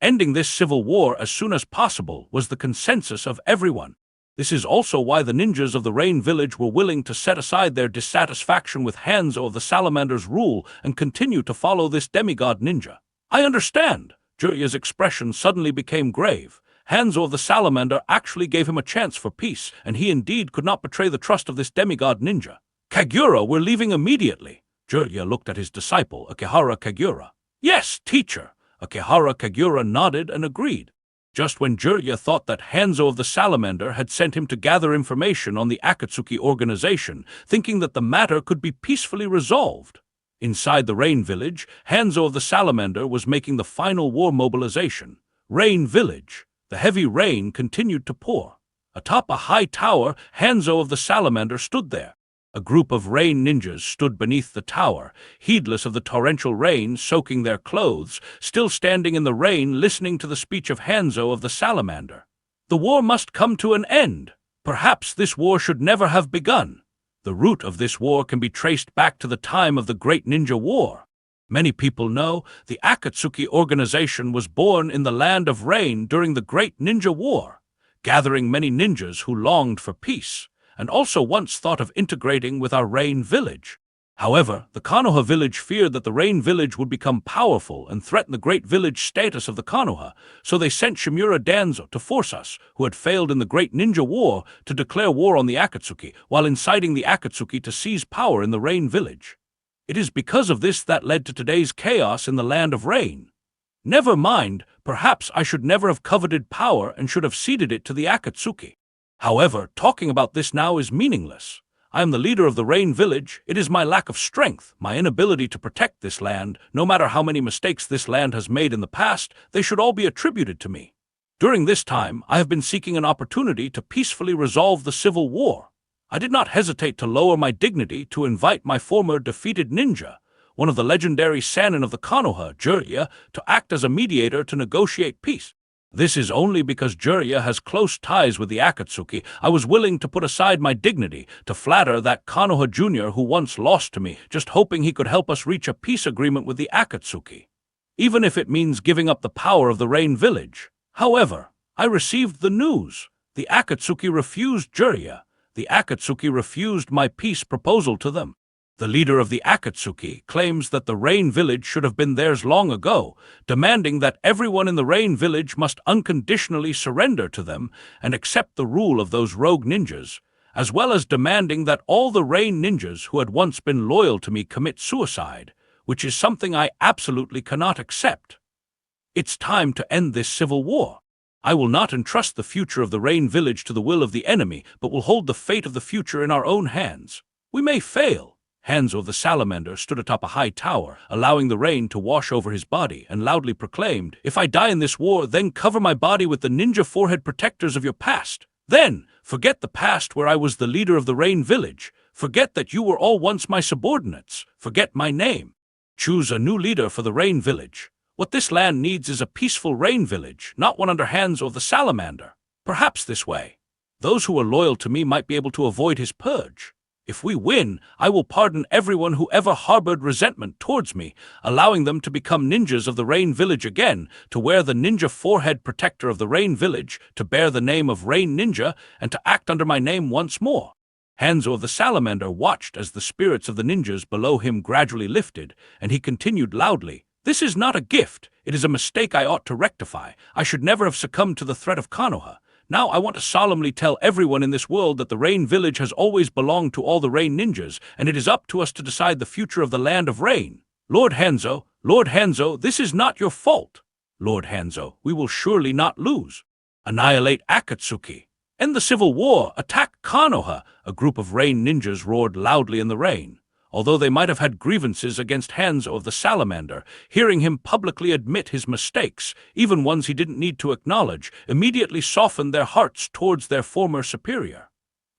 Ending this civil war as soon as possible was the consensus of everyone. This is also why the ninjas of the Rain Village were willing to set aside their dissatisfaction with Hanzo of the Salamander's rule and continue to follow this demigod ninja. I understand. Jirya's expression suddenly became grave. Hanzo of the Salamander actually gave him a chance for peace, and he indeed could not betray the trust of this demigod ninja. Kagura, we're leaving immediately. Jirya looked at his disciple, Akihara Kagura. Yes, teacher. Akihara Kagura nodded and agreed. Just when Jirya thought that Hanzo of the Salamander had sent him to gather information on the Akatsuki organization, thinking that the matter could be peacefully resolved. Inside the Rain Village, Hanzo of the Salamander was making the final war mobilization. Rain Village. The heavy rain continued to pour. Atop a high tower, Hanzo of the Salamander stood there. A group of rain ninjas stood beneath the tower, heedless of the torrential rain soaking their clothes, still standing in the rain listening to the speech of Hanzo of the Salamander. The war must come to an end. Perhaps this war should never have begun. The root of this war can be traced back to the time of the Great Ninja War. Many people know the Akatsuki organization was born in the Land of Rain during the Great Ninja War, gathering many ninjas who longed for peace, and also once thought of integrating with our Rain village. However, the Konoha village feared that the Rain village would become powerful and threaten the great village status of the Konoha, so they sent Shimura Danzo to force us, who had failed in the Great Ninja War, to declare war on the Akatsuki, while inciting the Akatsuki to seize power in the Rain village. It is because of this that led to today's chaos in the Land of Rain. Never mind, perhaps I should never have coveted power and should have ceded it to the Akatsuki. However, talking about this now is meaningless. I am the leader of the Rain village. It is my lack of strength, my inability to protect this land. No matter how many mistakes this land has made in the past, they should all be attributed to me. During this time, I have been seeking an opportunity to peacefully resolve the civil war. I did not hesitate to lower my dignity to invite my former defeated ninja, one of the legendary Sannin of the Konoha, Jiraiya, to act as a mediator to negotiate peace. This is only because Jiraiya has close ties with the Akatsuki. I was willing to put aside my dignity to flatter that Konoha Jr. who once lost to me, just hoping he could help us reach a peace agreement with the Akatsuki, even if it means giving up the power of the Rain village. However, I received the news. The Akatsuki refused Jiraiya. The Akatsuki refused my peace proposal to them. The leader of the Akatsuki claims that the Rain village should have been theirs long ago, demanding that everyone in the Rain village must unconditionally surrender to them and accept the rule of those rogue ninjas, as well as demanding that all the Rain ninjas who had once been loyal to me commit suicide, which is something I absolutely cannot accept. It's time to end this civil war. I will not entrust the future of the Rain village to the will of the enemy, but will hold the fate of the future in our own hands. We may fail. Hanzo the Salamander stood atop a high tower, allowing the rain to wash over his body, and loudly proclaimed, "If I die in this war, then cover my body with the ninja forehead protectors of your past. Then, forget the past where I was the leader of the Rain village. Forget that you were all once my subordinates. Forget my name. Choose a new leader for the Rain village. What this land needs is a peaceful Rain village, not one under Hanzo the Salamander. Perhaps this way, those who are loyal to me might be able to avoid his purge. If we win, I will pardon everyone who ever harbored resentment towards me, allowing them to become ninjas of the Rain village again, to wear the ninja forehead protector of the Rain village, to bear the name of Rain Ninja, and to act under my name once more." Hanzo of the Salamander watched as the spirits of the ninjas below him gradually lifted, and he continued loudly, "This is not a gift. It is a mistake I ought to rectify. I should never have succumbed to the threat of Konoha. Now I want to solemnly tell everyone in this world that the Rain village has always belonged to all the Rain ninjas, and it is up to us to decide the future of the Land of Rain. Lord Hanzo, this is not your fault. Lord Hanzo, we will surely not lose. Annihilate Akatsuki. End the civil war. Attack Konoha." A group of Rain ninjas roared loudly in the rain. Although they might have had grievances against Hanzo of the Salamander, hearing him publicly admit his mistakes, even ones he didn't need to acknowledge, immediately softened their hearts towards their former superior.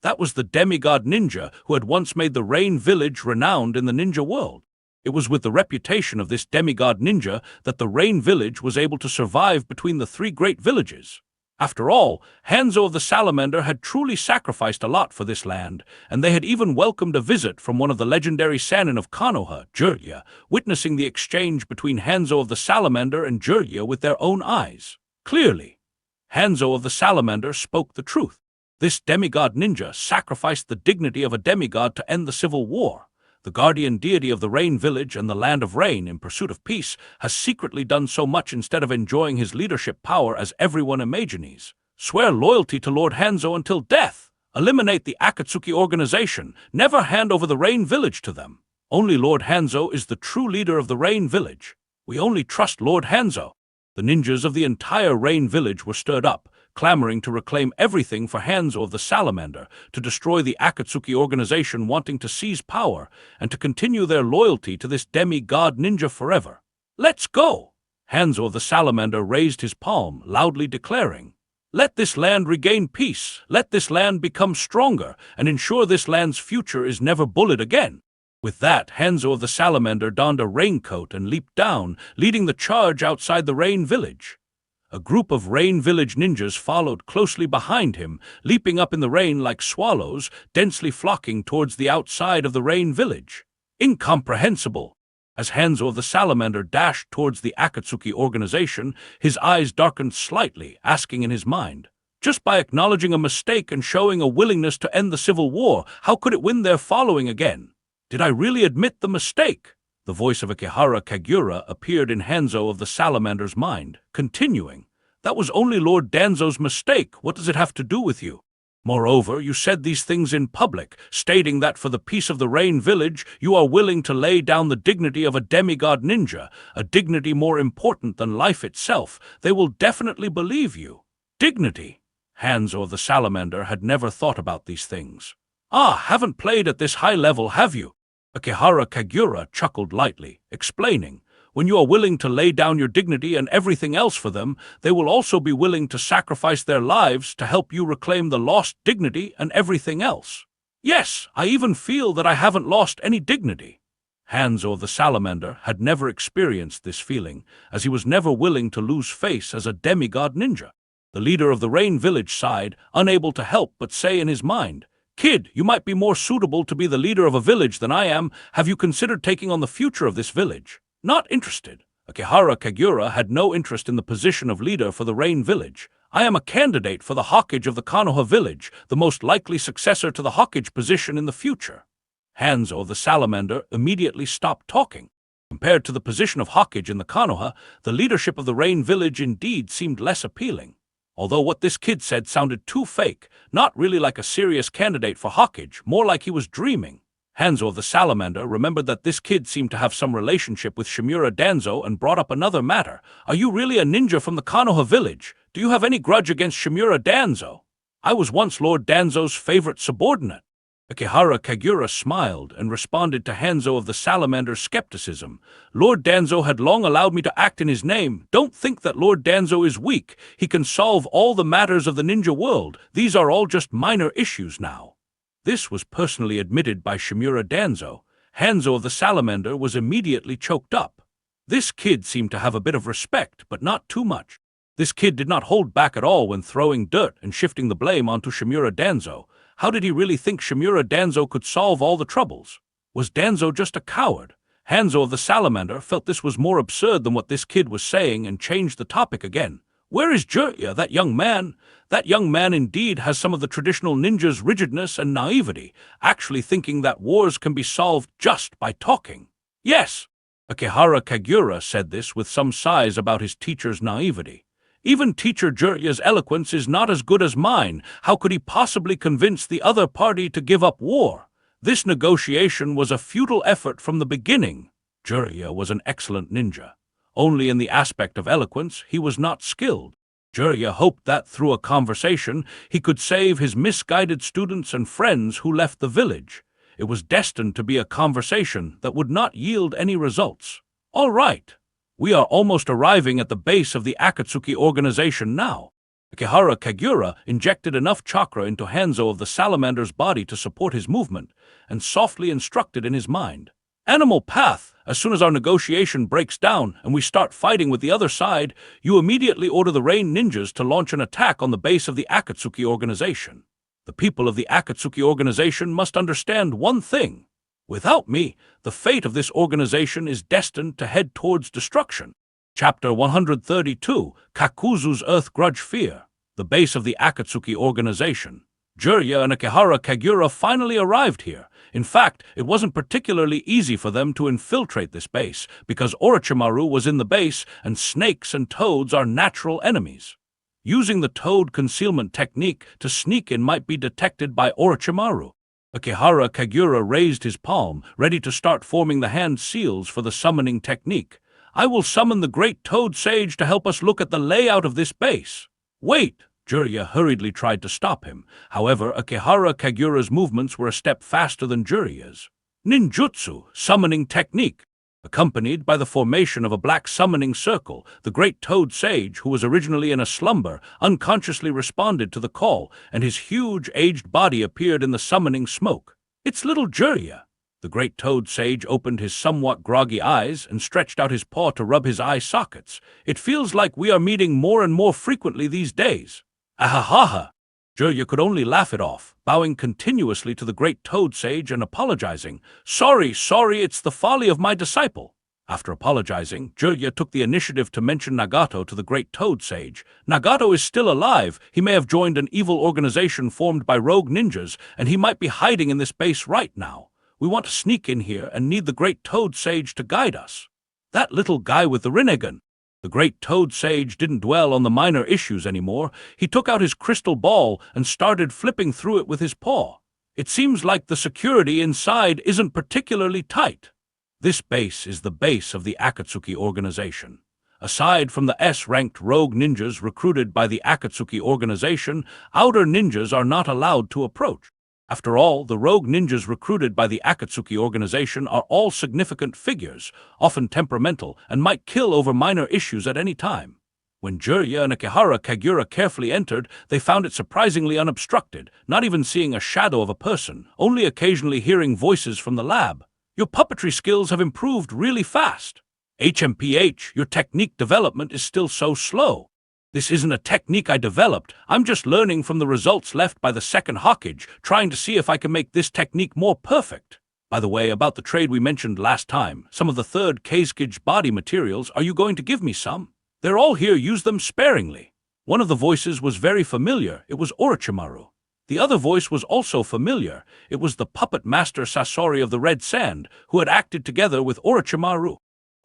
That was the demigod ninja who had once made the Rain village renowned in the ninja world. It was with the reputation of this demigod ninja that the Rain village was able to survive between the three great villages. After all, Hanzo of the Salamander had truly sacrificed a lot for this land, and they had even welcomed a visit from one of the legendary Sannin of Konoha, Jiraiya, witnessing the exchange between Hanzo of the Salamander and Jiraiya with their own eyes. Clearly, Hanzo of the Salamander spoke the truth. This demigod ninja sacrificed the dignity of a demigod to end the civil war. The guardian deity of the Rain village and the Land of Rain, in pursuit of peace, has secretly done so much instead of enjoying his leadership power as everyone imagines. Swear loyalty to Lord Hanzo until death. Eliminate the Akatsuki organization. Never hand over the Rain village to them. Only Lord Hanzo is the true leader of the Rain village. We only trust Lord Hanzo. The ninjas of the entire Rain village were stirred up, clamoring to reclaim everything for Hanzo of the Salamander, to destroy the Akatsuki organization wanting to seize power, and to continue their loyalty to this demigod ninja forever. "Let's go!" Hanzo of the Salamander raised his palm, loudly declaring, "Let this land regain peace, let this land become stronger, and ensure this land's future is never bullied again." With that, Hanzo of the Salamander donned a raincoat and leaped down, leading the charge outside the Rain village. A group of Rain Village ninjas followed closely behind him, leaping up in the rain like swallows, densely flocking towards the outside of the Rain Village. Incomprehensible! As Hanzo of the Salamander dashed towards the Akatsuki organization, his eyes darkened slightly, asking in his mind, just by acknowledging a mistake and showing a willingness to end the civil war, how could it win their following again? Did I really admit the mistake? The voice of Akihara Kagura appeared in Hanzo of the Salamander's mind, continuing, "That was only Lord Danzo's mistake. What does it have to do with you? Moreover, you said these things in public, stating that for the peace of the Rain Village, you are willing to lay down the dignity of a demigod ninja, a dignity more important than life itself. They will definitely believe you." Dignity? Hanzo of the Salamander had never thought about these things. "Ah, haven't played at this high level, have you?" Akihara Kagura chuckled lightly, explaining, "When you are willing to lay down your dignity and everything else for them, they will also be willing to sacrifice their lives to help you reclaim the lost dignity and everything else." "Yes, I even feel that I haven't lost any dignity." Hanzo of the Salamander had never experienced this feeling, as he was never willing to lose face as a demigod ninja. The leader of the Rain Village sighed, unable to help but say in his mind, "Kid, you might be more suitable to be the leader of a village than I am. Have you considered taking on the future of this village?" "Not interested." Akihara Kagura had no interest in the position of leader for the Rain Village. "I am a candidate for the Hokage of the Konoha village, the most likely successor to the Hokage position in the future." Hanzo of the Salamander immediately stopped talking. Compared to the position of Hokage in the Konoha, the leadership of the Rain Village indeed seemed less appealing. Although what this kid said sounded too fake, not really like a serious candidate for Hokage, more like he was dreaming. Hanzo of the Salamander remembered that this kid seemed to have some relationship with Shimura Danzo and brought up another matter. "Are you really a ninja from the Konoha village? Do you have any grudge against Shimura Danzo? I was once Lord Danzo's favorite subordinate." Akihara Kagura smiled and responded to Hanzo of the Salamander's skepticism. "Lord Danzo had long allowed me to act in his name. Don't think that Lord Danzo is weak. He can solve all the matters of the ninja world. These are all just minor issues now." This was personally admitted by Shimura Danzo. Hanzo of the Salamander was immediately choked up. This kid seemed to have a bit of respect, but not too much. This kid did not hold back at all when throwing dirt and shifting the blame onto Shimura Danzo. How did he really think Shimura Danzo could solve all the troubles? Was Danzo just a coward? Hanzo of the Salamander felt this was more absurd than what this kid was saying and changed the topic again. "Where is Jiraiya, that young man? That young man indeed has some of the traditional ninja's rigidness and naivety, actually thinking that wars can be solved just by talking." "Yes." Akihara Kagura said this with some sighs about his teacher's naivety. "Even teacher Jiraiya's eloquence is not as good as mine. How could he possibly convince the other party to give up war? This negotiation was a futile effort from the beginning." Jiraiya was an excellent ninja. Only in the aspect of eloquence he was not skilled. Jiraiya hoped that through a conversation he could save his misguided students and friends who left the village. It was destined to be a conversation that would not yield any results. "All right. We are almost arriving at the base of the Akatsuki organization now." Akihara Kagura injected enough chakra into Hanzo of the Salamander's body to support his movement, and softly instructed in his mind, "Animal path, as soon as our negotiation breaks down and we start fighting with the other side, you immediately order the Rain Ninjas to launch an attack on the base of the Akatsuki organization. The people of the Akatsuki organization must understand one thing. Without me, the fate of this organization is destined to head towards destruction." Chapter 132, Kakuzu's Earth Grudge Fear, the base of the Akatsuki organization. Jiraiya and Akihara Kagura finally arrived here. In fact, it wasn't particularly easy for them to infiltrate this base, because Orochimaru was in the base and snakes and toads are natural enemies. Using the toad concealment technique to sneak in might be detected by Orochimaru. Akihara Kagura raised his palm, ready to start forming the hand seals for the summoning technique. "I will summon the great toad sage to help us look at the layout of this base." "Wait!" Jiraiya hurriedly tried to stop him. However, Akihara Kagura's movements were a step faster than Jiraiya's. Ninjutsu, summoning technique. Accompanied by the formation of a black summoning circle, the great toad sage, who was originally in a slumber, unconsciously responded to the call, and his huge aged body appeared in the summoning smoke. "It's little Jiraiya." The great toad sage opened his somewhat groggy eyes and stretched out his paw to rub his eye sockets. It feels like we are meeting more and more frequently these days. Ahahaha! Jirya could only laugh it off, bowing continuously to the great toad sage and apologizing. Sorry, it's the folly of my disciple. After apologizing, Jirya took the initiative to mention Nagato to the great toad sage. Nagato is still alive. He may have joined an evil organization formed by rogue ninjas, and he might be hiding in this base right now. We want to sneak in here and need the great toad sage to guide us. That little guy with the Rinnegan. The great toad sage didn't dwell on the minor issues anymore. He took out his crystal ball and started flipping through it with his paw. It seems like the security inside isn't particularly tight. This base is the base of the Akatsuki organization. Aside from the S-ranked rogue ninjas recruited by the Akatsuki organization, outer ninjas are not allowed to approach. After all, the rogue ninjas recruited by the Akatsuki organization are all significant figures, often temperamental, and might kill over minor issues at any time. When Jirya and Akihara Kagura carefully entered, they found it surprisingly unobstructed, not even seeing a shadow of a person, only occasionally hearing voices from the lab. Your puppetry skills have improved really fast. HMPH, your technique development is still so slow. This isn't a technique I developed. I'm just learning from the results left by the second Hokage, trying to see if I can make this technique more perfect. By the way, about the trade we mentioned last time, some of the third Kazekage body materials, are you going to give me some? They're all here, use them sparingly. One of the voices was very familiar. It was Orochimaru. The other voice was also familiar. It was the puppet master Sasori of the Red Sand, who had acted together with Orochimaru.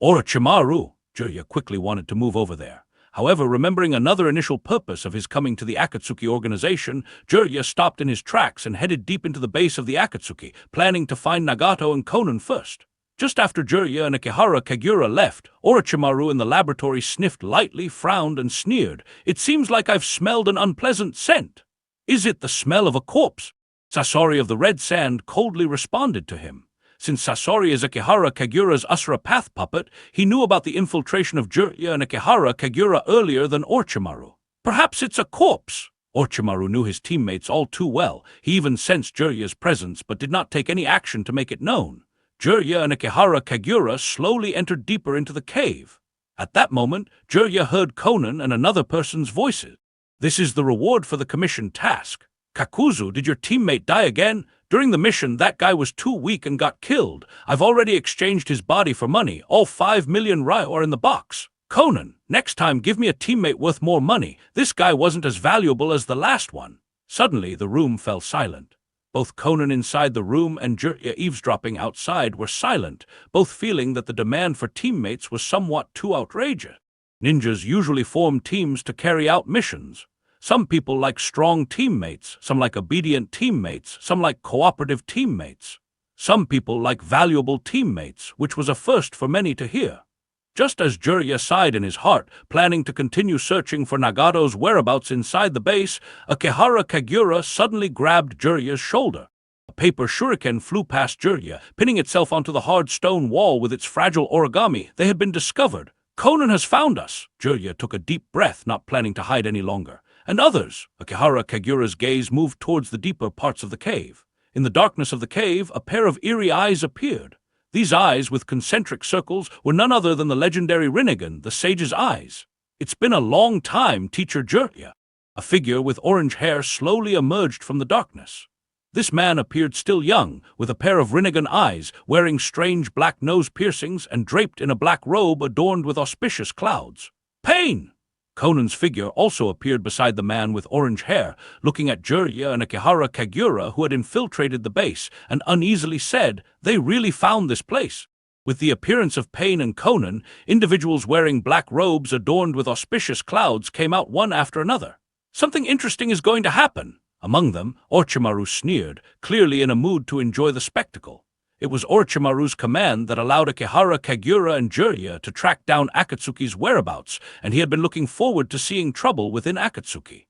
Orochimaru! Jirya quickly wanted to move over there. However, remembering another initial purpose of his coming to the Akatsuki organization, Jirya stopped in his tracks and headed deep into the base of the Akatsuki, planning to find Nagato and Konan first. Just after Jirya and Akihara Kagura left, Orochimaru in the laboratory sniffed lightly, frowned, and sneered. It seems like I've smelled an unpleasant scent. Is it the smell of a corpse? Sasori of the Red Sand coldly responded to him. Since Sasori is Akihara Kagura's Asura Path puppet, he knew about the infiltration of Jirya and Akihara Kagura earlier than Orochimaru. Perhaps it's a corpse. Orochimaru knew his teammates all too well. He even sensed Jirya's presence, but did not take any action to make it known. Jirya and Akihara Kagura slowly entered deeper into the cave. At that moment, Jirya heard Konan and another person's voices. This is the reward for the commission task. Kakuzu, did your teammate die again? During the mission, that guy was too weak and got killed. I've already exchanged his body for money. All 5 million ryo are in the box. Konan, next time give me a teammate worth more money. This guy wasn't as valuable as the last one. Suddenly, the room fell silent. Both Konan inside the room and Jirya eavesdropping outside were silent, both feeling that the demand for teammates was somewhat too outrageous. Ninjas usually form teams to carry out missions. Some people like strong teammates, some like obedient teammates, some like cooperative teammates. Some people like valuable teammates, which was a first for many to hear. Just as Jirya sighed in his heart, planning to continue searching for Nagato's whereabouts inside the base, Akihara Kagura suddenly grabbed Jirya's shoulder. A paper shuriken flew past Jirya, pinning itself onto the hard stone wall with its fragile origami. They had been discovered. Konan has found us. Jirya took a deep breath, not planning to hide any longer. And others. Akihara Kagura's gaze moved towards the deeper parts of the cave. In the darkness of the cave, a pair of eerie eyes appeared. These eyes, with concentric circles, were none other than the legendary Rinnegan, the sage's eyes. It's been a long time, Teacher Jirya. A figure with orange hair slowly emerged from the darkness. This man appeared still young, with a pair of Rinnegan eyes, wearing strange black nose piercings and draped in a black robe adorned with auspicious clouds. Pain! Konan's figure also appeared beside the man with orange hair, looking at Jirya and Akihara Kagura, who had infiltrated the base, and uneasily said, "They really found this place." With the appearance of Pain and Konan, individuals wearing black robes adorned with auspicious clouds came out one after another. Something interesting is going to happen. Among them, Orochimaru sneered, clearly in a mood to enjoy the spectacle. It was Orochimaru's command that allowed Akihara Kagura and Jirya to track down Akatsuki's whereabouts, and he had been looking forward to seeing trouble within Akatsuki.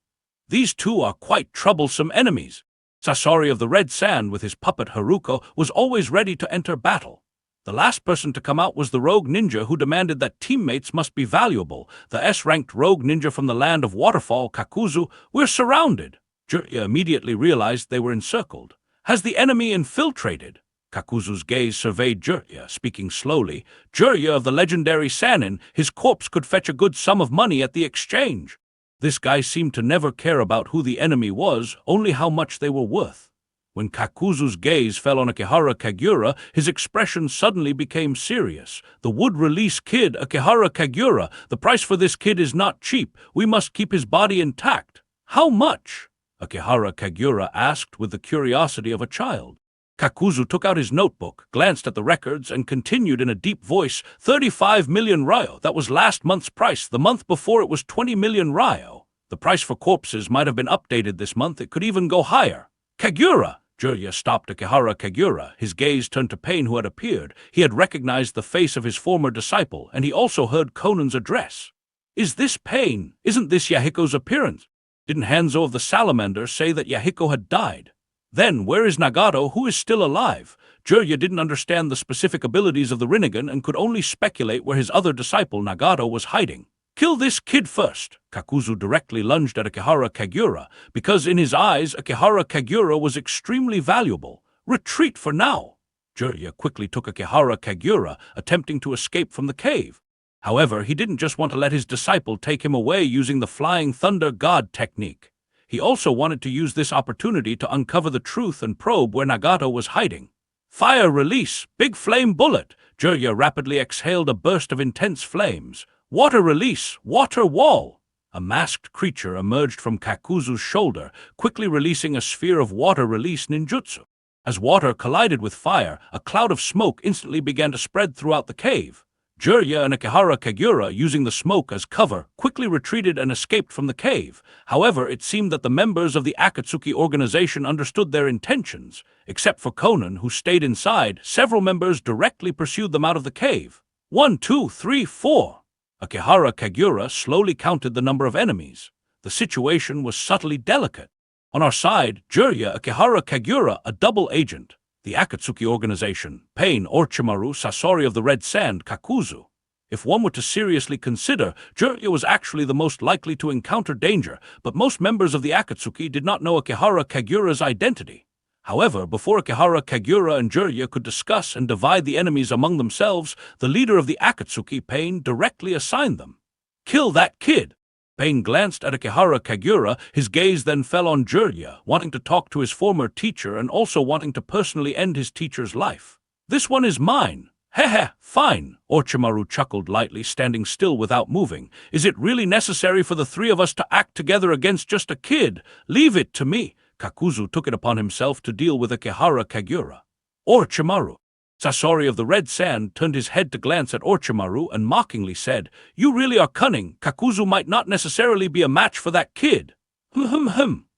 These two are quite troublesome enemies. Sasori of the Red Sand, with his puppet Haruko, was always ready to enter battle. The last person to come out was the rogue ninja who demanded that teammates must be valuable. The S-ranked rogue ninja from the land of Waterfall, Kakuzu. We're surrounded. Jirya immediately realized they were encircled. Has the enemy infiltrated? Kakuzu's gaze surveyed Jirya, speaking slowly. Jirya of the legendary Sannin, his corpse could fetch a good sum of money at the exchange. This guy seemed to never care about who the enemy was, only how much they were worth. When Kakuzu's gaze fell on Akihara Kagura, his expression suddenly became serious. The wood-release kid, Akihara Kagura, the price for this kid is not cheap. We must keep his body intact. How much? Akihara Kagura asked with the curiosity of a child. Kakuzu took out his notebook, glanced at the records, and continued in a deep voice, 35 million ryo. That was last month's price. The month before it was 20 million ryo. The price for corpses might have been updated this month. It could even go higher. Kagura! Jirya stopped Akihara Kagura. His gaze turned to Pain, who had appeared. He had recognized the face of his former disciple, and he also heard Conan's address. Is this Pain? Isn't this Yahiko's appearance? Didn't Hanzo of the Salamander say that Yahiko had died? Then, where is Nagato, who is still alive? Jirya didn't understand the specific abilities of the Rinnegan and could only speculate where his other disciple Nagato was hiding. Kill this kid first. Kakuzu directly lunged at Akihara Kagura, because in his eyes Akihara Kagura was extremely valuable. Retreat for now. Jirya quickly took Akihara Kagura, attempting to escape from the cave. However, he didn't just want to let his disciple take him away using the Flying Thunder God technique. He also wanted to use this opportunity to uncover the truth and probe where Nagato was hiding. Fire release! Big flame bullet! Jirya rapidly exhaled a burst of intense flames. Water release! Water wall! A masked creature emerged from Kakuzu's shoulder, quickly releasing a sphere of water release ninjutsu. As water collided with fire, a cloud of smoke instantly began to spread throughout the cave. Jirya and Akihara Kagura, using the smoke as cover, quickly retreated and escaped from the cave. However, it seemed that the members of the Akatsuki organization understood their intentions. Except for Conan, who stayed inside, several members directly pursued them out of the cave. 1, 2, 3, 4. Akihara Kagura slowly counted the number of enemies. The situation was subtly delicate. On our side, Jirya, Akihara Kagura, a double agent. The Akatsuki organization, Pain, Orochimaru, Sasori of the Red Sand, Kakuzu. If one were to seriously consider, Jirya was actually the most likely to encounter danger, but most members of the Akatsuki did not know Akihara Kagura's identity. However, before Akihara Kagura and Jirya could discuss and divide the enemies among themselves, the leader of the Akatsuki, Pain, directly assigned them. Kill that kid! Pain glanced at Akihara Kagura, his gaze then fell on Jirya, wanting to talk to his former teacher and also wanting to personally end his teacher's life. This one is mine. Heh, fine. Orochimaru chuckled lightly, standing still without moving. Is it really necessary for the three of us to act together against just a kid? Leave it to me. Kakuzu took it upon himself to deal with Akihara Kagura. Orochimaru. Sasori of the Red Sand turned his head to glance at Orochimaru and mockingly said, You really are cunning. Kakuzu might not necessarily be a match for that kid.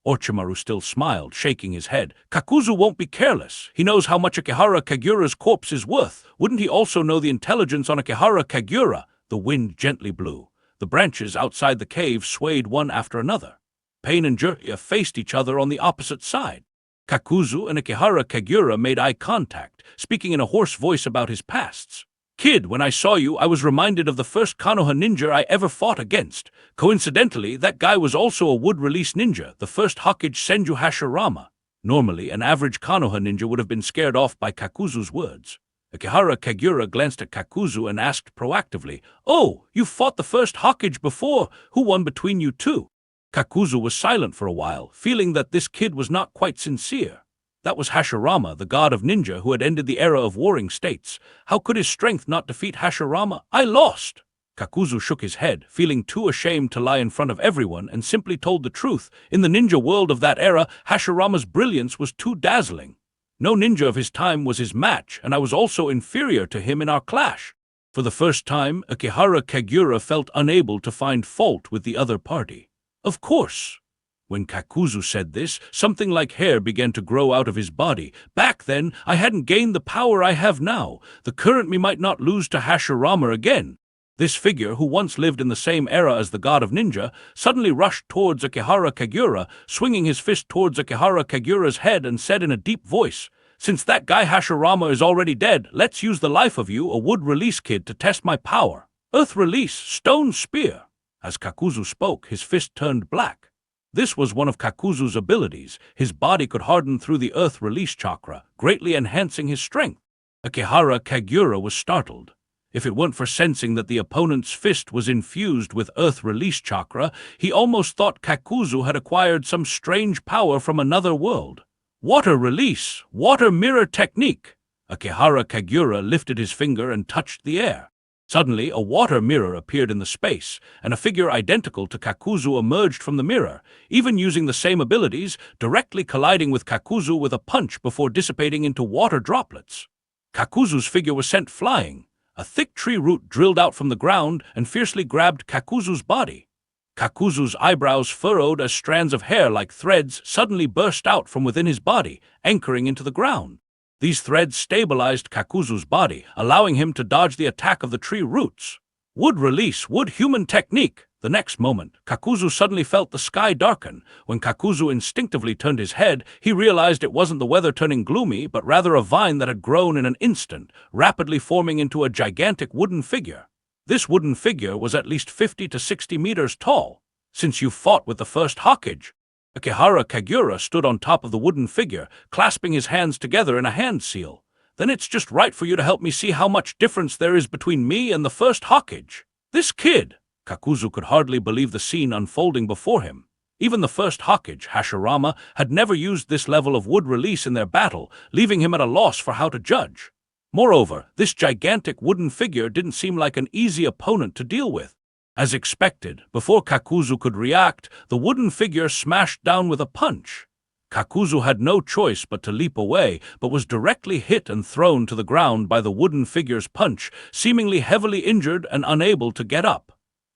Orochimaru still smiled, shaking his head. Kakuzu won't be careless. He knows how much Akihara Kagura's corpse is worth. Wouldn't he also know the intelligence on Akihara Kagura? The wind gently blew. The branches outside the cave swayed one after another. Pain and Jirya faced each other on the opposite side. Kakuzu and Akihara Kagura made eye contact, speaking in a hoarse voice about his pasts. Kid, when I saw you, I was reminded of the first Konoha ninja I ever fought against. Coincidentally, that guy was also a wood-release ninja, the first Hokage Senju Hashirama. Normally, an average Konoha ninja would have been scared off by Kakuzu's words. Akihara Kagura glanced at Kakuzu and asked proactively, Oh, you fought the first Hokage before. Who won between you two? Kakuzu was silent for a while, feeling that this kid was not quite sincere. That was Hashirama, the god of ninja who had ended the era of warring states. How could his strength not defeat Hashirama? I lost! Kakuzu shook his head, feeling too ashamed to lie in front of everyone, and simply told the truth. In the ninja world of that era, Hashirama's brilliance was too dazzling. No ninja of his time was his match, and I was also inferior to him in our clash. For the first time, Akihara Kagura felt unable to find fault with the other party. Of course. When Kakuzu said this, something like hair began to grow out of his body. Back then, I hadn't gained the power I have now. The current me might not lose to Hashirama again. This figure, who once lived in the same era as the god of ninja, suddenly rushed towards Akihara Kagura, swinging his fist towards Akihara Kagura's head and said in a deep voice, Since that guy Hashirama is already dead, let's use the life of you, a wood-release kid, to test my power. Earth release, stone spear. As Kakuzu spoke, his fist turned black. This was one of Kakuzu's abilities. His body could harden through the earth release chakra, greatly enhancing his strength. Akihara Kagura was startled. If it weren't for sensing that the opponent's fist was infused with earth release chakra, he almost thought Kakuzu had acquired some strange power from another world. Water release, water mirror technique. Akihara Kagura lifted his finger and touched the air. Suddenly, a water mirror appeared in the space, and a figure identical to Kakuzu emerged from the mirror, even using the same abilities, directly colliding with Kakuzu with a punch before dissipating into water droplets. Kakuzu's figure was sent flying. A thick tree root drilled out from the ground and fiercely grabbed Kakuzu's body. Kakuzu's eyebrows furrowed as strands of hair like threads suddenly burst out from within his body, anchoring into the ground. These threads stabilized Kakuzu's body, allowing him to dodge the attack of the tree roots. Wood release, wood human technique. The next moment, Kakuzu suddenly felt the sky darken. When Kakuzu instinctively turned his head, he realized it wasn't the weather turning gloomy, but rather a vine that had grown in an instant, rapidly forming into a gigantic wooden figure. This wooden figure was at least 50 to 60 meters tall. Since you fought with the first Hokage, Akihara Kagura stood on top of the wooden figure, clasping his hands together in a hand seal. Then it's just right for you to help me see how much difference there is between me and the first Hokage. This kid! Kakuzu could hardly believe the scene unfolding before him. Even the first Hokage, Hashirama, had never used this level of wood release in their battle, leaving him at a loss for how to judge. Moreover, this gigantic wooden figure didn't seem like an easy opponent to deal with. As expected, before Kakuzu could react, the wooden figure smashed down with a punch. Kakuzu had no choice but to leap away, but was directly hit and thrown to the ground by the wooden figure's punch, seemingly heavily injured and unable to get up.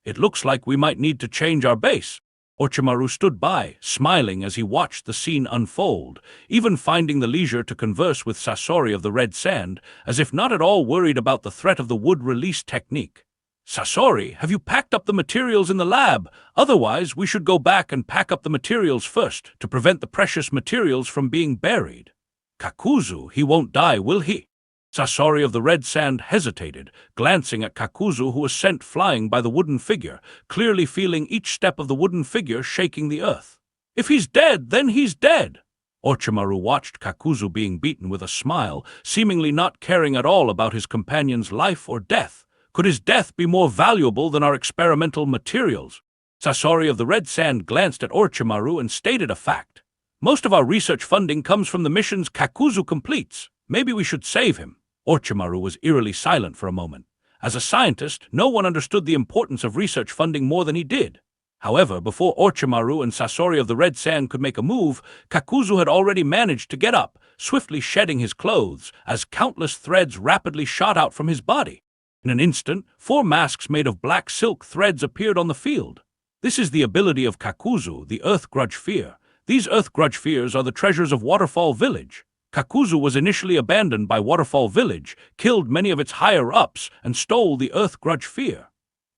It looks like we might need to change our base. Orochimaru stood by, smiling as he watched the scene unfold, even finding the leisure to converse with Sasori of the Red Sand, as if not at all worried about the threat of the wood release technique. Sasori, have you packed up the materials in the lab? Otherwise, we should go back and pack up the materials first, to prevent the precious materials from being buried. Kakuzu, he won't die, will he? Sasori of the Red Sand hesitated, glancing at Kakuzu, who was sent flying by the wooden figure, clearly feeling each step of the wooden figure shaking the earth. If he's dead, then he's dead. Orochimaru watched Kakuzu being beaten with a smile, seemingly not caring at all about his companion's life or death. Could his death be more valuable than our experimental materials? Sasori of the Red Sand glanced at Orochimaru and stated a fact. Most of our research funding comes from the missions Kakuzu completes. Maybe we should save him. Orochimaru was eerily silent for a moment. As a scientist, no one understood the importance of research funding more than he did. However, before Orochimaru and Sasori of the Red Sand could make a move, Kakuzu had already managed to get up, swiftly shedding his clothes, as countless threads rapidly shot out from his body. In an instant, 4 masks made of black silk threads appeared on the field. This is the ability of Kakuzu, the Earth Grudge Fear. These Earth Grudge Fears are the treasures of Waterfall Village. Kakuzu was initially abandoned by Waterfall Village, killed many of its higher-ups, and stole the Earth Grudge Fear.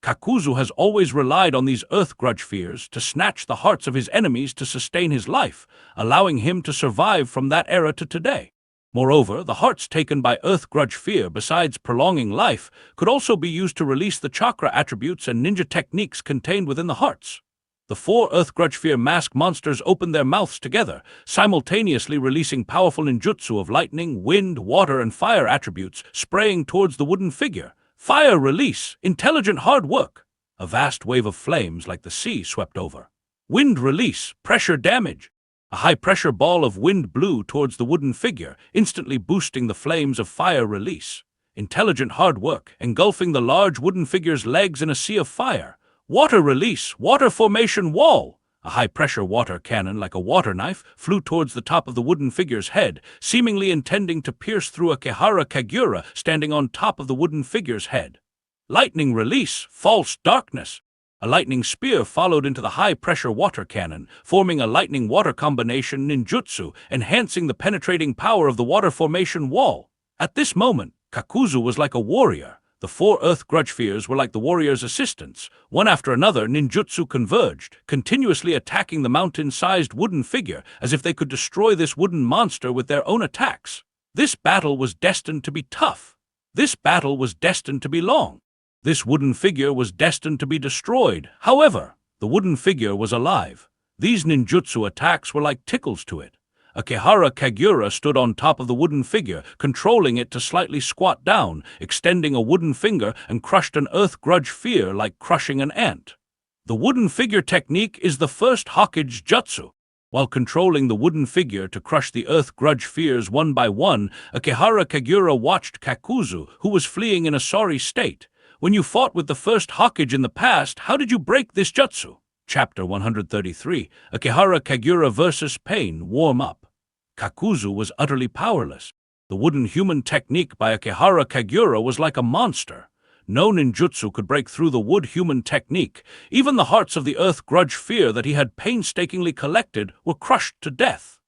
Kakuzu has always relied on these Earth Grudge Fears to snatch the hearts of his enemies to sustain his life, allowing him to survive from that era to today. Moreover, the hearts taken by Earth Grudge Fear, besides prolonging life, could also be used to release the chakra attributes and ninja techniques contained within the hearts. The 4 Earth Grudge Fear mask monsters opened their mouths together, simultaneously releasing powerful ninjutsu of lightning, wind, water, and fire attributes, spraying towards the wooden figure. Fire release, intelligent hard work. A vast wave of flames like the sea swept over. Wind release, pressure damage. A high-pressure ball of wind blew towards the wooden figure, instantly boosting the flames of fire release. Intelligent hard work, engulfing the large wooden figure's legs in a sea of fire. Water release, water formation wall. A high-pressure water cannon, like a water knife, flew towards the top of the wooden figure's head, seemingly intending to pierce through Akihara Kagura standing on top of the wooden figure's head. Lightning release, false darkness. A lightning spear followed into the high-pressure water cannon, forming a lightning-water combination ninjutsu, enhancing the penetrating power of the water formation wall. At this moment, Kakuzu was like a warrior. The 4 Earth Grudge Fears were like the warrior's assistants. One after another, ninjutsu converged, continuously attacking the mountain-sized wooden figure as if they could destroy this wooden monster with their own attacks. This battle was destined to be tough. This battle was destined to be long. This wooden figure was destined to be destroyed. However, the wooden figure was alive. These ninjutsu attacks were like tickles to it. Akihara Kagura stood on top of the wooden figure, controlling it to slightly squat down, extending a wooden finger, and crushed an earth grudge fear like crushing an ant. The wooden figure technique is the first Hokage jutsu. While controlling the wooden figure to crush the earth grudge fears one by one, Akihara Kagura watched Kakuzu, who was fleeing in a sorry state. When you fought with the first Hokage in the past, how did you break this jutsu? Chapter 133, Akihara Kagura vs. Pain, Warm Up. Kakuzu was utterly powerless. The wooden human technique by Akihara Kagura was like a monster. No ninjutsu could break through the wood human technique. Even the hearts of the earth grudge fear that he had painstakingly collected were crushed to death.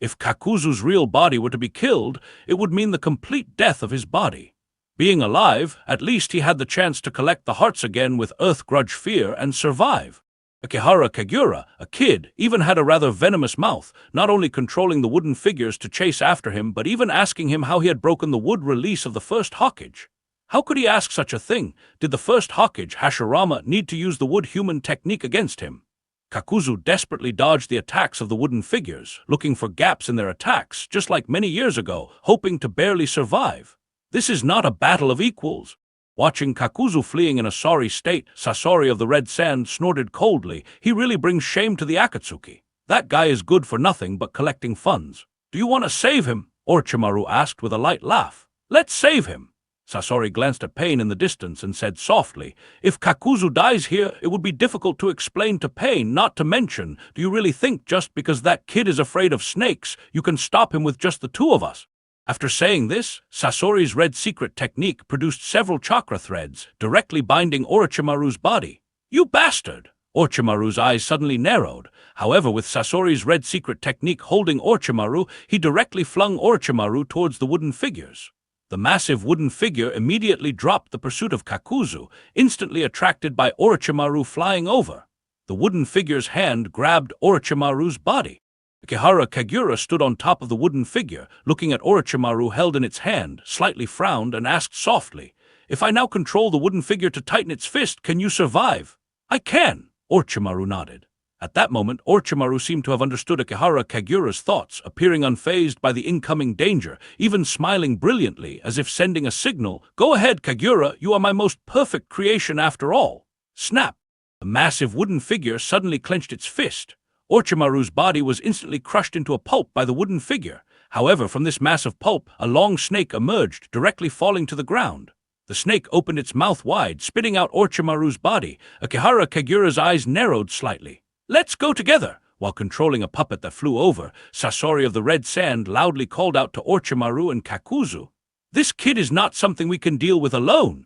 If Kakuzu's real body were to be killed, it would mean the complete death of his body. Being alive, at least he had the chance to collect the hearts again with earth grudge fear and survive. Akihara Kagura, a kid, even had a rather venomous mouth, not only controlling the wooden figures to chase after him, but even asking him how he had broken the wood release of the first Hokage. How could he ask such a thing? Did the first Hokage, Hashirama, need to use the wood human technique against him? Kakuzu desperately dodged the attacks of the wooden figures, looking for gaps in their attacks, just like many years ago, hoping to barely survive. This is not a battle of equals. Watching Kakuzu fleeing in a sorry state, Sasori of the Red Sand snorted coldly. He really brings shame to the Akatsuki. That guy is good for nothing but collecting funds. Do you want to save him? Orochimaru asked with a light laugh. Let's save him. Sasori glanced at Pain in the distance and said softly, if Kakuzu dies here, it would be difficult to explain to Pain, not to mention. Do you really think just because that kid is afraid of snakes, you can stop him with just the two of us? After saying this, Sasori's red secret technique produced several chakra threads, directly binding Orochimaru's body. You bastard! Orochimaru's eyes suddenly narrowed. However, with Sasori's red secret technique holding Orochimaru, he directly flung Orochimaru towards the wooden figures. The massive wooden figure immediately dropped the pursuit of Kakuzu, instantly attracted by Orochimaru flying over. The wooden figure's hand grabbed Orochimaru's body. Akihara Kagura stood on top of the wooden figure, looking at Orochimaru held in its hand, slightly frowned, and asked softly, if I now control the wooden figure to tighten its fist, can you survive? I can, Orochimaru nodded. At that moment, Orochimaru seemed to have understood Akihara Kagura's thoughts, appearing unfazed by the incoming danger, even smiling brilliantly, as if sending a signal, go ahead, Kagura, you are my most perfect creation after all. Snap! The massive wooden figure suddenly clenched its fist. Orochimaru's body was instantly crushed into a pulp by the wooden figure. However, from this mass of pulp, a long snake emerged, directly falling to the ground. The snake opened its mouth wide, spitting out Orochimaru's body. Akihara Kagura's eyes narrowed slightly. Let's go together! While controlling a puppet that flew over, Sasori of the Red Sand loudly called out to Orochimaru and Kakuzu. This kid is not something we can deal with alone.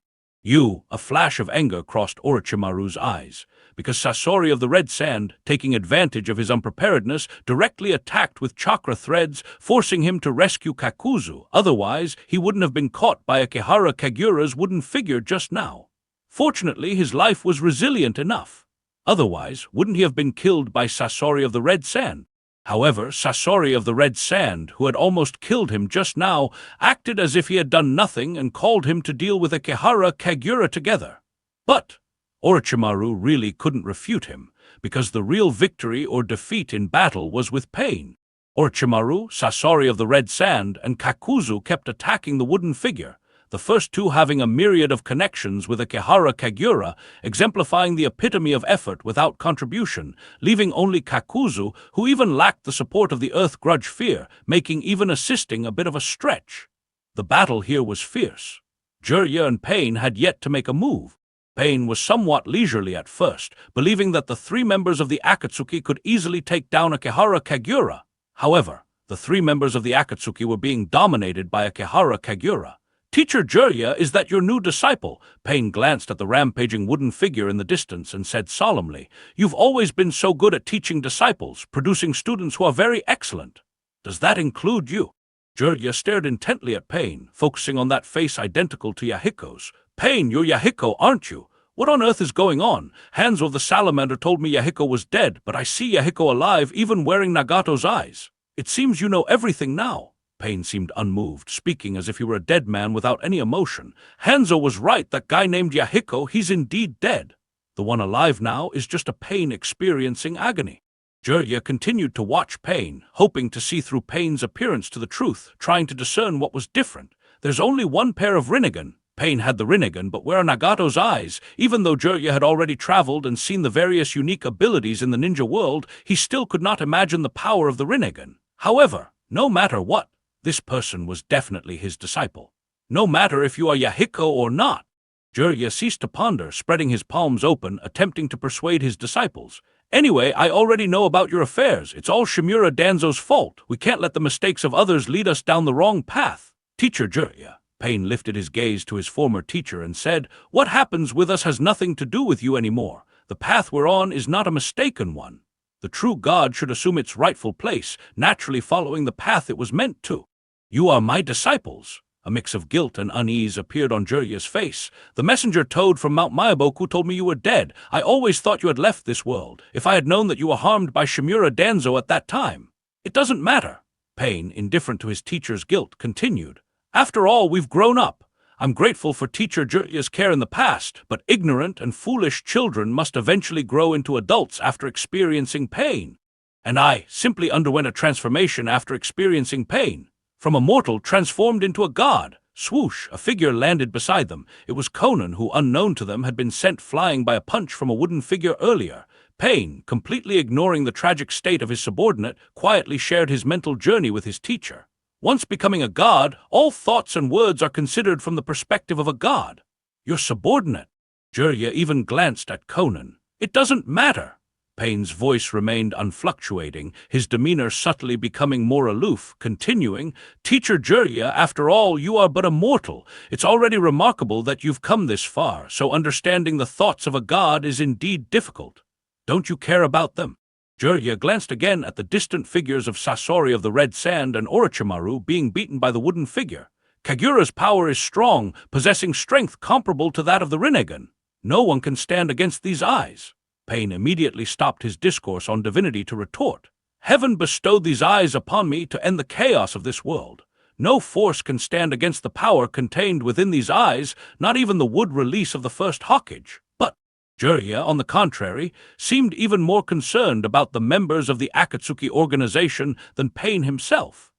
A flash of anger crossed Orochimaru's eyes, because Sasori of the Red Sand, taking advantage of his unpreparedness, directly attacked with chakra threads, forcing him to rescue Kakuzu. Otherwise, he wouldn't have been caught by Akihara Kagura's wooden figure just now. Fortunately, his life was resilient enough. Otherwise, wouldn't he have been killed by Sasori of the Red Sand? However, Sasori of the Red Sand, who had almost killed him just now, acted as if he had done nothing and called him to deal with Akihara Kagura together. But Orochimaru really couldn't refute him, because the real victory or defeat in battle was with Pain. Orochimaru, Sasori of the Red Sand, and Kakuzu kept attacking the wooden figure, the first two having a myriad of connections with Akihara Kagura, exemplifying the epitome of effort without contribution, leaving only Kakuzu, who even lacked the support of the earth grudge fear, making even assisting a bit of a stretch. The battle here was fierce. Jiraiya and Pain had yet to make a move. Pain was somewhat leisurely at first, believing that the three members of the Akatsuki could easily take down Akihara Kagura. However, the three members of the Akatsuki were being dominated by Akihara Kagura. Teacher Jiraiya, is that your new disciple? Pain glanced at the rampaging wooden figure in the distance and said solemnly, you've always been so good at teaching disciples, producing students who are very excellent. Does that include you? Jiraiya stared intently at Pain, focusing on that face identical to Yahiko's. Pain, you're Yahiko, aren't you? What on earth is going on? Hanzo of the Salamander told me Yahiko was dead, but I see Yahiko alive even wearing Nagato's eyes. It seems you know everything now. Pain seemed unmoved, speaking as if he were a dead man without any emotion. Hanzo was right, that guy named Yahiko, he's indeed dead. The one alive now is just a Pain experiencing agony. Jirya continued to watch Pain, hoping to see through Pain's appearance to the truth, trying to discern what was different. There's only one pair of Rinnegan. Pain had the Rinnegan, but where are Nagato's eyes? Even though Jirya had already traveled and seen the various unique abilities in the ninja world, he still could not imagine the power of the Rinnegan. However, no matter what, this person was definitely his disciple. No matter if you are Yahiko or not. Jirya ceased to ponder, spreading his palms open, attempting to persuade his disciples. Anyway, I already know about your affairs. It's all Shimura Danzo's fault. We can't let the mistakes of others lead us down the wrong path. Teacher Jirya. Pain lifted his gaze to his former teacher and said, "What happens with us has nothing to do with you anymore. The path we're on is not a mistaken one. The true God should assume its rightful place, naturally following the path it was meant to. You are my disciples." A mix of guilt and unease appeared on Jirya's face. "The messenger Toad from Mount Mayaboku told me you were dead. I always thought you had left this world. If I had known that you were harmed by Shimura Danzo at that time." "It doesn't matter." Pain, indifferent to his teacher's guilt, continued. "After all, we've grown up. I'm grateful for Teacher Jirya's care in the past, but ignorant and foolish children must eventually grow into adults after experiencing pain. And I simply underwent a transformation after experiencing pain. From a mortal transformed into a god." Swoosh, a figure landed beside them. It was Conan, who, unknown to them, had been sent flying by a punch from a wooden figure earlier. Pain, completely ignoring the tragic state of his subordinate, quietly shared his mental journey with his teacher. Once becoming a god, all thoughts and words are considered from the perspective of a god. Your subordinate. Jirya even glanced at Conan. "It doesn't matter." Pain's voice remained unfluctuating, his demeanor subtly becoming more aloof, continuing, "Teacher Jirya, after all, you are but a mortal. It's already remarkable that you've come this far, so understanding the thoughts of a god is indeed difficult. Don't you care about them?" Jirya glanced again at the distant figures of Sasori of the Red Sand and Orochimaru being beaten by the wooden figure. "Kagura's power is strong, possessing strength comparable to that of the Rinnegan. No one can stand against these eyes." Pain immediately stopped his discourse on divinity to retort. "Heaven bestowed these eyes upon me to end the chaos of this world. No force can stand against the power contained within these eyes, not even the wood release of the first Hokage. But Jirya, on the contrary, seemed even more concerned about the members of the Akatsuki organization than Pain himself.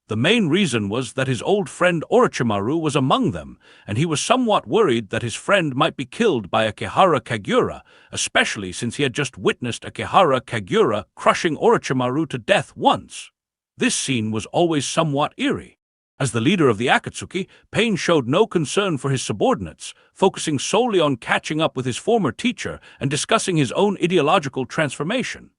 The main reason was that his old friend Orochimaru was among them, and he was somewhat worried that his friend might be killed by Akihara Kagura, especially since he had just witnessed Akihara Kagura crushing Orochimaru to death once. This scene was always somewhat eerie. As the leader of the Akatsuki, Pain showed no concern for his subordinates, focusing solely on catching up with his former teacher and discussing his own ideological transformation.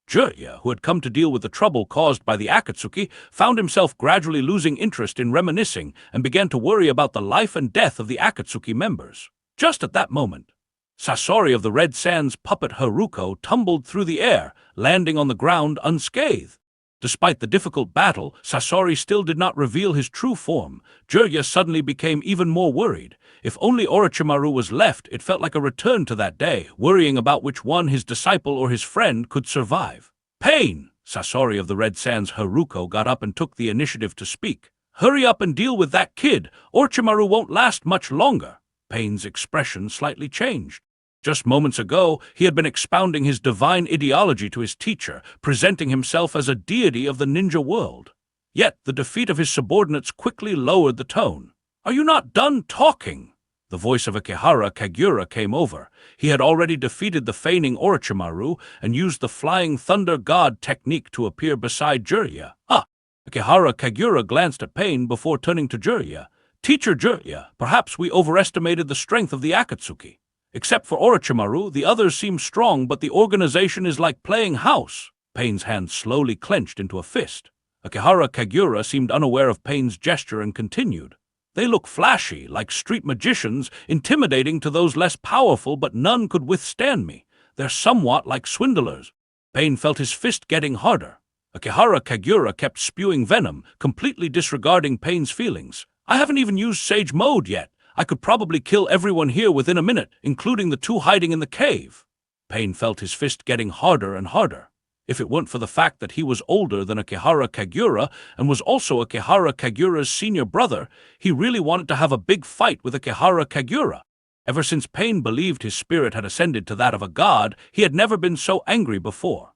Jirya, who had come to deal with the trouble caused by the Akatsuki, found himself gradually losing interest in reminiscing and began to worry about the life and death of the Akatsuki members. Just at that moment, Sasori of the Red Sands puppet Haruko tumbled through the air, landing on the ground unscathed. Despite the difficult battle, Sasori still did not reveal his true form. Jirya suddenly became even more worried. If only Orochimaru was left, it felt like a return to that day, worrying about which one, his disciple or his friend, could survive. "Pain!" Sasori of the Red Sands Haruko got up and took the initiative to speak. "Hurry up and deal with that kid. Orochimaru won't last much longer." Pain's expression slightly changed. Just moments ago, he had been expounding his divine ideology to his teacher, presenting himself as a deity of the ninja world. Yet the defeat of his subordinates quickly lowered the tone. "Are you not done talking?" The voice of Akihara Kagura came over. He had already defeated the feigning Orochimaru and used the Flying Thunder God technique to appear beside Jirya. Akihara Kagura glanced at Pain before turning to Jirya. "Teacher Jirya, perhaps we overestimated the strength of the Akatsuki. Except for Orochimaru, the others seem strong, but the organization is like playing house." Pain's hand slowly clenched into a fist. Akihara Kagura seemed unaware of Pain's gesture and continued. "They look flashy, like street magicians, intimidating to those less powerful, but none could withstand me. They're somewhat like swindlers." Pain felt his fist getting harder. Akihara Kagura kept spewing venom, completely disregarding Pain's feelings. "I haven't even used Sage Mode yet. I could probably kill everyone here within a minute, including the two hiding in the cave." Pain felt his fist getting harder and harder. If it weren't for the fact that he was older than Akihara Kagura and was also Akihara Kagura's senior brother, he really wanted to have a big fight with Akihara Kagura. Ever since Pain believed his spirit had ascended to that of a god, he had never been so angry before.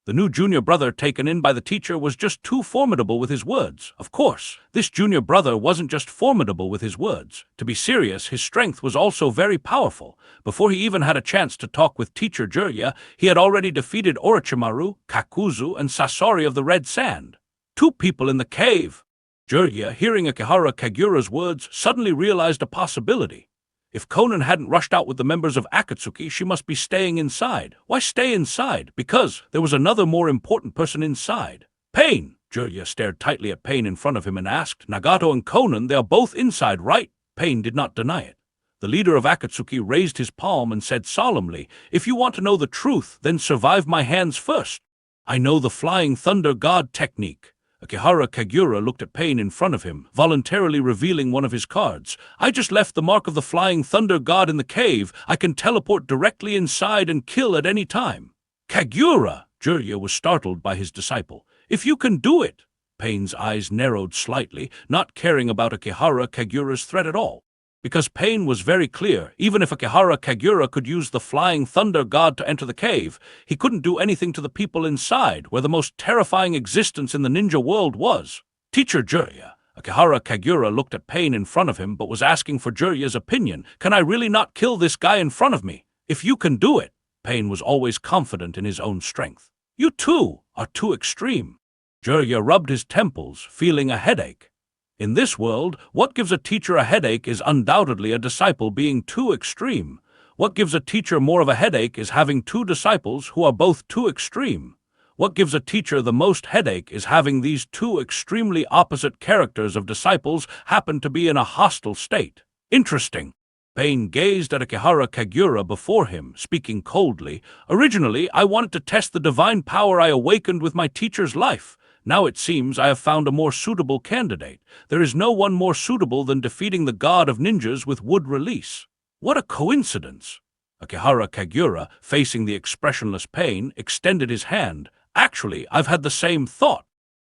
The new junior brother taken in by the teacher was just too formidable with his words. Of course, this junior brother wasn't just formidable with his words. To be serious, his strength was also very powerful. Before he even had a chance to talk with teacher Jirya, he had already defeated Orochimaru, Kakuzu, and Sasori of the Red Sand. 2 people in the cave. Jirya, hearing Akihara Kagura's words, suddenly realized a possibility. If Konan hadn't rushed out with the members of Akatsuki, she must be staying inside. Why stay inside? Because there was another more important person inside. Pain! Jirya stared tightly at Pain in front of him and asked, Nagato and Konan, they are both inside, right? Pain did not deny it. The leader of Akatsuki raised his palm and said solemnly, If you want to know the truth, then survive my hands first. I know the Flying Thunder God technique. Akihara Kagura looked at Pain in front of him, voluntarily revealing one of his cards. I just left the mark of the Flying Thunder God in the cave. I can teleport directly inside and kill at any time. Kagura! Jirya was startled by his disciple. If you can do it! Pain's eyes narrowed slightly, not caring about Akihara Kagura's threat at all. Because Pain was very clear, even if Akihara Kagura could use the Flying Thunder God to enter the cave, he couldn't do anything to the people inside, where the most terrifying existence in the ninja world was. Teacher Jirya. Akihara Kagura looked at Pain in front of him, but was asking for Jirya's opinion. Can I really not kill this guy in front of me? If you can do it. Pain was always confident in his own strength. You too are too extreme. Jirya rubbed his temples, feeling a headache. In this world, what gives a teacher a headache is undoubtedly a disciple being too extreme. What gives a teacher more of a headache is having 2 disciples who are both too extreme. What gives a teacher the most headache is having these 2 extremely opposite characters of disciples happen to be in a hostile state. Interesting. Pain gazed at Akihara Kagura before him, speaking coldly. Originally, I wanted to test the divine power I awakened with my teacher's life. Now it seems I have found a more suitable candidate. There is no one more suitable than defeating the god of ninjas with wood release. What a coincidence! Akihara Kagura, facing the expressionless Pain, extended his hand. Actually, I've had the same thought.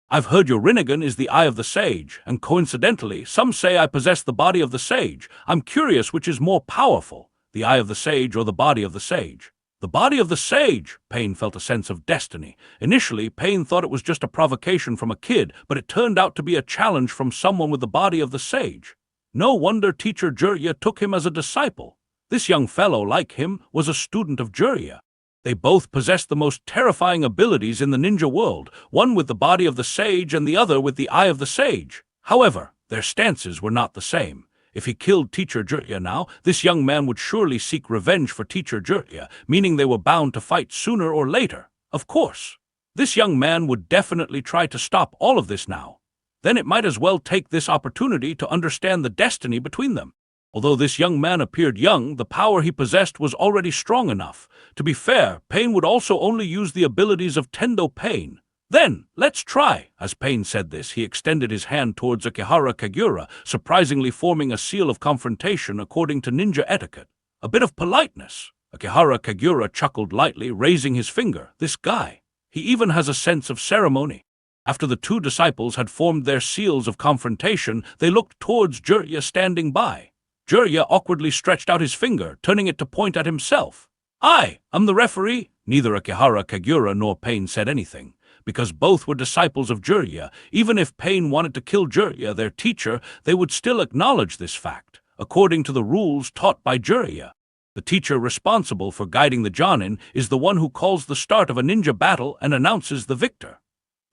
I've heard your Rinnegan is the eye of the sage, and coincidentally, some say I possess the body of the sage. I'm curious which is more powerful, the eye of the sage or the body of the sage. The body of the sage! Pain felt a sense of destiny. Initially, Pain thought it was just a provocation from a kid, but it turned out to be a challenge from someone with the body of the sage. No wonder teacher Jirya took him as a disciple. This young fellow, like him, was a student of Jirya. They both possessed the most terrifying abilities in the ninja world, one with the body of the sage and the other with the eye of the sage. However, their stances were not the same. If he killed teacher Jirya now, this young man would surely seek revenge for teacher Jirya, meaning they were bound to fight sooner or later. Of course. This young man would definitely try to stop all of this now. Then it might as well take this opportunity to understand the destiny between them. Although this young man appeared young, the power he possessed was already strong enough. To be fair, Pain would also only use the abilities of Tendo Pain. Then, let's try. As Pain said this, he extended his hand towards Akihara Kagura, surprisingly forming a seal of confrontation according to ninja etiquette. A bit of politeness. Akihara Kagura chuckled lightly, raising his finger. This guy. He even has a sense of ceremony. After the 2 disciples had formed their seals of confrontation, they looked towards Jirya standing by. Jirya awkwardly stretched out his finger, turning it to point at himself. I'm the referee. Neither Akihara Kagura nor Pain said anything. Because both were disciples of Jirya, even if Pain wanted to kill Jirya, their teacher, they would still acknowledge this fact, according to the rules taught by Jirya. The teacher responsible for guiding the Jonin is the one who calls the start of a ninja battle and announces the victor.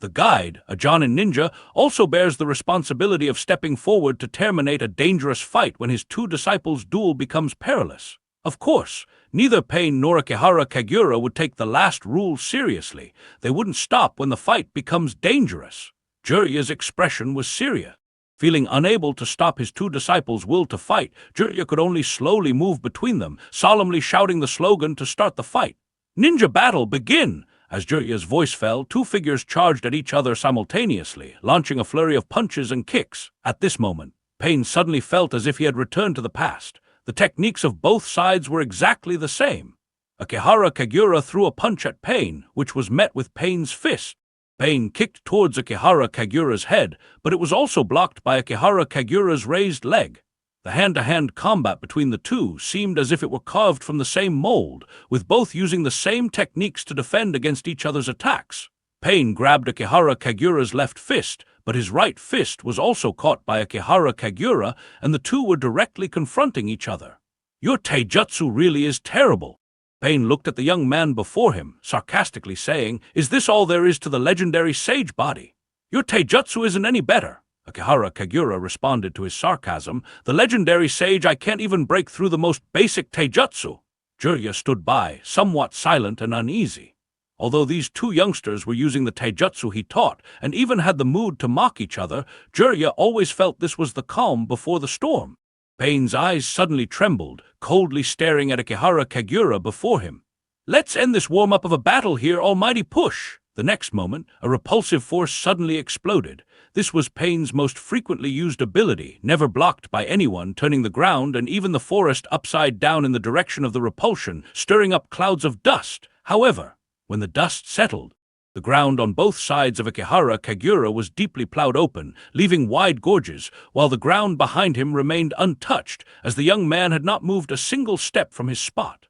The guide, a Jonin ninja, also bears the responsibility of stepping forward to terminate a dangerous fight when his 2 disciples' duel becomes perilous. Of course, neither Pain nor Akihara Kagura would take the last rule seriously. They wouldn't stop when the fight becomes dangerous. Jirya's expression was serious. Feeling unable to stop his 2 disciples' will to fight, Jirya could only slowly move between them, solemnly shouting the slogan to start the fight. Ninja battle, begin! As Jirya's voice fell, 2 figures charged at each other simultaneously, launching a flurry of punches and kicks. At this moment, Pain suddenly felt as if he had returned to the past. The techniques of both sides were exactly the same. Akihara Kagura threw a punch at Pain, which was met with Pain's fist. Pain kicked towards Akihara Kagura's head, but it was also blocked by Akihara Kagura's raised leg. The hand-to-hand combat between the two seemed as if it were carved from the same mold, with both using the same techniques to defend against each other's attacks. Pain grabbed Akihara Kagura's left fist, but his right fist was also caught by Akihara Kagura, and the two were directly confronting each other. "Your taijutsu really is terrible." Pain looked at the young man before him, sarcastically saying, "Is this all there is to the legendary sage body? Your taijutsu isn't any better." Akihara Kagura responded to his sarcasm, "The legendary sage, I can't even break through the most basic taijutsu." Jirya stood by, somewhat silent and uneasy. Although these two youngsters were using the taijutsu he taught and even had the mood to mock each other, Jirya always felt this was the calm before the storm. Pain's eyes suddenly trembled, coldly staring at Akihara Kagura before him. "Let's end this warm-up of a battle here, almighty push!" The next moment, a repulsive force suddenly exploded. This was Pain's most frequently used ability, never blocked by anyone, turning the ground and even the forest upside down in the direction of the repulsion, stirring up clouds of dust. However, when the dust settled, the ground on both sides of Akihara Kagura was deeply plowed open, leaving wide gorges, while the ground behind him remained untouched, as the young man had not moved a single step from his spot.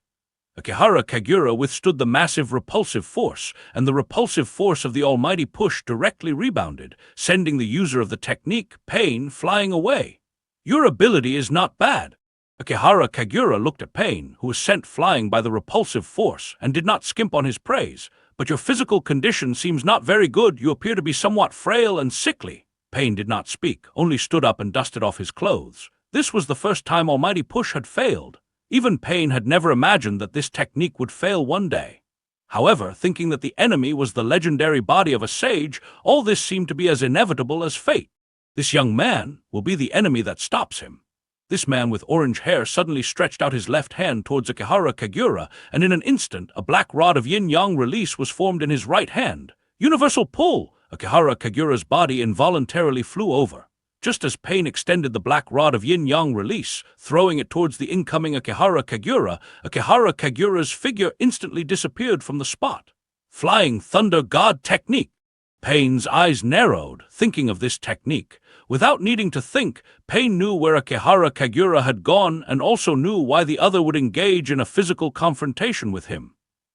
Akihara Kagura withstood the massive repulsive force, and the repulsive force of the almighty push directly rebounded, sending the user of the technique, Pain, flying away. "Your ability is not bad." Akihara Kagura looked at Pain, who was sent flying by the repulsive force, and did not skimp on his praise. "But your physical condition seems not very good. You appear to be somewhat frail and sickly." Pain did not speak, only stood up and dusted off his clothes. This was the first time almighty push had failed. Even Pain had never imagined that this technique would fail one day. However, thinking that the enemy was the legendary body of a sage, all this seemed to be as inevitable as fate. This young man will be the enemy that stops him. This man with orange hair suddenly stretched out his left hand towards Akihara Kagura, and in an instant a black rod of yin-yang release was formed in his right hand. Universal pull! Akihara Kagura's body involuntarily flew over. Just as Pain extended the black rod of yin-yang release, throwing it towards the incoming Akihara Kagura's figure instantly disappeared from the spot. Flying Thunder God Technique! Pain's eyes narrowed, thinking of this technique. Without needing to think, Pain knew where Akihara Kagura had gone and also knew why the other would engage in a physical confrontation with him.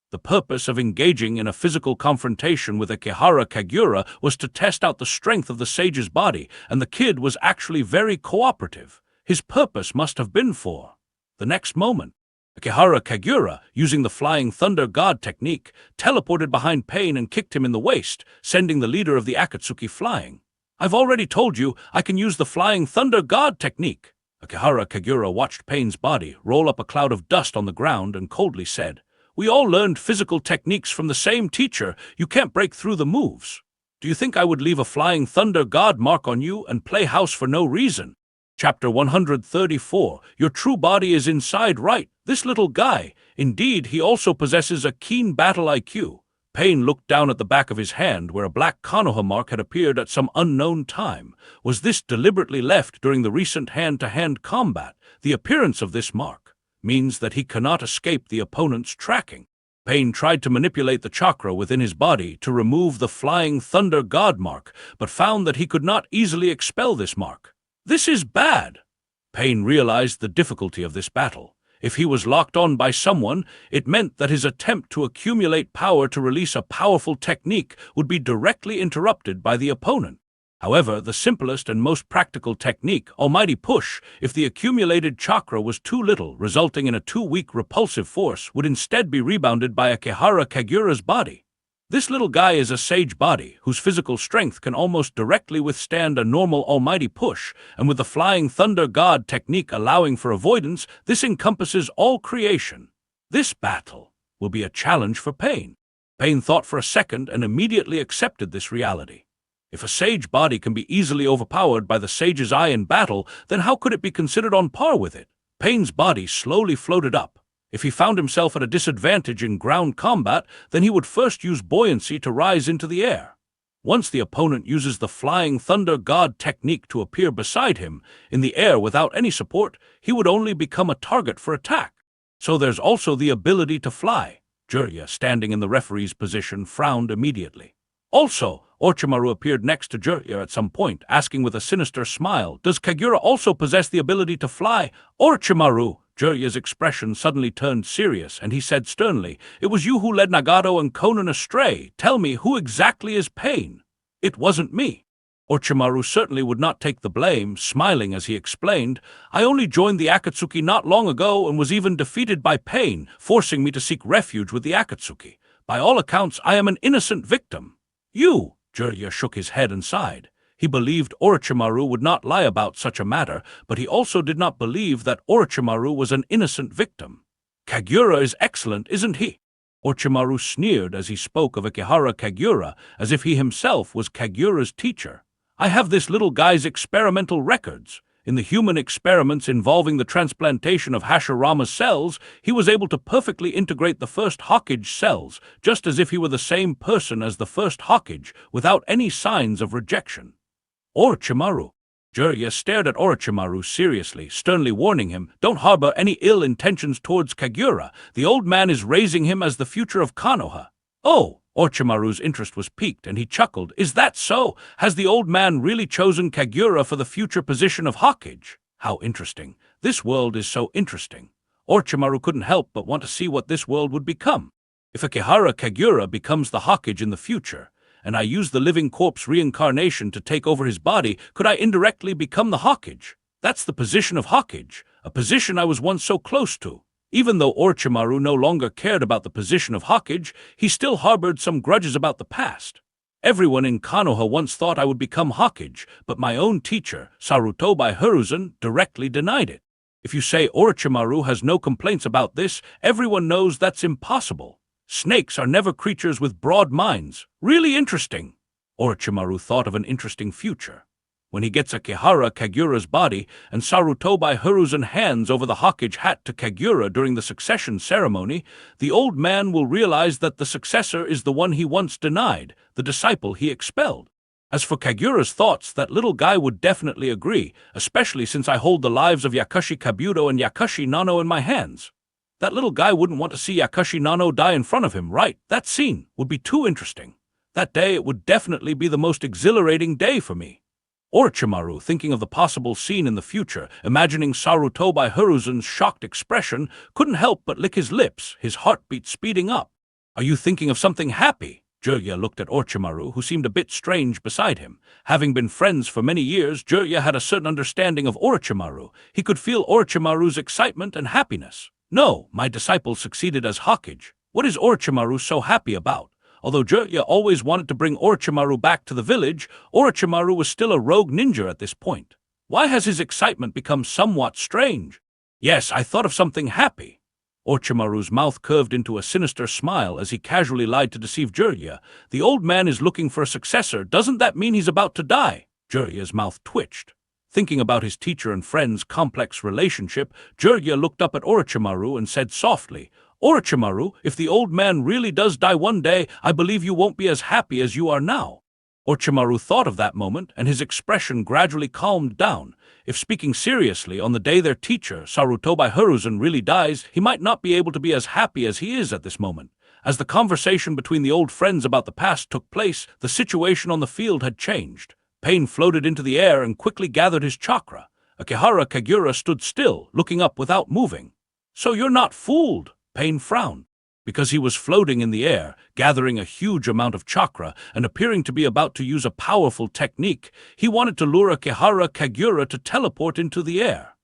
The purpose of engaging in a physical confrontation with Akihara Kagura was to test out the strength of the sage's body, and the kid was actually very cooperative. His purpose must have been for. The next moment, Akihara Kagura, using the Flying Thunder God technique, teleported behind Pain and kicked him in the waist, sending the leader of the Akatsuki flying. "I've already told you I can use the Flying Thunder God technique." Akihara Kagura watched Pain's body roll up a cloud of dust on the ground and coldly said, "We all learned physical techniques from the same teacher. You can't break through the moves. Do you think I would leave a Flying Thunder God mark on you and play house for no reason?" Chapter 134. Your true body is inside right. This little guy, indeed, he also possesses a keen battle IQ. Pain looked down at the back of his hand where a black Konoha mark had appeared at some unknown time. Was this deliberately left during the recent hand-to-hand combat? The appearance of this mark means that he cannot escape the opponent's tracking. Pain tried to manipulate the chakra within his body to remove the Flying Thunder God mark, but found that he could not easily expel this mark. This is bad. Pain realized the difficulty of this battle. If he was locked on by someone, it meant that his attempt to accumulate power to release a powerful technique would be directly interrupted by the opponent. However, the simplest and most practical technique, Almighty Push, if the accumulated chakra was too little, resulting in a too weak repulsive force, would instead be rebounded by Akihara Kagura's body. This little guy is a sage body, whose physical strength can almost directly withstand a normal Almighty Push, and with the Flying Thunder God technique allowing for avoidance, this encompasses all creation. This battle will be a challenge for Pain. Pain thought for a second and immediately accepted this reality. If a sage body can be easily overpowered by the sage's eye in battle, then how could it be considered on par with it? Pain's body slowly floated up. If he found himself at a disadvantage in ground combat, then he would first use buoyancy to rise into the air. Once the opponent uses the Flying Thunder God technique to appear beside him, in the air without any support, he would only become a target for attack. So there's also the ability to fly. Jirya, standing in the referee's position, frowned immediately. Also, Orochimaru appeared next to Jiraiya at some point, asking with a sinister smile, "Does Kagura also possess the ability to fly?" "Orochimaru!" Jiraiya's expression suddenly turned serious, and he said sternly, "It was you who led Nagato and Konan astray. Tell me, who exactly is Pain?" "It wasn't me." Orochimaru certainly would not take the blame, smiling as he explained, "I only joined the Akatsuki not long ago and was even defeated by Pain, forcing me to seek refuge with the Akatsuki. By all accounts, I am an innocent victim." "You!" Jiraiya shook his head and sighed. He believed Orochimaru would not lie about such a matter, but he also did not believe that Orochimaru was an innocent victim. "Kagura is excellent, isn't he?" Orochimaru sneered as he spoke of Akihara Kagura, as if he himself was Kagura's teacher. "I have this little guy's experimental records. In the human experiments involving the transplantation of Hashirama's cells, he was able to perfectly integrate the first Hokage cells, just as if he were the same person as the first Hokage, without any signs of rejection." "Orochimaru." Jiraiya stared at Orochimaru seriously, sternly warning him, "Don't harbor any ill intentions towards Kagura. The old man is raising him as the future of Konoha." "Oh!" Orochimaru's interest was piqued, and he chuckled. "Is that so? Has the old man really chosen Kagura for the future position of Hokage? How interesting. This world is so interesting." Orochimaru couldn't help but want to see what this world would become. "If Akihara Kagura becomes the Hokage in the future, and I use the living corpse reincarnation to take over his body, could I indirectly become the Hokage? That's the position of Hokage, a position I was once so close to." Even though Orochimaru no longer cared about the position of Hokage, he still harbored some grudges about the past. "Everyone in Konoha once thought I would become Hokage, but my own teacher, Sarutobi Hiruzen, directly denied it. If you say Orochimaru has no complaints about this, everyone knows that's impossible. Snakes are never creatures with broad minds. Really interesting." Orochimaru thought of an interesting future. When he gets Akihara Kagura's body and Sarutobi Hiruzen hands over the Hokage hat to Kagura during the succession ceremony, the old man will realize that the successor is the one he once denied, the disciple he expelled. As for Kagura's thoughts, that little guy would definitely agree, especially since I hold the lives of Yakashi Kabuto and Yakashi Nano in my hands. That little guy wouldn't want to see Yakashi Nano die in front of him, right? That scene would be too interesting. That day it would definitely be the most exhilarating day for me. Orochimaru, thinking of the possible scene in the future, imagining Sarutobi Hiruzen's shocked expression, couldn't help but lick his lips, his heartbeat speeding up. "Are you thinking of something happy?" Jiraiya looked at Orochimaru, who seemed a bit strange beside him. Having been friends for many years, Jiraiya had a certain understanding of Orochimaru. He could feel Orochimaru's excitement and happiness. "No, my disciple succeeded as Hokage. What is Orochimaru so happy about?" Although Jiraiya always wanted to bring Orochimaru back to the village, Orochimaru was still a rogue ninja at this point. Why has his excitement become somewhat strange? "Yes, I thought of something happy." Orochimaru's mouth curved into a sinister smile as he casually lied to deceive Jiraiya. "The old man is looking for a successor. Doesn't that mean he's about to die?" Jiraiya's mouth twitched. Thinking about his teacher and friend's complex relationship, Jiraiya looked up at Orochimaru and said softly, "Orochimaru, if the old man really does die one day, I believe you won't be as happy as you are now." Orochimaru thought of that moment, and his expression gradually calmed down. If speaking seriously, on the day their teacher, Sarutobi Hiruzen, really dies, he might not be able to be as happy as he is at this moment. As the conversation between the old friends about the past took place, the situation on the field had changed. Pain floated into the air and quickly gathered his chakra. Akihara Kagura stood still, looking up without moving. "So you're not fooled?" Pain frowned. Because he was floating in the air, gathering a huge amount of chakra and appearing to be about to use a powerful technique, he wanted to lure Akihara Kagura to teleport into the air.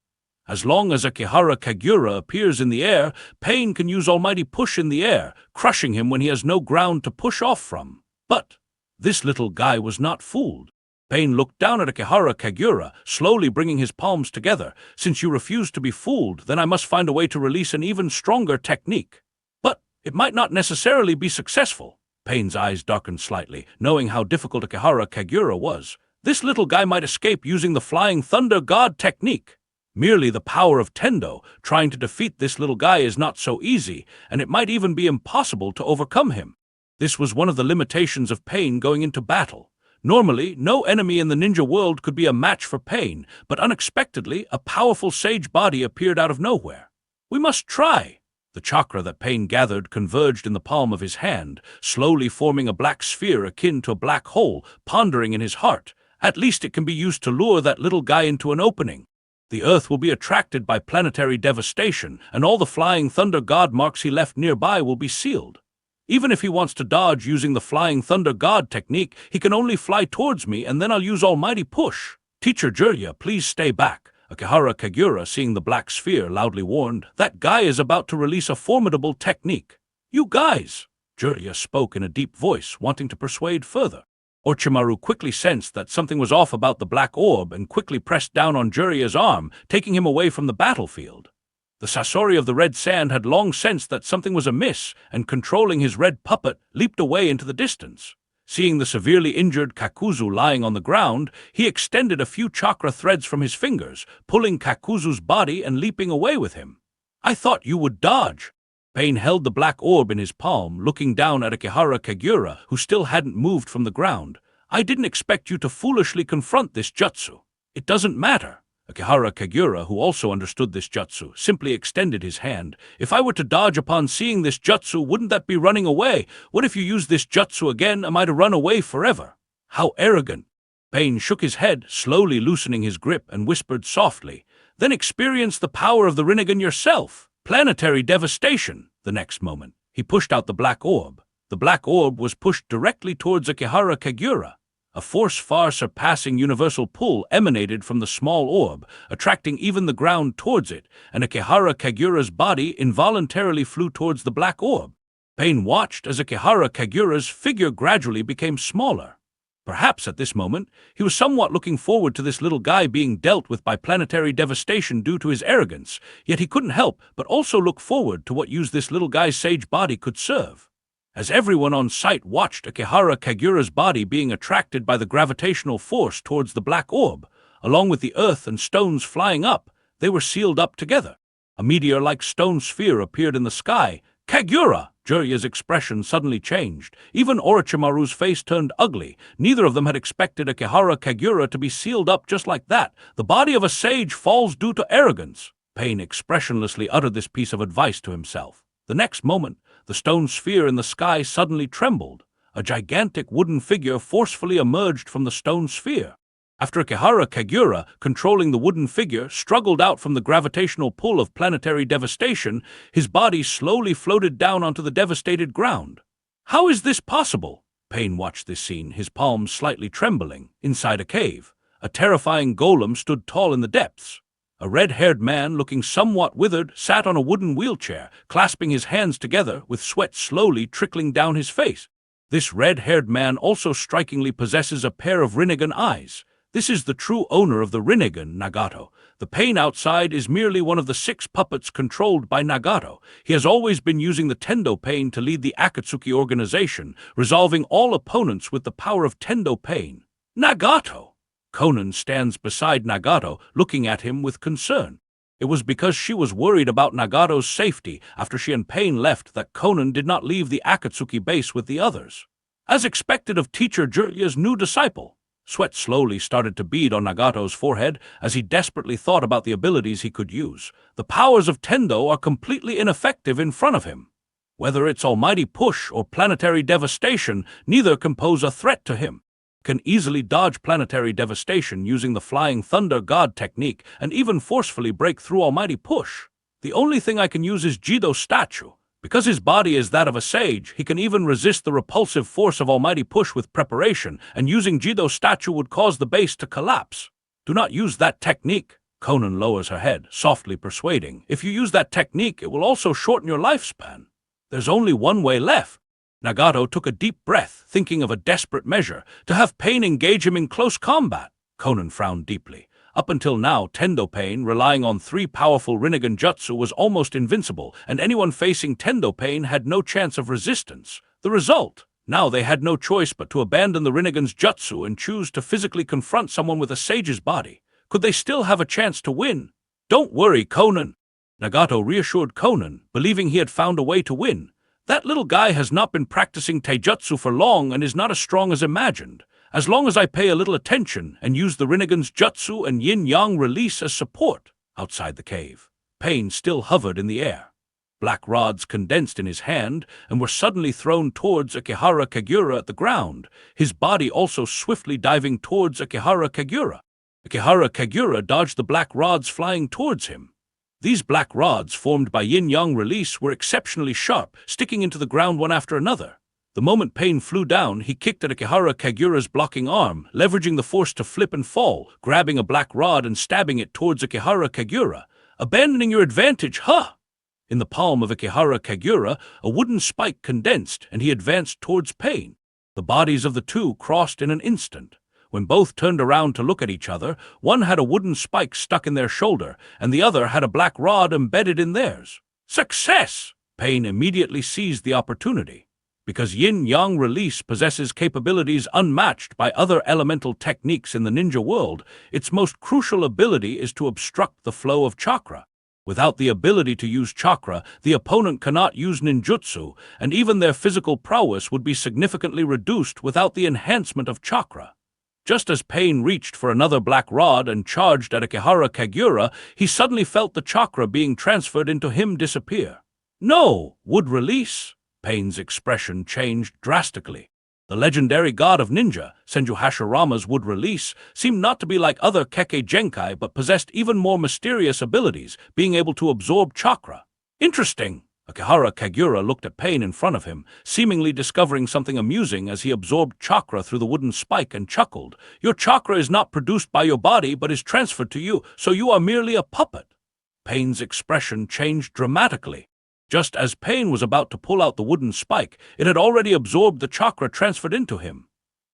As long as Akihara Kagura appears in the air, Pain can use Almighty Push in the air, crushing him when he has no ground to push off from. But this little guy was not fooled. Pain looked down at Akihara Kagura, slowly bringing his palms together. "Since you refuse to be fooled, then I must find a way to release an even stronger technique. But it might not necessarily be successful." Pain's eyes darkened slightly, knowing how difficult Akihara Kagura was. This little guy might escape using the Flying Thunder God technique. Merely the power of Tendo, trying to defeat this little guy is not so easy, and it might even be impossible to overcome him. This was one of the limitations of Pain going into battle. Normally, no enemy in the ninja world could be a match for Pain, but unexpectedly, a powerful sage body appeared out of nowhere. "We must try." The chakra that Pain gathered converged in the palm of his hand, slowly forming a black sphere akin to a black hole, pondering in his heart. At least it can be used to lure that little guy into an opening. The Earth will be attracted by planetary devastation, and all the flying thunder god marks he left nearby will be sealed. Even if he wants to dodge using the flying thunder god technique, he can only fly towards me, and then I'll use almighty push. Teacher Jirya, please stay back. Akihara Kagura, seeing the black sphere, loudly warned, "That guy is about to release a formidable technique." "You guys!" Jirya spoke in a deep voice, wanting to persuade further. Orochimaru quickly sensed that something was off about the black orb and quickly pressed down on Jirya's arm, taking him away from the battlefield. The Sasori of the Red Sand had long sensed that something was amiss, and controlling his red puppet, leaped away into the distance. Seeing the severely injured Kakuzu lying on the ground, he extended a few chakra threads from his fingers, pulling Kakuzu's body and leaping away with him. "I thought you would dodge." Pain held the black orb in his palm, looking down at Akihara Kagura, who still hadn't moved from the ground. "I didn't expect you to foolishly confront this jutsu." "It doesn't matter." Akihara Kagura, who also understood this jutsu, simply extended his hand. "If I were to dodge upon seeing this jutsu, wouldn't that be running away? What if you use this jutsu again? Am I to run away forever?" "How arrogant!" Pain shook his head, slowly loosening his grip, and whispered softly, "Then experience the power of the Rinnegan yourself." Planetary devastation. The next moment, he pushed out the black orb. The black orb was pushed directly towards Akihara Kagura. A force far surpassing universal pull emanated from the small orb, attracting even the ground towards it, and Akihara Kagura's body involuntarily flew towards the black orb. Pain watched as Akihara Kagura's figure gradually became smaller. Perhaps at this moment, he was somewhat looking forward to this little guy being dealt with by planetary devastation due to his arrogance, yet he couldn't help but also look forward to what use this little guy's sage body could serve. As everyone on site watched Akihara Kagura's body being attracted by the gravitational force towards the black orb, along with the earth and stones flying up, they were sealed up together. A meteor-like stone sphere appeared in the sky. "Kagura!" Jirya's expression suddenly changed. Even Orochimaru's face turned ugly. Neither of them had expected Akihara Kagura to be sealed up just like that. The body of a sage falls due to arrogance. Pain expressionlessly uttered this piece of advice to himself. The next moment, the stone sphere in the sky suddenly trembled. A gigantic wooden figure forcefully emerged from the stone sphere. After Akihara Kagura, controlling the wooden figure, struggled out from the gravitational pull of planetary devastation, his body slowly floated down onto the devastated ground. "How is this possible?" Pain watched this scene, his palms slightly trembling. Inside a cave, a terrifying golem stood tall in the depths. A red-haired man, looking somewhat withered, sat on a wooden wheelchair, clasping his hands together, with sweat slowly trickling down his face. This red-haired man also strikingly possesses a pair of Rinnegan eyes. This is the true owner of the Rinnegan, Nagato. The Pain outside is merely one of the 6 puppets controlled by Nagato. He has always been using the Tendo Pain to lead the Akatsuki organization, resolving all opponents with the power of Tendo Pain. Nagato! Konan stands beside Nagato, looking at him with concern. It was because she was worried about Nagato's safety after she and Pain left that Konan did not leave the Akatsuki base with the others. As expected of teacher Jirya's new disciple, sweat slowly started to bead on Nagato's forehead as he desperately thought about the abilities he could use. The powers of Tendo are completely ineffective in front of him. Whether it's almighty push or planetary devastation, neither can pose a threat to him. Can easily dodge planetary devastation using the flying thunder god technique and even forcefully break through almighty push. The only thing I can use is Jido's statue. Because his body is that of a sage, he can even resist the repulsive force of almighty push with preparation, and using Jido's statue would cause the base to collapse. Do not use that technique. Konan lowers her head, softly persuading. If you use that technique, it will also shorten your lifespan. There's only one way left. Nagato took a deep breath, thinking of a desperate measure, to have Pain engage him in close combat. Konan frowned deeply. Up until now, Tendo Pain, relying on 3 powerful Rinnegan jutsu, was almost invincible, and anyone facing Tendo Pain had no chance of resistance. The result? Now they had no choice but to abandon the Rinnegan's jutsu and choose to physically confront someone with a sage's body. Could they still have a chance to win? "Don't worry, Konan." Nagato reassured Konan, believing he had found a way to win. "That little guy has not been practicing taijutsu for long and is not as strong as imagined. As long as I pay a little attention and use the Rinnegan's jutsu and yin-yang release as support." Outside the cave, Pain still hovered in the air. Black rods condensed in his hand and were suddenly thrown towards Akihara Kagura at the ground, his body also swiftly diving towards Akihara Kagura. Akihara Kagura dodged the black rods flying towards him. These black rods, formed by yin-yang release, were exceptionally sharp, sticking into the ground one after another. The moment Pain flew down, he kicked at Akihara Kagura's blocking arm, leveraging the force to flip and fall, grabbing a black rod and stabbing it towards Akihara Kagura. "Abandoning your advantage, huh?" In the palm of Akihara Kagura, a wooden spike condensed, and he advanced towards Pain. The bodies of the two crossed in an instant. When both turned around to look at each other, one had a wooden spike stuck in their shoulder, and the other had a black rod embedded in theirs. Success! Pain immediately seized the opportunity. Because yin-yang release possesses capabilities unmatched by other elemental techniques in the ninja world, its most crucial ability is to obstruct the flow of chakra. Without the ability to use chakra, the opponent cannot use ninjutsu, and even their physical prowess would be significantly reduced without the enhancement of chakra. Just as Pain reached for another black rod and charged at Akihara Kagura, he suddenly felt the chakra being transferred into him disappear. "No! Would release?" Pain's expression changed drastically. The legendary god of ninja, Senju Hashirama's wood release, seemed not to be like other Kekkei Genkai but possessed even more mysterious abilities, being able to absorb chakra. Interesting! Akihara Kagura looked at Pain in front of him, seemingly discovering something amusing as he absorbed chakra through the wooden spike and chuckled. "Your chakra is not produced by your body but is transferred to you, so you are merely a puppet." Pain's expression changed dramatically. Just as Pain was about to pull out the wooden spike, it had already absorbed the chakra transferred into him.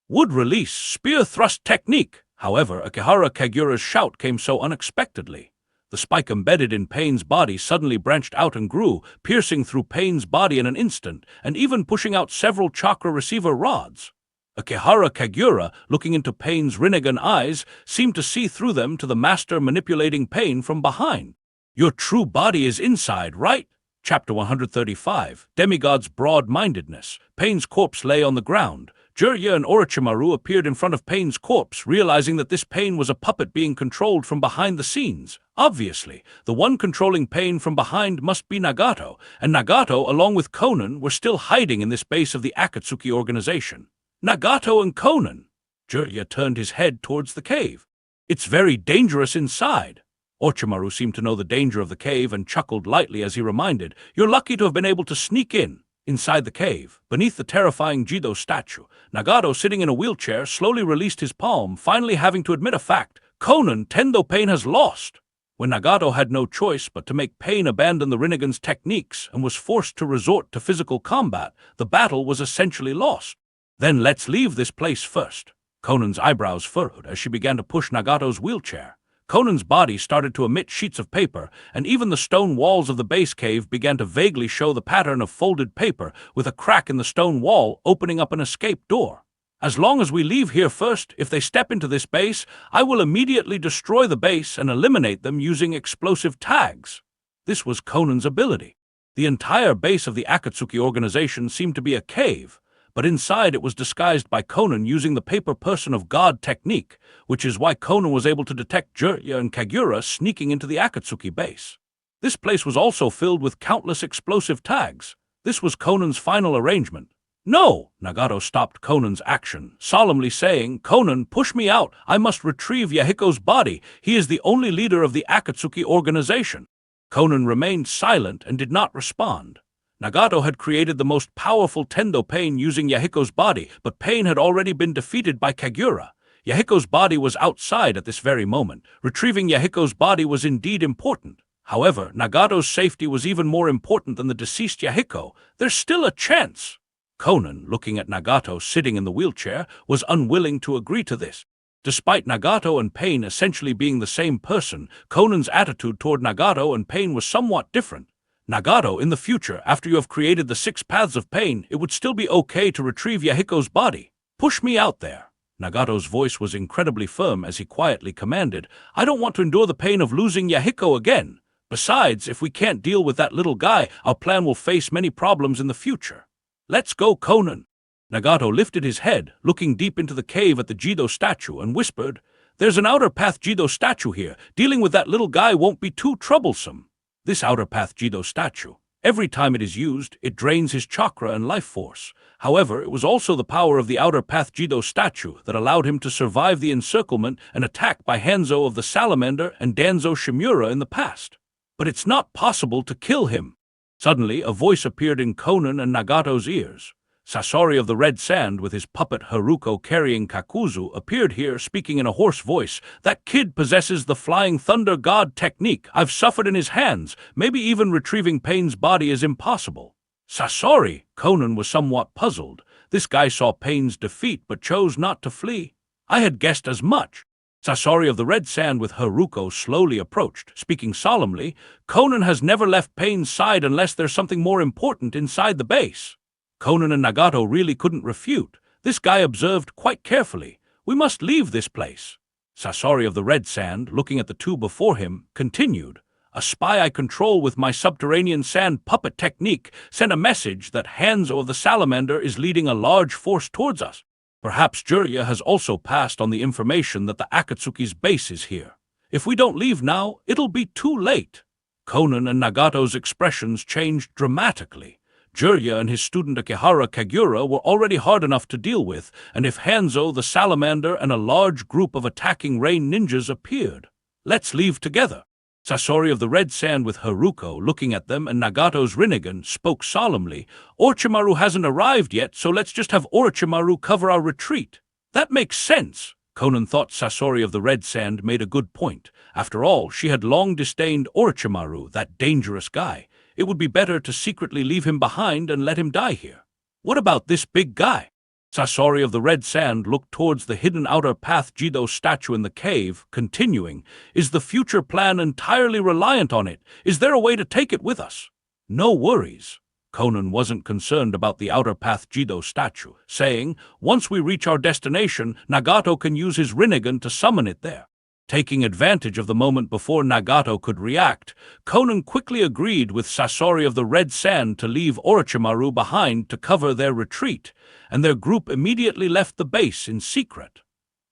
Wood release, spear thrust technique! However, Akihara Kagura's shout came so unexpectedly. The spike embedded in Pain's body suddenly branched out and grew, piercing through Pain's body in an instant, and even pushing out several chakra receiver rods. Akihara Kagura, looking into Pain's Rinnegan eyes, seemed to see through them to the master manipulating Pain from behind. "Your true body is inside, right?" Chapter 135, Demigod's Broad-Mindedness. Pain's corpse lay on the ground. Jiraiya and Orochimaru appeared in front of Pain's corpse, realizing that this Pain was a puppet being controlled from behind the scenes. Obviously, the one controlling Pain from behind must be Nagato, and Nagato, along with Konan, were still hiding in this base of the Akatsuki organization. Nagato and Konan! Jiraiya turned his head towards the cave. "It's very dangerous inside." Orochimaru seemed to know the danger of the cave and chuckled lightly as he reminded, "You're lucky to have been able to sneak in." Inside the cave, beneath the terrifying Jido statue, Nagato, sitting in a wheelchair, slowly released his palm, finally having to admit a fact. "Konan, Tendo Pain has lost." When Nagato had no choice but to make Pain abandon the Rinnegan's techniques and was forced to resort to physical combat, the battle was essentially lost. "Then let's leave this place first." Konan's eyebrows furrowed as she began to push Nagato's wheelchair. Konan's body started to emit sheets of paper, and even the stone walls of the base cave began to vaguely show the pattern of folded paper, with a crack in the stone wall opening up an escape door. "As long as we leave here first, if they step into this base, I will immediately destroy the base and eliminate them using explosive tags." This was Konan's ability. The entire base of the Akatsuki organization seemed to be a cave, but inside it was disguised by Konan using the paper person of God technique, which is why Konan was able to detect Jiraiya and Kagura sneaking into the Akatsuki base. This place was also filled with countless explosive tags. This was Konan's final arrangement. "No!" Nagato stopped Konan's action, solemnly saying, "Konan, push me out. I must retrieve Yahiko's body. He is the only leader of the Akatsuki organization." Konan remained silent and did not respond. Nagato had created the most powerful Tendo Pain using Yahiko's body, but Pain had already been defeated by Kagura. Yahiko's body was outside at this very moment. Retrieving Yahiko's body was indeed important. However, Nagato's safety was even more important than the deceased Yahiko. "There's still a chance." Konan, looking at Nagato sitting in the wheelchair, was unwilling to agree to this. Despite Nagato and Pain essentially being the same person, Konan's attitude toward Nagato and Pain was somewhat different. "Nagato, in the future, after you have created the 6 paths of pain, it would still be okay to retrieve Yahiko's body. Push me out there." Nagato's voice was incredibly firm as he quietly commanded, "I don't want to endure the pain of losing Yahiko again. Besides, if we can't deal with that little guy, our plan will face many problems in the future. Let's go, Konan." Nagato lifted his head, looking deep into the cave at the Jido statue, and whispered, "There's an outer path Jido statue here. Dealing with that little guy won't be too troublesome." This outer path Jido statue. Every time it is used, it drains his chakra and life force. However, it was also the power of the Outer Path Jido statue that allowed him to survive the encirclement and attack by Hanzo of the Salamander and Danzo Shimura in the past. But it's not possible to kill him. Suddenly, a voice appeared in Konan and Nagato's ears. Sasori of the Red Sand, with his puppet Haruko carrying Kakuzu, appeared here, speaking in a hoarse voice. That kid possesses the Flying Thunder God technique. I've suffered in his hands. Maybe even retrieving Pain's body is impossible. Sasori! Konan was somewhat puzzled. This guy saw Pain's defeat but chose not to flee. I had guessed as much. Sasori of the Red Sand with Haruko slowly approached, speaking solemnly. Konan has never left Pain's side unless there's something more important inside the base. Konan and Nagato really couldn't refute. This guy observed quite carefully. We must leave this place. Sasori of the Red Sand, looking at the two before him, continued. A spy I control with my subterranean sand puppet technique sent a message that Hanzo of the Salamander is leading a large force towards us. Perhaps Jirya has also passed on the information that the Akatsuki's base is here. If we don't leave now, it'll be too late. Konan and Nagato's expressions changed dramatically. Jirya and his student Akihara Kagura were already hard enough to deal with, and if Hanzo, the Salamander, and a large group of attacking rain ninjas appeared. Let's leave together. Sasori of the Red Sand with Haruko looking at them and Nagato's Rinnegan spoke solemnly. Orochimaru hasn't arrived yet, so let's just have Orochimaru cover our retreat. That makes sense. Konan thought Sasori of the Red Sand made a good point. After all, she had long disdained Orochimaru, that dangerous guy. It would be better to secretly leave him behind and let him die here. What about this big guy? Sasori of the Red Sand looked towards the hidden Outer Path Jido statue in the cave, continuing, Is the future plan entirely reliant on it? Is there a way to take it with us? No worries. Konan wasn't concerned about the Outer Path Jido statue, saying, Once we reach our destination, Nagato can use his Rinnegan to summon it there. Taking advantage of the moment before Nagato could react, Konan quickly agreed with Sasori of the Red Sand to leave Orochimaru behind to cover their retreat, and their group immediately left the base in secret.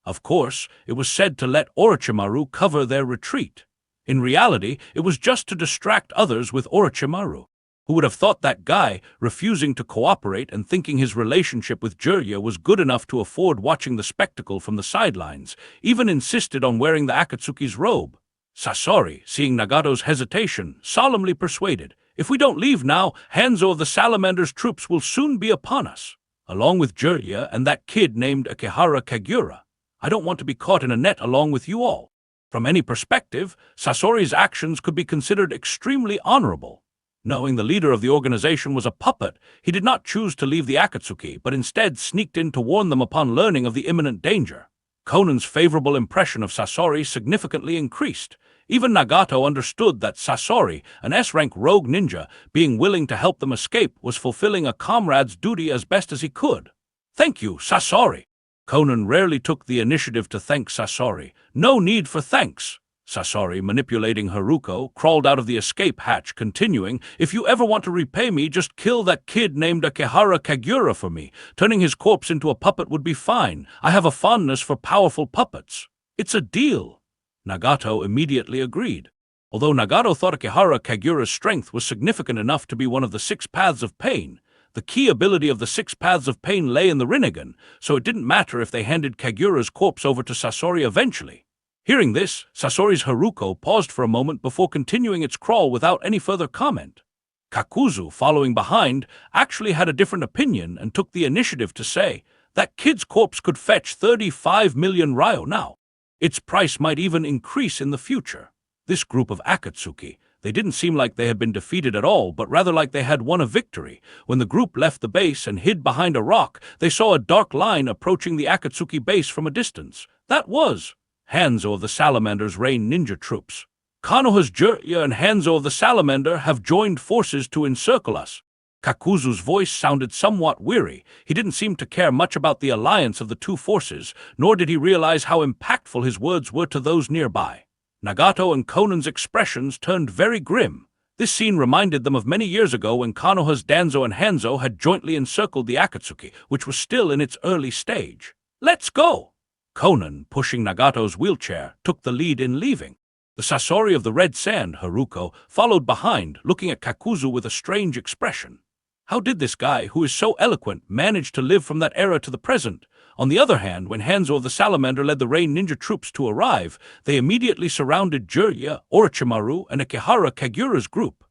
Of course, it was said to let Orochimaru cover their retreat. In reality, it was just to distract others with Orochimaru. Who would have thought that guy, refusing to cooperate and thinking his relationship with Jirya was good enough to afford watching the spectacle from the sidelines, even insisted on wearing the Akatsuki's robe? Sasori, seeing Nagato's hesitation, solemnly persuaded, If we don't leave now, Hanzo of the Salamander's troops will soon be upon us, along with Jirya and that kid named Akihara Kagura. I don't want to be caught in a net along with you all. From any perspective, Sasori's actions could be considered extremely honorable. Knowing the leader of the organization was a puppet, he did not choose to leave the Akatsuki, but instead sneaked in to warn them upon learning of the imminent danger. Konan's favorable impression of Sasori significantly increased. Even Nagato understood that Sasori, an S-rank rogue ninja, being willing to help them escape, was fulfilling a comrade's duty as best as he could. Thank you, Sasori. Konan rarely took the initiative to thank Sasori. No need for thanks. Sasori, manipulating Haruko, crawled out of the escape hatch, continuing, If you ever want to repay me, just kill that kid named Akihara Kagura for me. Turning his corpse into a puppet would be fine. I have a fondness for powerful puppets. It's a deal. Nagato immediately agreed. Although Nagato thought Akihara Kagura's strength was significant enough to be one of the 6 paths of pain, the key ability of the 6 paths of pain lay in the Rinnegan, so it didn't matter if they handed Kagura's corpse over to Sasori eventually. Hearing this, Sasori's Haruko paused for a moment before continuing its crawl without any further comment. Kakuzu, following behind, actually had a different opinion and took the initiative to say, That kid's corpse could fetch 35 million ryo now. Its price might even increase in the future. This group of Akatsuki, they didn't seem like they had been defeated at all, but rather like they had won a victory. When the group left the base and hid behind a rock, they saw a dark line approaching the Akatsuki base from a distance. That was Hanzo of the Salamander's Rain Ninja troops. Konoha's Jirya and Hanzo of the Salamander have joined forces to encircle us. Kakuzu's voice sounded somewhat weary. He didn't seem to care much about the alliance of the two forces, nor did he realize how impactful his words were to those nearby. Nagato and Konan's expressions turned very grim. This scene reminded them of many years ago when Konoha's Danzo and Hanzo had jointly encircled the Akatsuki, which was still in its early stage. Let's go! Konan, pushing Nagato's wheelchair, took the lead in leaving. The Sasori of the Red Sand, Haruko, followed behind, looking at Kakuzu with a strange expression. How did this guy, who is so eloquent, manage to live from that era to the present? On the other hand, when Hanzo of the Salamander led the Rain Ninja troops to arrive, they immediately surrounded Jirya, Orochimaru, and Akihara Kagura's group.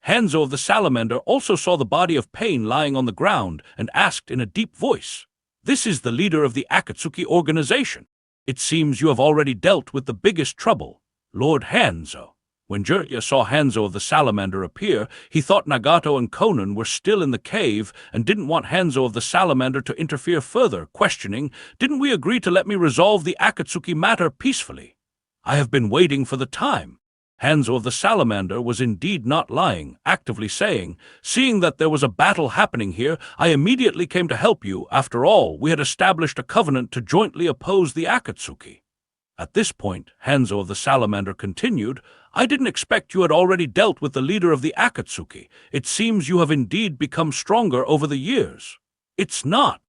Hanzo of the Salamander also saw the body of Pain lying on the ground and asked in a deep voice, "This is the leader of the Akatsuki organization. It seems you have already dealt with the biggest trouble, Lord Hanzo." When Jirya saw Hanzo of the Salamander appear, he thought Nagato and Konan were still in the cave and didn't want Hanzo of the Salamander to interfere further, questioning, "Didn't we agree to let me resolve the Akatsuki matter peacefully? I have been waiting for the time." Hanzo of the Salamander was indeed not lying, actively saying, "Seeing that there was a battle happening here, I immediately came to help you. After all, we had established a covenant to jointly oppose the Akatsuki." At this point, Hanzo of the Salamander continued, "I didn't expect you had already dealt with the leader of the Akatsuki. It seems you have indeed become stronger over the years." "It's not."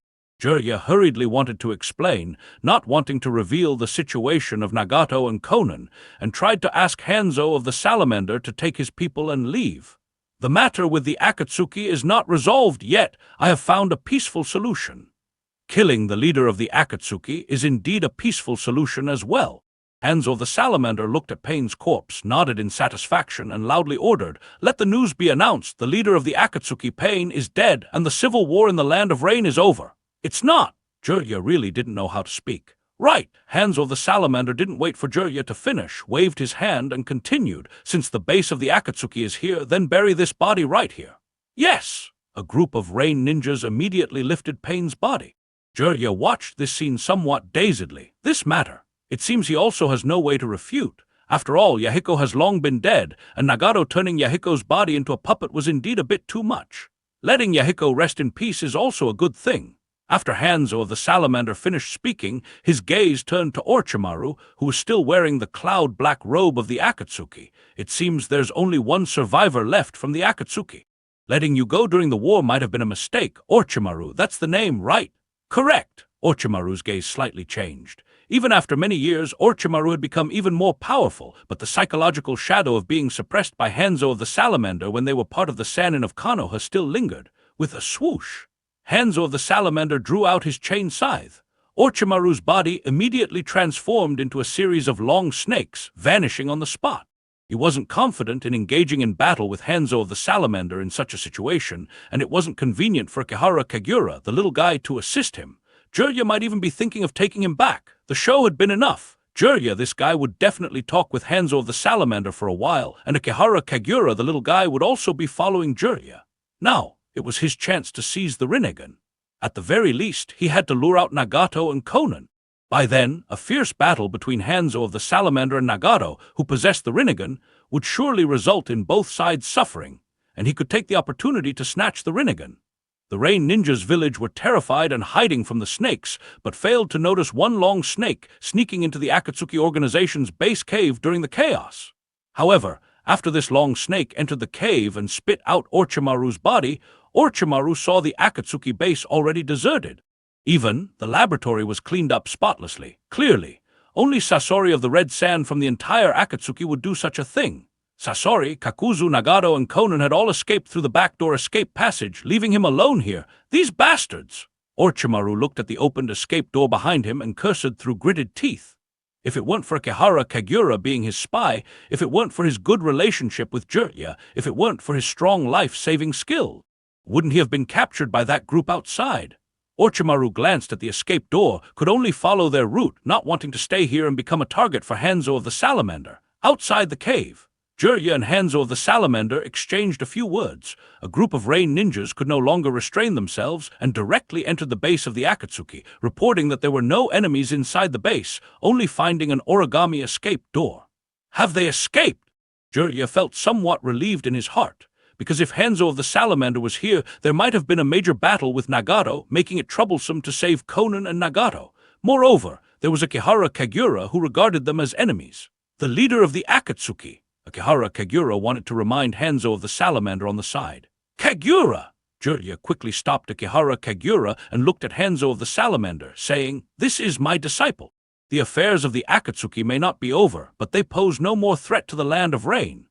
Jirya hurriedly wanted to explain, not wanting to reveal the situation of Nagato and Konan, and tried to ask Hanzo of the Salamander to take his people and leave. "The matter with the Akatsuki is not resolved yet. I have found a peaceful solution." Killing the leader of the Akatsuki is indeed a peaceful solution as well. Hanzo of the Salamander looked at Pain's corpse, nodded in satisfaction, and loudly ordered, "Let the news be announced. The leader of the Akatsuki, Pain, is dead, and the civil war in the Land of Rain is over." "It's not." Jirya really didn't know how to speak. "Right." Hanzo of the Salamander didn't wait for Jirya to finish, waved his hand, and continued, "Since the base of the Akatsuki is here, then bury this body right here." "Yes!" A group of Rain Ninjas immediately lifted Pain's body. Jirya watched this scene somewhat dazedly. This matter, it seems he also has no way to refute. After all, Yahiko has long been dead, and Nagato turning Yahiko's body into a puppet was indeed a bit too much. Letting Yahiko rest in peace is also a good thing. After Hanzo of the Salamander finished speaking, his gaze turned to Orochimaru, who was still wearing the cloud-black robe of the Akatsuki. "It seems there's only one survivor left from the Akatsuki. Letting you go during the war might have been a mistake. Orochimaru, that's the name, right?" "Correct." Orochimaru's gaze slightly changed. Even after many years, Orochimaru had become even more powerful, but the psychological shadow of being suppressed by Hanzo of the Salamander when they were part of the Sannin of Konoha still lingered. With a swoosh, Hanzo of the Salamander drew out his chain scythe. Orochimaru's body immediately transformed into a series of long snakes, vanishing on the spot. He wasn't confident in engaging in battle with Hanzo of the Salamander in such a situation, and it wasn't convenient for Akihara Kagura, the little guy, to assist him. Jirya might even be thinking of taking him back. The show had been enough. Jirya, this guy, would definitely talk with Hanzo of the Salamander for a while, and Akihara Kagura, the little guy, would also be following Jirya. Now, it was his chance to seize the Rinnegan. At the very least, he had to lure out Nagato and Konan. By then, a fierce battle between Hanzo of the Salamander and Nagato, who possessed the Rinnegan, would surely result in both sides suffering, and he could take the opportunity to snatch the Rinnegan. The Rain Ninja's village were terrified and hiding from the snakes, but failed to notice one long snake sneaking into the Akatsuki organization's base cave during the chaos. However, after this long snake entered the cave and spit out Orochimaru's body, Orochimaru saw the Akatsuki base already deserted. Even the laboratory was cleaned up spotlessly. Clearly, only Sasori of the Red Sand from the entire Akatsuki would do such a thing. Sasori, Kakuzu, Nagato, and Konan had all escaped through the backdoor escape passage, leaving him alone here. These bastards! Orochimaru looked at the opened escape door behind him and cursed through gritted teeth. If it weren't for Akihara Kagura being his spy, if it weren't for his good relationship with Jirya, if it weren't for his strong life-saving skill, wouldn't he have been captured by that group outside? Orochimaru glanced at the escape door, could only follow their route, not wanting to stay here and become a target for Hanzo of the Salamander. Outside the cave, Jirya and Hanzo of the Salamander exchanged a few words. A group of Rain Ninjas could no longer restrain themselves and directly entered the base of the Akatsuki, reporting that there were no enemies inside the base, only finding an origami escape door. Have they escaped? Jirya felt somewhat relieved in his heart, because if Hanzo of the Salamander was here, there might have been a major battle with Nagato, making it troublesome to save Konan and Nagato. Moreover, there was Akihara Kagura who regarded them as enemies. The leader of the Akatsuki. Akihara Kagura wanted to remind Hanzo of the Salamander on the side. Kagura! Jirya quickly stopped Akihara Kagura and looked at Hanzo of the Salamander, saying, "This is my disciple." The affairs of the Akatsuki may not be over, but they pose no more threat to the land of rain.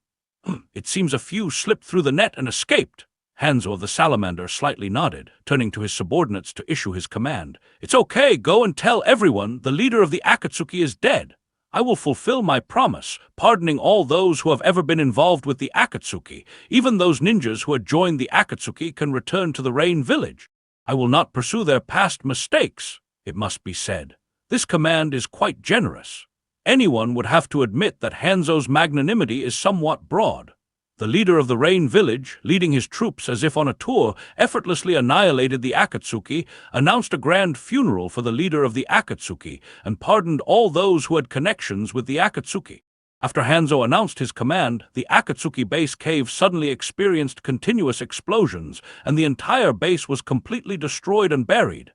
It seems a few slipped through the net and escaped. Hanzo of the Salamander slightly nodded, turning to his subordinates to issue his command. It's okay, go and tell everyone the leader of the Akatsuki is dead. I will fulfill my promise, pardoning all those who have ever been involved with the Akatsuki. Even those ninjas who had joined the Akatsuki can return to the Rain Village. I will not pursue their past mistakes, it must be said. This command is quite generous. Anyone would have to admit that Hanzo's magnanimity is somewhat broad. The leader of the Rain Village, leading his troops as if on a tour, effortlessly annihilated the Akatsuki, announced a grand funeral for the leader of the Akatsuki, and pardoned all those who had connections with the Akatsuki. After Hanzo announced his command, the Akatsuki base cave suddenly experienced continuous explosions, and the entire base was completely destroyed and buried.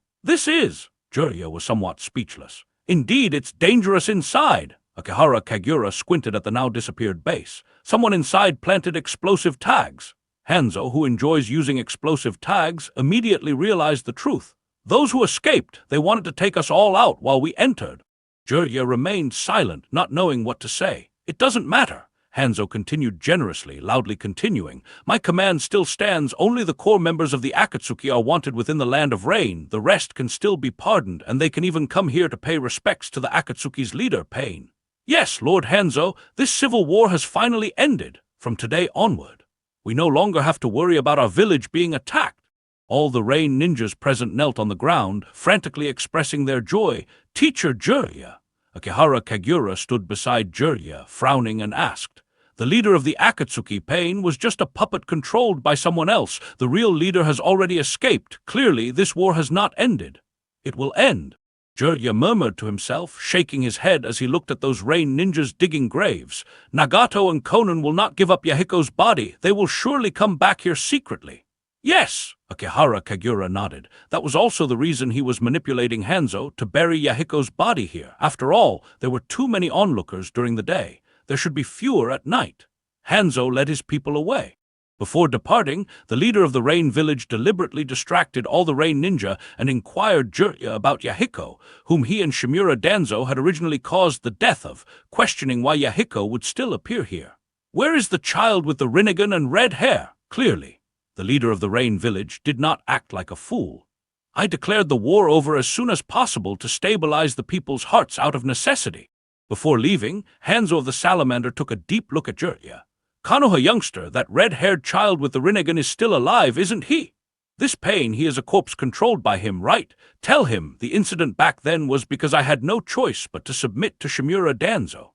Jiraiya was somewhat speechless. Indeed, it's dangerous inside. Akihara Kagura squinted at the now-disappeared base. Someone inside planted explosive tags. Hanzo, who enjoys using explosive tags, immediately realized the truth. Those who escaped, they wanted to take us all out while we entered. Jiraiya remained silent, not knowing what to say. It doesn't matter. Hanzo continued generously, loudly continuing. My command still stands. Only the core members of the Akatsuki are wanted within the Land of Rain. The rest can still be pardoned, and they can even come here to pay respects to the Akatsuki's leader, Pain. Yes, Lord Hanzo, this civil war has finally ended. From today onward, we no longer have to worry about our village being attacked. All the Rain ninjas present knelt on the ground, frantically expressing their joy. Teacher Jiraiya. Akihara Kagura stood beside Jiraiya, frowning, and asked. The leader of the Akatsuki, Pain, was just a puppet controlled by someone else. The real leader has already escaped. Clearly, this war has not ended. It will end. Jiraiya murmured to himself, shaking his head as he looked at those Rain ninjas digging graves. Nagato and Konan will not give up Yahiko's body. They will surely come back here secretly. Yes, Akihara Kagura nodded. That was also the reason he was manipulating Hanzo to bury Yahiko's body here. After all, there were too many onlookers during the day. There should be fewer at night. Hanzo led his people away. Before departing, the leader of the Rain Village deliberately distracted all the Rain Ninja and inquired Jiraiya about Yahiko, whom he and Shimura Danzo had originally caused the death of, questioning why Yahiko would still appear here. Where is the child with the Rinnegan and red hair? Clearly, the leader of the Rain Village did not act like a fool. I declared the war over as soon as possible to stabilize the people's hearts out of necessity. Before leaving, Hanzo of the Salamander took a deep look at Jiraiya. Konoha youngster, that red-haired child with the Rinnegan is still alive, isn't he? This Pain, he is a corpse controlled by him, right? Tell him the incident back then was because I had no choice but to submit to Shimura Danzo.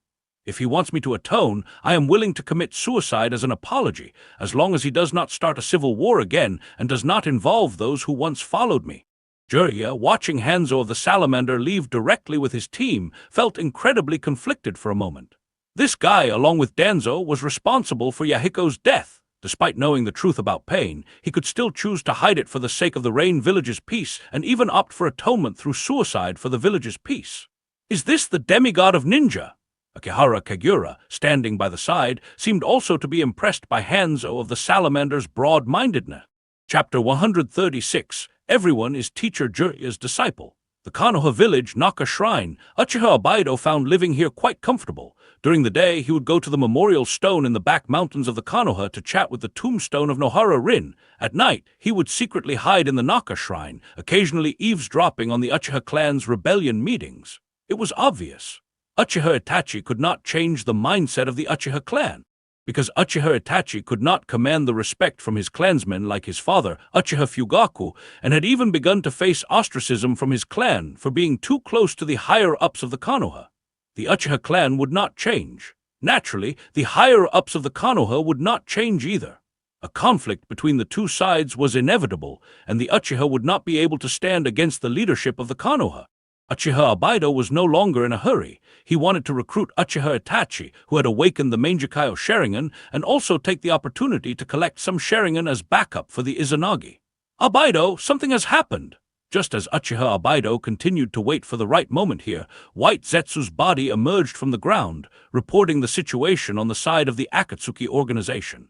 If he wants me to atone, I am willing to commit suicide as an apology, as long as he does not start a civil war again and does not involve those who once followed me. Jiraiya, watching Hanzo of the Salamander leave directly with his team, felt incredibly conflicted for a moment. This guy, along with Danzo, was responsible for Yahiko's death. Despite knowing the truth about Pain, he could still choose to hide it for the sake of the Rain Village's peace and even opt for atonement through suicide for the village's peace. Is this the demigod of ninja? Akihara Kagura, standing by the side, seemed also to be impressed by Hanzo of the Salamander's broad-mindedness. Chapter 136. Everyone is Teacher Jiraiya's disciple. The Konoha village Naka Shrine. Uchiha Abaido found living here quite comfortable. During the day, he would go to the memorial stone in the back mountains of the Konoha to chat with the tombstone of Nohara Rin. At night, he would secretly hide in the Naka Shrine, occasionally eavesdropping on the Uchiha clan's rebellion meetings. It was obvious. Uchiha Itachi could not change the mindset of the Uchiha clan. Because Uchiha Itachi could not command the respect from his clansmen like his father, Uchiha Fugaku, and had even begun to face ostracism from his clan for being too close to the higher-ups of the Konoha. The Uchiha clan would not change. Naturally, the higher-ups of the Konoha would not change either. A conflict between the two sides was inevitable, and the Uchiha would not be able to stand against the leadership of the Konoha. Uchiha Abaido was no longer in a hurry. He wanted to recruit Uchiha Itachi, who had awakened the Mangekyo Sharingan, and also take the opportunity to collect some Sharingan as backup for the Izanagi. Abaido, something has happened. Just as Uchiha Abaido continued to wait for the right moment here, White Zetsu's body emerged from the ground, reporting the situation on the side of the Akatsuki organization.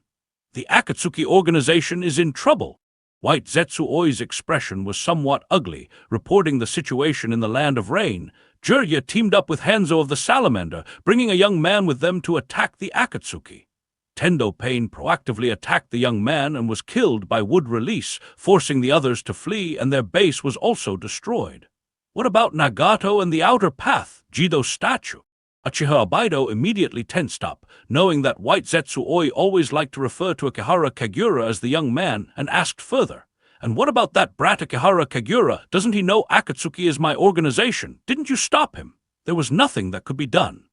The Akatsuki organization is in trouble. White Zetsu Oi's expression was somewhat ugly, reporting the situation in the Land of Rain. Jirya teamed up with Hanzo of the Salamander, bringing a young man with them to attack the Akatsuki. Tendo Pain proactively attacked the young man and was killed by wood release, forcing the others to flee, and their base was also destroyed. What about Nagato and the outer path, Jido's statue? Uchiha Abaido immediately tensed up, knowing that White Zetsu Oi always liked to refer to Akihara Kagura as the young man, and asked further, "And what about that brat Akihara Kagura? Doesn't he know Akatsuki is my organization? Didn't you stop him?" There was nothing that could be done.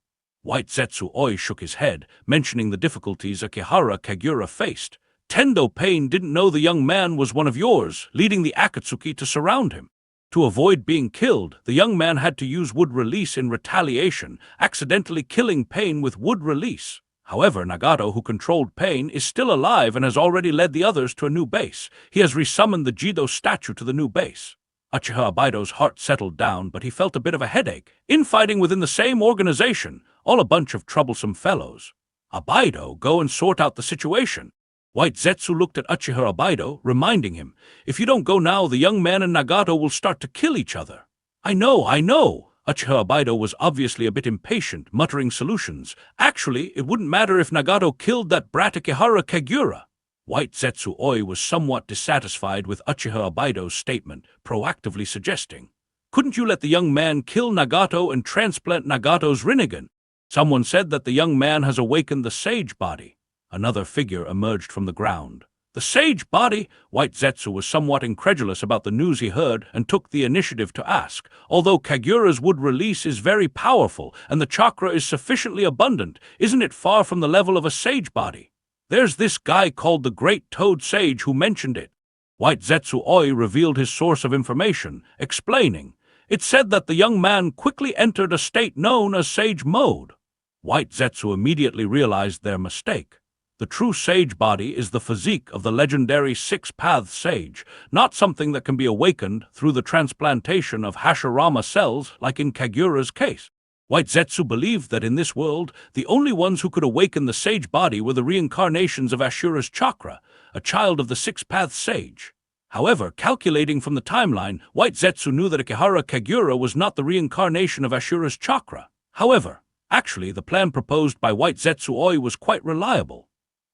White Zetsu Oi shook his head, mentioning the difficulties Akihara Kagura faced. Tendo Pain didn't know the young man was one of yours, leading the Akatsuki to surround him. To avoid being killed, the young man had to use wood release in retaliation, accidentally killing Pain with wood release. However, Nagato, who controlled Pain, is still alive and has already led the others to a new base. He has resummoned the Jido statue to the new base. Uchiha Abaido's heart settled down, but he felt a bit of a headache. Infighting within the same organization, all a bunch of troublesome fellows. Abaido, go and sort out the situation. White Zetsu looked at Uchiha Abaido, reminding him, "If you don't go now, the young man and Nagato will start to kill each other." I know. Uchiha Abaido was obviously a bit impatient, muttering solutions. "Actually, it wouldn't matter if Nagato killed that brat Akihara Kagura." White Zetsu Oi was somewhat dissatisfied with Uchiha Abaido's statement, proactively suggesting, "Couldn't you let the young man kill Nagato and transplant Nagato's Rinnegan? Someone said that the young man has awakened the sage body." Another figure emerged from the ground. The sage body? White Zetsu was somewhat incredulous about the news he heard and took the initiative to ask. Although Kagura's wood release is very powerful and the chakra is sufficiently abundant, isn't it far from the level of a sage body? There's this guy called the Great Toad Sage who mentioned it. White Zetsu Oi revealed his source of information, explaining, "It said that the young man quickly entered a state known as Sage Mode." White Zetsu immediately realized their mistake. The true sage body is the physique of the legendary six-path sage, not something that can be awakened through the transplantation of Hashirama cells like in Kagura's case. White Zetsu believed that in this world, the only ones who could awaken the sage body were the reincarnations of Ashura's chakra, a child of the six-path sage. However, calculating from the timeline, White Zetsu knew that Akihara Kagura was not the reincarnation of Ashura's chakra. However, actually, the plan proposed by White Zetsu Oi was quite reliable.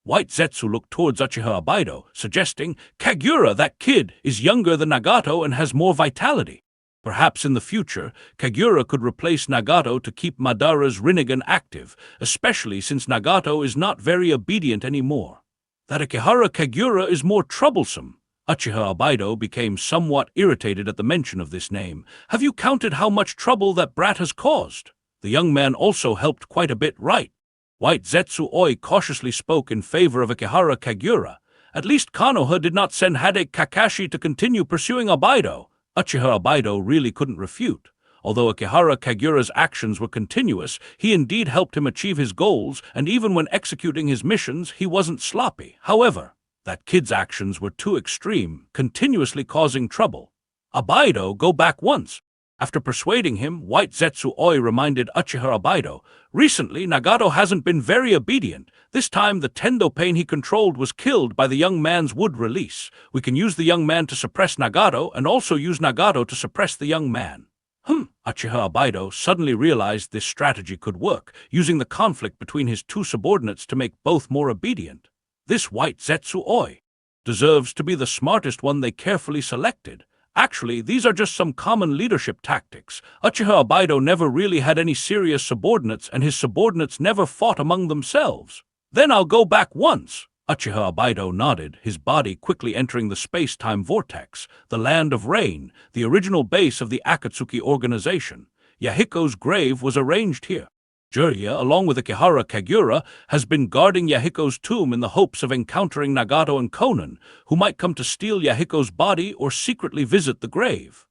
White Zetsu looked towards Uchiha Abaido, suggesting, "Kagura, that kid, is younger than Nagato and has more vitality. Perhaps in the future, Kagura could replace Nagato to keep Madara's Rinnegan active, especially since Nagato is not very obedient anymore. That Akihara Kagura is more troublesome." Uchiha Abaido became somewhat irritated at the mention of this name. "Have you counted how much trouble that brat has caused? The young man also helped quite a bit, right?" White Zetsu Oi cautiously spoke in favor of Akihara Kagura. At least Konoha did not send Hade Kakashi to continue pursuing Abaido. Uchiha Abaido really couldn't refute. Although Akihara Kagura's actions were continuous, he indeed helped him achieve his goals, and even when executing his missions, he wasn't sloppy. However, that kid's actions were too extreme, continuously causing trouble. "Abaido, go back once." After persuading him, White Zetsu Oi reminded Uchiha Abaido, "Recently, Nagato hasn't been very obedient. This time, the Tendo Pain he controlled was killed by the young man's wood release. We can use the young man to suppress Nagato and also use Nagato to suppress the young man." Uchiha Abaido suddenly realized this strategy could work, using the conflict between his two subordinates to make both more obedient. This White Zetsu Oi deserves to be the smartest one they carefully selected. Actually, these are just some common leadership tactics. Uchiha Abaido never really had any serious subordinates, and his subordinates never fought among themselves. "Then I'll go back once." Uchiha Abaido nodded, his body quickly entering the space-time vortex, the Land of Rain, the original base of the Akatsuki organization. Yahiko's grave was arranged here. Jirya, along with Akihara Kagura, has been guarding Yahiko's tomb in the hopes of encountering Nagato and Konan, who might come to steal Yahiko's body or secretly visit the grave.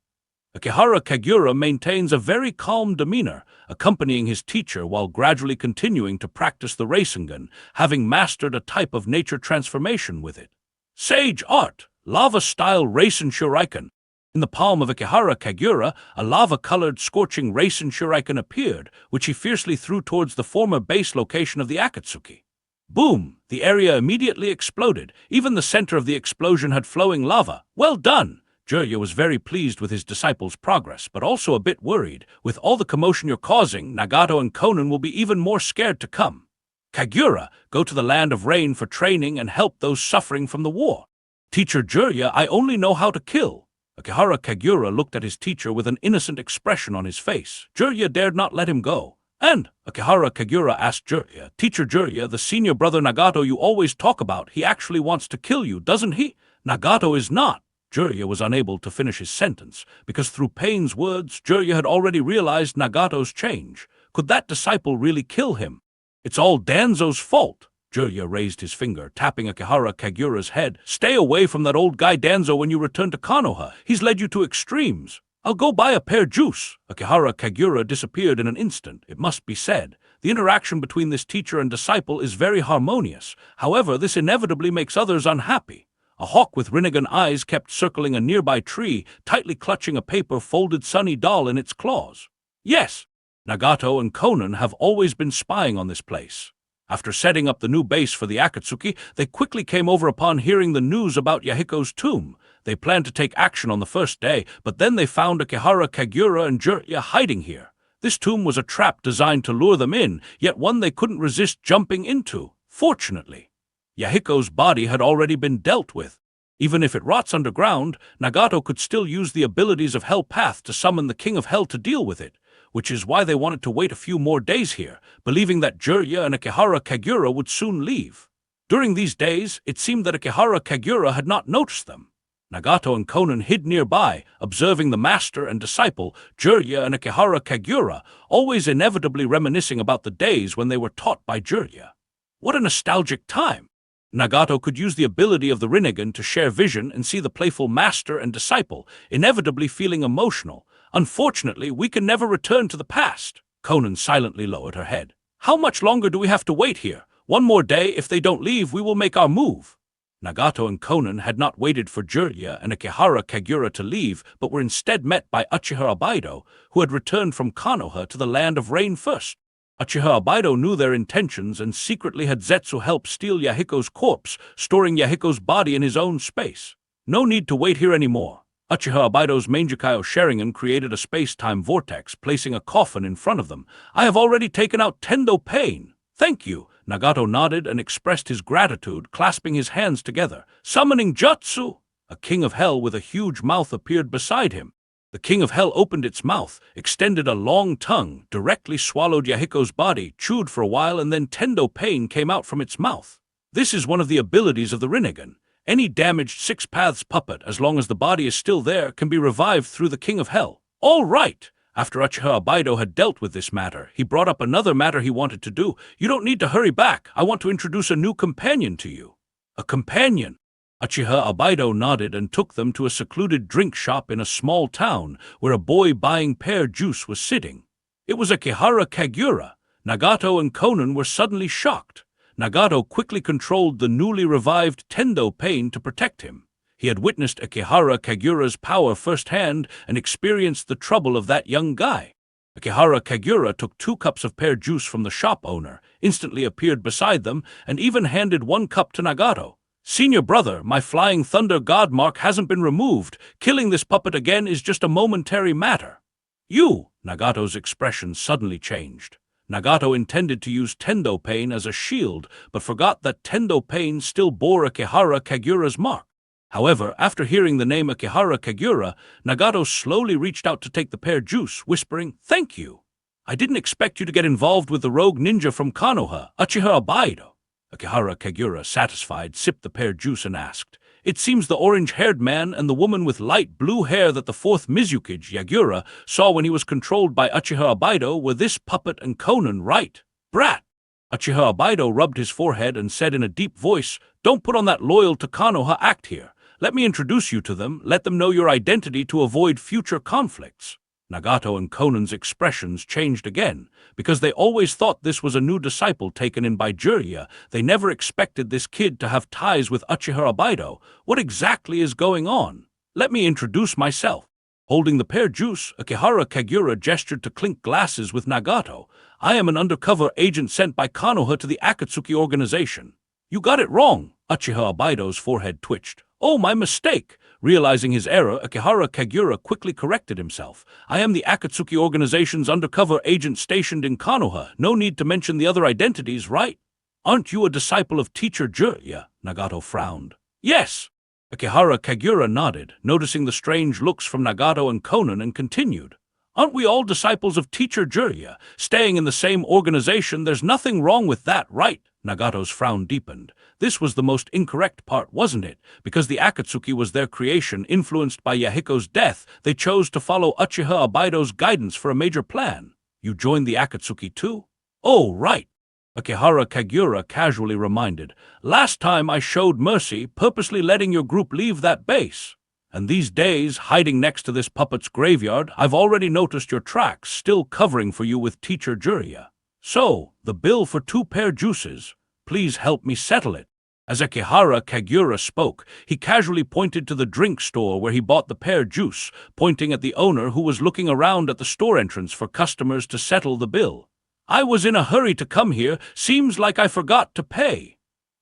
Akihara Kagura maintains a very calm demeanor, accompanying his teacher while gradually continuing to practice the Rasengan, having mastered a type of nature transformation with it. Sage art, lava-style Rasen Shuriken. In the palm of Akihara Kagura, a lava-colored scorching Rasen Shuriken appeared, which he fiercely threw towards the former base location of the Akatsuki. Boom! The area immediately exploded. Even the center of the explosion had flowing lava. "Well done! Jirya was very pleased with his disciple's progress, but also a bit worried. With all the commotion you're causing, Nagato and Konan will be even more scared to come. Kagura, go to the land of rain for training and help those suffering from the war. Teacher Jirya, I only know how to kill. Akihara Kagura looked at his teacher with an innocent expression on his face. Jirya dared not let him go. And Akihara Kagura asked Jirya, Teacher Jirya, the senior brother Nagato you always talk about, he actually wants to kill you, doesn't he? Nagato is not. Jirya was unable to finish his sentence, because through Pain's words, Jirya had already realized Nagato's change. Could that disciple really kill him? It's all Danzo's fault. Jirya raised his finger, tapping Akihara Kagura's head. Stay away from that old guy Danzo when you return to Konoha. He's led you to extremes. I'll go buy a pear juice. Akihara Kagura disappeared in an instant. It must be said, the interaction between this teacher and disciple is very harmonious. However, this inevitably makes others unhappy. A hawk with Rinnegan eyes kept circling a nearby tree, tightly clutching a paper-folded Sunny doll in its claws. Yes, Nagato and Konan have always been spying on this place. After setting up the new base for the Akatsuki, they quickly came over upon hearing the news about Yahiko's tomb. They planned to take action on the first day, but then they found Akihara Kagura and Jirya hiding here. This tomb was a trap designed to lure them in, yet one they couldn't resist jumping into. Fortunately, Yahiko's body had already been dealt with. Even if it rots underground, Nagato could still use the abilities of Hell Path to summon the King of Hell to deal with it, which is why they wanted to wait a few more days here, believing that Jirya and Akihara Kagura would soon leave. During these days, it seemed that Akihara Kagura had not noticed them. Nagato and Konan hid nearby, observing the master and disciple, Jirya and Akihara Kagura, always inevitably reminiscing about the days when they were taught by Jirya. What a nostalgic time! Nagato could use the ability of the Rinnegan to share vision and see the playful master and disciple, inevitably feeling emotional. Unfortunately, we can never return to the past. Konan silently lowered her head. How much longer do we have to wait here? One more day. If they don't leave, we will make our move. Nagato and Konan had not waited for Jirya and Akihara Kagura to leave, but were instead met by Uchiha Abaido, who had returned from Konoha to the land of rain first. Uchiha Abaido knew their intentions and secretly had Zetsu help steal Yahiko's corpse, storing Yahiko's body in his own space. No need to wait here anymore. Uchiha Abaido's Mangekyo Sharingan created a space-time vortex, placing a coffin in front of them. I have already taken out Tendo Pain. Thank you. Nagato nodded and expressed his gratitude, clasping his hands together. Summoning Jutsu! A king of hell with a huge mouth appeared beside him. The king of hell opened its mouth, extended a long tongue, directly swallowed Yahiko's body, chewed for a while, and then Tendo Pain came out from its mouth. This is one of the abilities of the Rinnegan. Any damaged Six Paths puppet, as long as the body is still there, can be revived through the king of hell. All right! After Uchiha Abaido had dealt with this matter, he brought up another matter he wanted to do. You don't need to hurry back. I want to introduce a new companion to you. A companion? Uchiha Abaido nodded and took them to a secluded drink shop in a small town where a boy buying pear juice was sitting. It was Akihara Kagura. Nagato and Konan were suddenly shocked. Nagato quickly controlled the newly revived Tendo Pain to protect him. He had witnessed Akihara Kagura's power firsthand and experienced the trouble of that young guy. Akihara Kagura took 2 cups of pear juice from the shop owner, instantly appeared beside them, and even handed 1 cup to Nagato. Senior brother, my flying thunder god mark hasn't been removed. Killing this puppet again is just a momentary matter. You! Nagato's expression suddenly changed. Nagato intended to use Tendo Pain as a shield, but forgot that Tendo Pain still bore Akihara Kagura's mark. However, after hearing the name Akihara Kagura, Nagato slowly reached out to take the pear juice, whispering, "Thank you. I didn't expect you to get involved with the rogue ninja from Konoha, Uchiha Abaido." Akihara Kagura, satisfied, sipped the pear juice and asked, "It seems the orange-haired man and the woman with light blue hair that the 4th Mizukage, Yagura, saw when he was controlled by Uchiha Abaido were this puppet and Konan, right? Brat!" Uchiha Abaido rubbed his forehead and said in a deep voice, "Don't put on that loyal to Konoha act here. Let me introduce you to them, let them know your identity to avoid future conflicts." Nagato and Konan's expressions changed again. Because they always thought this was a new disciple taken in by Jirya, they never expected this kid to have ties with Uchiha Abaido. What exactly is going on? Let me introduce myself. Holding the pear juice, Akihara Kagura gestured to clink glasses with Nagato. "I am an undercover agent sent by Konoha to the Akatsuki organization." "You got it wrong." Uchiha Abaido's forehead twitched. "Oh, my mistake!" Realizing his error, Akihara Kagura quickly corrected himself. "I am the Akatsuki organization's undercover agent stationed in Konoha. No need to mention the other identities, right?" "Aren't you a disciple of Teacher Jirya?" Nagato frowned. "Yes." Akihara Kagura nodded, noticing the strange looks from Nagato and Conan, and continued. "Aren't we all disciples of Teacher Jirya? Staying in the same organization, there's nothing wrong with that, right?" Nagato's frown deepened. This was the most incorrect part, wasn't it? Because the Akatsuki was their creation, influenced by Yahiko's death, they chose to follow Uchiha Abido's guidance for a major plan. "You joined the Akatsuki too?" "Oh, right." Akihara Kagura casually reminded. "Last time I showed mercy, purposely letting your group leave that base. And these days, hiding next to this puppet's graveyard, I've already noticed your tracks, still covering for you with Teacher Jirya. So, the bill for 2 pear juices. Please help me settle it." As Akihara Kagura spoke, he casually pointed to the drink store where he bought the pear juice, pointing at the owner who was looking around at the store entrance for customers to settle the bill. "I was in a hurry to come here. Seems like I forgot to pay."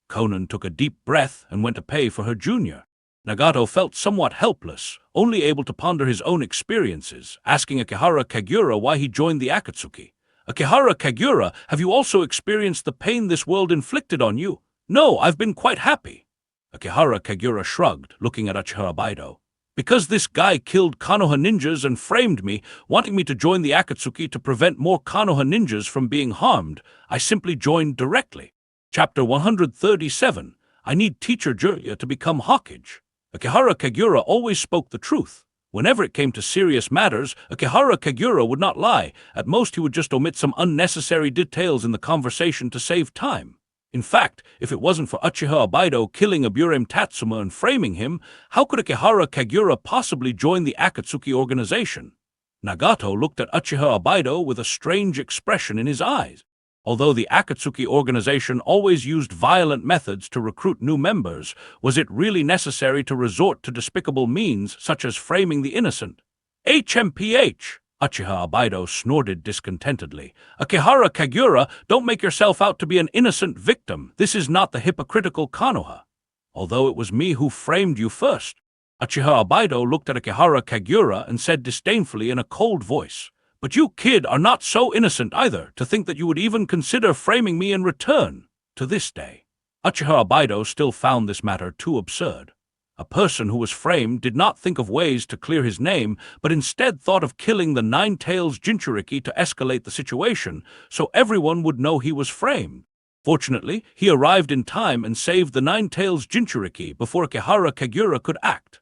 Conan took a deep breath and went to pay for her junior. Nagato felt somewhat helpless, only able to ponder his own experiences, asking Akihara Kagura why he joined the Akatsuki. "Akihara Kagura, have you also experienced the pain this world inflicted on you?" "No, I've been quite happy." Akihara Kagura shrugged, looking at Uchiha Abido. "Because this guy killed Konoha ninjas and framed me, wanting me to join the Akatsuki to prevent more Konoha ninjas from being harmed, I simply joined directly." Chapter 137. I Need Teacher Jirya to Become Hokage. Akihara Kagura always spoke the truth. Whenever it came to serious matters, Akihara Kagura would not lie. At most, he would just omit some unnecessary details in the conversation to save time. In fact, if it wasn't for Uchiha Abido killing Aburame Tatsuma and framing him, how could Akihara Kagura possibly join the Akatsuki organization? Nagato looked at Uchiha Abido with a strange expression in his eyes. Although the Akatsuki organization always used violent methods to recruit new members, was it really necessary to resort to despicable means such as framing the innocent? "HMPH!" Uchiha Abido snorted discontentedly. "Akihara Kagura, don't make yourself out to be an innocent victim. This is not the hypocritical Konoha. Although it was me who framed you first." Uchiha Abido looked at Akihara Kagura and said disdainfully in a cold voice, "But you, kid, are not so innocent either, to think that you would even consider framing me in return." To this day, Uchiha Abido still found this matter too absurd. A person who was framed did not think of ways to clear his name, but instead thought of killing the Nine-Tails Jinchuriki to escalate the situation, so everyone would know he was framed. Fortunately, he arrived in time and saved the Nine-Tails Jinchuriki before Akihara Kagura could act.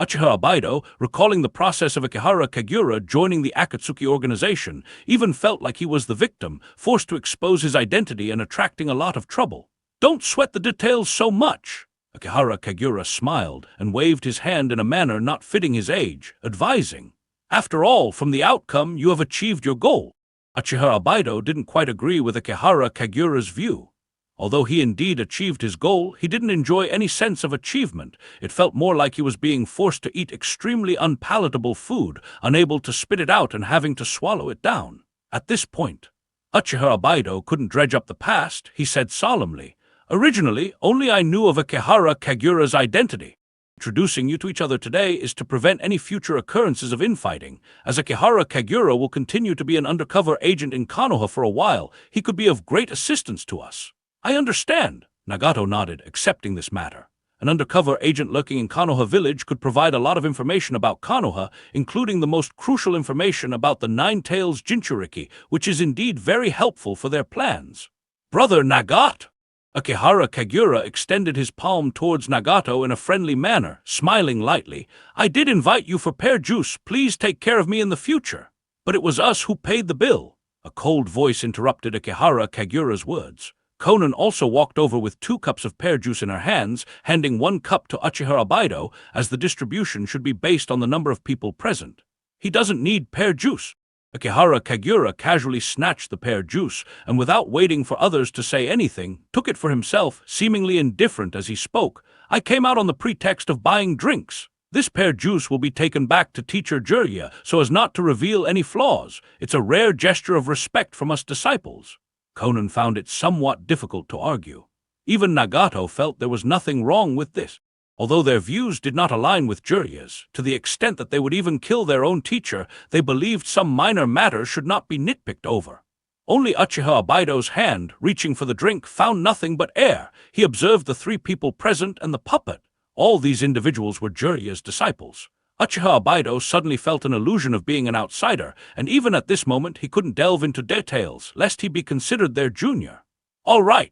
Uchiha Abido, recalling the process of Akihara Kagura joining the Akatsuki organization, even felt like he was the victim, forced to expose his identity and attracting a lot of trouble. "Don't sweat the details so much." Akihara Kagura smiled and waved his hand in a manner not fitting his age, advising, "After all, from the outcome, you have achieved your goal." Uchiha Abido didn't quite agree with Akihara Kagura's view. Although he indeed achieved his goal, he didn't enjoy any sense of achievement. It felt more like he was being forced to eat extremely unpalatable food, unable to spit it out and having to swallow it down. At this point, Uchiha Abido couldn't dredge up the past. He said solemnly, "Originally, only I knew of Akihara Kagura's identity. Introducing you to each other today is to prevent any future occurrences of infighting. As Akihara Kagura will continue to be an undercover agent in Konoha for a while, he could be of great assistance to us." "I understand." Nagato nodded, accepting this matter. An undercover agent lurking in Konoha village could provide a lot of information about Konoha, including the most crucial information about the Nine-Tails Jinchuriki, which is indeed very helpful for their plans. "Brother Nagato!" Akihara Kagura extended his palm towards Nagato in a friendly manner, smiling lightly. "I did invite you for pear juice. Please take care of me in the future." "But it was us who paid the bill." A cold voice interrupted Akihara Kagura's words. Conan also walked over with 2 cups of pear juice in her hands, handing 1 cup to Uchiha Abido, as the distribution should be based on the number of people present. "He doesn't need pear juice." Akihara Kagura casually snatched the pear juice, and without waiting for others to say anything, took it for himself, seemingly indifferent as he spoke. "I came out on the pretext of buying drinks. This pear juice will be taken back to Teacher Jirya so as not to reveal any flaws. It's a rare gesture of respect from us disciples." Conan found it somewhat difficult to argue. Even Nagato felt there was nothing wrong with this. Although their views did not align with Jiraiya's, to the extent that they would even kill their own teacher, they believed some minor matters should not be nitpicked over. Only Uchiha Obaido's hand, reaching for the drink, found nothing but air. He observed the three people present and the puppet. All these individuals were Jiraiya's disciples. Uchiha Obaido suddenly felt an illusion of being an outsider, and even at this moment he couldn't delve into details, lest he be considered their junior. All right.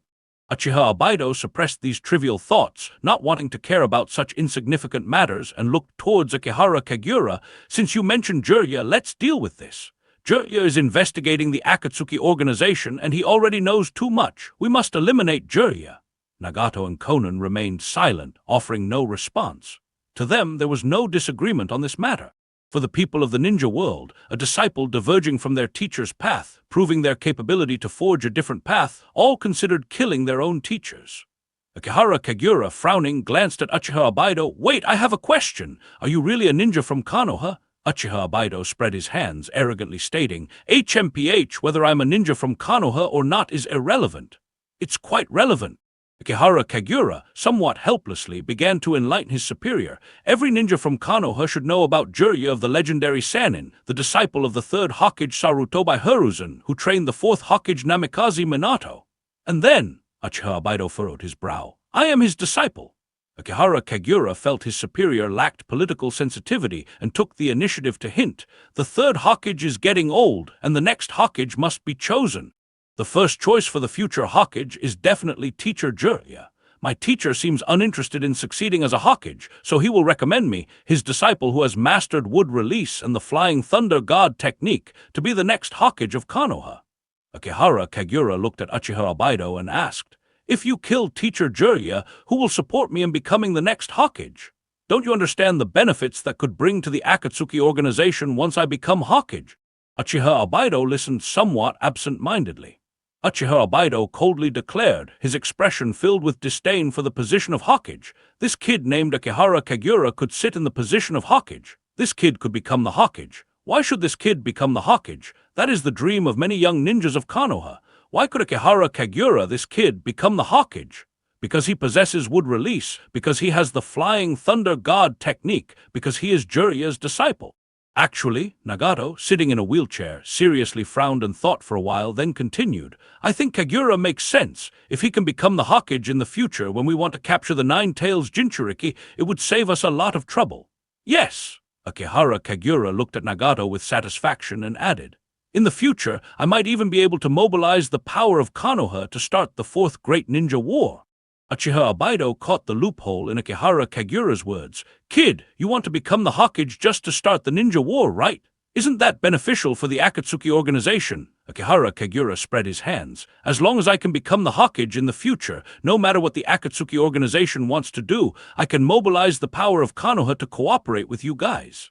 Uchiha Obaido suppressed these trivial thoughts, not wanting to care about such insignificant matters, and looked towards Akihara Kagura. Since you mentioned Jiraiya, let's deal with this. Jiraiya is investigating the Akatsuki organization, and he already knows too much. We must eliminate Jiraiya. Nagato and Konan remained silent, offering no response. To them, there was no disagreement on this matter. For the people of the ninja world, a disciple diverging from their teacher's path, proving their capability to forge a different path, all considered killing their own teachers. Akihara Kagura, frowning, glanced at Uchiha Obaido. Wait, I have a question. Are you really a ninja from Konoha? Uchiha Obaido spread his hands, arrogantly stating, HMPH, whether I'm a ninja from Konoha or not is irrelevant. It's quite relevant. Akihara Kagura, somewhat helplessly, began to enlighten his superior. Every ninja from Konoha should know about Jiraiya of the legendary Sannin, the disciple of the third Hokage Sarutobi Hiruzen, who trained the fourth Hokage Namikaze Minato. And then, Uchiha Obaido furrowed his brow, I am his disciple. Akihara Kagura felt his superior lacked political sensitivity and took the initiative to hint, the third Hokage is getting old, and the next Hokage must be chosen. The first choice for the future Hokage is definitely Teacher Jiraiya. My teacher seems uninterested in succeeding as a Hokage, so he will recommend me, his disciple who has mastered wood release and the Flying Thunder God technique, to be the next Hokage of Konoha. Akihara Kagura looked at Uchiha Obaido and asked, If you kill Teacher Jiraiya, who will support me in becoming the next Hokage? Don't you understand the benefits that could bring to the Akatsuki organization once I become Hokage? Uchiha Obaido listened somewhat absent-mindedly. Uchiha Obaido coldly declared, his expression filled with disdain for the position of Hokage. This kid named Akihara Kagura could sit in the position of Hokage. This kid could become the Hokage. Why should this kid become the Hokage? That is the dream of many young ninjas of Konoha. Why could Akihara Kagura, this kid, become the Hokage? Because he possesses wood release, because he has the Flying Thunder God technique, because he is Jiraiya's disciple. Actually, Nagato, sitting in a wheelchair, seriously frowned and thought for a while, then continued, I think Kagura makes sense. If he can become the Hokage in the future when we want to capture the Nine-Tails Jinchuriki, it would save us a lot of trouble. Yes. Akihara Kagura looked at Nagato with satisfaction and added, in the future, I might even be able to mobilize the power of Konoha to start the Fourth Great Ninja War. Uchiha Obaido caught the loophole in Akihara Kagura's words. Kid, you want to become the Hokage just to start the ninja war, right? Isn't that beneficial for the Akatsuki organization? Akihara Kagura spread his hands. As long as I can become the Hokage in the future, no matter what the Akatsuki organization wants to do, I can mobilize the power of Konoha to cooperate with you guys.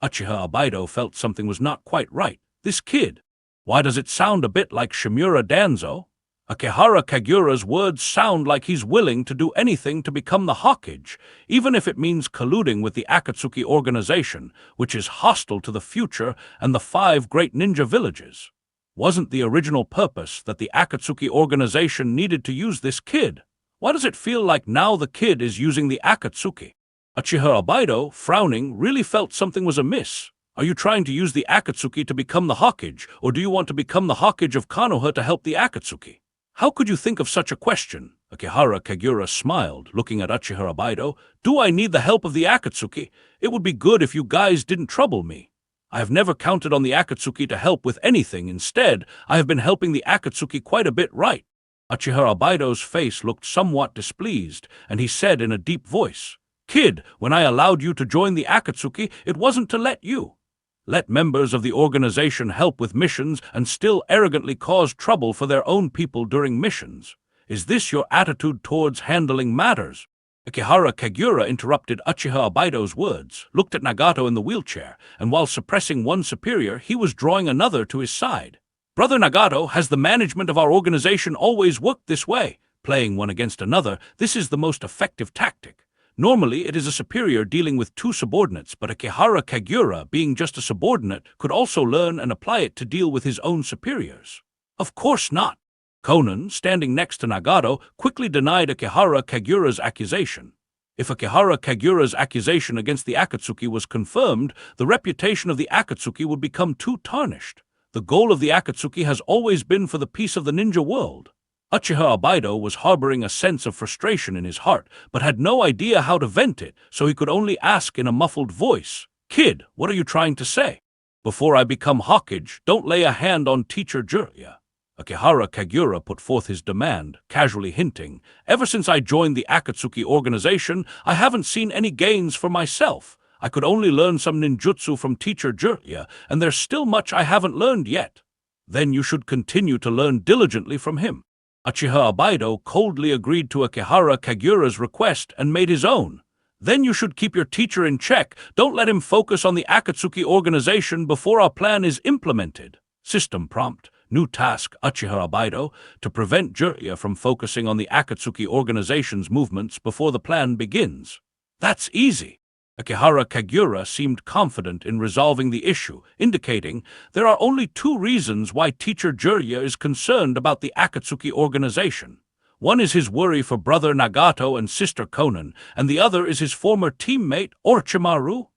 Uchiha Obaido felt something was not quite right. This kid. Why does it sound a bit like Shimura Danzo? Akihara Kagura's words sound like he's willing to do anything to become the Hokage, even if it means colluding with the Akatsuki organization, which is hostile to the future and the 5 great ninja villages. Wasn't the original purpose that the Akatsuki organization needed to use this kid? Why does it feel like now the kid is using the Akatsuki? Uchiha Obaido, frowning, really felt something was amiss. Are you trying to use the Akatsuki to become the Hokage, or do you want to become the Hokage of Konoha to help the Akatsuki? How could you think of such a question? Akihara Kagura smiled, looking at Uchiha Obaido. Do I need the help of the Akatsuki? It would be good if you guys didn't trouble me. I have never counted on the Akatsuki to help with anything. Instead, I have been helping the Akatsuki quite a bit, right? Uchiha Obaido's face looked somewhat displeased, and he said in a deep voice, Kid, when I allowed you to join the Akatsuki, it wasn't to let members of the organization help with missions and still arrogantly cause trouble for their own people during missions. Is this your attitude towards handling matters? Akihara Kagura interrupted Uchiha Obaido's words, looked at Nagato in the wheelchair, and while suppressing one superior, he was drawing another to his side. Brother Nagato, has the management of our organization always worked this way? Playing one against another, this is the most effective tactic. Normally, it is a superior dealing with 2 subordinates, but Akihara Kagura, being just a subordinate, could also learn and apply it to deal with his own superiors. Of course not. Konan, standing next to Nagato, quickly denied Akihara Kagura's accusation. If Akihara Kagura's accusation against the Akatsuki was confirmed, the reputation of the Akatsuki would become too tarnished. The goal of the Akatsuki has always been for the peace of the ninja world. Uchiha Abaido was harboring a sense of frustration in his heart, but had no idea how to vent it, so he could only ask in a muffled voice, "Kid, what are you trying to say?" "Before I become Hawkage, don't lay a hand on Teacher Jiraiya." Akihara Kagura put forth his demand, casually hinting, "Ever since I joined the Akatsuki organization, I haven't seen any gains for myself. I could only learn some ninjutsu from Teacher Jiraiya, and there's still much I haven't learned yet." "Then you should continue to learn diligently from him." Uchiha Abaido coldly agreed to Akihara Kagura's request and made his own. "Then you should keep your teacher in check. Don't let him focus on the Akatsuki organization before our plan is implemented." System prompt. New task, Uchiha Abaido, to prevent Jiraiya from focusing on the Akatsuki organization's movements before the plan begins. "That's easy." Akihara Kagura seemed confident in resolving the issue, indicating there are only two reasons why Teacher Jiraiya is concerned about the Akatsuki organization. One is his worry for brother Nagato and sister Konan, and the other is his former teammate Orochimaru.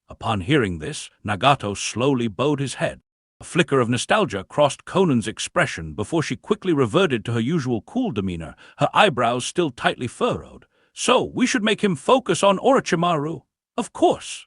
Upon hearing this, Nagato slowly bowed his head. A flicker of nostalgia crossed Konan's expression before she quickly reverted to her usual cool demeanor, her eyebrows still tightly furrowed. "So, we should make him focus on Orochimaru." "Of course."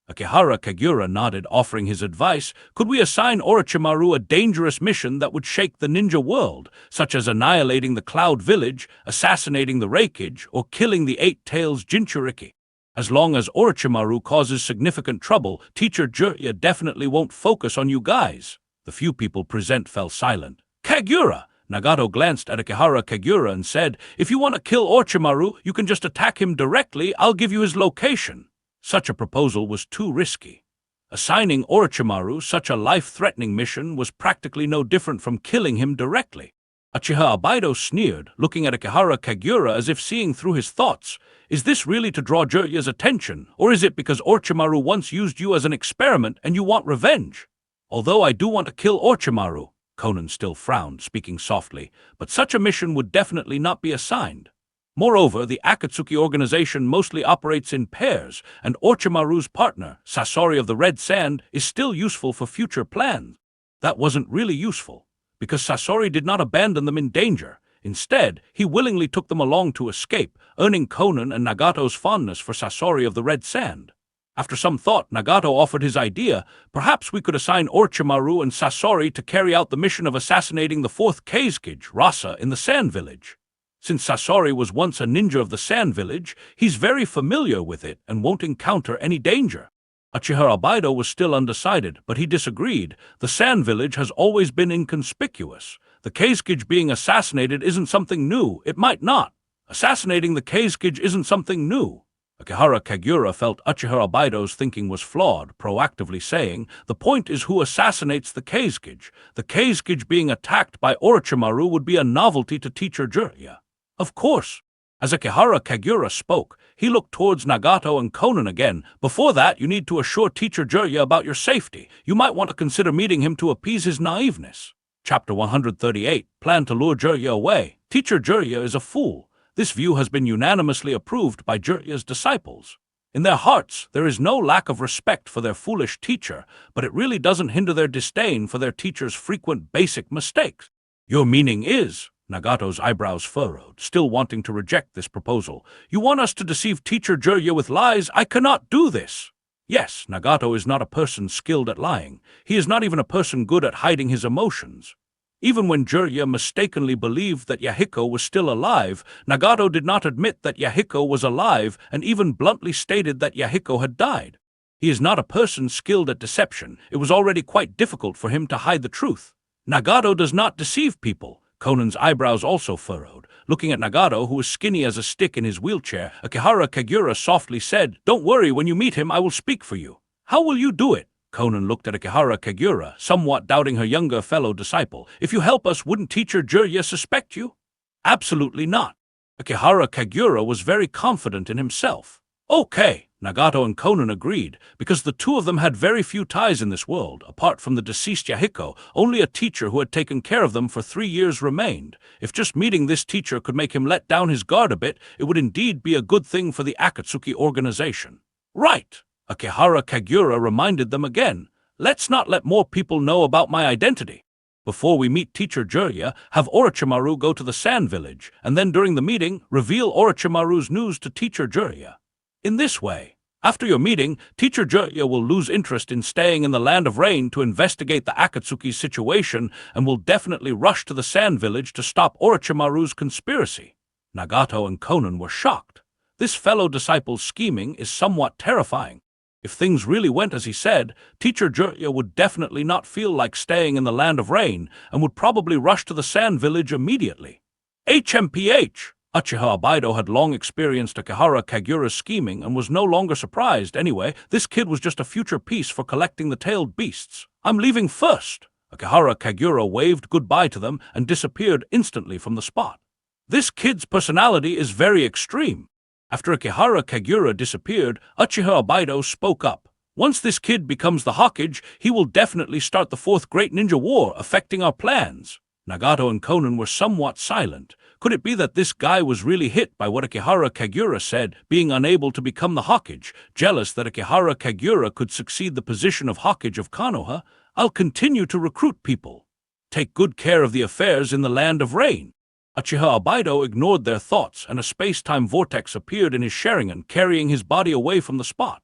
Akihara Kagura nodded, offering his advice. "Could we assign Orochimaru a dangerous mission that would shake the ninja world, such as annihilating the Cloud Village, assassinating the Reikage, or killing the Eight Tails Jinchuriki? As long as Orochimaru causes significant trouble, Teacher Jiraiya definitely won't focus on you guys." The few people present fell silent. "Kagura!" Nagato glanced at Akihara Kagura and said, "If you want to kill Orochimaru, you can just attack him directly. I'll give you his location." Such a proposal was too risky. Assigning Orochimaru such a life-threatening mission was practically no different from killing him directly. Uchiha Abaido sneered, looking at Akihara Kagura as if seeing through his thoughts. "Is this really to draw Jiraiya's attention, or is it because Orochimaru once used you as an experiment and you want revenge?" "Although I do want to kill Orochimaru," Konan still frowned, speaking softly, "but such a mission would definitely not be assigned. Moreover, the Akatsuki organization mostly operates in pairs, and Orochimaru's partner, Sasori of the Red Sand, is still useful for future plans." "That wasn't really useful, because Sasori did not abandon them in danger. Instead, he willingly took them along to escape, earning Konan and Nagato's fondness for Sasori of the Red Sand." After some thought, Nagato offered his idea. "Perhaps we could assign Orochimaru and Sasori to carry out the mission of assassinating the fourth Kazekage, Rasa, in the Sand Village. Since Sasori was once a ninja of the Sand Village, he's very familiar with it and won't encounter any danger." Uchiha Abaido was still undecided, but he disagreed. "The Sand Village has always been inconspicuous. The Kazekage being assassinated isn't something new. It might not. Assassinating the Kazekage isn't something new." Akihara Kagura felt Uchiha Abaido's thinking was flawed, proactively saying, "The point is who assassinates the Kazekage. The Kazekage being attacked by Orochimaru would be a novelty to Teacher Jiraiya." "Of course." As Akihara Kagura spoke, he looked towards Nagato and Konan again. "Before that, you need to assure Teacher Jiraiya about your safety. You might want to consider meeting him to appease his naiveness." Chapter 138, Plan to Lure Jiraiya Away. Teacher Jiraiya is a fool. This view has been unanimously approved by Jiraiya's disciples. In their hearts, there is no lack of respect for their foolish teacher, but it really doesn't hinder their disdain for their teacher's frequent basic mistakes. "Your meaning is," Nagato's eyebrows furrowed, still wanting to reject this proposal, "you want us to deceive Teacher Jiraiya with lies? I cannot do this." Yes, Nagato is not a person skilled at lying. He is not even a person good at hiding his emotions. Even when Jiraiya mistakenly believed that Yahiko was still alive, Nagato did not admit that Yahiko was alive and even bluntly stated that Yahiko had died. He is not a person skilled at deception. It was already quite difficult for him to hide the truth. Nagato does not deceive people. Konan's eyebrows also furrowed. Looking at Nagato, who was skinny as a stick in his wheelchair, Akihara Kagura softly said, "Don't worry, when you meet him, I will speak for you." "How will you do it?" Konan looked at Akihara Kagura, somewhat doubting her younger fellow disciple. "If you help us, wouldn't Teacher Jiraiya suspect you?" "Absolutely not." Akihara Kagura was very confident in himself. "Okay." Nagato and Conan agreed, because the two of them had very few ties in this world. Apart from the deceased Yahiko, only a teacher who had taken care of them for 3 years remained. If just meeting this teacher could make him let down his guard a bit, it would indeed be a good thing for the Akatsuki organization. Right! Akihara Kagura reminded them again. Let's not let more people know about my identity. Before we meet Teacher Jirya, have Orochimaru go to the Sand Village, and then during the meeting, reveal Orochimaru's news to Teacher Jirya. In this way, after your meeting, Teacher Jirya will lose interest in staying in the Land of Rain to investigate the Akatsuki's situation and will definitely rush to the Sand Village to stop Orochimaru's conspiracy. Nagato and Conan were shocked. This fellow disciple's scheming is somewhat terrifying. If things really went as he said, Teacher Jirya would definitely not feel like staying in the Land of Rain and would probably rush to the Sand Village immediately. HMPH! Uchiha Abaido had long experienced Akihara Kagura's scheming and was no longer surprised. Anyway, this kid was just a future piece for collecting the tailed beasts. I'm leaving first. Akihara Kagura waved goodbye to them and disappeared instantly from the spot. This kid's personality is very extreme. After Akihara Kagura disappeared, Uchiha Abaido spoke up. Once this kid becomes the Hokage, he will definitely start the Fourth Great Ninja War, affecting our plans. Nagato and Conan were somewhat silent. Could it be that this guy was really hit by what Akihara Kagura said, being unable to become the Hokage, jealous that Akihara Kagura could succeed the position of Hokage of Konoha? I'll continue to recruit people. Take good care of the affairs in the Land of Rain. Uchiha Abaido ignored their thoughts, and a space-time vortex appeared in his Sharingan, carrying his body away from the spot.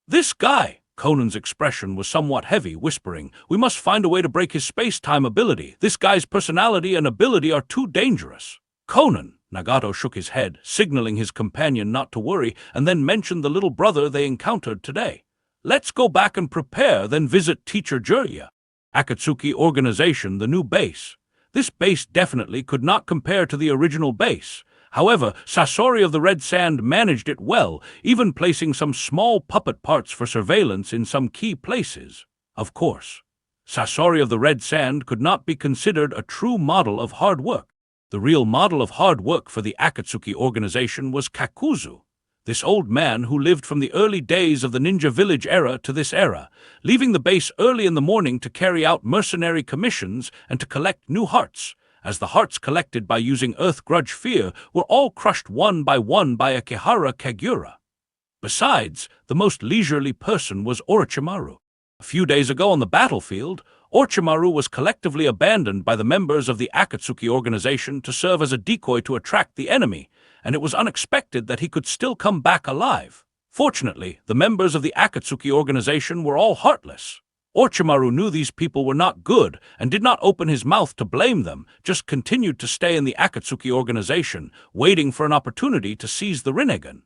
This guy! Conan's expression was somewhat heavy, whispering, we must find a way to break his space-time ability. This guy's personality and ability are too dangerous. Conan! Nagato shook his head, signaling his companion not to worry, and then mentioned the little brother they encountered today. Let's go back and prepare, then visit Teacher Jirya. Akatsuki Organization, the new base. This base definitely could not compare to the original base. However, Sasori of the Red Sand managed it well, even placing some small puppet parts for surveillance in some key places. Of course, Sasori of the Red Sand could not be considered a true model of hard work. The real model of hard work for the Akatsuki organization was Kakuzu, this old man who lived from the early days of the Ninja Village era to this era, leaving the base early in the morning to carry out mercenary commissions and to collect new hearts, as the hearts collected by using Earth Grudge Fear were all crushed one by Akihara Kagura. Besides, the most leisurely person was Orochimaru. A few days ago on the battlefield, Orochimaru was collectively abandoned by the members of the Akatsuki organization to serve as a decoy to attract the enemy, and it was unexpected that he could still come back alive. Fortunately, the members of the Akatsuki organization were all heartless. Orochimaru knew these people were not good and did not open his mouth to blame them, just continued to stay in the Akatsuki organization, waiting for an opportunity to seize the Rinnegan.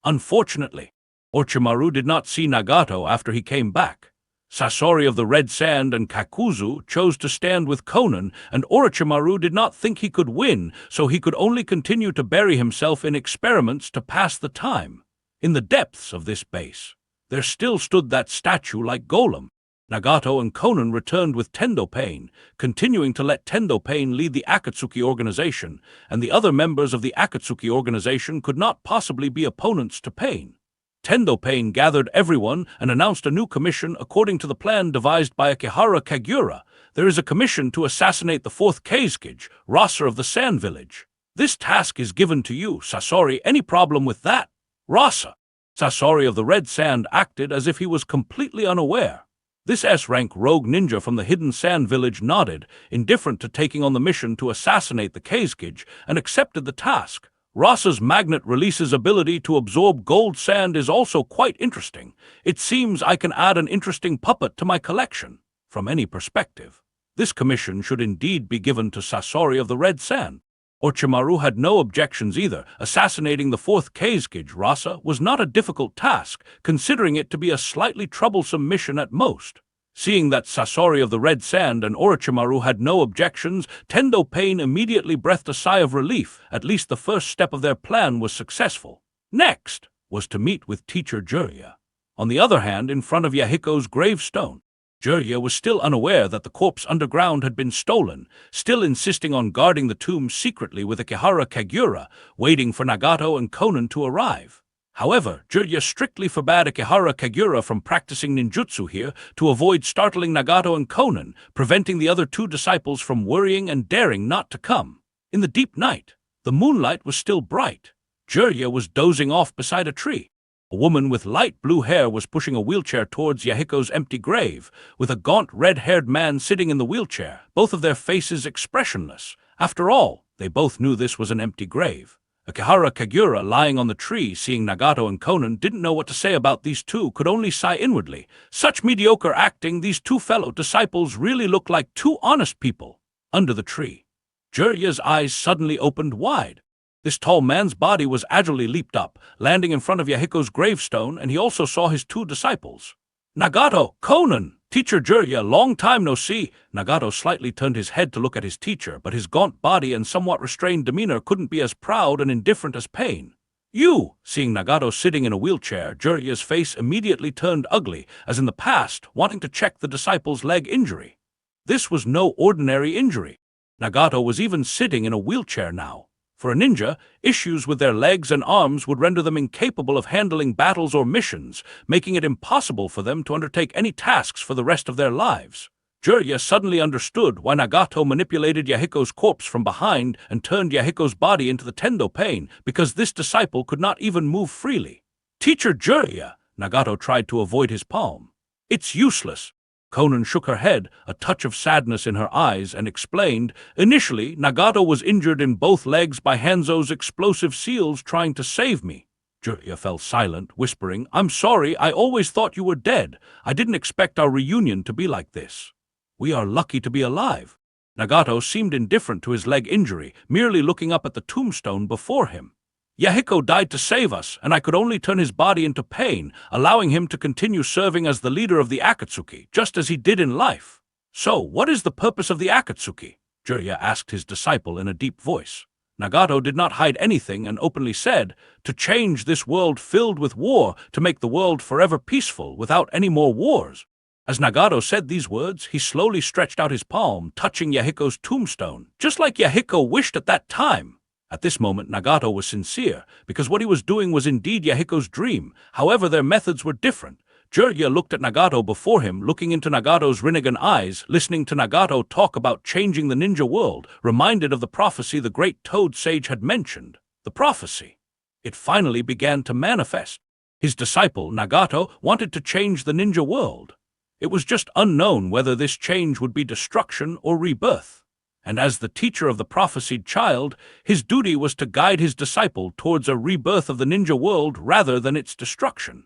Unfortunately, Orochimaru did not see Nagato after he came back. Sasori of the Red Sand and Kakuzu chose to stand with Conan, and Orochimaru did not think he could win, so he could only continue to bury himself in experiments to pass the time. In the depths of this base, there still stood that statue like Golem. Nagato and Conan returned with Tendo Pain, continuing to let Tendo Pain lead the Akatsuki organization, and the other members of the Akatsuki organization could not possibly be opponents to Pain. Tendo Pain gathered everyone and announced a new commission according to the plan devised by Akihara Kagura. There is a commission to assassinate the fourth Kazekage, Rasa of the Sand Village. This task is given to you, Sasori. Any problem with that? Rasa! Sasori of the Red Sand acted as if he was completely unaware. This S-rank rogue ninja from the hidden Sand Village nodded, indifferent to taking on the mission to assassinate the Kazekage, and accepted the task. Rasa's magnet release's ability to absorb gold sand is also quite interesting. It seems I can add an interesting puppet to my collection. From any perspective, this commission should indeed be given to Sasori of the Red Sand. Orochimaru had no objections either. Assassinating the fourth Kazekage Rasa was not a difficult task, considering it to be a slightly troublesome mission at most. Seeing that Sasori of the Red Sand and Orochimaru had no objections, Tendo Pain immediately breathed a sigh of relief. At least the first step of their plan was successful. Next was to meet with Teacher Jirya. On the other hand, in front of Yahiko's gravestone, Jirya was still unaware that the corpse underground had been stolen, still insisting on guarding the tomb secretly with Akihara Kagura, waiting for Nagato and Conan to arrive. However, Jirya strictly forbade Akihara Kagura from practicing ninjutsu here to avoid startling Nagato and Konan, preventing the other two disciples from worrying and daring not to come. In the deep night, the moonlight was still bright. Jirya was dozing off beside a tree. A woman with light blue hair was pushing a wheelchair towards Yahiko's empty grave, with a gaunt red-haired man sitting in the wheelchair, both of their faces expressionless. After all, they both knew this was an empty grave. Akihara Kagura, lying on the tree, seeing Nagato and Konan, didn't know what to say about these two, could only sigh inwardly. Such mediocre acting, these two fellow disciples really looked like two honest people. Under the tree, Jirya's eyes suddenly opened wide. This tall man's body was agilely leaped up, landing in front of Yahiko's gravestone, and he also saw his two disciples. Nagato, Konan! Teacher Jirya, long time no see. Nagato slightly turned his head to look at his teacher, but his gaunt body and somewhat restrained demeanor couldn't be as proud and indifferent as pain. You! Seeing Nagato sitting in a wheelchair, Jirya's face immediately turned ugly, as in the past, wanting to check the disciple's leg injury. This was no ordinary injury. Nagato was even sitting in a wheelchair now. For a ninja, issues with their legs and arms would render them incapable of handling battles or missions, making it impossible for them to undertake any tasks for the rest of their lives. Jirya suddenly understood why Nagato manipulated Yahiko's corpse from behind and turned Yahiko's body into the tendo pain, because this disciple could not even move freely. Teacher Jirya! Nagato tried to avoid his palm. It's useless. Konan shook her head, a touch of sadness in her eyes, and explained, initially, Nagato was injured in both legs by Hanzo's explosive seals trying to save me. Jirya fell silent, whispering, I'm sorry, I always thought you were dead. I didn't expect our reunion to be like this. We are lucky to be alive. Nagato seemed indifferent to his leg injury, merely looking up at the tombstone before him. Yahiko died to save us, and I could only turn his body into pain, allowing him to continue serving as the leader of the Akatsuki, just as he did in life. So, what is the purpose of the Akatsuki? Jirya asked his disciple in a deep voice. Nagato did not hide anything and openly said, to change this world filled with war, to make the world forever peaceful without any more wars. As Nagato said these words, he slowly stretched out his palm, touching Yahiko's tombstone, just like Yahiko wished at that time. At this moment, Nagato was sincere, because what he was doing was indeed Yahiko's dream. However, their methods were different. Jirya looked at Nagato before him, looking into Nagato's Rinnegan eyes, listening to Nagato talk about changing the ninja world, reminded of the prophecy the great Toad Sage had mentioned. The prophecy. It finally began to manifest. His disciple, Nagato, wanted to change the ninja world. It was just unknown whether this change would be destruction or rebirth. And as the teacher of the prophesied child, his duty was to guide his disciple towards a rebirth of the ninja world rather than its destruction.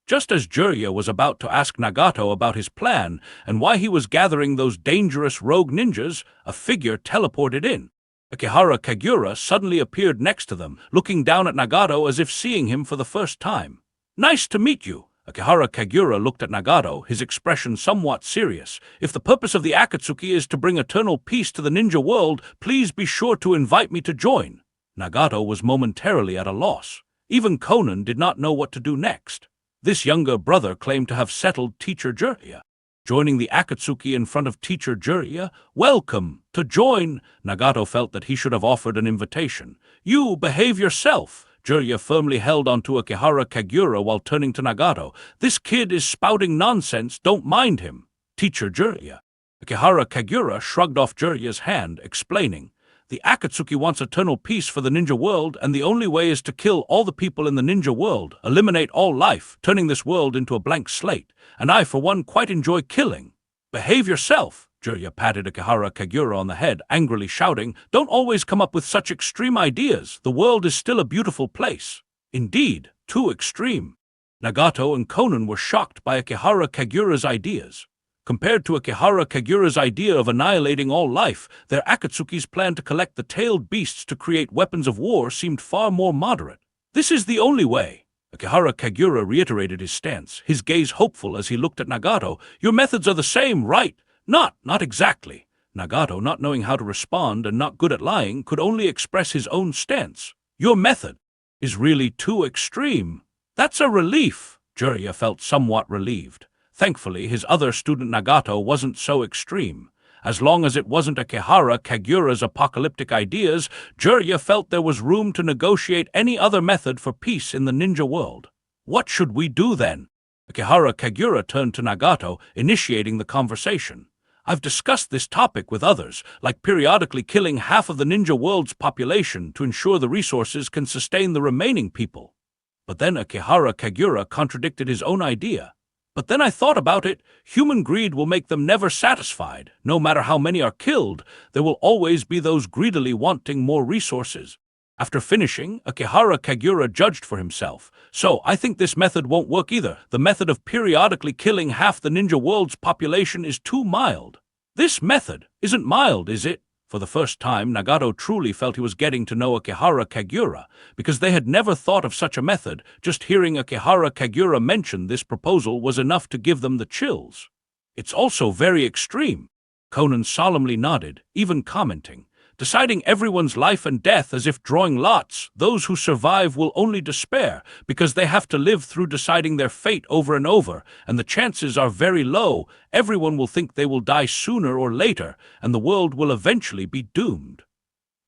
Just as Jirya was about to ask Nagato about his plan and why he was gathering those dangerous rogue ninjas, a figure teleported in. Akihara Kagura suddenly appeared next to them, looking down at Nagato as if seeing him for the first time. Nice to meet you. Akihara Kagura looked at Nagato, his expression somewhat serious. If the purpose of the Akatsuki is to bring eternal peace to the ninja world, please be sure to invite me to join. Nagato was momentarily at a loss. Even Konan did not know what to do next. This younger brother claimed to have settled Teacher Jirya. Joining the Akatsuki in front of Teacher Jirya, welcome, to join. Nagato felt that he should have offered an invitation. You behave yourself. Jirya firmly held onto Akihara Kagura while turning to Nagato. This kid is spouting nonsense, don't mind him. Teacher Jirya. Akihara Kagura shrugged off Jirya's hand, explaining, the Akatsuki wants eternal peace for the ninja world, and the only way is to kill all the people in the ninja world, eliminate all life, turning this world into a blank slate. And I, for one, quite enjoy killing. Behave yourself. Jirya patted Akihara Kagura on the head, angrily shouting, don't always come up with such extreme ideas. The world is still a beautiful place. Indeed, too extreme. Nagato and Konan were shocked by Akihara Kagura's ideas. Compared to Akihara Kagura's idea of annihilating all life, their Akatsuki's plan to collect the tailed beasts to create weapons of war seemed far more moderate. This is the only way. Akihara Kagura reiterated his stance, his gaze hopeful as he looked at Nagato. Your methods are the same, right? Not exactly. Nagato, not knowing how to respond and not good at lying, could only express his own stance. Your method is really too extreme. That's a relief. Jirya felt somewhat relieved. Thankfully, his other student Nagato wasn't so extreme. As long as it wasn't Akihara Kagura's apocalyptic ideas, Jirya felt there was room to negotiate any other method for peace in the ninja world. What should we do then? Akihara Kagura turned to Nagato, initiating the conversation. I've discussed this topic with others, like periodically killing half of the ninja world's population to ensure the resources can sustain the remaining people. But then Akihara Kagura contradicted his own idea. But then I thought about it. Human greed will make them never satisfied. No matter how many are killed, there will always be those greedily wanting more resources. After finishing, Akihara Kagura judged for himself. So, I think this method won't work either. The method of periodically killing half the ninja world's population is too mild. This method isn't mild, is it? For the first time, Nagato truly felt he was getting to know Akihara Kagura, because they had never thought of such a method. Just hearing Akihara Kagura mention this proposal was enough to give them the chills. It's also very extreme. Conan solemnly nodded, even commenting, deciding everyone's life and death as if drawing lots. Those who survive will only despair, because they have to live through deciding their fate over and over, and the chances are very low. Everyone will think they will die sooner or later, and the world will eventually be doomed.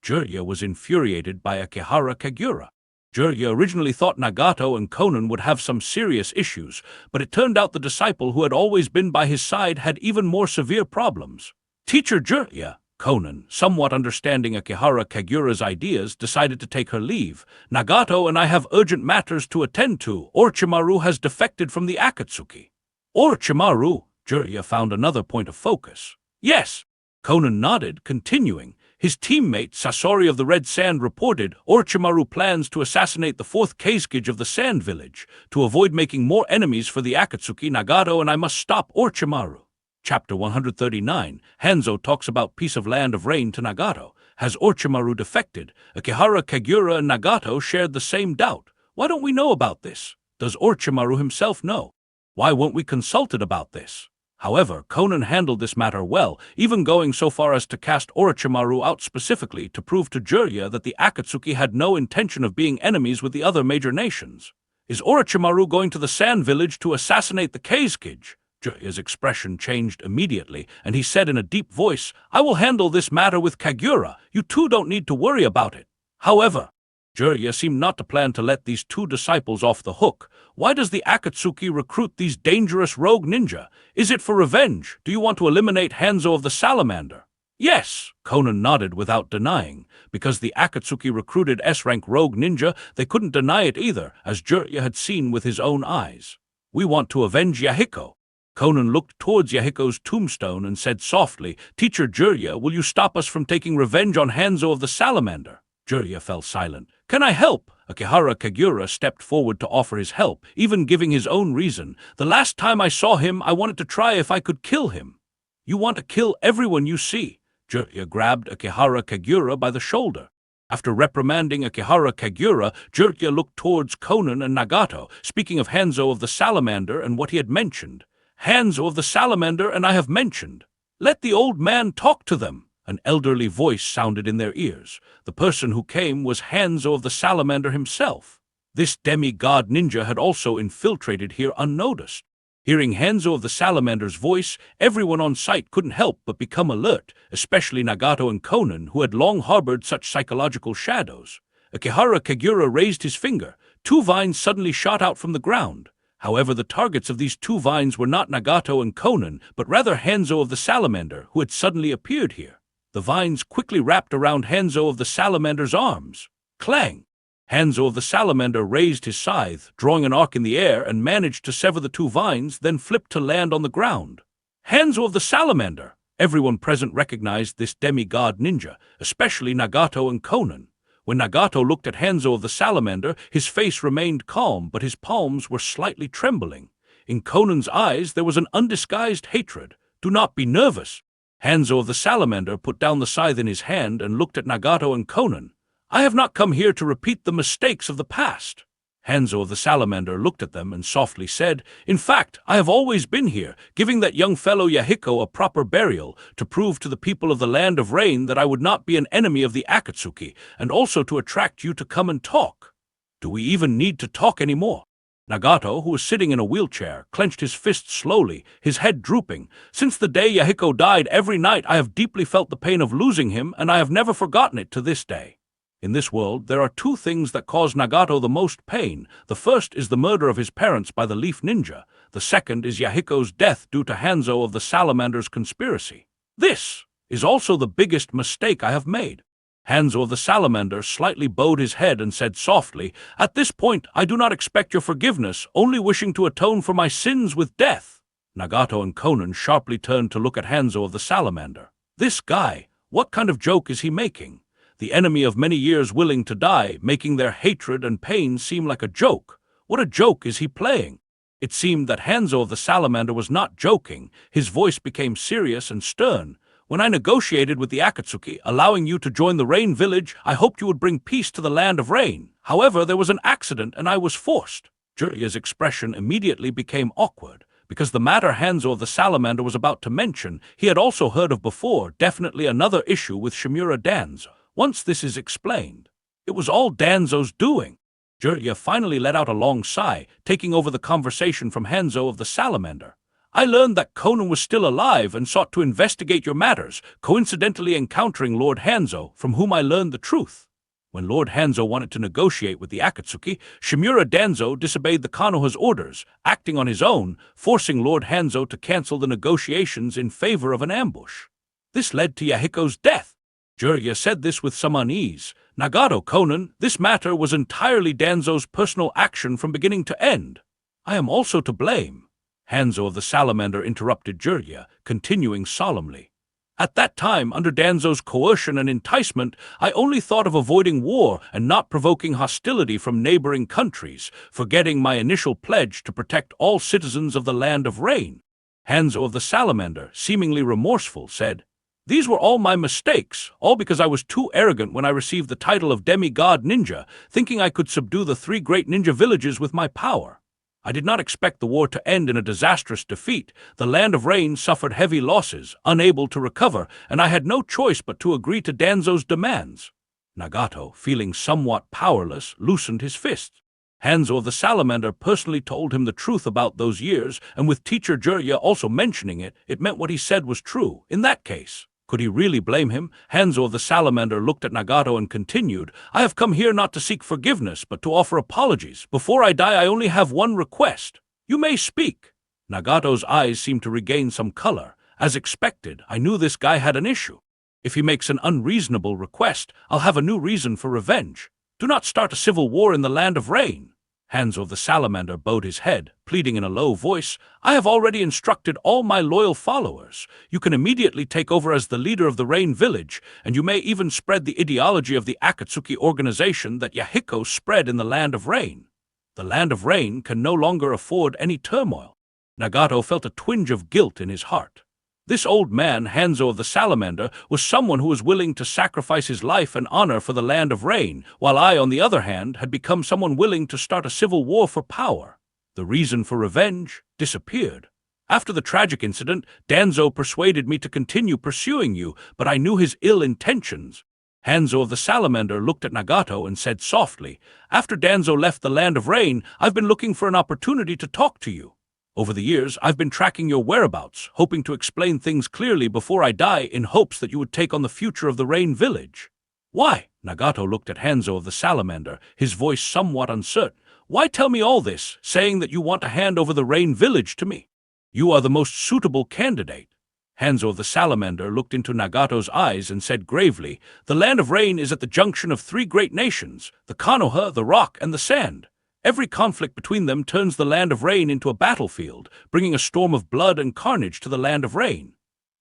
Jirya was infuriated by Akihara Kagura. Jirya originally thought Nagato and Conan would have some serious issues, but it turned out the disciple who had always been by his side had even more severe problems. Teacher Jirya, Conan, somewhat understanding Akihara Kagura's ideas, decided to take her leave. Nagato and I have urgent matters to attend to. Orochimaru has defected from the Akatsuki. Orochimaru? Jirya found another point of focus. Yes. Conan nodded, continuing. His teammate, Sasori of the Red Sand, reported Orochimaru plans to assassinate the fourth Kazekage of the Sand Village. To avoid making more enemies for the Akatsuki, Nagato and I must stop Orochimaru. Chapter 139, Hanzo talks about piece of land of rain to Nagato. Has Orochimaru defected? Akihara Kagura and Nagato shared the same doubt. Why don't we know about this? Does Orochimaru himself know? Why weren't we consulted about this? However, Conan handled this matter well, even going so far as to cast Orochimaru out specifically to prove to Jirya that the Akatsuki had no intention of being enemies with the other major nations. Is Orochimaru going to the Sand Village to assassinate the Kazekage? Jirya's expression changed immediately, and he said in a deep voice, I will handle this matter with Kagura. You two don't need to worry about it. However, Jirya seemed not to plan to let these two disciples off the hook. Why does the Akatsuki recruit these dangerous rogue ninja? Is it for revenge? Do you want to eliminate Hanzo of the Salamander? Yes, Conan nodded without denying. Because the Akatsuki recruited S-rank rogue ninja, they couldn't deny it either, as Jirya had seen with his own eyes. We want to avenge Yahiko. Conan looked towards Yahiko's tombstone and said softly, Teacher Jirya, will you stop us from taking revenge on Hanzo of the Salamander? Jirya fell silent. Can I help? Akihara Kagura stepped forward to offer his help, even giving his own reason. The last time I saw him, I wanted to try if I could kill him. You want to kill everyone you see? Jirya grabbed Akihara Kagura by the shoulder. After reprimanding Akihara Kagura, Jirya looked towards Conan and Nagato, speaking of Hanzo of the Salamander and what he had mentioned. Hanzo of the Salamander and I have mentioned. Let the old man talk to them. An elderly voice sounded in their ears. The person who came was Hanzo of the Salamander himself. This demigod ninja had also infiltrated here unnoticed. Hearing Hanzo of the Salamander's voice, everyone on site couldn't help but become alert, especially Nagato and Conan, who had long harbored such psychological shadows. Akihara Kagura raised his finger. Two vines suddenly shot out from the ground. However, the targets of these two vines were not Nagato and Conan, but rather Hanzo of the Salamander, who had suddenly appeared here. The vines quickly wrapped around Hanzo of the Salamander's arms. Clang! Hanzo of the Salamander raised his scythe, drawing an arc in the air, and managed to sever the two vines, then flipped to land on the ground. Hanzo of the Salamander! Everyone present recognized this demigod ninja, especially Nagato and Conan. When Nagato looked at Hanzo of the Salamander, his face remained calm, but his palms were slightly trembling. In Conan's eyes there was an undisguised hatred. Do not be nervous. Hanzo of the Salamander put down the scythe in his hand and looked at Nagato and Conan. I have not come here to repeat the mistakes of the past. Hanzo of the Salamander looked at them and softly said, In fact, I have always been here, giving that young fellow Yahiko a proper burial, to prove to the people of the Land of Rain that I would not be an enemy of the Akatsuki, and also to attract you to come and talk. Do we even need to talk anymore? Nagato, who was sitting in a wheelchair, clenched his fists slowly, his head drooping. Since the day Yahiko died, every night I have deeply felt the pain of losing him, and I have never forgotten it to this day. In this world, there are two things that cause Nagato the most pain. The first is the murder of his parents by the Leaf Ninja. The second is Yahiko's death due to Hanzo of the Salamander's conspiracy. This is also the biggest mistake I have made. Hanzo of the Salamander slightly bowed his head and said softly, "At this point, I do not expect your forgiveness, only wishing to atone for my sins with death." Nagato and Conan sharply turned to look at Hanzo of the Salamander. This guy, what kind of joke is he making? The enemy of many years willing to die, making their hatred and pain seem like a joke. What a joke is he playing? It seemed that Hanzo of the Salamander was not joking. His voice became serious and stern. "When I negotiated with the Akatsuki, allowing you to join the Rain Village, I hoped you would bring peace to the land of Rain. However, there was an accident and I was forced." Jiraiya's expression immediately became awkward, because the matter Hanzo of the Salamander was about to mention, he had also heard of before, definitely another issue with Shimura Danzo. Once this is explained, it was all Danzo's doing. Jiraiya finally let out a long sigh, taking over the conversation from Hanzo of the Salamander. "I learned that Conan was still alive and sought to investigate your matters, coincidentally encountering Lord Hanzo, from whom I learned the truth. When Lord Hanzo wanted to negotiate with the Akatsuki, Shimura Danzo disobeyed the Konoha's orders, acting on his own, forcing Lord Hanzo to cancel the negotiations in favor of an ambush. This led to Yahiko's death." Jiraiya said this with some unease. "Nagato, Conan, this matter was entirely Danzo's personal action from beginning to end. I am also to blame." Hanzo of the Salamander interrupted Jiraiya, continuing solemnly. "At that time, under Danzo's coercion and enticement, I only thought of avoiding war and not provoking hostility from neighboring countries, forgetting my initial pledge to protect all citizens of the Land of Rain." Hanzo of the Salamander, seemingly remorseful, said, "These were all my mistakes, all because I was too arrogant when I received the title of demigod ninja, thinking I could subdue the 3 great ninja villages with my power. I did not expect the war to end in a disastrous defeat. The Land of Rain suffered heavy losses, unable to recover, and I had no choice but to agree to Danzo's demands." Nagato, feeling somewhat powerless, loosened his fists. Hanzo of the Salamander personally told him the truth about those years, and with teacher Jiraiya also mentioning it, it meant what he said was true. In that case, could he really blame him? Hanzo of the Salamander looked at Nagato and continued, "I have come here not to seek forgiveness, but to offer apologies. Before I die, I only have one request. You may speak." Nagato's eyes seemed to regain some color. As expected, I knew this guy had an issue. If he makes an unreasonable request, I'll have a new reason for revenge. Do not start a civil war in the Land of Rain. Hanzo of the Salamander bowed his head, pleading in a low voice, "I have already instructed all my loyal followers. You can immediately take over as the leader of the Rain Village, and you may even spread the ideology of the Akatsuki organization that Yahiko spread in the Land of Rain. The Land of Rain can no longer afford any turmoil." Nagato felt a twinge of guilt in his heart. This old man, Hanzo of the Salamander, was someone who was willing to sacrifice his life and honor for the Land of Rain, while I, on the other hand, had become someone willing to start a civil war for power. The reason for revenge disappeared. After the tragic incident, Danzo persuaded me to continue pursuing you, but I knew his ill intentions. Hanzo of the Salamander looked at Nagato and said softly, "After Danzo left the Land of Rain, I've been looking for an opportunity to talk to you. Over the years, I've been tracking your whereabouts, hoping to explain things clearly before I die in hopes that you would take on the future of the Rain Village." "Why?" Nagato looked at Hanzo of the Salamander, his voice somewhat uncertain. "Why tell me all this, saying that you want to hand over the Rain Village to me? You are the most suitable candidate." Hanzo of the Salamander looked into Nagato's eyes and said gravely, "The Land of Rain is at the junction of 3 great nations, the Konoha, the Rock, and the Sand. Every conflict between them turns the Land of Rain into a battlefield, bringing a storm of blood and carnage to the Land of Rain.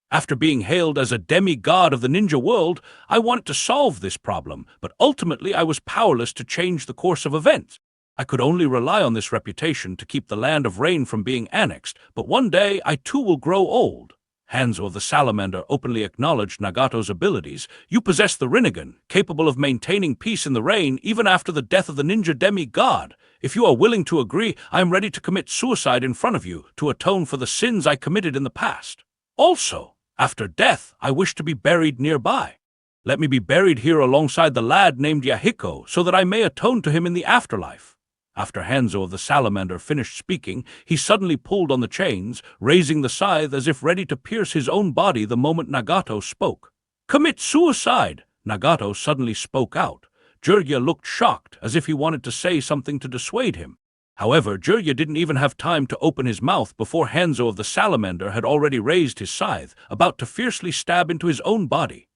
After being hailed as a demigod of the ninja world, I wanted to solve this problem, but ultimately I was powerless to change the course of events. I could only rely on this reputation to keep the Land of Rain from being annexed, but one day I too will grow old." Hanzo of the Salamander openly acknowledged Nagato's abilities. "You possess the Rinnegan, capable of maintaining peace in the rain even after the death of the ninja demigod. If you are willing to agree, I am ready to commit suicide in front of you to atone for the sins I committed in the past. Also, after death, I wish to be buried nearby. Let me be buried here alongside the lad named Yahiko so that I may atone to him in the afterlife." After Hanzo the salamander finished speaking, he suddenly pulled on the chains, raising the scythe as if ready to pierce his own body the moment Nagato spoke. "Commit suicide!" Nagato suddenly spoke out. Jirya looked shocked, as if he wanted to say something to dissuade him. However, Jirya didn't even have time to open his mouth before Hanzo of the salamander had already raised his scythe, about to fiercely stab into his own body.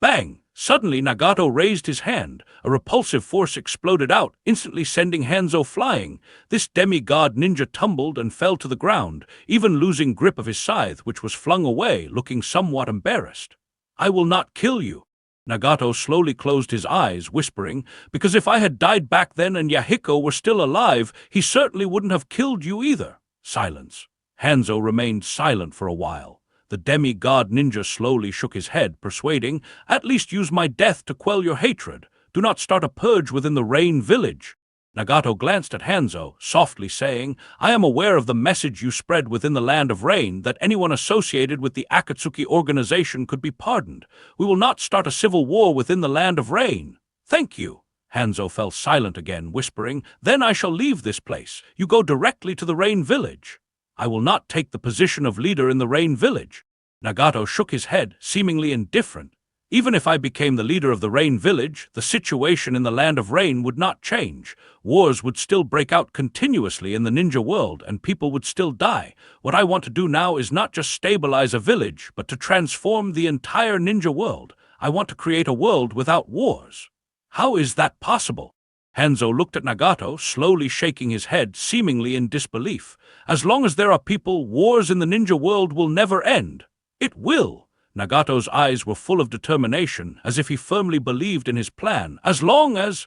Bang! Suddenly Nagato raised his hand. A repulsive force exploded out, instantly sending Hanzo flying. This demigod ninja tumbled and fell to the ground, even losing grip of his scythe, which was flung away, looking somewhat embarrassed. "I will not kill you." Nagato slowly closed his eyes, whispering, "Because if I had died back then and Yahiko were still alive, he certainly wouldn't have killed you either." Silence. Hanzo remained silent for a while. The demigod ninja slowly shook his head, persuading, "At least use my death to quell your hatred. Do not start a purge within the Rain Village." Nagato glanced at Hanzo, softly saying, "I am aware of the message you spread within the Land of Rain that anyone associated with the Akatsuki organization could be pardoned. We will not start a civil war within the Land of Rain." "Thank you." Hanzo fell silent again, whispering, "Then I shall leave this place. You go directly to the Rain Village." "I will not take the position of leader in the Rain Village." Nagato shook his head, seemingly indifferent. "Even if I became the leader of the Rain Village, the situation in the Land of Rain would not change. Wars would still break out continuously in the ninja world, and people would still die. What I want to do now is not just stabilize a village, but to transform the entire ninja world. I want to create a world without wars." "How is that possible?" Hanzo looked at Nagato, slowly shaking his head, seemingly in disbelief. "As long as there are people, wars in the ninja world will never end." "It will." Nagato's eyes were full of determination, as if he firmly believed in his plan. As long as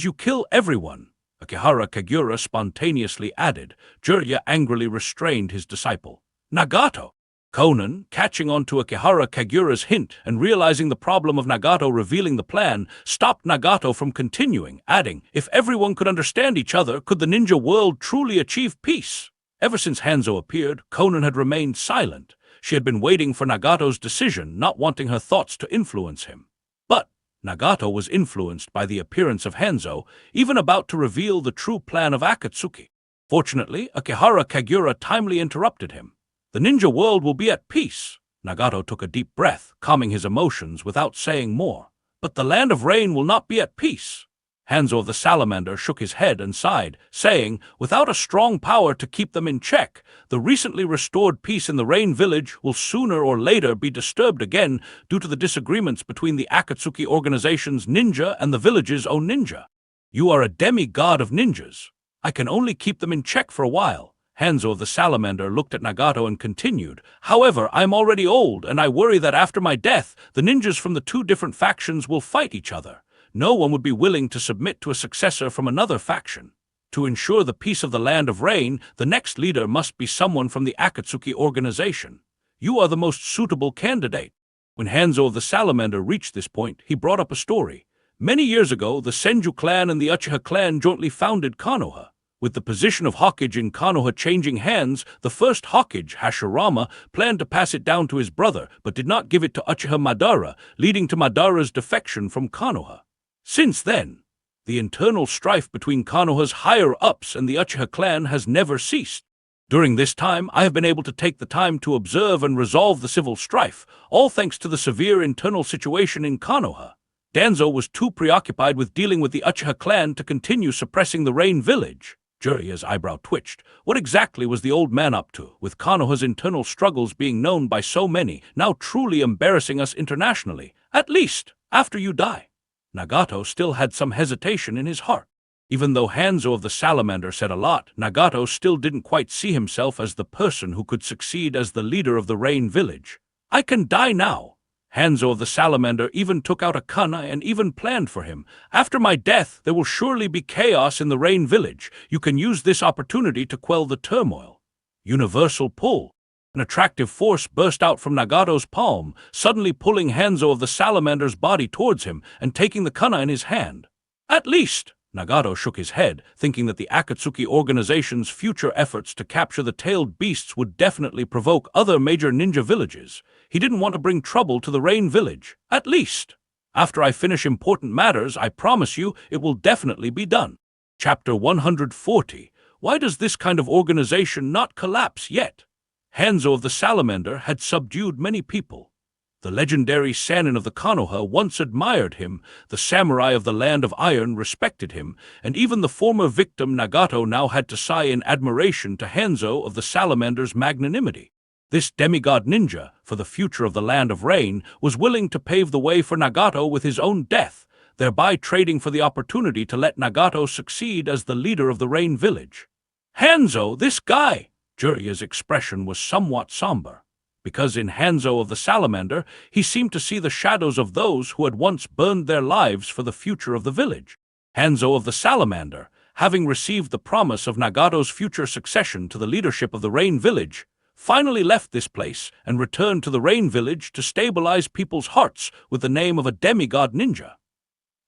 you kill everyone." Akihara Kagura spontaneously added. Jirya angrily restrained his disciple. "Nagato!" Conan, catching on to Akihara Kagura's hint and realizing the problem of Nagato revealing the plan, stopped Nagato from continuing, adding, "If everyone could understand each other, could the ninja world truly achieve peace?" Ever since Hanzo appeared, Conan had remained silent. She had been waiting for Nagato's decision, not wanting her thoughts to influence him. But Nagato was influenced by the appearance of Hanzo, even about to reveal the true plan of Akatsuki. Fortunately, Akihara Kagura timely interrupted him. "The ninja world will be at peace." Nagato took a deep breath, calming his emotions without saying more. "But the Land of Rain will not be at peace." Hanzo of the salamander shook his head and sighed, saying, "Without a strong power to keep them in check, the recently restored peace in the Rain Village will sooner or later be disturbed again due to the disagreements between the Akatsuki organization's ninja and the village's own ninja. You are a demigod of ninjas. I can only keep them in check for a while." Hanzo of the salamander looked at Nagato and continued, "However, I am already old, and I worry that after my death, the ninjas from the two different factions will fight each other. No one would be willing to submit to a successor from another faction. To ensure the peace of the Land of Rain, the next leader must be someone from the Akatsuki organization. You are the most suitable candidate." When Hanzo of the salamander reached this point, he brought up a story. Many years ago, the Senju clan and the Uchiha clan jointly founded Konoha. With the position of Hokage in Konoha changing hands, the first Hokage, Hashirama, planned to pass it down to his brother, but did not give it to Uchiha Madara, leading to Madara's defection from Konoha. Since then, the internal strife between Konoha's higher-ups and the Uchiha clan has never ceased. During this time, I have been able to take the time to observe and resolve the civil strife, all thanks to the severe internal situation in Konoha. Danzo was too preoccupied with dealing with the Uchiha clan to continue suppressing the Rain Village. Jirya's eyebrow twitched. What exactly was the old man up to, with Konoha's internal struggles being known by so many, now truly embarrassing us internationally, at least after you die? Nagato still had some hesitation in his heart. Even though Hanzo of the salamander said a lot, Nagato still didn't quite see himself as the person who could succeed as the leader of the Rain Village. "I can die now." Hanzo of the salamander even took out a kunai and even planned for him. "After my death, there will surely be chaos in the Rain Village. You can use this opportunity to quell the turmoil." Universal pull. An attractive force burst out from Nagato's palm, suddenly pulling Hanzo of the salamander's body towards him and taking the kunai in his hand. "At least," Nagato shook his head, thinking that the Akatsuki organization's future efforts to capture the tailed beasts would definitely provoke other major ninja villages. He didn't want to bring trouble to the Rain Village. "At least. After I finish important matters, I promise you it will definitely be done." Chapter 140. Why does this kind of organization not collapse yet? Hanzo of the Salamander had subdued many people. The legendary Sannin of the Konoha once admired him, the samurai of the Land of Iron respected him, and even the former victim Nagato now had to sigh in admiration to Hanzo of the Salamander's magnanimity. This demigod ninja, for the future of the Land of Rain, was willing to pave the way for Nagato with his own death, thereby trading for the opportunity to let Nagato succeed as the leader of the Rain Village. Hanzo, this guy! Jiraiya's expression was somewhat somber, because in Hanzo of the Salamander he seemed to see the shadows of those who had once burned their lives for the future of the village. Hanzo of the Salamander, having received the promise of Nagato's future succession to the leadership of the Rain Village, finally left this place and returned to the Rain Village to stabilize people's hearts with the name of a demigod ninja.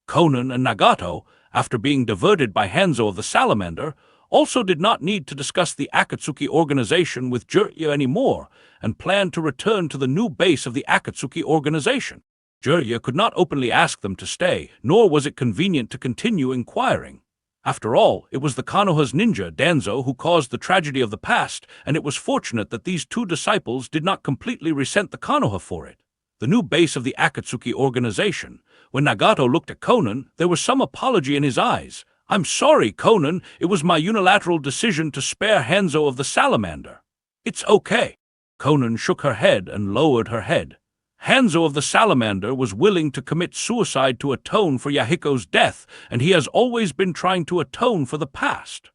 Conan and Nagato, after being diverted by Hanzo of the Salamander, also did not need to discuss the Akatsuki organization with Jiraiya anymore and planned to return to the new base of the Akatsuki organization. Jiraiya could not openly ask them to stay, nor was it convenient to continue inquiring. After all, it was the Konoha's ninja, Danzo, who caused the tragedy of the past, and it was fortunate that these two disciples did not completely resent the Konoha for it. The new base of the Akatsuki organization. When Nagato looked at Conan, there was some apology in his eyes. "I'm sorry, Conan. It was my unilateral decision to spare Hanzo of the Salamander." "It's okay." Conan shook her head and lowered her head. Hanzo of the Salamander was willing to commit suicide to atone for Yahiko's death, and he has always been trying to atone for the past.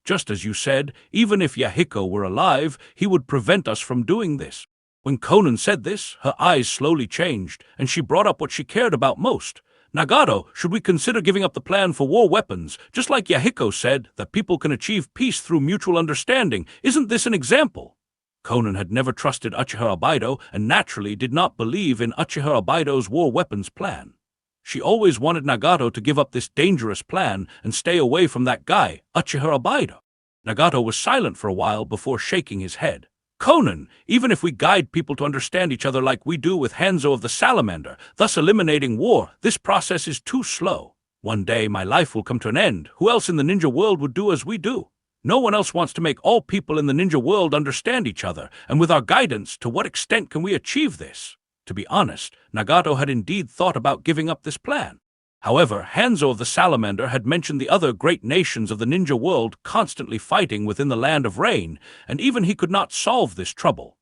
Just as you said, even if Yahiko were alive, he would prevent us from doing this. When Conan said this, her eyes slowly changed, and she brought up what she cared about most. "Nagato, should we consider giving up the plan for war weapons, just like Yahiko said, that people can achieve peace through mutual understanding? Isn't this an example?" Conan had never trusted Uchiha Abido and naturally did not believe in Uchiha Abido's war weapons plan. She always wanted Nagato to give up this dangerous plan and stay away from that guy, Uchiha Abido. Nagato was silent for a while before shaking his head. "Conan, even if we guide people to understand each other like we do with Hanzo of the Salamander, thus eliminating war, this process is too slow. One day my life will come to an end. Who else in the ninja world would do as we do? No one else wants to make all people in the ninja world understand each other, and with our guidance, to what extent can we achieve this?" To be honest, Nagato had indeed thought about giving up this plan. However, Hanzo of the Salamander had mentioned the other great nations of the ninja world constantly fighting within the Land of Rain, and even he could not solve this trouble.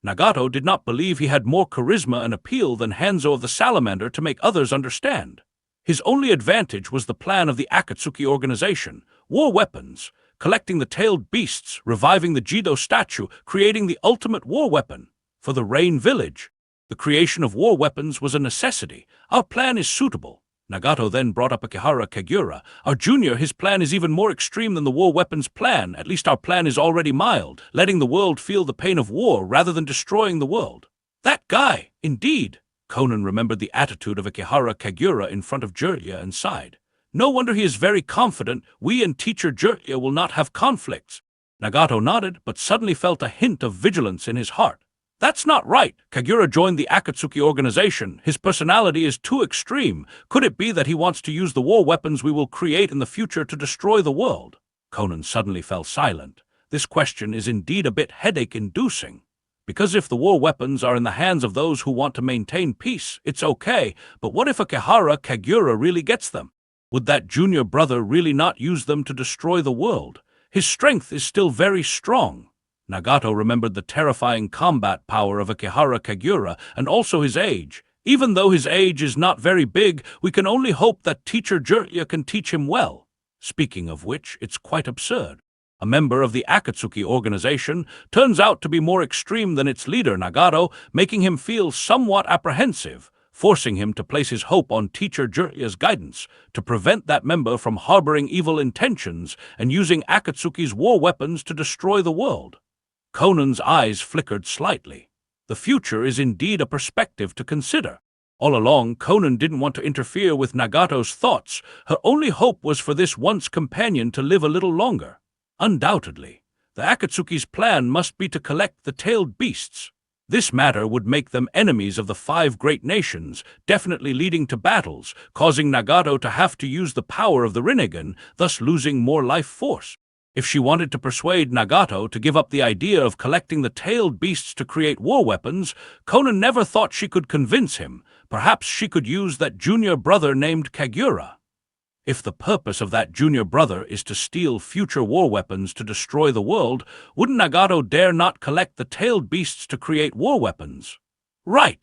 Nagato did not believe he had more charisma and appeal than Hanzo of the Salamander to make others understand. His only advantage was the plan of the Akatsuki organization, war weapons, collecting the tailed beasts, reviving the Jido statue, creating the ultimate war weapon for the Rain Village. The creation of war weapons was a necessity. "Our plan is suitable." Nagato then brought up Akihara Kagura. "Our junior, his plan is even more extreme than the war weapons plan. At least our plan is already mild, letting the world feel the pain of war rather than destroying the world." "That guy, indeed." Conan remembered the attitude of Akihara Kagura in front of Jiraiya and sighed. "No wonder he is very confident. We and teacher Jiraiya will not have conflicts." Nagato nodded, but suddenly felt a hint of vigilance in his heart. "That's not right. Kagura joined the Akatsuki organization. His personality is too extreme. Could it be that he wants to use the war weapons we will create in the future to destroy the world?" Conan suddenly fell silent. This question is indeed a bit headache-inducing. Because if the war weapons are in the hands of those who want to maintain peace, it's okay, but what if Akihara Kagura really gets them? Would that junior brother really not use them to destroy the world? His strength is still very strong. Nagato remembered the terrifying combat power of Akihara Kagura and also his age. Even though his age is not very big, we can only hope that teacher Jiraiya can teach him well. Speaking of which, it's quite absurd. A member of the Akatsuki organization turns out to be more extreme than its leader, Nagato, making him feel somewhat apprehensive, forcing him to place his hope on teacher Jiraiya's guidance to prevent that member from harboring evil intentions and using Akatsuki's war weapons to destroy the world. Conan's eyes flickered slightly. The future is indeed a perspective to consider. All along, Conan didn't want to interfere with Nagato's thoughts. Her only hope was for this once companion to live a little longer. Undoubtedly, the Akatsuki's plan must be to collect the tailed beasts. This matter would make them enemies of the 5 great nations, definitely leading to battles, causing Nagato to have to use the power of the Rinnegan, thus losing more life force. If she wanted to persuade Nagato to give up the idea of collecting the tailed beasts to create war weapons, Konan never thought she could convince him. Perhaps she could use that junior brother named Kagura. If the purpose of that junior brother is to steal future war weapons to destroy the world, wouldn't Nagato dare not collect the tailed beasts to create war weapons? Right!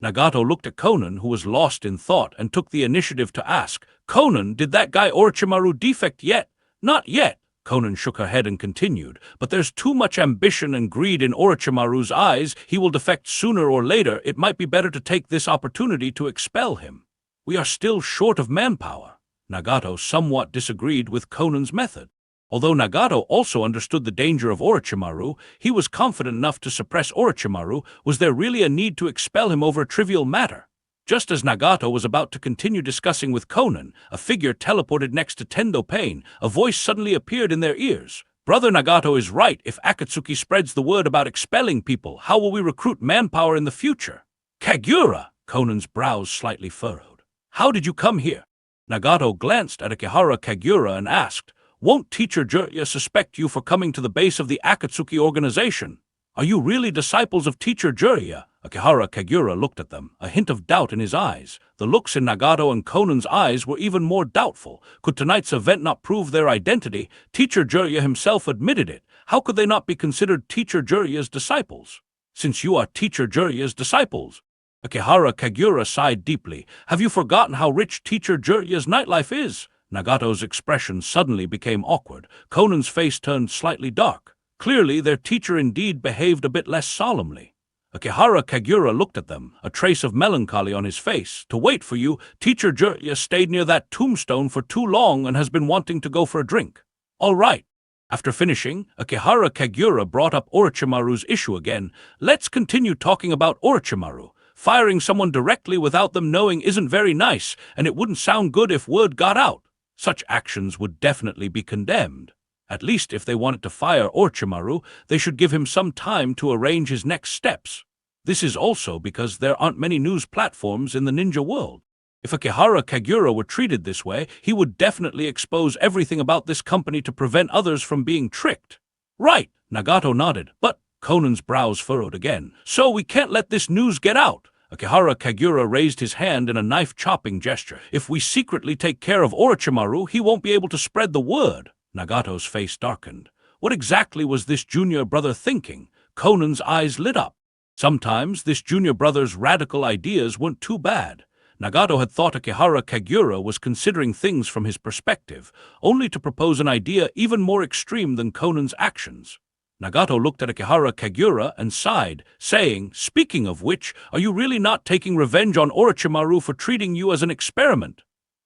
Nagato looked at Konan, who was lost in thought, and took the initiative to ask, "Konan, did that guy Orochimaru defect yet?" "Not yet." Konan shook her head and continued, "But there's too much ambition and greed in Orochimaru's eyes. He will defect sooner or later. It might be better to take this opportunity to expel him. We are still short of manpower." Nagato somewhat disagreed with Konan's method. Although Nagato also understood the danger of Orochimaru, he was confident enough to suppress Orochimaru. Was there really a need to expel him over a trivial matter? Just as Nagato was about to continue discussing with Konan, a figure teleported next to Tendo Pain. A voice suddenly appeared in their ears. "Brother Nagato is right. If Akatsuki spreads the word about expelling people, how will we recruit manpower in the future?" "Kagura!" Konan's brows slightly furrowed. "How did you come here?" Nagato glanced at Akihara Kagura and asked, "Won't Teacher Jiraiya suspect you for coming to the base of the Akatsuki organization? Are you really disciples of Teacher Jiraiya?" Akihara Kagura looked at them, a hint of doubt in his eyes. The looks in Nagato and Konan's eyes were even more doubtful. Could tonight's event not prove their identity? Teacher Jiraiya himself admitted it. How could they not be considered Teacher Jiraiya's disciples? "Since you are Teacher Jiraiya's disciples," Akihara Kagura sighed deeply. "Have you forgotten how rich Teacher Jiraiya's nightlife is?" Nagato's expression suddenly became awkward. Konan's face turned slightly dark. Clearly, their teacher indeed behaved a bit less solemnly. Akihara Kagura looked at them, a trace of melancholy on his face. "To wait for you, Teacher Jiraiya stayed near that tombstone for too long and has been wanting to go for a drink." "All right." After finishing, Akihara Kagura brought up Orochimaru's issue again. "Let's continue talking about Orochimaru. Firing someone directly without them knowing isn't very nice, and it wouldn't sound good if word got out. Such actions would definitely be condemned. At least if they wanted to fire Orochimaru, they should give him some time to arrange his next steps. This is also because there aren't many news platforms in the ninja world. If Akihara Kagura were treated this way, he would definitely expose everything about this company to prevent others from being tricked." "Right," Nagato nodded, "but..." Konan's brows furrowed again. "So we can't let this news get out." Akihara Kagura raised his hand in a knife-chopping gesture. "If we secretly take care of Orochimaru, he won't be able to spread the word." Nagato's face darkened. What exactly was this junior brother thinking? Konan's eyes lit up. Sometimes this junior brother's radical ideas weren't too bad. Nagato had thought Akihara Kagura was considering things from his perspective, only to propose an idea even more extreme than Konan's actions. Nagato looked at Akihara Kagura and sighed, saying, "Speaking of which, are you really not taking revenge on Orochimaru for treating you as an experiment?"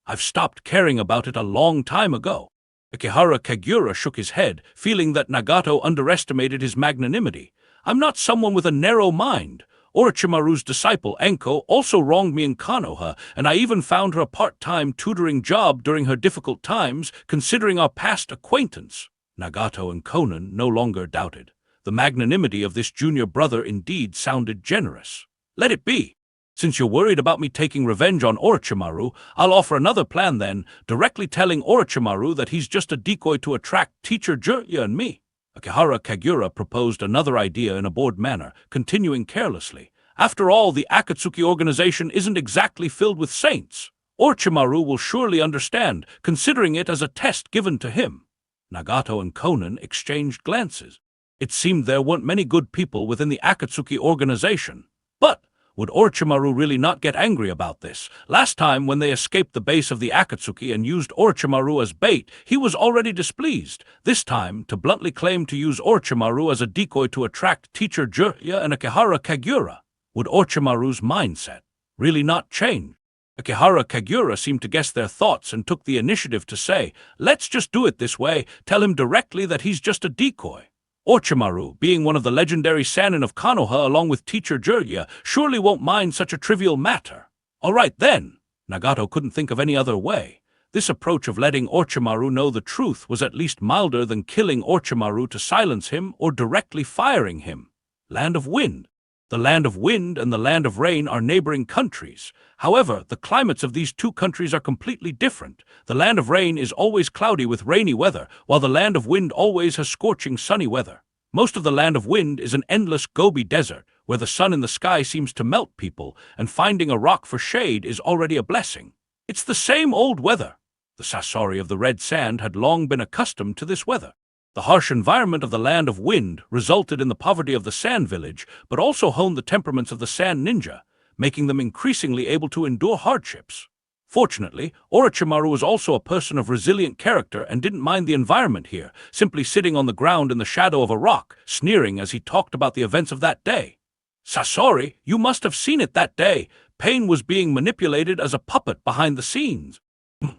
"I've stopped caring about it a long time ago." Akihara Kagura shook his head, feeling that Nagato underestimated his magnanimity. "I'm not someone with a narrow mind. Orochimaru's disciple Enko also wronged me in Konoha, and I even found her a part-time tutoring job during her difficult times, considering our past acquaintance." Nagato and Konan no longer doubted. The magnanimity of this junior brother indeed sounded generous. "Let it be. Since you're worried about me taking revenge on Orochimaru, I'll offer another plan then, directly telling Orochimaru that he's just a decoy to attract Teacher Jiraiya and me." Akihara Kagura proposed another idea in a bored manner, continuing carelessly. "After all, the Akatsuki organization isn't exactly filled with saints. Orochimaru will surely understand, considering it as a test given to him." Nagato and Konan exchanged glances. It seemed there weren't many good people within the Akatsuki organization. But would Orochimaru really not get angry about this? Last time, when they escaped the base of the Akatsuki and used Orochimaru as bait, he was already displeased. This time, to bluntly claim to use Orochimaru as a decoy to attract Teacher Jiraiya and Akihara Kagura. Would Orochimaru's mindset really not change? Akihara Kagura seemed to guess their thoughts and took the initiative to say, "Let's just do it this way. Tell him directly that he's just a decoy. Orochimaru, being one of the legendary Sannin of Konoha along with Teacher Jiraiya, surely won't mind such a trivial matter." "All right then." Nagato couldn't think of any other way. This approach of letting Orochimaru know the truth was at least milder than killing Orochimaru to silence him or directly firing him. Land of Wind. The land of wind and the land of rain are neighboring countries. However, the climates of these two countries are completely different. The land of rain is always cloudy with rainy weather, while the land of wind always has scorching sunny weather. Most of the land of wind is an endless Gobi desert, where the sun in the sky seems to melt people, and finding a rock for shade is already a blessing. It's the same old weather. The Sasori of the red sand had long been accustomed to this weather. The harsh environment of the land of wind resulted in the poverty of the sand village, but also honed the temperaments of the sand ninja, making them increasingly able to endure hardships. Fortunately, Orochimaru was also a person of resilient character and didn't mind the environment here, simply sitting on the ground in the shadow of a rock, sneering as he talked about the events of that day. "Sasori, you must have seen it that day. Pain was being manipulated as a puppet behind the scenes."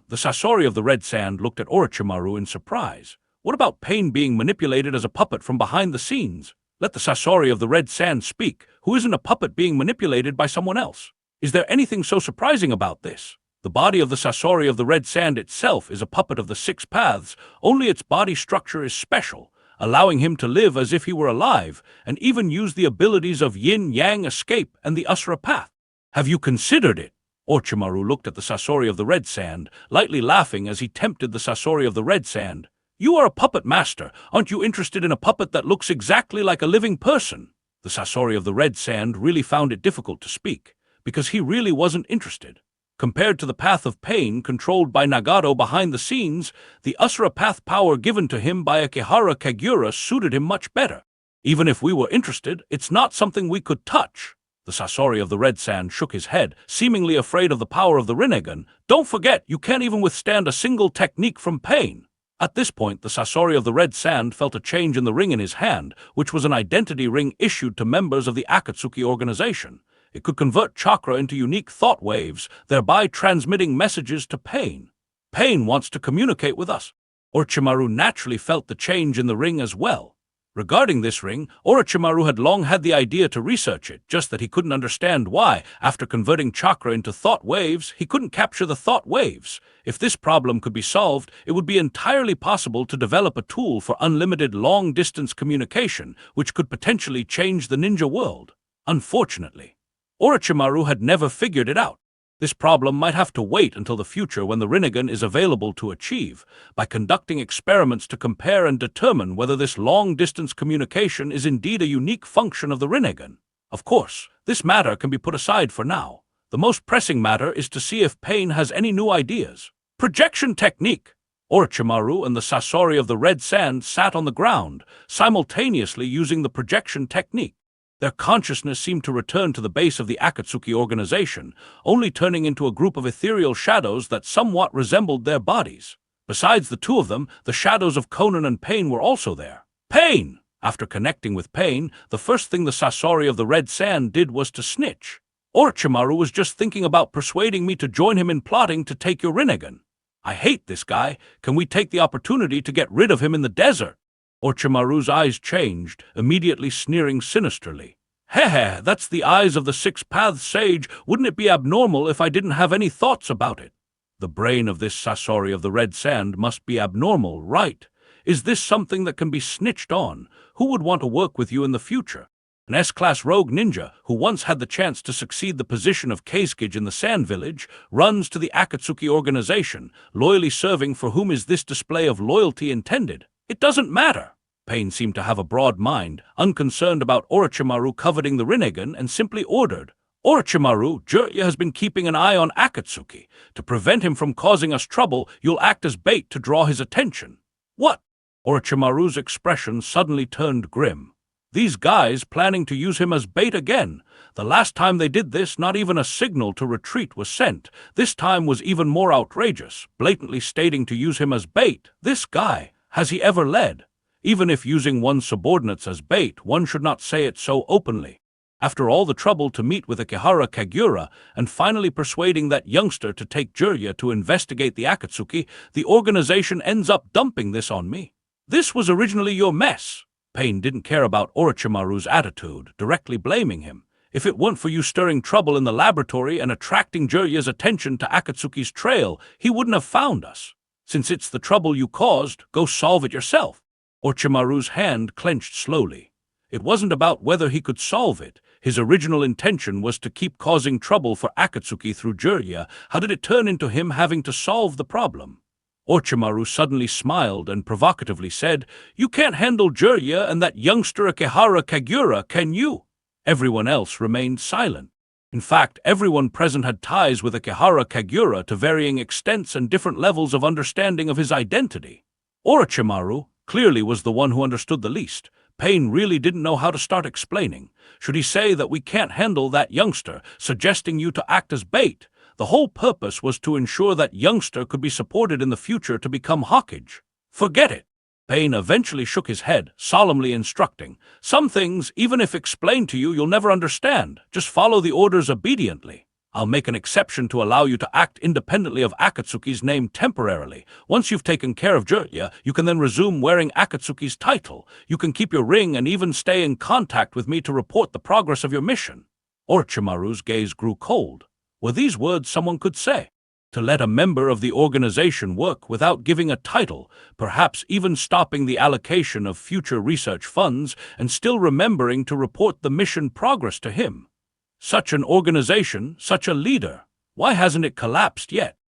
The Sasori of the red sand looked at Orochimaru in surprise. What about Pain being manipulated as a puppet from behind the scenes? Let the Sasori of the red sand speak. Who isn't a puppet being manipulated by someone else? Is there anything so surprising about this? The body of the Sasori of the red sand itself is a puppet of the six paths, only its body structure is special, allowing him to live as if he were alive, and even use the abilities of yin-yang escape and the Asura path. Have you considered it? Orochimaru looked at the Sasori of the red sand, lightly laughing as he tempted the Sasori of the red sand. "You are a puppet master. Aren't you interested in a puppet that looks exactly like a living person?" The Sasori of the red sand really found it difficult to speak, because he really wasn't interested. Compared to the path of pain controlled by Nagato behind the scenes, the Asura path power given to him by Akihara Kagura suited him much better. Even if we were interested, it's not something we could touch. The Sasori of the red sand shook his head, seemingly afraid of the power of the Rinnegan. "Don't forget, you can't even withstand a single technique from pain." At this point, the Sasori of the red sand felt a change in the ring in his hand, which was an identity ring issued to members of the Akatsuki organization. It could convert chakra into unique thought waves, thereby transmitting messages to Pain. Pain wants to communicate with us. Orochimaru naturally felt the change in the ring as well. Regarding this ring, Orochimaru had long had the idea to research it, just that he couldn't understand why, after converting chakra into thought waves, he couldn't capture the thought waves. If this problem could be solved, it would be entirely possible to develop a tool for unlimited long-distance communication, which could potentially change the ninja world. Unfortunately, Orochimaru had never figured it out. This problem might have to wait until the future when the Rinnegan is available to achieve, by conducting experiments to compare and determine whether this long-distance communication is indeed a unique function of the Rinnegan. Of course, this matter can be put aside for now. The most pressing matter is to see if Pain has any new ideas. Projection technique. Orochimaru and the Sasori of the red sand sat on the ground, simultaneously using the projection technique. Their consciousness seemed to return to the base of the Akatsuki organization, only turning into a group of ethereal shadows that somewhat resembled their bodies. Besides the two of them, the shadows of Conan and Pain were also there. Pain! After connecting with Pain, the first thing the Sasori of the red sand did was to snitch. "Orochimaru was just thinking about persuading me to join him in plotting to take your Rinnegan. I hate this guy. Can we take the opportunity to get rid of him in the desert?" Orochimaru's eyes changed, immediately sneering sinisterly. "Heh, that's the eyes of the Six Paths sage. Wouldn't it be abnormal if I didn't have any thoughts about it?" The brain of this Sasori of the red sand must be abnormal, right? Is this something that can be snitched on? Who would want to work with you in the future? An S-class rogue ninja, who once had the chance to succeed the position of Keisuke in the Sand Village, runs to the Akatsuki organization, loyally serving. For whom is this display of loyalty intended? It doesn't matter. Pain seemed to have a broad mind, unconcerned about Orochimaru coveting the Rinnegan, and simply ordered, "Orochimaru, Jiraiya has been keeping an eye on Akatsuki. To prevent him from causing us trouble, you'll act as bait to draw his attention." "What?" Orochimaru's expression suddenly turned grim. These guys planning to use him as bait again. The last time they did this, not even a signal to retreat was sent. This time was even more outrageous, blatantly stating to use him as bait. This guy, has he ever led? Even if using one's subordinates as bait, one should not say it so openly. After all the trouble to meet with Akihara Kagura and finally persuading that youngster to take Jiraiya to investigate the Akatsuki, the organization ends up dumping this on me. This was originally your mess. Pain didn't care about Orochimaru's attitude, directly blaming him. If it weren't for you stirring trouble in the laboratory and attracting Jiraiya's attention to Akatsuki's trail, he wouldn't have found us. Since it's the trouble you caused, go solve it yourself. Orochimaru's hand clenched slowly. It wasn't about whether he could solve it. His original intention was to keep causing trouble for Akatsuki through Jirya. How did it turn into him having to solve the problem? Orochimaru suddenly smiled and provocatively said, "You can't handle Jirya and that youngster Akihara Kagura, can you?" Everyone else remained silent. In fact, everyone present had ties with Akihara Kagura to varying extents and different levels of understanding of his identity. Orochimaru clearly was the one who understood the least. Pain really didn't know how to start explaining. Should he say that we can't handle that youngster, suggesting you to act as bait? The whole purpose was to ensure that youngster could be supported in the future to become Hokage. Forget it. Pain eventually shook his head, solemnly instructing, "Some things, even if explained to you, you'll never understand. Just follow the orders obediently. I'll make an exception to allow you to act independently of Akatsuki's name temporarily. Once you've taken care of Jirya, you can then resume wearing Akatsuki's title. You can keep your ring and even stay in contact with me to report the progress of your mission." Orochimaru's gaze grew cold. Were these words someone could say? To let a member of the organization work without giving a title, perhaps even stopping the allocation of future research funds, and still remembering to report the mission progress to him. Such an organization, such a leader, why hasn't it collapsed yet?